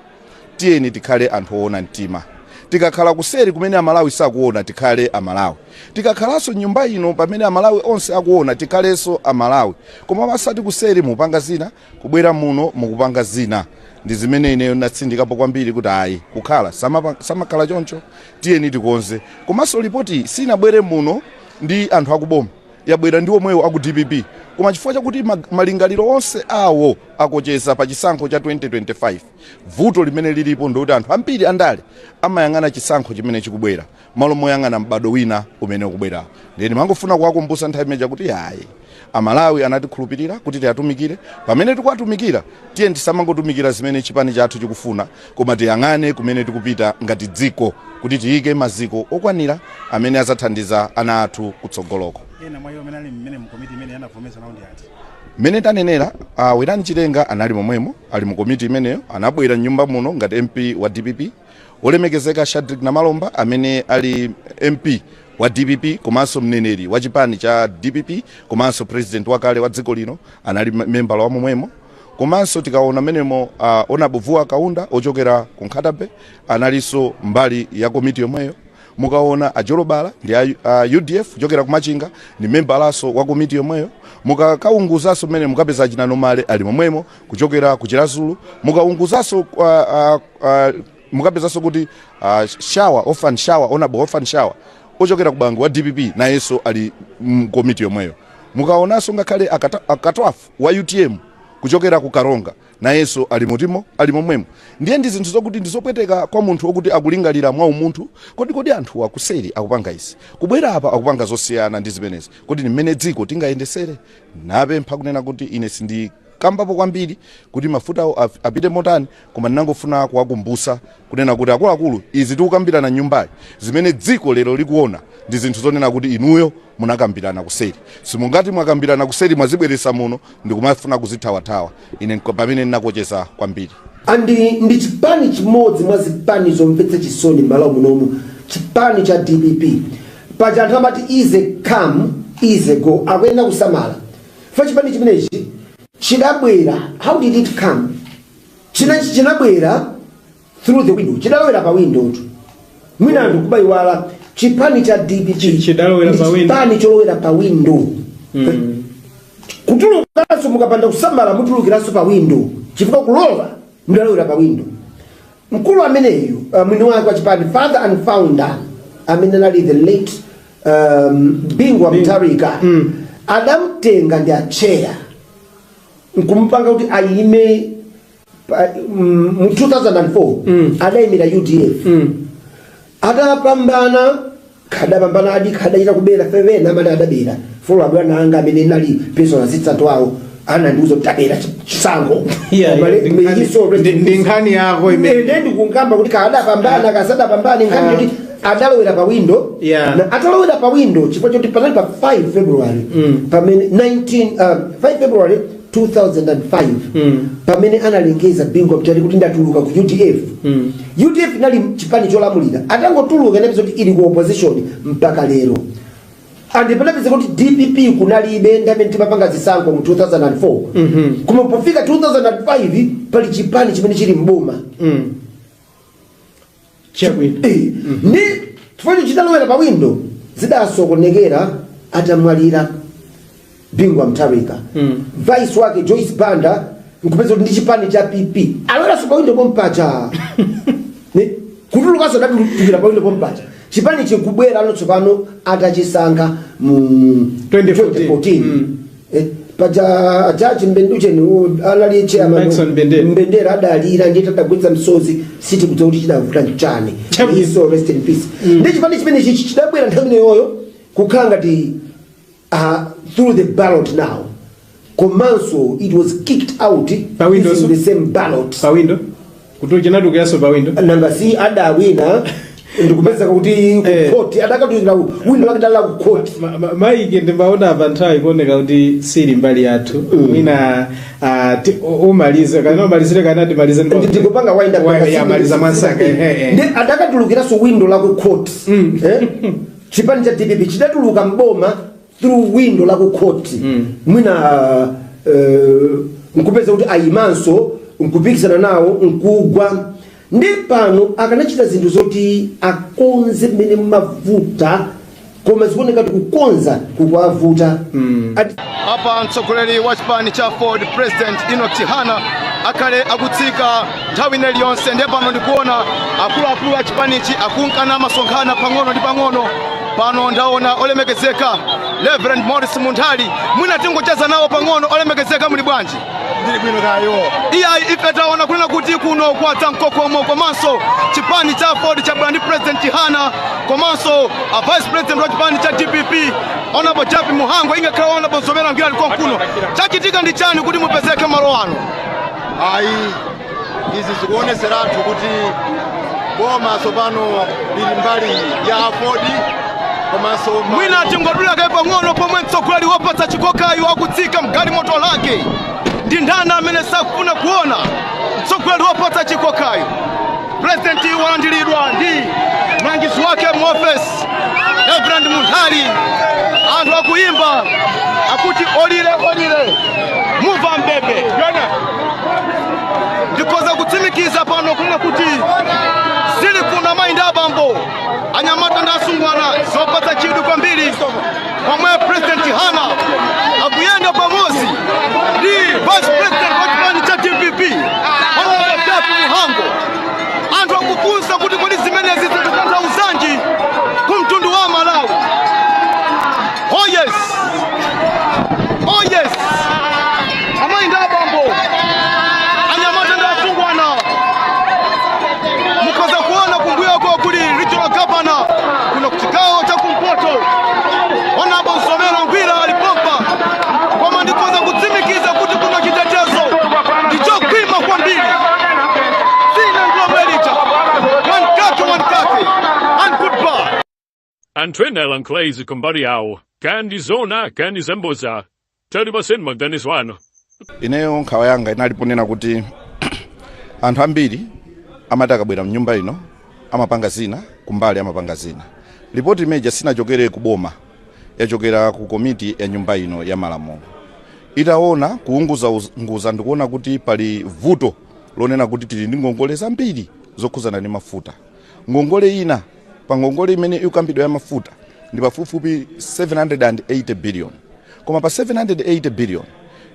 tiyeni tikhale anthu oona mtima. Tikakhala kuseri kumene Amalawi sakuona tikhale Amalawi. Tikakhalanso nyumba ino pamene Amalawi onse akuona tikhalenso Amalawi. Koma masati kuseri mupanga zina kubwera muno mukupanga zina. Ndi zimene ineyo natsindikapo kwambiri kuti ayi kukhala samakhala choncho tiyeni tikonze. Komanso ripoti sinabwere muno ndi anthu akuboma, yabwera ndi omwewo aku DPP. Koma chifukwa chakuti malingaliro onse awo akocheza pa chisankho cha 2025. Vuto limene lilipo ndoti anthu ambiri andale amayang'ana chisankho chimene chikubwera malo moyang'ana mbado wina umene ukubwera. Ndeni mangofuna kuwakumbutsa nthawi imeja kuti ayi Amalawi anatikhulupirira kuti tiyatumikire. Pamene tikuwatumikira tiyeni tisamangotumikira zimene chipani chathu chikufuna koma tiyang'ane kumene tikupita ngati dziko kuti tiyike maziko okwanira amene azathandiza ana athu kutsogoloko. Ena mwayo amene ali mmene mu komiti imene anavomesa nawo ndi ati? Mene tanenera Werani Chitenga anali momwemo ali mu komiti imeneyo anabwera nyumba muno ngati MP wa DPP. Olemekezeka Shadrack Malomba amene ali MP wa DPP komanso mneneri wa chipani cha DPP komanso president wakale wa dziko lino anali membala wa momwemo. Komanso tikaona menemo Honorable Vuwa Kaunda ochokera ku Nkhatabe analiso mbali ya komiti yomweyo. Mukaona Ajolobala ndi UDF ochokera ku Machinga ni membalaso wa komiti yomweyo. Mukakaunguzaso mene mukapeza Chinanomale ali momwemo kuchokera ku Chirazulu. Mukaunguzaso mukapezaso kuti Orphan Shower Honorable Orphan Shower ochokera ku Bangu wa DPP na yeso ali komiti yomweyo. Mukaonaso ngakhale akatwafu wa UTM kuchokera ku Karonga nayenso ali mutimo ali momwemo. Ndiye ndi zinthu zokuti ndizopweteka kwa munthu wokuti akulingalira mwa umunthu kodi anthu akuseri akupanga izi kubwera apa akupanga zosiyana ndi zimenezi kodi ni mmene dziko tingayendesere. Napempha kunena kuti ine sindi kambapo kwambiri kuti mafuta apite motani koma ndinangofuna kuwakumbusa kunena kuti akuluakulu izi tikukambirana nyumbayi zimene dziko lero likuona ndi zinthu zonena kuti inuyo munakambirana kuseri simungati mwakambirana kuseri mwazibweresa muno ndikumafuna kuzithawathawa. Ine pamene ndinakocheza kwambiri ndi chipani chimodzi mwa zipani zomvetsa chisoni m'malo munomu, chipani cha DPP paja anthu amati easy come easy go akuyenda kusamala fa chipani chimenechi chidabwera. How did it come? Chinabwera through the window, chidalowera pa window tu mwina anthu kubayiwala chipani cha DPP chipani cholowera pa window. Kutulukanso mukapanda kusamala mutulukiranso pa window chifukwa kulowa mudalowera pa window. Mkulu ameneyu mwini wake wa chipani father and founder amene anali the late Bingwa Mutharika adamtenga ndi acheya nkumpanga kuti ayime mu 2004 adayimira UDF adapambana adachita kubera fevena amene adabera folo abwana anga amene nali personal assistant wawo anandiuza kuti tabera chisango ndi nkhani yako imene ndikungamba kuti kadapambana kasadapambana nkhani kuti adalowera pa window na atalowera pa window chifukwa choti panali pa 5 February pamene 5 February 2005 pamene analengeza Bingwa Mutharika kuti ndatuluka ku UDF. UDF nali chipani cholamulira atangotuluka inapeza kuti ili ku opposition mpaka lero. Andipelapeza kuti DPP kunalibe ndamene timapanga zisankho mu 2004 kuma pofika 2005 pali chipani chimene chili mboma ni tufanye chidalowera pa window zidasokonekera atamwalira Bingwa Mutharika. Vice wake Joyce Banda nkupeza kuti ndi chipani cha PP alowera so pa window pompacha ne kutuluka so ndatukira pa window pompacha chipani chikubwera anotsopano atachisankha mu 2014 paja ajaji Mbenduche ni anali chairman Mbendera adalira ndiye tadagwitsa msozi siti kuti kuti chidavuta nchane so rest in peace. Ndi chipani chimene chidabwera nthawi yoyo kukhala ngati through the ballot now. Komanso it was kicked out using the same ballot. Pa window? Kutulichinadu kiaso pa window? Nanga si adawina ndikupeza kuti court adakatuzira window lakadala ku court. Maiki ndimbaona avantai kuoneka kuti siri mbali yathu. Mwina umalize kana umalizire kana timalize ndikupanga wind up ya maliza mwansaka. Ndi adakatulukira so window la ku court. Chipani cha DPP chidatuluka mboma through window la ku court. Mwina nkupeza kuti ayimanso nkupikisana nawo nkugwa ndi pano akanachita zinthu zoti akonze mmene mavuta koma zikuoneka kuti kukonza kukwavuta. Apa mtsogoleri wa chipani cha Ford President Enoch Chihana akale akutsika nthawi iliyonse ndipo pano ndikuona akuluakulu a chipanichi akunkana masonkhana pang'ono ndi pang'ono. Pano ndaona olemekezeka Reverend Morris Munthali mwina tingocheza nawo pang'ono. Olemekezeka muli bwanji? Ndili bwino kayo. Ife taona kunena kuti kuno kwatsa mkokomo komanso chipani cha Ford cha Brand President Chihana komanso Vice President wa chipani cha DPP Honorable Japi Muhango ingakhala Honorable Zomera Ngila liko kuno. Chachitika ndi chani kuti mupezeke malo ano? Izi zikuoneseratu kuti boma sopano lili mbali ya Ford komanso mwina tingodula kai pang'ono pomwe mtsogoleri wopatsa chikokayo akutsika mgali moto lake. Ndi ndani amene sakufuna kuona mtsogoleri wopatsa chikokayo? President walandiridwa ndi mlangizi wake mu office Reverend Munthali. Anthu akuyimba akuti olire muva mbebe. Ndikoza kutsimikiza pano kuna kuti zili kuna mainda abambo anyamata ndasungwana zopatsa chidu kwambiri pomwe President Chihana akuyenda pamozi ndi Vice President wa chipani cha DPP Honorable Japi Muhango. Anthu akufunsa kuti kodi zimenezi zikutanthauza kumtundu wa Malawi. Oh yes, amainda abambo Antwenela Nklezi kumbali yawo kandi zona kandi zemboza tali baseni maganiswano. Ineyo nkhawa yanga inaliponena kuti anthu ambiri amati akabwera mnyumba ino amapanga zina kumbali amapanga zina. Ripoti imeja sinachokere kuboma, yachokera ku komiti ya nyumba ino ya malamulo. Itaona kuunguza ndikuona kuti pali vuto lonena kuti tili ndi ngongole zambiri zokhuzana ndi mafuta. Ngongole ina pa ngongole imene ikambidwa ya mafuta ndi pafupifupi 780 billion. Koma pa 780 billion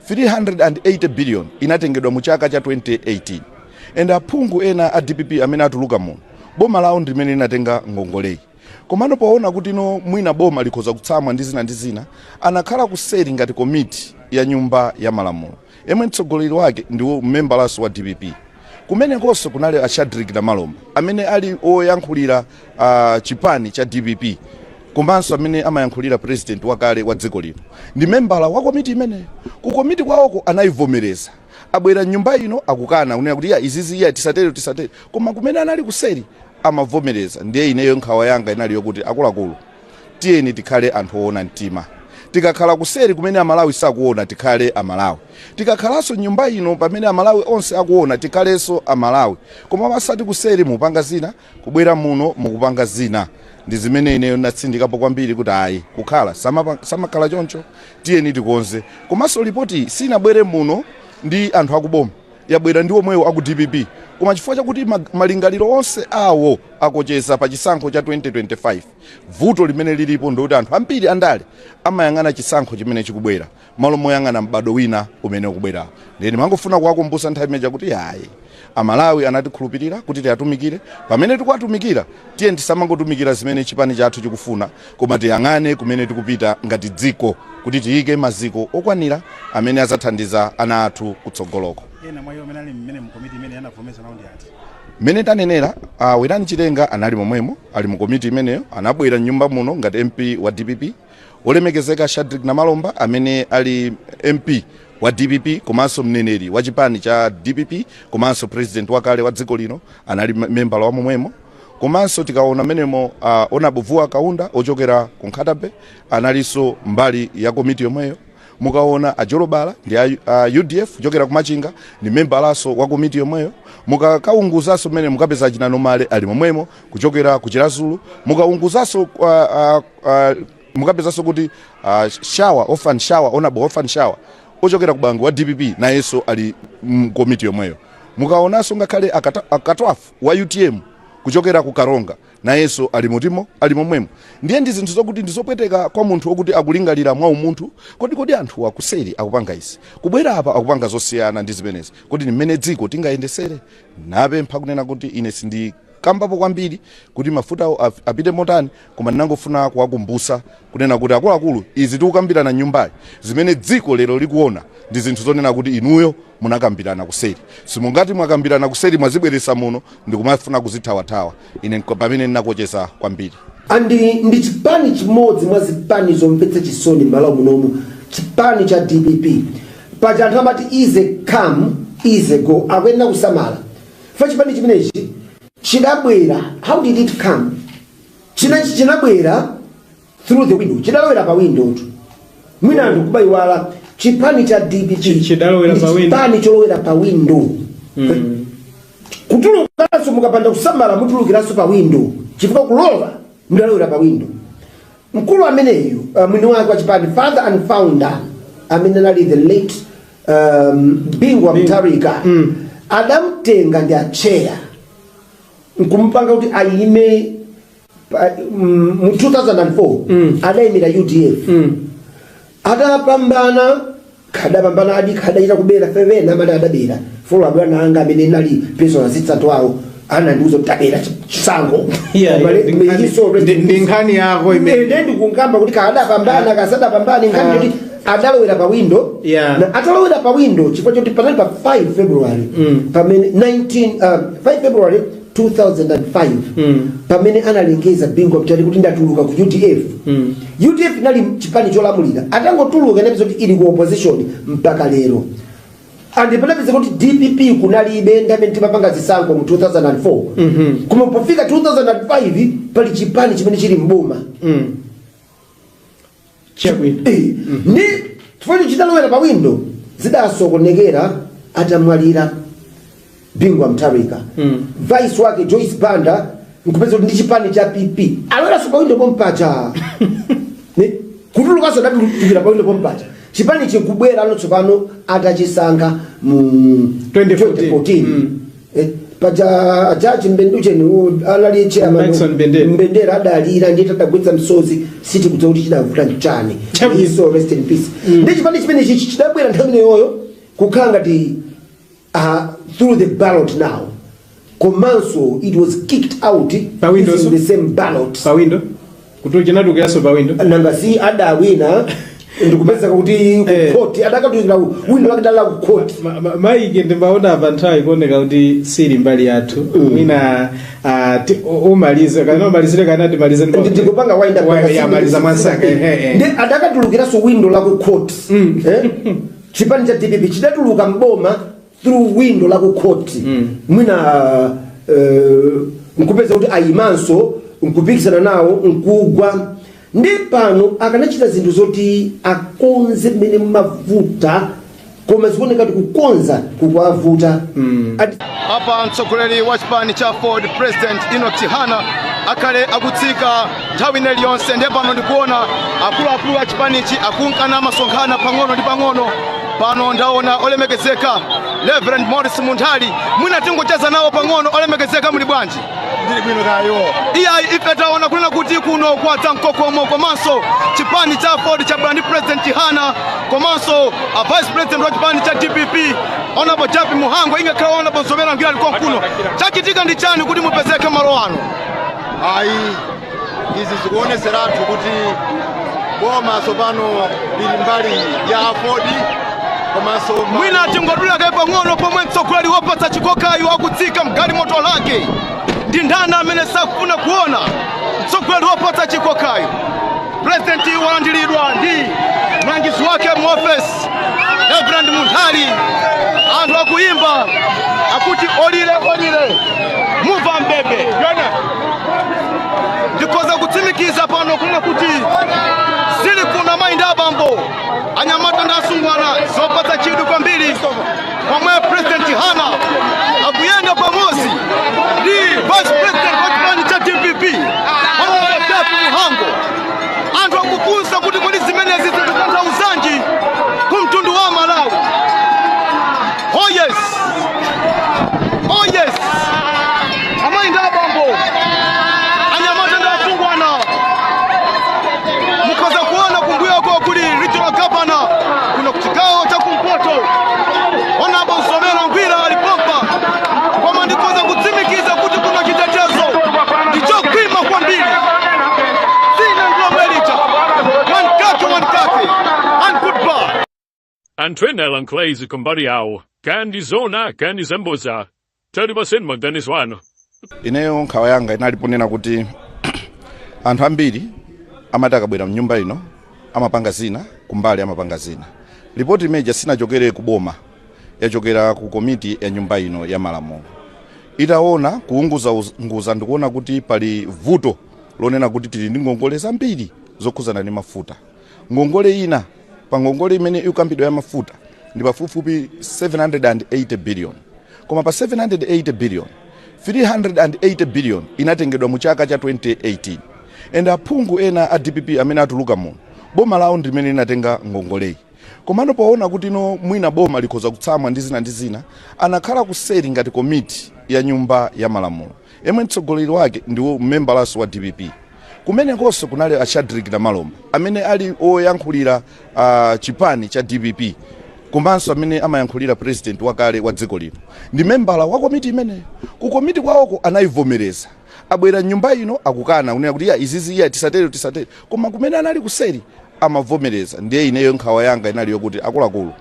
380 billion inatengedwa mu chaka cha 2018. And aphungu ena a DPP amene atuluka muno boma lawo ndimene linatenga ngongole. Komano poona kuti no mwina boma likhoza kutsamwa ndi zina anakhala kuseri ngati komiti ya nyumba ya malamulo. Yemwe mtsogoleri wake ndiwo mmembalaso wa DPP. Kumene konso kunali Ashadrick na Malomba amene ali oyankhulira chipani cha DPP. Komanso amene amayankhulira president wakale wa dziko lino. Ndi membala wa komiti imene. Ku komiti kwawoko anayivomereza. Abwera nyumba ino akukana unena kuti ya izizi ya tisatere. Koma kumene anali kuseri amavomereza. Ndiye ineyo nkhawa yanga inali yokuti akuluakulu tiyeni tikhale anthu oona mtima. Tikakhala kuseri kumene amalawi sakuona tikhale amalawi. Tikakhalanso nyumba ino pamene amalawi onse akuona tikhalenso amalawi. Koma masati kuseri mupanga zina kubwera muno mukupanga zina. Ndi zimene ineyo natsindikapo kwambiri kuti ayi kukhala samakhala choncho tiyeni tikonze. Komanso ripoti sinabwere muno ndi anthu akuboma, yabwera ndi omwewo aku DPP. Koma chifukwa chakuti malingaliro onse awo akocheza pa chisankho cha 2025. Vuto limene lilipo ndikuti anthu ambiri andale amayang'ana chisankho chimene chikubwera malo moyang'ana mbado wina umene ukubwera. Ndeni mangofuna kuwakumbutsa nthawi imeja kuti ayi amalawi anatikhulupirira kuti tiatumikire. Pamene tikuwatumikira tiye tisamangotumikira zimene chipani chathu chikufuna, koma tiyang'ane kumene tikupita ngati dziko kuti tiyike maziko okwanira amene azathandiza ana athu kutsogoloko. Ena mwayo menali mmene mkomiti imene yanavomesa naundi ati. Mene tanenera Werani Chitenga anali momwemo ali mu komiti imeneyo anabwera nyumba muno ngati MP wa DPP. Olemekezeka Ashadrick na Malomba amene ali MP wa DPP komanso mneneri wa chipani cha DPP komanso president wakale wa dziko lino anali membala wa momwemo. Komanso tikaona menemo Onabuvuwa Kaunda ochokera ku Nkhatabe analiso mbali ya komiti yomweyo. Mukaona Ajolobala ndi UDF ochokera ku Machinga ni membalaso wa komiti yomweyo. Mukakaunguzaso mene mukapeza Chinanomale ali momwemo kuchokera ku Chirazulu. Mukaunguzaso mukapezaso kuti Orphan Shower ochokera ku Bangu wa DPP na yeso ali komiti yomweyo. Mukaonaso ngakhale akatwafu wa UTM kuchokera ku Karonga na yeso ali mutimo ali momwemo. Ndiye ndi zinthu zokuti ndizopweteka kwa munthu okuti akulingalira mwa umunthu kodi anthu akuseri akupanga isi kubwera apa akupanga zosiyana ndi zimenezi kuti ni mmene dziko tingayendesere. Napempha kunena kuti ine sindi kambapo kwambiri kuti mafuta apite motani, koma ndinangofuna kuwakumbutsa kunena kuti akuluakulu izi tikukambirana nyumbayi zimene dziko lero likuona ndi zinthu zonena kuti inuyo munakambirana kuseri. Simungati mwakambirana kuseri mwazibweresa muno ndikumafuna kuzithawathawa. Ine pamene ndinakocheza kwambiri. Ndi chipani chimodzi mwa zipani zomvetsa chisoni m'malo munomu, chipani cha DPP. Paja anthu amati easy come easy go akuyenda kusamala. Fa chipani chimenechi chidabwera, how did it come? Chinabwera through the window. Chidalowera pa window. Mwina anthu kubayiwala chipani cha DPP chipani cholowera pa window. Kutulukanso mukapanda kusamala mutulukiranso pa window. Chifukwa kulowa mudalowera pa window. Mkulu ameneyu mwini wake wa chipani father and founder amene ali the late Bingwa Mutharika adamtenga ndi acheya nkumpanga kuti ayime mu 2004 adayimira UDF. Adapambana kadapambana adikaita kubera fevena amene adabera folo abwana anga amene nali peso azitsatu awo anandiuza kutabera chisango ndi nkhani yako imene ndikungamba kuti kadapambana kasadapambana nkhani kuti adalowera pa window na atalowera pa window chifukwa choti panali pa 5 February pamene 5 February 2005 pamene analengeza Bingwa Mutharika kuti ndatuluka ku UDF. UDF nali chipani cholamulira atangotuluka ndipo kuti ili ku opposition mpaka lero. andipelapeza kuti DPP kunalibe ndamene timapanga zisankho mu 2004 koma pofika 2005 pali chipani chimene chili mboma ndi chifukwa chidalowera pa windo zidasokonekera atamwalira Bingwa Mutharika vice wake Joyce Banda nkupeza kuti ndi chipani cha PP alowera pa windo pompacha kutulukaso datulukira pa windo pompacha chipani chikubwera anotsopano atachisankha mu 2014 paja ajaji Mbenducheni alali chairman Mbendera adalira ndi tadagwetsa msozi siti kudza kuti chidavuta mchani so rest in peace ndi chipani chimene chidabwera nthawi ineyoyo kukhala ngati through the ballot now komanso it was kicked out using the same ballot pa window kuti chinadukiraso pa window nanga si adawina ndikupeza kuti court adakatuzira window akadala ku court maike ndimbaona abanthawi kuoneka kuti siri mbali yathu mina umalize kana umalizire kana timalize ndikupanga wind up ya maliza mwansaka ndi adakatulukiraso window la ku court chipani cha DPP chidatuluka mboma through window la ku court mwina nkupeza kuti ayimanso nkupikisana nawo nkugwa ndi pano akanachita zinthu zoti akonze mmene mavuta koma zikuoneka kuti kukonza kukwavuta apa mtsogoleri wa chipani cha Ford President Enoch Chihana akale akutsika nthawi iliyonse ndi pano ndikuona akuluakulu a chipanichi akunkana masonkhana pang'ono ndi pang'ono pano ndaona olemekezeka Reverend Morris Munthali mwina tingocheza nawo pang'ono olemekezeka muli bwanji ndili bwino kayo iyayi ife taona kunena kuti kuno kwatsa mkokomo komanso chipani cha Ford cha Brand President Chihana komanso a Vice President wa chipani cha DPP Honorable Japi Muhango ingakhala Honorable Nsomera Ngwira alikuwa mkuno chachitika ndi chani kuti mupezeke malo ano ayi izi zikuoneseratu kuti boma sopano lili mbali ya Ford komanso mwina tingodula kai pang'ono pomwe mtsogoleri wopatsa chikokayo akutsika mgali moto lake ndi ndani amene sakufuna kuona mtsogoleri wopatsa chikokayo President walandiridwa ndi mlangizi wake mu office Reverend Munthali anthu akuimba akuti olile muva mbebe ndikoza kutsimikiza pano kuna kuti zili kuna mainda abambo anyamata ndi asungwana zopatsa chidwi kwambiri pomwe President Chihana akuyenda pamodzi ndi Vice President wa chipani cha DPP Honorable Japi Muhango anthu akufunsa kuti kodi zimenezi zikutanthauzanji kumtundu wa Malawi. Oh yes amainda abambo anyamata ndi asungwana mukoza kuona kumbuyo kwa kuli regional governor kuna kuchikao cha kumpoto Honorable Nsomera Ngwira alipompa koma ndikoza kutsimikiza kuti kuna chitetezo ndicho kwima kwambiri sina nglomerita one kake and goodbye Antwenela Nklezi kumbari yao kandi zona kandi zemboza tari basenma Dennis wano ineyo nkhawa yanga inaliponena kuti anthu ambiri amati akabwera mnyumba ino amapanga zina kumbali amapanga zina ripoti imeja sinachokere kuboma yachokera ku komiti ya nyumba ino ya malamulo itaona kuunguza ndikuona kuti pali vuto lonena kuti tili ndi ngongole zambiri zokhuzana ndi mafuta ngongole ina pa ngongole imene ikambidwa ya mafuta ndi pafupifupi 780 billion koma pa 780 billion 380 billion inatengedwa mu chaka cha 2018 and aphungu ena a DPP amene atuluka muno boma lawo ndimene linatenga ngongoleyi komano poona kuti ino mwina boma likhoza kutsamwa ndi zina anakhala kuseri ngati komiti ya nyumba ya malamulo yemwe mtsogoleri wake ndiwo mmembalaso wa DPP kumenekonso kunali a Shadrack Malomba amene ali oyankhulira chipani cha DPP komanso amene amayankhulira president wakale wa dziko lino ndi membala wa komiti imeneyo ku komiti kwawoko anayivomereza abwera nyumba ino akukana unena kuti izizi tisatere koma kumene anali kuseri amavomereza ndiye ineyo nkhawa yanga inali yokuti akuluakulu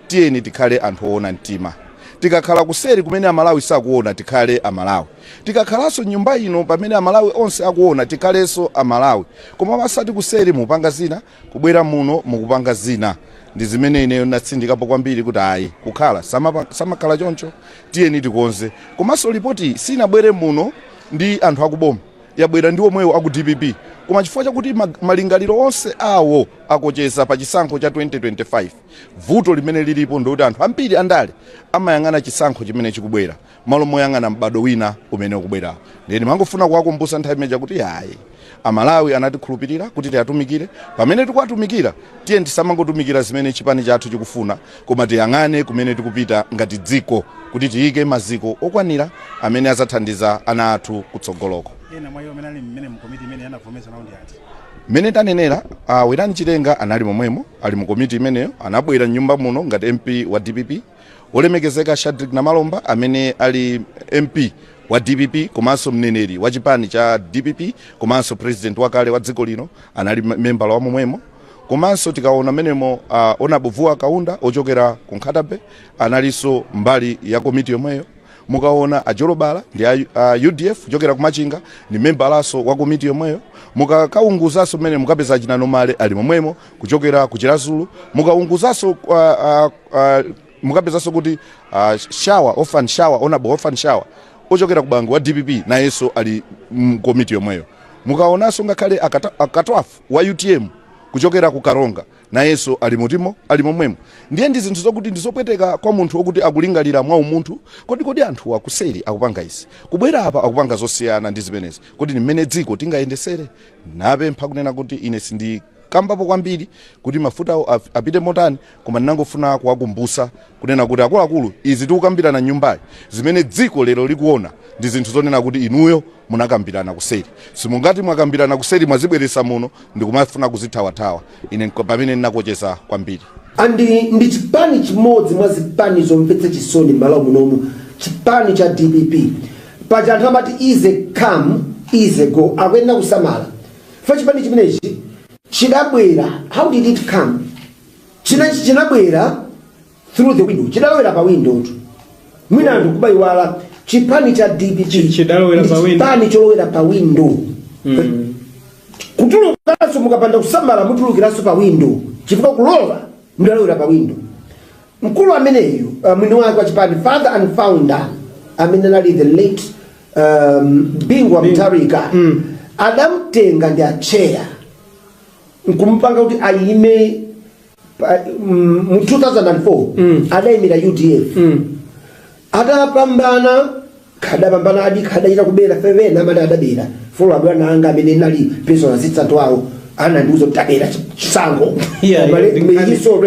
tiyeni tikhale anthu oona mtima tikakhala kuseri kumene amalawi sakuona tikhale amalawi tikakhalanso nyumba ino pamene amalawi onse akuona tikhalenso amalawi koma masati kuseri mupanga zina kubwera muno mukupanga zina ndi zimene ineyo natsindikapo kwambiri kuti ayi kukhala samakhala choncho tiyeni tikonze. Komanso ripoti sinabwere muno ndi anthu akuboma, yabwera ndi omwewo aku DPP, koma chifukwa chakuti malingaliro onse awo akocheza pa chisankho cha 2025. Vuto limene lilipo ndikuti anthu ambiri andale amayang'ana chisankho chimene chikubwera malo moyang'ana mbado wina umene ukubwera. Ndeni mangofuna kuwakumbutsa nthawi imeja kuti ayi Amalawi anatikhulupirira kuti tiyatumikire, pamene tikuwatumikira tiye tisamangotumikira zimene chipani chathu chikufuna, koma tiyang'ane kumene tikupita ngati dziko kuti tiyike maziko okwanira amene azathandiza ana athu kutsogoloko. Ena mwa iwo amene ali mmene mkomiti imene anavomesa nawo ndi ati? Mene tanenera Werani Chitenga anali momwemo, ali mu komiti imeneyo, anabwera nyumba muno ngati MP wa DPP, olemekezeka Shadrack Namalomba amene ali MP wa DPP komanso mneneri wa chipani cha DPP komanso president wakale wa dziko lino anali membala wa momwemo. Komanso tikaona menemo Onabuvuwa Kaunda ochokera ku Nkhatabe analiso mbali ya komiti yomweyo. Mukaona Ajolobala ndi UDF ochokera ku Machinga ni membalaso wa komiti yomweyo. Mukakaunguzaso mene mukapeza Chinanomale ali momwemo kuchokera ku Chirazulu. Mukaunguzaso mukapezaso kuti Shawa Orphan Shawa Honorable Orphan Shawa ochokera ku Bangu wa DPP na yeso ali komiti yomweyo. Mukaonaso ngakhale akatwafu wa UTM kuchokera ku Karonga na yeso ali mutimo ali momwemo. Ndiye ndi zinthu zokuti ndizopweteka kwa munthu wokuti akulingalira mwa umunthu kodi anthu akuseri akupanga izi kubwera apa akupanga zosiyana ndi zimenezi kodi ni mmene dziko tingayendesere. Napempha kunena kuti ine sindi kambapo kwambiri kuti mafuta apite motani, koma ndinangofuna kuwakumbutsa kunena kuti akuluakulu izi tikukambirana nyumbayi zimene dziko lero likuona ndi zinthu zonena kuti inuyo munakambirana kuseri. Simungati mwakambirana kuseri mwazibweresa muno ndikumafuna kuzithawathawa. Ine pamene ndinakocheza kwambiri. Ndi chipani chimodzi mwa zipani zomvetsa chisoni m'malo munomu, chipani cha DPP. Paja anthu amati ize come ize go akuyenda kusamala. Fa chipani chimenechi chidabwera, how did it come? Chinabwera through the window. Chidalowera pa window. Mwina anthu kubayiwala chipani cha DPP chipani cholowera pa window. Kutulukaso mukapanda kusamala mutulukiraso pa window. Chifukwa kulowa mudalowera pa window. Mkulu ameneyo mwini wake wa chipani father and founder amene ali the late Bingwa Mutharika adamtenga ndi acheya nkumpanga kuti ayime mu 2004 adayimira UDF adapambana kadapambana adi kadachita kubera fevena amene adabera folo abwana anga amene nali personal assistant wawo anandiuza kuti tabera chisango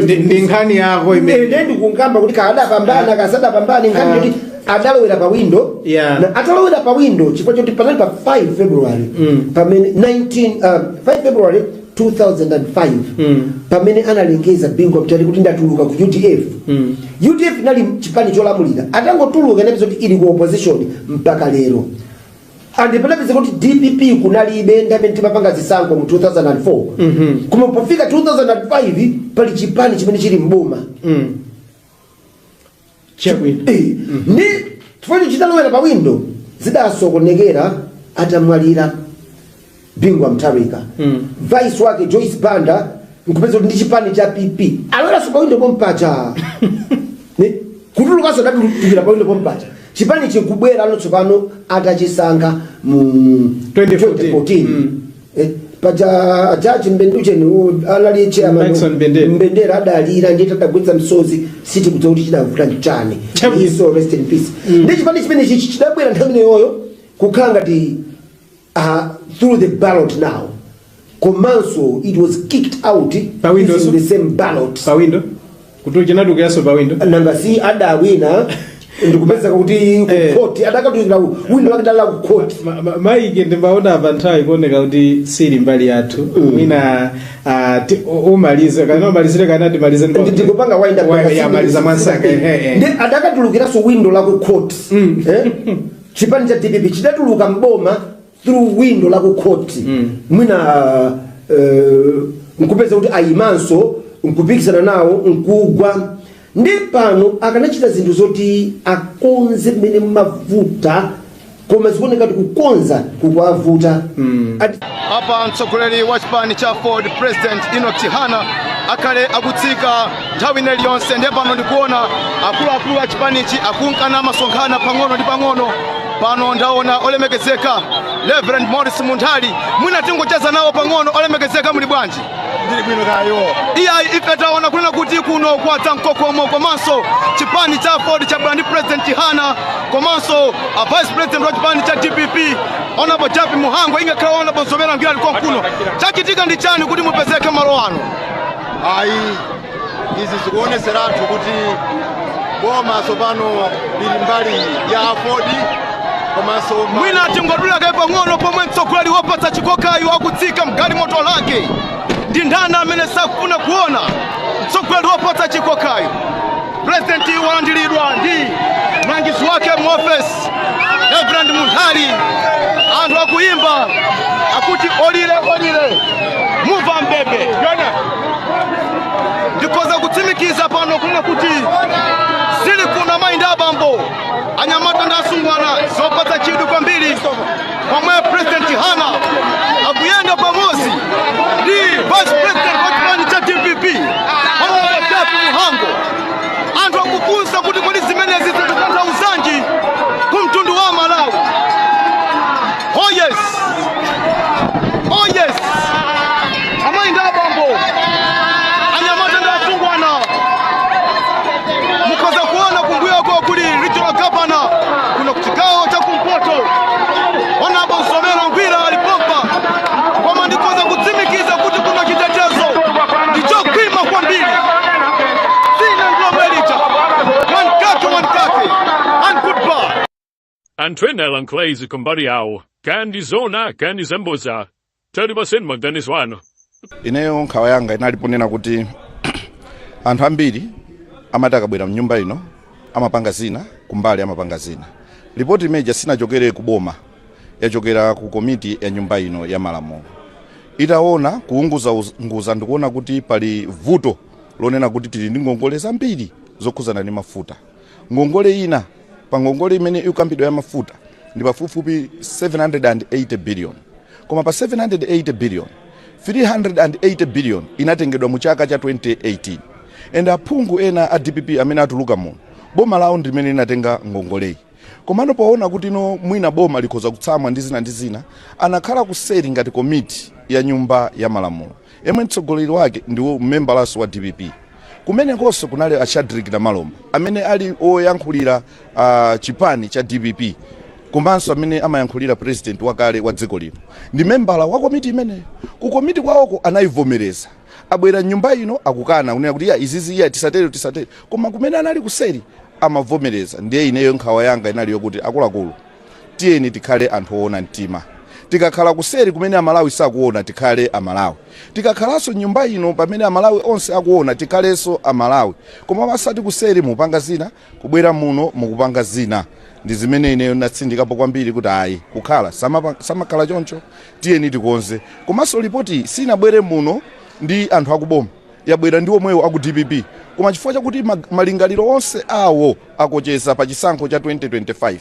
ndi nkhani yako imene ndikungamba kuti kadapambana kasadapambana nkhani kuti adalowera pa window na atalowera pa window chifukwa choti panali pa 5 February pamene 5 February 2005 pamene analengeza Bingwa Mutharika kuti ndatuluka ku UDF. UDF nali chipani cholamulira atangotuluka ndipo kuti ili ku opposition mpaka lero. Andipelekeze kuti DPP kunalibe ndamene timapanga zisankho mu 2004 kuma pofika 2005 pali chipani chimene chili mboma ni tufanye chidalowera pa window zidasokonekera atamwalira Bingwa Mutharika. Vice wake Joyce Banda nkupeza ndi chipani cha PP alowera so pa window pompacha ni kutuluka so ndikira pa window pompacha chipani chikubwera ano tsopano atachisanga mu 2014 paja Judge Mbendujeni alali chairman Mbendera adalira ndita tagwetsa msozi siti kuti kuti chidavuta nchani so rest in peace. Ndi chipani chimene chidabwera nthawi yoyo kukhala ngati through the ballot now. Komanso it was kicked out using the same ballot. Pa window? Kuto chinaduka yaso pa window? Nanga si adawina ndikupeza kuti ku court adakatuzira window akadala ku court. Maike ndimbaona abanthawi kuoneka kuti siri mbali yathu. Mina umalize kana umalizire kana ndimalize ndikupanga wind up ya maliza mwansaka ndi adakatulukira so window la ku court. Chipani cha DPP chidatuluka mboma through window la ku court. Mwina nkupeza kuti ayimanso nkupikisana nawo nkugwa ndi pano akanachita zinthu zoti akonze mmene mavuta koma zikuoneka kuti kukonza kukwavuta. Hapa mtsogoleri wa chipani cha Ford President Enoch Chihana akhale akutsika nthawi ineyi yonse. Ndiye pano ndikuona akuluakulu a chipanichi akunkana masonkhana pang'ono ndi pang'ono. Pano ndaona olemekezeka Reverend Morris Munthali, mwina tingocheza nawo pang'ono. Olemekezeka muli bwanji? Ndili bwino kayo. Iya ife taona kunena kuti kuno kwatsa mkokomo komanso chipani cha Ford cha Brand President Chihana komanso Vice President wa chipani cha DPP Honorable Japi Muhango ingakhala Honorable Zomera Ngila alikuwa kuno. Chachitika ndi chani kuti mupezeke malo ano? Ayi izi zikuoneseratu kuti boma sopano lili mbali ya Ford komanso mwina tingodula kai pang'ono pomwe mtsogoleri wopatsa chikokayo akutsika mgalimoto lake. Ndi ndani amene sakufuna kuona mtsogoleri wopatsa chikokayo? President walandiridwa ndi mlangizi wake mu office Reverend Munthali. Anthu akuimba akuti olile olile muva mbebe. Ndikoza kutsimikiza pano kunena kuti zili kuna mainda abambo anyamata ndi asungwana zopatsa chidwi kwambiri pomwe President Hana akuyenda pamodzi ndi Vice President wa chipani cha DPP Honorable Japi Muhango. Anthu akufunsa kuti kodi zimenezi zikutanthauzanji ku mtundu wa Malawi. Oh yes, oh yes, amainda abambo anyamata ndi asungwana mukoza kuona kumbuyo kwa kuli regional governor kuna kuchikao cha kumpoto Honorable Zomera Ngila alipompa kwa ndikoza kutsimikiza kuti kuna chitetezo ndicho kwima kwa mbili sina nglomerita wankake and goodbye. Antwena Lanklaize kumbari yao kandi zona kandi zemboza tari basenma Dennis wano. Ineyo nkhawa yanga inaliponena kuti anthu ambiri amataka bwera mnyumba ino amapanga zina kumbali amapanga zina. Ripoti imeja sinachokere kuboma, yachokera ku komiti ya nyumba ino ya Malamulo. Itaona kuunguza ndikuona kuti pali vuto lonena kuti tili ndi ngongole zambiri zokhuzana ndi mafuta. Ngongole ina pa ngongole imene ikambidwa ya mafuta ndi pafupifupi 780 billion. Koma pa 780 billion 380 billion inatengedwa mu chaka cha 2018. And aphungu ena a DPP amene atuluka muno boma lawo ndimene linatenga ngongoleyi. Komano poona kuti no mwina boma likhoza kutsamwa ndi zina anakhala kuseri ngati komiti ya nyumba ya Malamulo. Yemwe mtsogoleri wake ndiwo memberlaso wa DPP. Kumene konso kunali a Shadrack Namalomba amene ali oyankhulira chipani cha DPP. Komanso amene amayankhulira president wakale wa dziko lino. Ndi membala wa komiti imene. Ku komiti kwawoko anayivomereza. Abwera nyumba ino akukana kunena kuti izizi iya tisatere. Koma kumene anali kuseri amavomereza. Ndiye ineyo nkhawa yanga inali yokuti akuluakulu tiyeni tikhale anthu oona mtima. Tikakhala kuseri kumene Amalawi sakuona tikhale Amalawi. Tikakhalanso nyumba ino pamene Amalawi onse akuona tikhalenso Amalawi. Koma pasati kuseri mupanga zina, kubwera muno mukupanga zina. Ndi zimene ineyo natsindikapo kwambiri kuti ayi kukhala samakhala choncho tiyeni tikonze. Komanso ripoti sinabwere muno ndi anthu akuboma, yabwera ndi omwewo aku DPP. Koma chifukwa chakuti malingaliro onse awo akocheza pa chisankho cha 2025.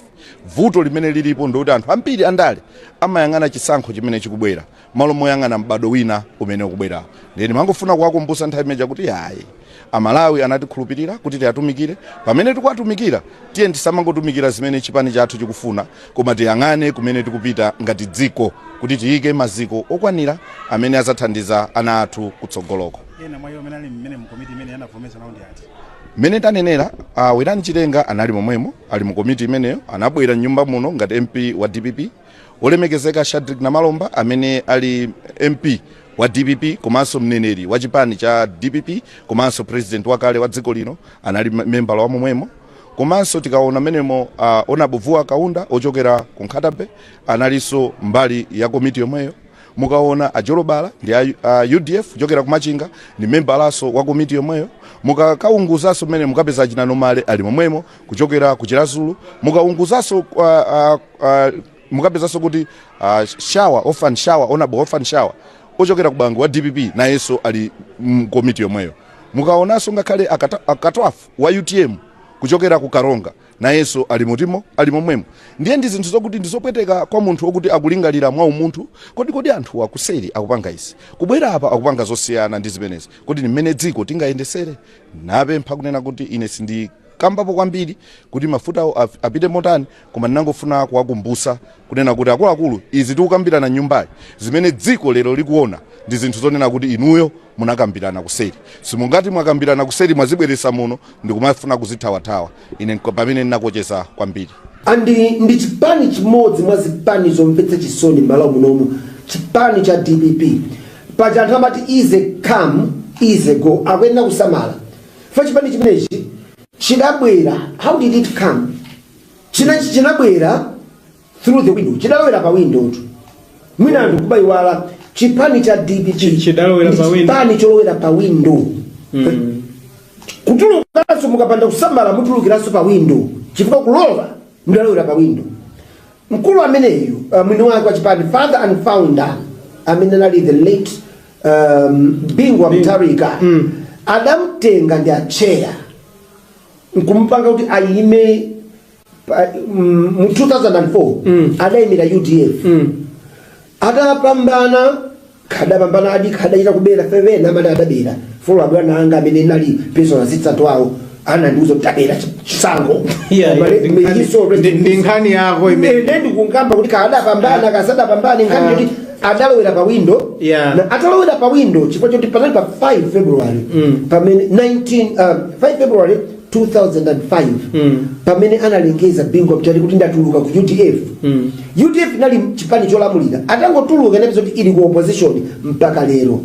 Vuto limene lilipo ndikuti anthu ambiri andale amayang'ana chisankho chimene chikubwera malo moyang'ana mbado wina umene ukubwera. Ndeni mangofuna kuwakumbutsa nthawi imeja kuti ayi Amalawi anatikhulupirira kuti tiyatumikire. Pamene tikuwatumikira tiyeni tisamangotumikira zimene chipani chathu chikufuna, koma tiyang'ane kumene tikupita ngati dziko kuti tiyike maziko okwanira amene azathandiza ana athu kutsogoloko. Ena mwa iwo menali mmene mkomiti imene yanavomesa nawo ndi ati? Mene tanenera Werani Chilenga anali momwemo ali mu komiti imeneyo, anabwera nyumba muno ngati MP wa DPP. Olemekezeka Shadrack Namalomba amene ali MP wa DPP komanso mneneri wa chipani cha DPP komanso president wakale wa dziko lino anali member wa momwemo. Komanso tikaona menemo Honorable Kaunda ochokera ku Nkhatabe analiso mbali ya komiti yomweyo. Mukaona Ajolobala ndi UDF ochokera ku Machinga ni member laso wa komiti yomweyo. Mukakaunguzaso mene mukapeza Chinanomale ali momwemo kuchokera ku Chirazulu. Mukaunguzaso mukapezaso kuti Honorable Orphan Shower ochokera ku Bangu wa DPP na yeso ali komiti yomweyo. Mukaonaso ngakhale akatwafu wa UTM kuchokera ku Karonga nayenso ali mutimo ali momwemo. Ndiye ndi zinthu zokuti ndizopweteka kwa munthu wokuti akulingalira mwa umunthu kodi anthu akuseri akupanga izi kubwera apa akupanga zosiyana ndi zimenezi kuti mmene dziko tingayendesere. Napempha kunena kuti ine sindi kambapo kwambiri kuti mafuta apite motani, koma ndinangofuna kuwakumbusa kunena kuti akuluakulu izi tikukambirana nyumbayi zimene dziko lero likuona ndi zinthu zonena kuti inuyo munakambirana kuseri. Simungati mwakambirana kuseri mwazibweresa muno ndikumafuna kuzithawathawa. Ine pamene ndinakocheza kwambiri. Andi ndi chipani chimodzi mwa zipani zomvetsa chisoni m'malo munomu, chipani cha DPP. Paja anthu amati easy come easy go, akuyenera kusamala. Fa chipani chimenechi chidabwera, how did it come? Chinabwera through the window, chidalowera pa window tu. Mwina anthu kubayiwala chipani cha DPP chipani cholowera pa window. Kutulukanso mukapanda kusamala mutulukiranso pa window chifukwa kulowa mudalowera pa window. Mkulu ameneyu mwini wake wa chipani father and founder amene anali the late Bingwa Mutharika adamtenga ndi acheya nkumpanga kuti ayime mu 2004 adayimira UDF adapambana adachita kubera fevena amene adabera folo abwana anga amene nali personal assistant wawo anandiuza kuti tabera chisango ndi nkhani yako imene ndikungamba kuti kadapambana kasadapambana nkhani kuti adalowera pa window na atalowera pa window chifukwa choti panali pa 5 February pamene 5 February 2005 pamene analengeza Bingwa Mutharika kuti ndatuluka ku UDF. UDF inali chipani cholamulira atangotuluka inapeza kuti ili ku opposition mpaka lero.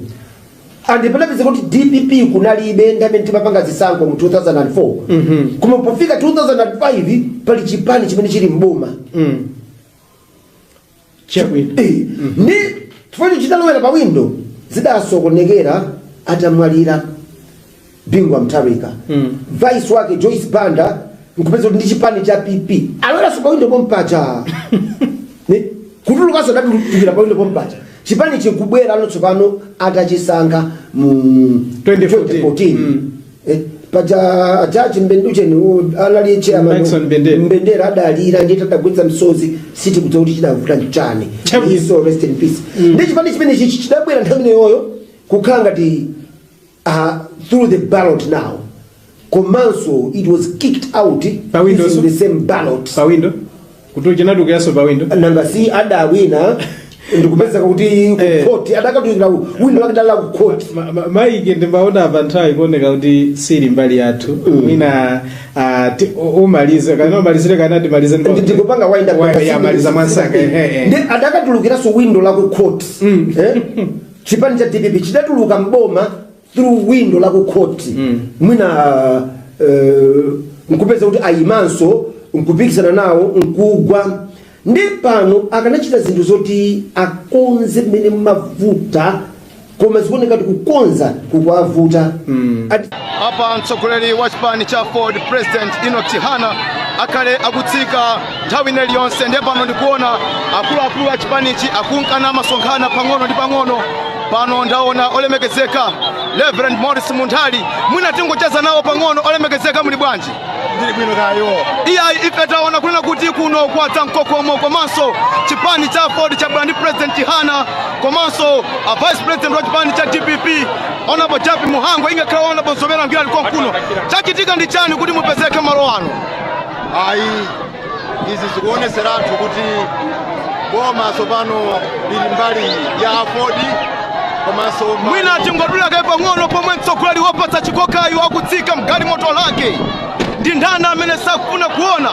And panapeza kuti DPP kunalibe ndamene timapanga zisankho mu 2004 kuma pofika 2005 pali chipani chimene chili mboma ni tufanye chidalowera pa window zidasokonekera atamwalira Bingwa Mutharika. Vice wake Joyce Banda nkupeza kuti ndi chipani cha PP alowera so pa window pompacha ni kutulukaso ndatukira pa window pompacha chipani chikubwera anotsopano atachisankha mu 2014 paja Judge Mbenducheni anali chairman Mbendera adalira ndiye tadagwetsa msozi siti kuti kuti chidavuta chane so rest in peace. Ndi chipani chimene chidabwera nthawi yoyo kukhala ngati through the ballot now. Komanso it was kicked out using the same ballot. Pa window? Kutuchina dukeyaso pa window? Nanga si adawina ndikupeza kuti court adakatulira window lakadala ku court. Maiki ndimbaona abanthawi kuoneka kuti siri mbali yathu. Mwina umalize kana umalizire kana timalize ndikupanga wind up ya maliza mwansanga ndi adakatulukira so window la ku court. Chipani cha DPP chidatuluka mboma through window la ku court. Mwina nkupeza kuti ayimanso nkupikisana nawo nkugwa ndi pano akanachita zinthu zoti akonze mmene mavuta koma zikuoneka kuti kukonza kukwavuta. Apa mtsogoleri wa chipani cha Ford President Enoch Chihana akale akutsika nthawi iliyonse ndi pano ndikuona akuluakulu a chipanichi akunkana masonkhana pang'ono ndi pang'ono. Pano ndaona olemekezeka Reverend Morris Munthali mwina tingocheza nawo pang'ono. Olemekezeka muli bwanji? Ndili bwino kayo. Ife taona kunena kuti kuno kwatsa mkokomo komanso chipani cha Ford cha Brand President Chihana komanso Vice President wa chipani cha DPP Honorable Japi Muhango ingakhala Honorable Zomera Ngila liko kuno. Chachitika ndi chani kuti mupezeke malo ano? Izi zikuoneseratu kuti boma sopano lili mbali ya Ford komanso mwina tingodula kai pang'ono pomwe mtsogoleri wopatsa chikokayo akutsika mgali moto lake ndi ndani amene sakufuna kuona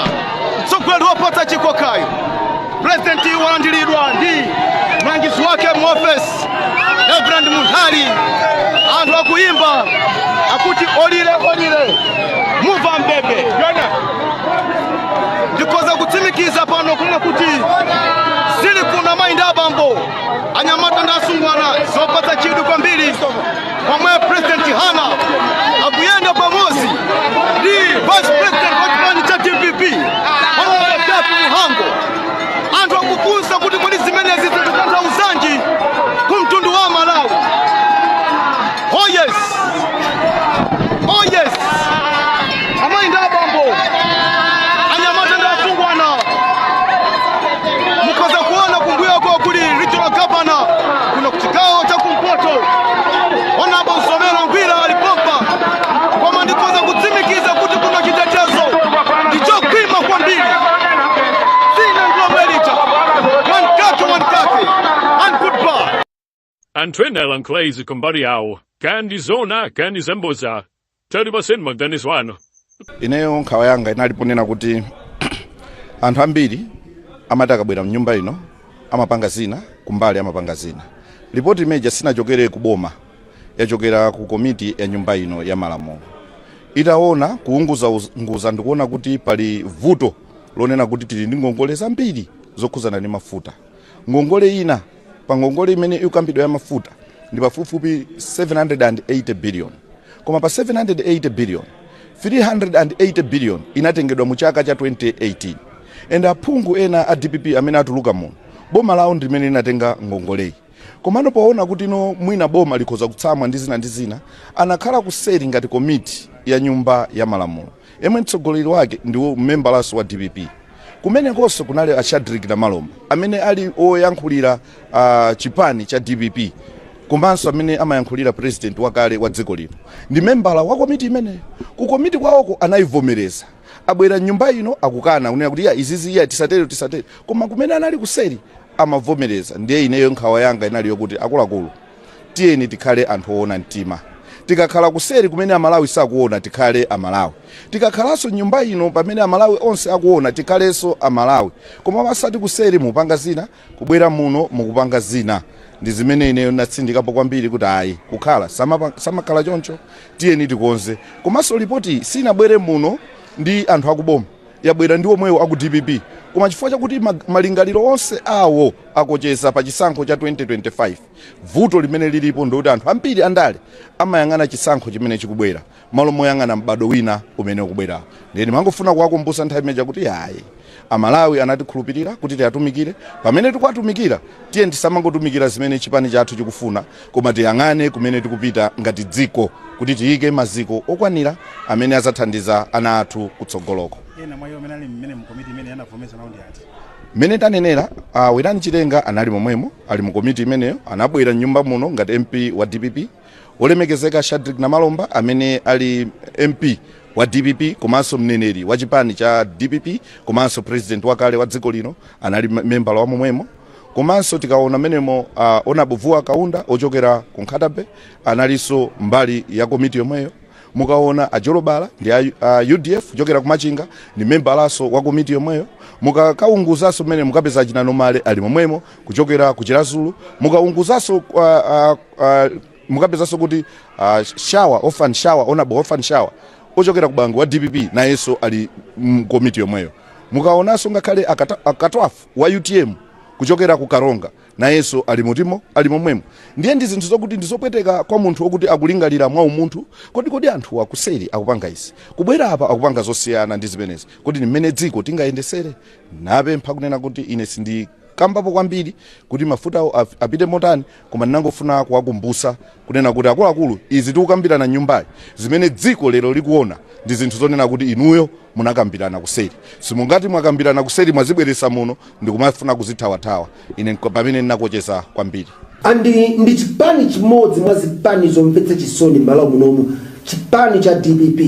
mtsogoleri wopatsa chikokayo. President walandiridwa ndi mlangizi wake mu office Reverend Munthali. Anthu akuimba akuti olire muva mbebe ndikoza kutsimikiza pano kuna kuti zili kuna mainda abambo anyamata ndasungwana zopatsa chidu kwambiri pomwe President Chihana akuyenda pamozi ndi Vice President wa chipani cha DPP Honorable Japi Muhango. Anthu akufunsa kuti kodi zimenezi zikutanthauza kumtundu wa Malawi. Oh yes, amainda abambo Antwene lanklezi kumbari yawo kandi zona kandi zemboza tari basenma mdaniswano. Ineyo nkhawa yanga inaliponena kuti anthu ambiri amati akabwera mnyumba ino amapanga zina kumbali amapanga zina. Ripoti imeja sinachokere kuboma, yachokera ku komiti ya nyumba ino ya malamulo. Itaona kuunguza ndikuona kuti pali vuto lonena kuti tili ndi ngongole zambiri zokhuzana ndi mafuta. Ngongole ina pa ngongole imene ikambidwa ya mafuta ndi pafupifupi 780 billion. Koma pa 780 billion 380 billion inatengedwa mu chaka cha 2018. Enda aphungu ena a DPP amene atuluka muno boma lawo ndimene linatenga ngongole. Komano poona kuti no mwina boma likhoza kutsamwa ndi zina anakhala kuseri ngati komiti ya nyumba ya malamulo. Yemwe mtsogoleri wake ndiwo mmembalaso wa DPP. Kumene konso kunali a Shadrack na Malomba amene ali oyankhulira chipani cha DPP. Komanso amene amayankhulira president wakale wa dziko lino. Ndi membala wa komiti imene. Ku komiti kwawoko anayivomereza. Abwera nyumba ino akukana unena kuti ya izizi tisatere. Koma kumene anali kuseri amavomereza. Ndiye ineyo nkhawa yanga inali yokuti akuluakulu tiyeni tikhale anthu oona mtima. Tikakhala kuseri kumene amalawi sakuona tikhale amalawi. Tikakhalanso nyumba ino pamene amalawi onse akuona tikhalenso amalawi. Koma basati kuseri mupanga zina kubwera muno mukupanga zina. Ndi zimene ineyo natsindikapo kwambiri kuti ayi kukhala samakhala choncho tiyeni tikonze. Komanso ripoti sinabwere muno ndi anthu akuboma, yabwera ndi omwewo aku DPP. Koma chifukwa chakuti malingaliro onse awo akocheza pa chisankho cha 2025. Vuto limene lilipo ndikuti anthu ambiri andale amayang'ana chisankho chimene chikubwera malo moyang'ana mbado wina umene ukubwera. Ndeni mangofuna kuwakumbutsa nthawi imeja kuti ayi amalawi anatikhulupirira kuti tiatumikire. Pamene tikuwatumikira tiye tisamangotumikira zimene chipani chathu chikufuna, koma tiyang'ane kumene tikupita ngati dziko kuti tiyike maziko okwanira amene azathandiza ana athu kutsogoloko. Ena mwayo menali mmene mkomiti imene yanavomesa nawo ndi ati. Mene tanenera Werani Chilenga anali momwemo ali mu komiti imeneyo anabwera nyumba muno ngati MP wa DPP. Olemekezeka Shadrack na Malomba amene ali MP wa DPP komanso mneneri wa chipani cha DPP komanso president wakale wa dziko lino anali membala wa momwemo. Komanso tikaona menemo Onabuvuwa Kaunda ochokera ku Nkhatabe analiso mbali ya komiti yomweyo. Mukaona Ajolobala ndi UDF ochokera ku Machinga ndi membalaso wa komiti yomweyo. Mukakaunguzaso mene mukapeza Chinanomale ali momwemo kuchokera ku Chirazulu. Mukaunguzaso mukapezaso kuti Orphan Shower ochokera ku Bangu wa DPP na yeso ali komiti yomweyo. Mukaonaso ngakhale akatwafu wa UTM kuchokera ku Karonga na yeso ali mutimo ali momwemo. Ndiye ndi zinthu zokuti ndizopweteka kwa munthu okuti akulingalira mwa umunthu kodi anthu akuseri akupanga izi kubwera apa akupanga zosiyana ndi zimenezi kuti mmene dziko tingayendesere. Napempha kunena kuti ine sindi kambapo kwambiri kuti mafuta apite motani, koma ndinangofuna kuwakumbutsa kunena kuti akuluakulu izi tikukambirana nyumbayi zimene dziko lero likuona ndi zinthu zonena kuti inuyo munakambirana kuseri. Simungati mwakambirana kuseri mwazibweresa muno ndikumafuna kuzithawathawa. Ine pamene ndinakocheza kwambiri. Ndi chipani chimodzi mwa zipani zomvetsa chisoni m'malo munomu, chipani cha DPP.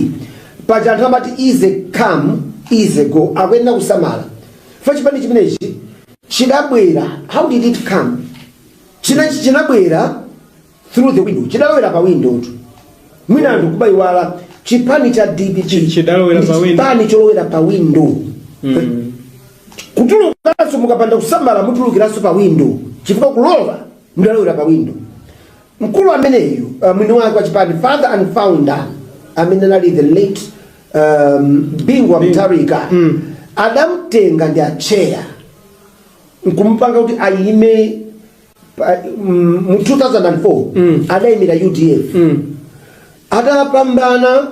Paja anthu amati easy come easy go akuyenda kusamala. Fa chipani chimenechi chidabwera, how did it come? Chinabwera through the window. Chidalowera pa window. Mwina anthu kubayiwala chipani cha DPP chipani cholowera pa window. Kutulukanso mukapanda kusamala mutulukiranso pa window. Chifukwa kulowa mudalowera pa window. Mkulu ameneyu mwini wake wa chipani father and founder amene ali the late Bingwa Mutharika adamtenga ndi acheya nkumpanga kuti ayime mu 2004 adayimira UDF. Adapambana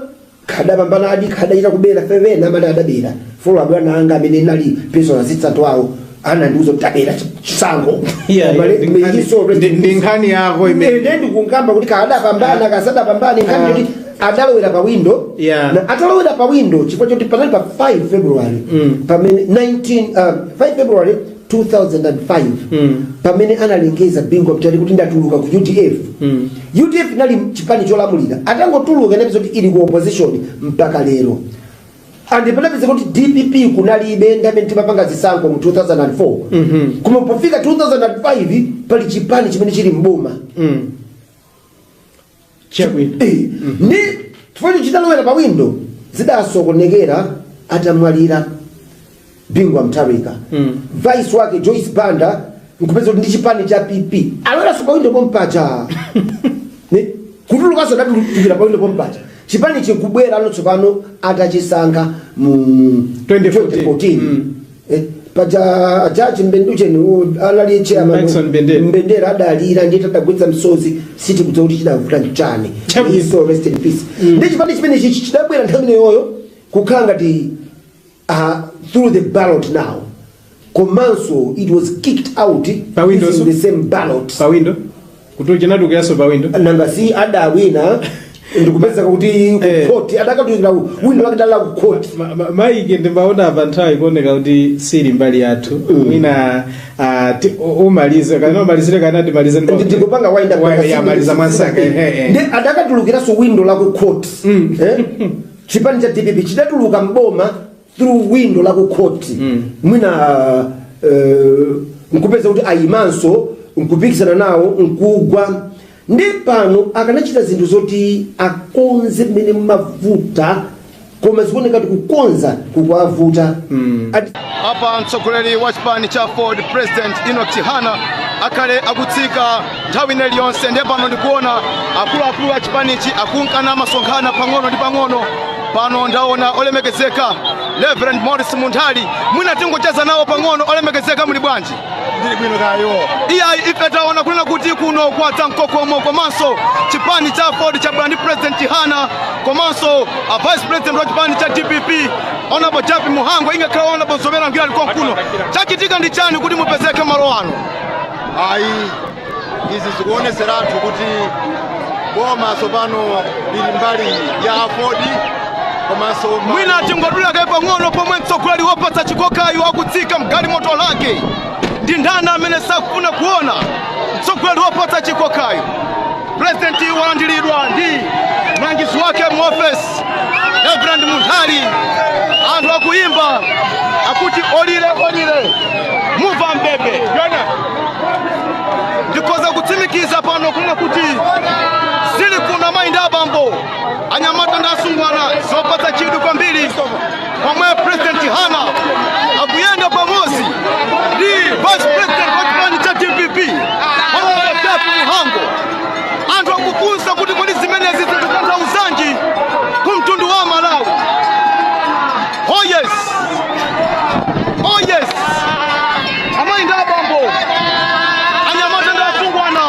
kadapambana adi kadaita kubera fevena amene adabera folo abwana anga amene nali pesa zitsatu awo anandiuza kuti tabera chisango ndi nkhani yako imene ndikungamba kuti kadapambana kasadapambana nkhani kuti adalowera pa window na atalowera pa window chifukwa choti panali pa 5 February pamene 5 February 2005 pamene analengeza Bingwa Mutharika kuti ndatuluka ku UDF. UDF nali chipani cholamulira atangotuluka ndipo kuti ili ku opposition mpaka lero. andipelapeza kuti DPP kunalibe ndamene timapanga zisankho mu 2004 koma pofika 2005 pali chipani chimene chili mboma ndi chifukwa chitalowera pa window zidasokonekera atamwalira Bingwa Mutharika vice wake Joyce Banda nkupeza kuti ndi chipani cha PP alowera pa window pompacha kutulukaso datulukira pa window pompacha chipani chikubwera anotsopano atachisankha mu 2014 paja Judge Mbenducheni anali chairman Mbendera adalira ndiye tadagwetsa msozi siti kudziwa kuti chidavuta nchani so rest in peace ndi chipani chimene chidabwera nthawi ineyoyo kukhala ngati through the ballot now komanso it was kicked out using the same ballot pa window kuti chinadukiraso pa window nanga si adawina ndikupeza kuti court adakatuzira window akadala ku court maike ndimbaona apa nthawi ikuoneka kuti sili mbali yathu mwina umalize kana umalizire kana ndimalize ndikupanga wind up yamaliza mwansanga ndi adakatulukiraso window la ku court chipani cha DPP chidatuluka mboma through window la ku court mwina nkupeza kuti ayimanso nkupikisana nawo nkugwa ndi pano akanachita zinthu zoti akonze mmene mavuta koma zikuoneka kuti kukonza kukwavuta apa mtsogoleri wa chipani cha Ford President Enoch Chihana akale akutsika nthawi iliyonse ndiye pano ndikuona akuluakulu a chipanichi akunkana masonkhana pang'ono ndi pang'ono pano ndaona olemekezeka Reverend Morris Munthali mwina tingocheza nawo pang'ono olemekezeka muli bwanji ndili bwino kayo iya ife taona kunena kuti kuno kwatsa mkokomo komanso chipani cha Ford cha Brand President Chihana komanso a Vice President wa chipani cha DPP Honorable Japi Muhango ingakhala Honorable Nsomera Ngwira alikuwa mkuno chachitika ndi chani kuti mupezeke malo ano ayi izi zikuoneseratu kuti boma tsopano lili mbali ya Ford komanso mwina tingodula kaye pang'ono pomwe mtsogoleri wopatsa chikokayo akutsika mgali moto lake ndi ndani amene sakufuna kuona mtsogoleri wopatsa chikokayo President walandiridwa ndi mlangizi wake mu office Reverend Munthali anthu akuyimba akuti olire muva mbebe ndikoza kutsimikiza pano kunena kuti zili kuna mayindi abambo anyamata ndi asungwana zopatsa chidwi kwambiri pomwe President Chihana akuyenda pamodzi ndi Vice President wa chipani cha DPP Honorable Japi Muhango anthu akufunsa kuti kodi zimenezi zikutanthauzanji ku mtundu wa Malawi. Oh yes amayindi abambo anyamata ndi asungwana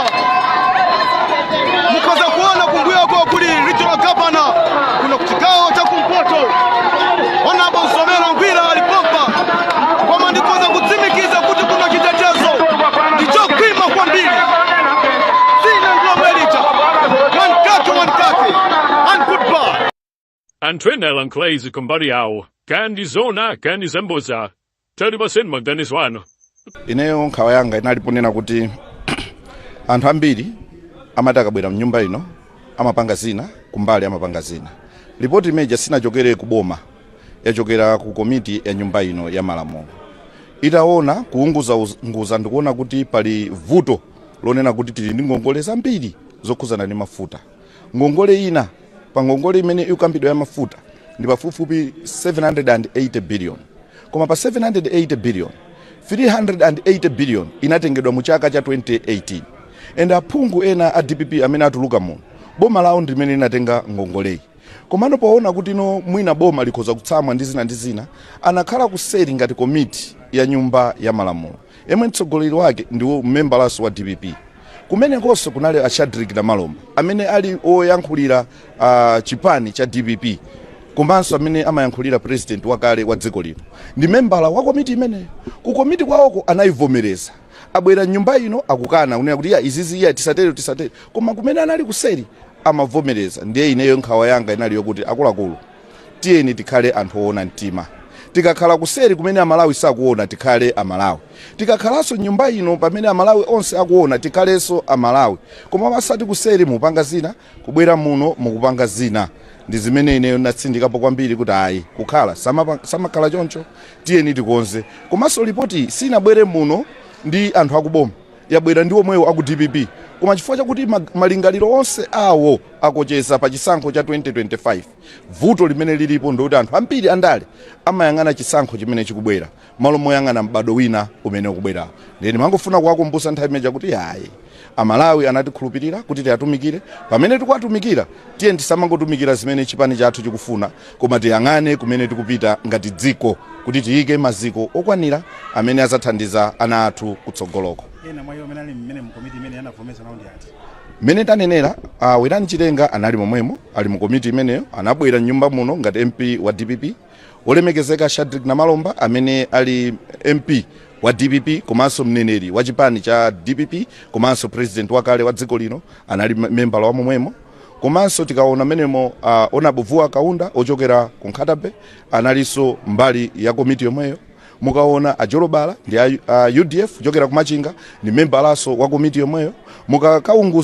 mukoza kuona kumbuyoko kuli regional governor kuno kuchigawo cha kumpoto Honorable Nsomera Ngwira alipompa koma ndikoza kutsimikiza kuti kuno chitetezo ndichokwima kwambiri sina nglomelita one kake and goodbye Antwenela Nklezi kumbari yawo kandi zona kandi zemboza tari basenma Dennis wano ineyo nkhawa yanga inaliponena kuti anthu ambiri amati akabwera mnyumba ino amapanga zina kumbali amapanga zina ripoti imeja sinachokere kuboma yachokera ku komiti ya nyumba ino ya malamulo itaona kuunguza ndikuona kuti pali vuto lonena kuti tili ndi ngongole zambiri zokhuzana ndi mafuta ngongole ina pa ngongole imene ikambidwa ya mafuta ndi pafupifupi 780 billion koma pa 780 billion 380 billion inatengedwa mu chaka cha 2018 and aphungu ena a DPP amene atuluka muno boma lawo ndimene linatenga ngongoleyi komano poona kuti no mwina boma likhoza kutsamwa ndi zina anakhala kuseri ngati komiti ya nyumba ya malamulo yemwe mtsogoleri wake ndiwo mmembalaso wa DPP kumene konso kunali a Shadrack Malomba amene ali oyankhulira chipani cha DPP komanso amene amayankhulira president wakale wa dziko lino ndi membala wa komiti imene ku komiti kwawoko anayivomereza abwera nyumba ino akukana kunena kuti izizi tisatere koma kumene anali kuseri amavomereza ndiye ineyo nkhawa yanga inali yokuti akuluakulu tiyeni tikhale anthu oona mtima tikakhala kuseri kumene amalawi sakuona tikhale amalawi, tikakhalanso nyumba ino pamene amalawi onse akuona tikhalenso amalawi, koma pasati kuseri mupanga zina kubwera muno mukupanga zina. Ndi zimene ineyo natsindikapo kwambiri kuti ayi kukhala samakhala choncho, tiyeni tikonze. Komanso ripoti sinabwere muno ndi anthu akuboma, yabwera ndi omwewo aku DPP, koma chifukwa chakuti malingaliro onse awo akocheza pa chisankho cha 2025. Vuto limene lilipo ndikuti anthu ambiri andale amayang'ana chisankho chimene chikubwera malo moyang'ana mbado wina umene ukubwerawo. Ndeni mangofuna kuwakumbutsa nthawi imeneyi kuti ayi amalawi anatikhulupirira kuti tiyatumikire, pamene tikuwatumikira tiye tisamangotumikira zimene chipani chathu chikufuna, koma tiyang'ane kumene tikupita ngati dziko kuti tiyike maziko okwanira amene azathandiza ana athu kutsogoloko. Ena mwa iwo menali mmene mkomiti imene yanavomesa naundi ati mene tanenera Werani Chilenga anali momwemo, ali mu komiti imeneyo, anabwera nyumba muno ngati MP wa DPP, olemekezeka Shadrack Namalomba amene ali MP wa DPP komanso mneneri wa chipani cha DPP komanso president wakale wa dziko lino anali member wa momwemo. Komanso tikaona menemo Onabuvuwa Kaunda ochokera ku Nkhatabe analinso mbali ya komiti yomweyo. Mukaona Ajolobala ndi UDF ochokera ku Machinga ni member laso wa komiti yomweyo. Mukakaunguza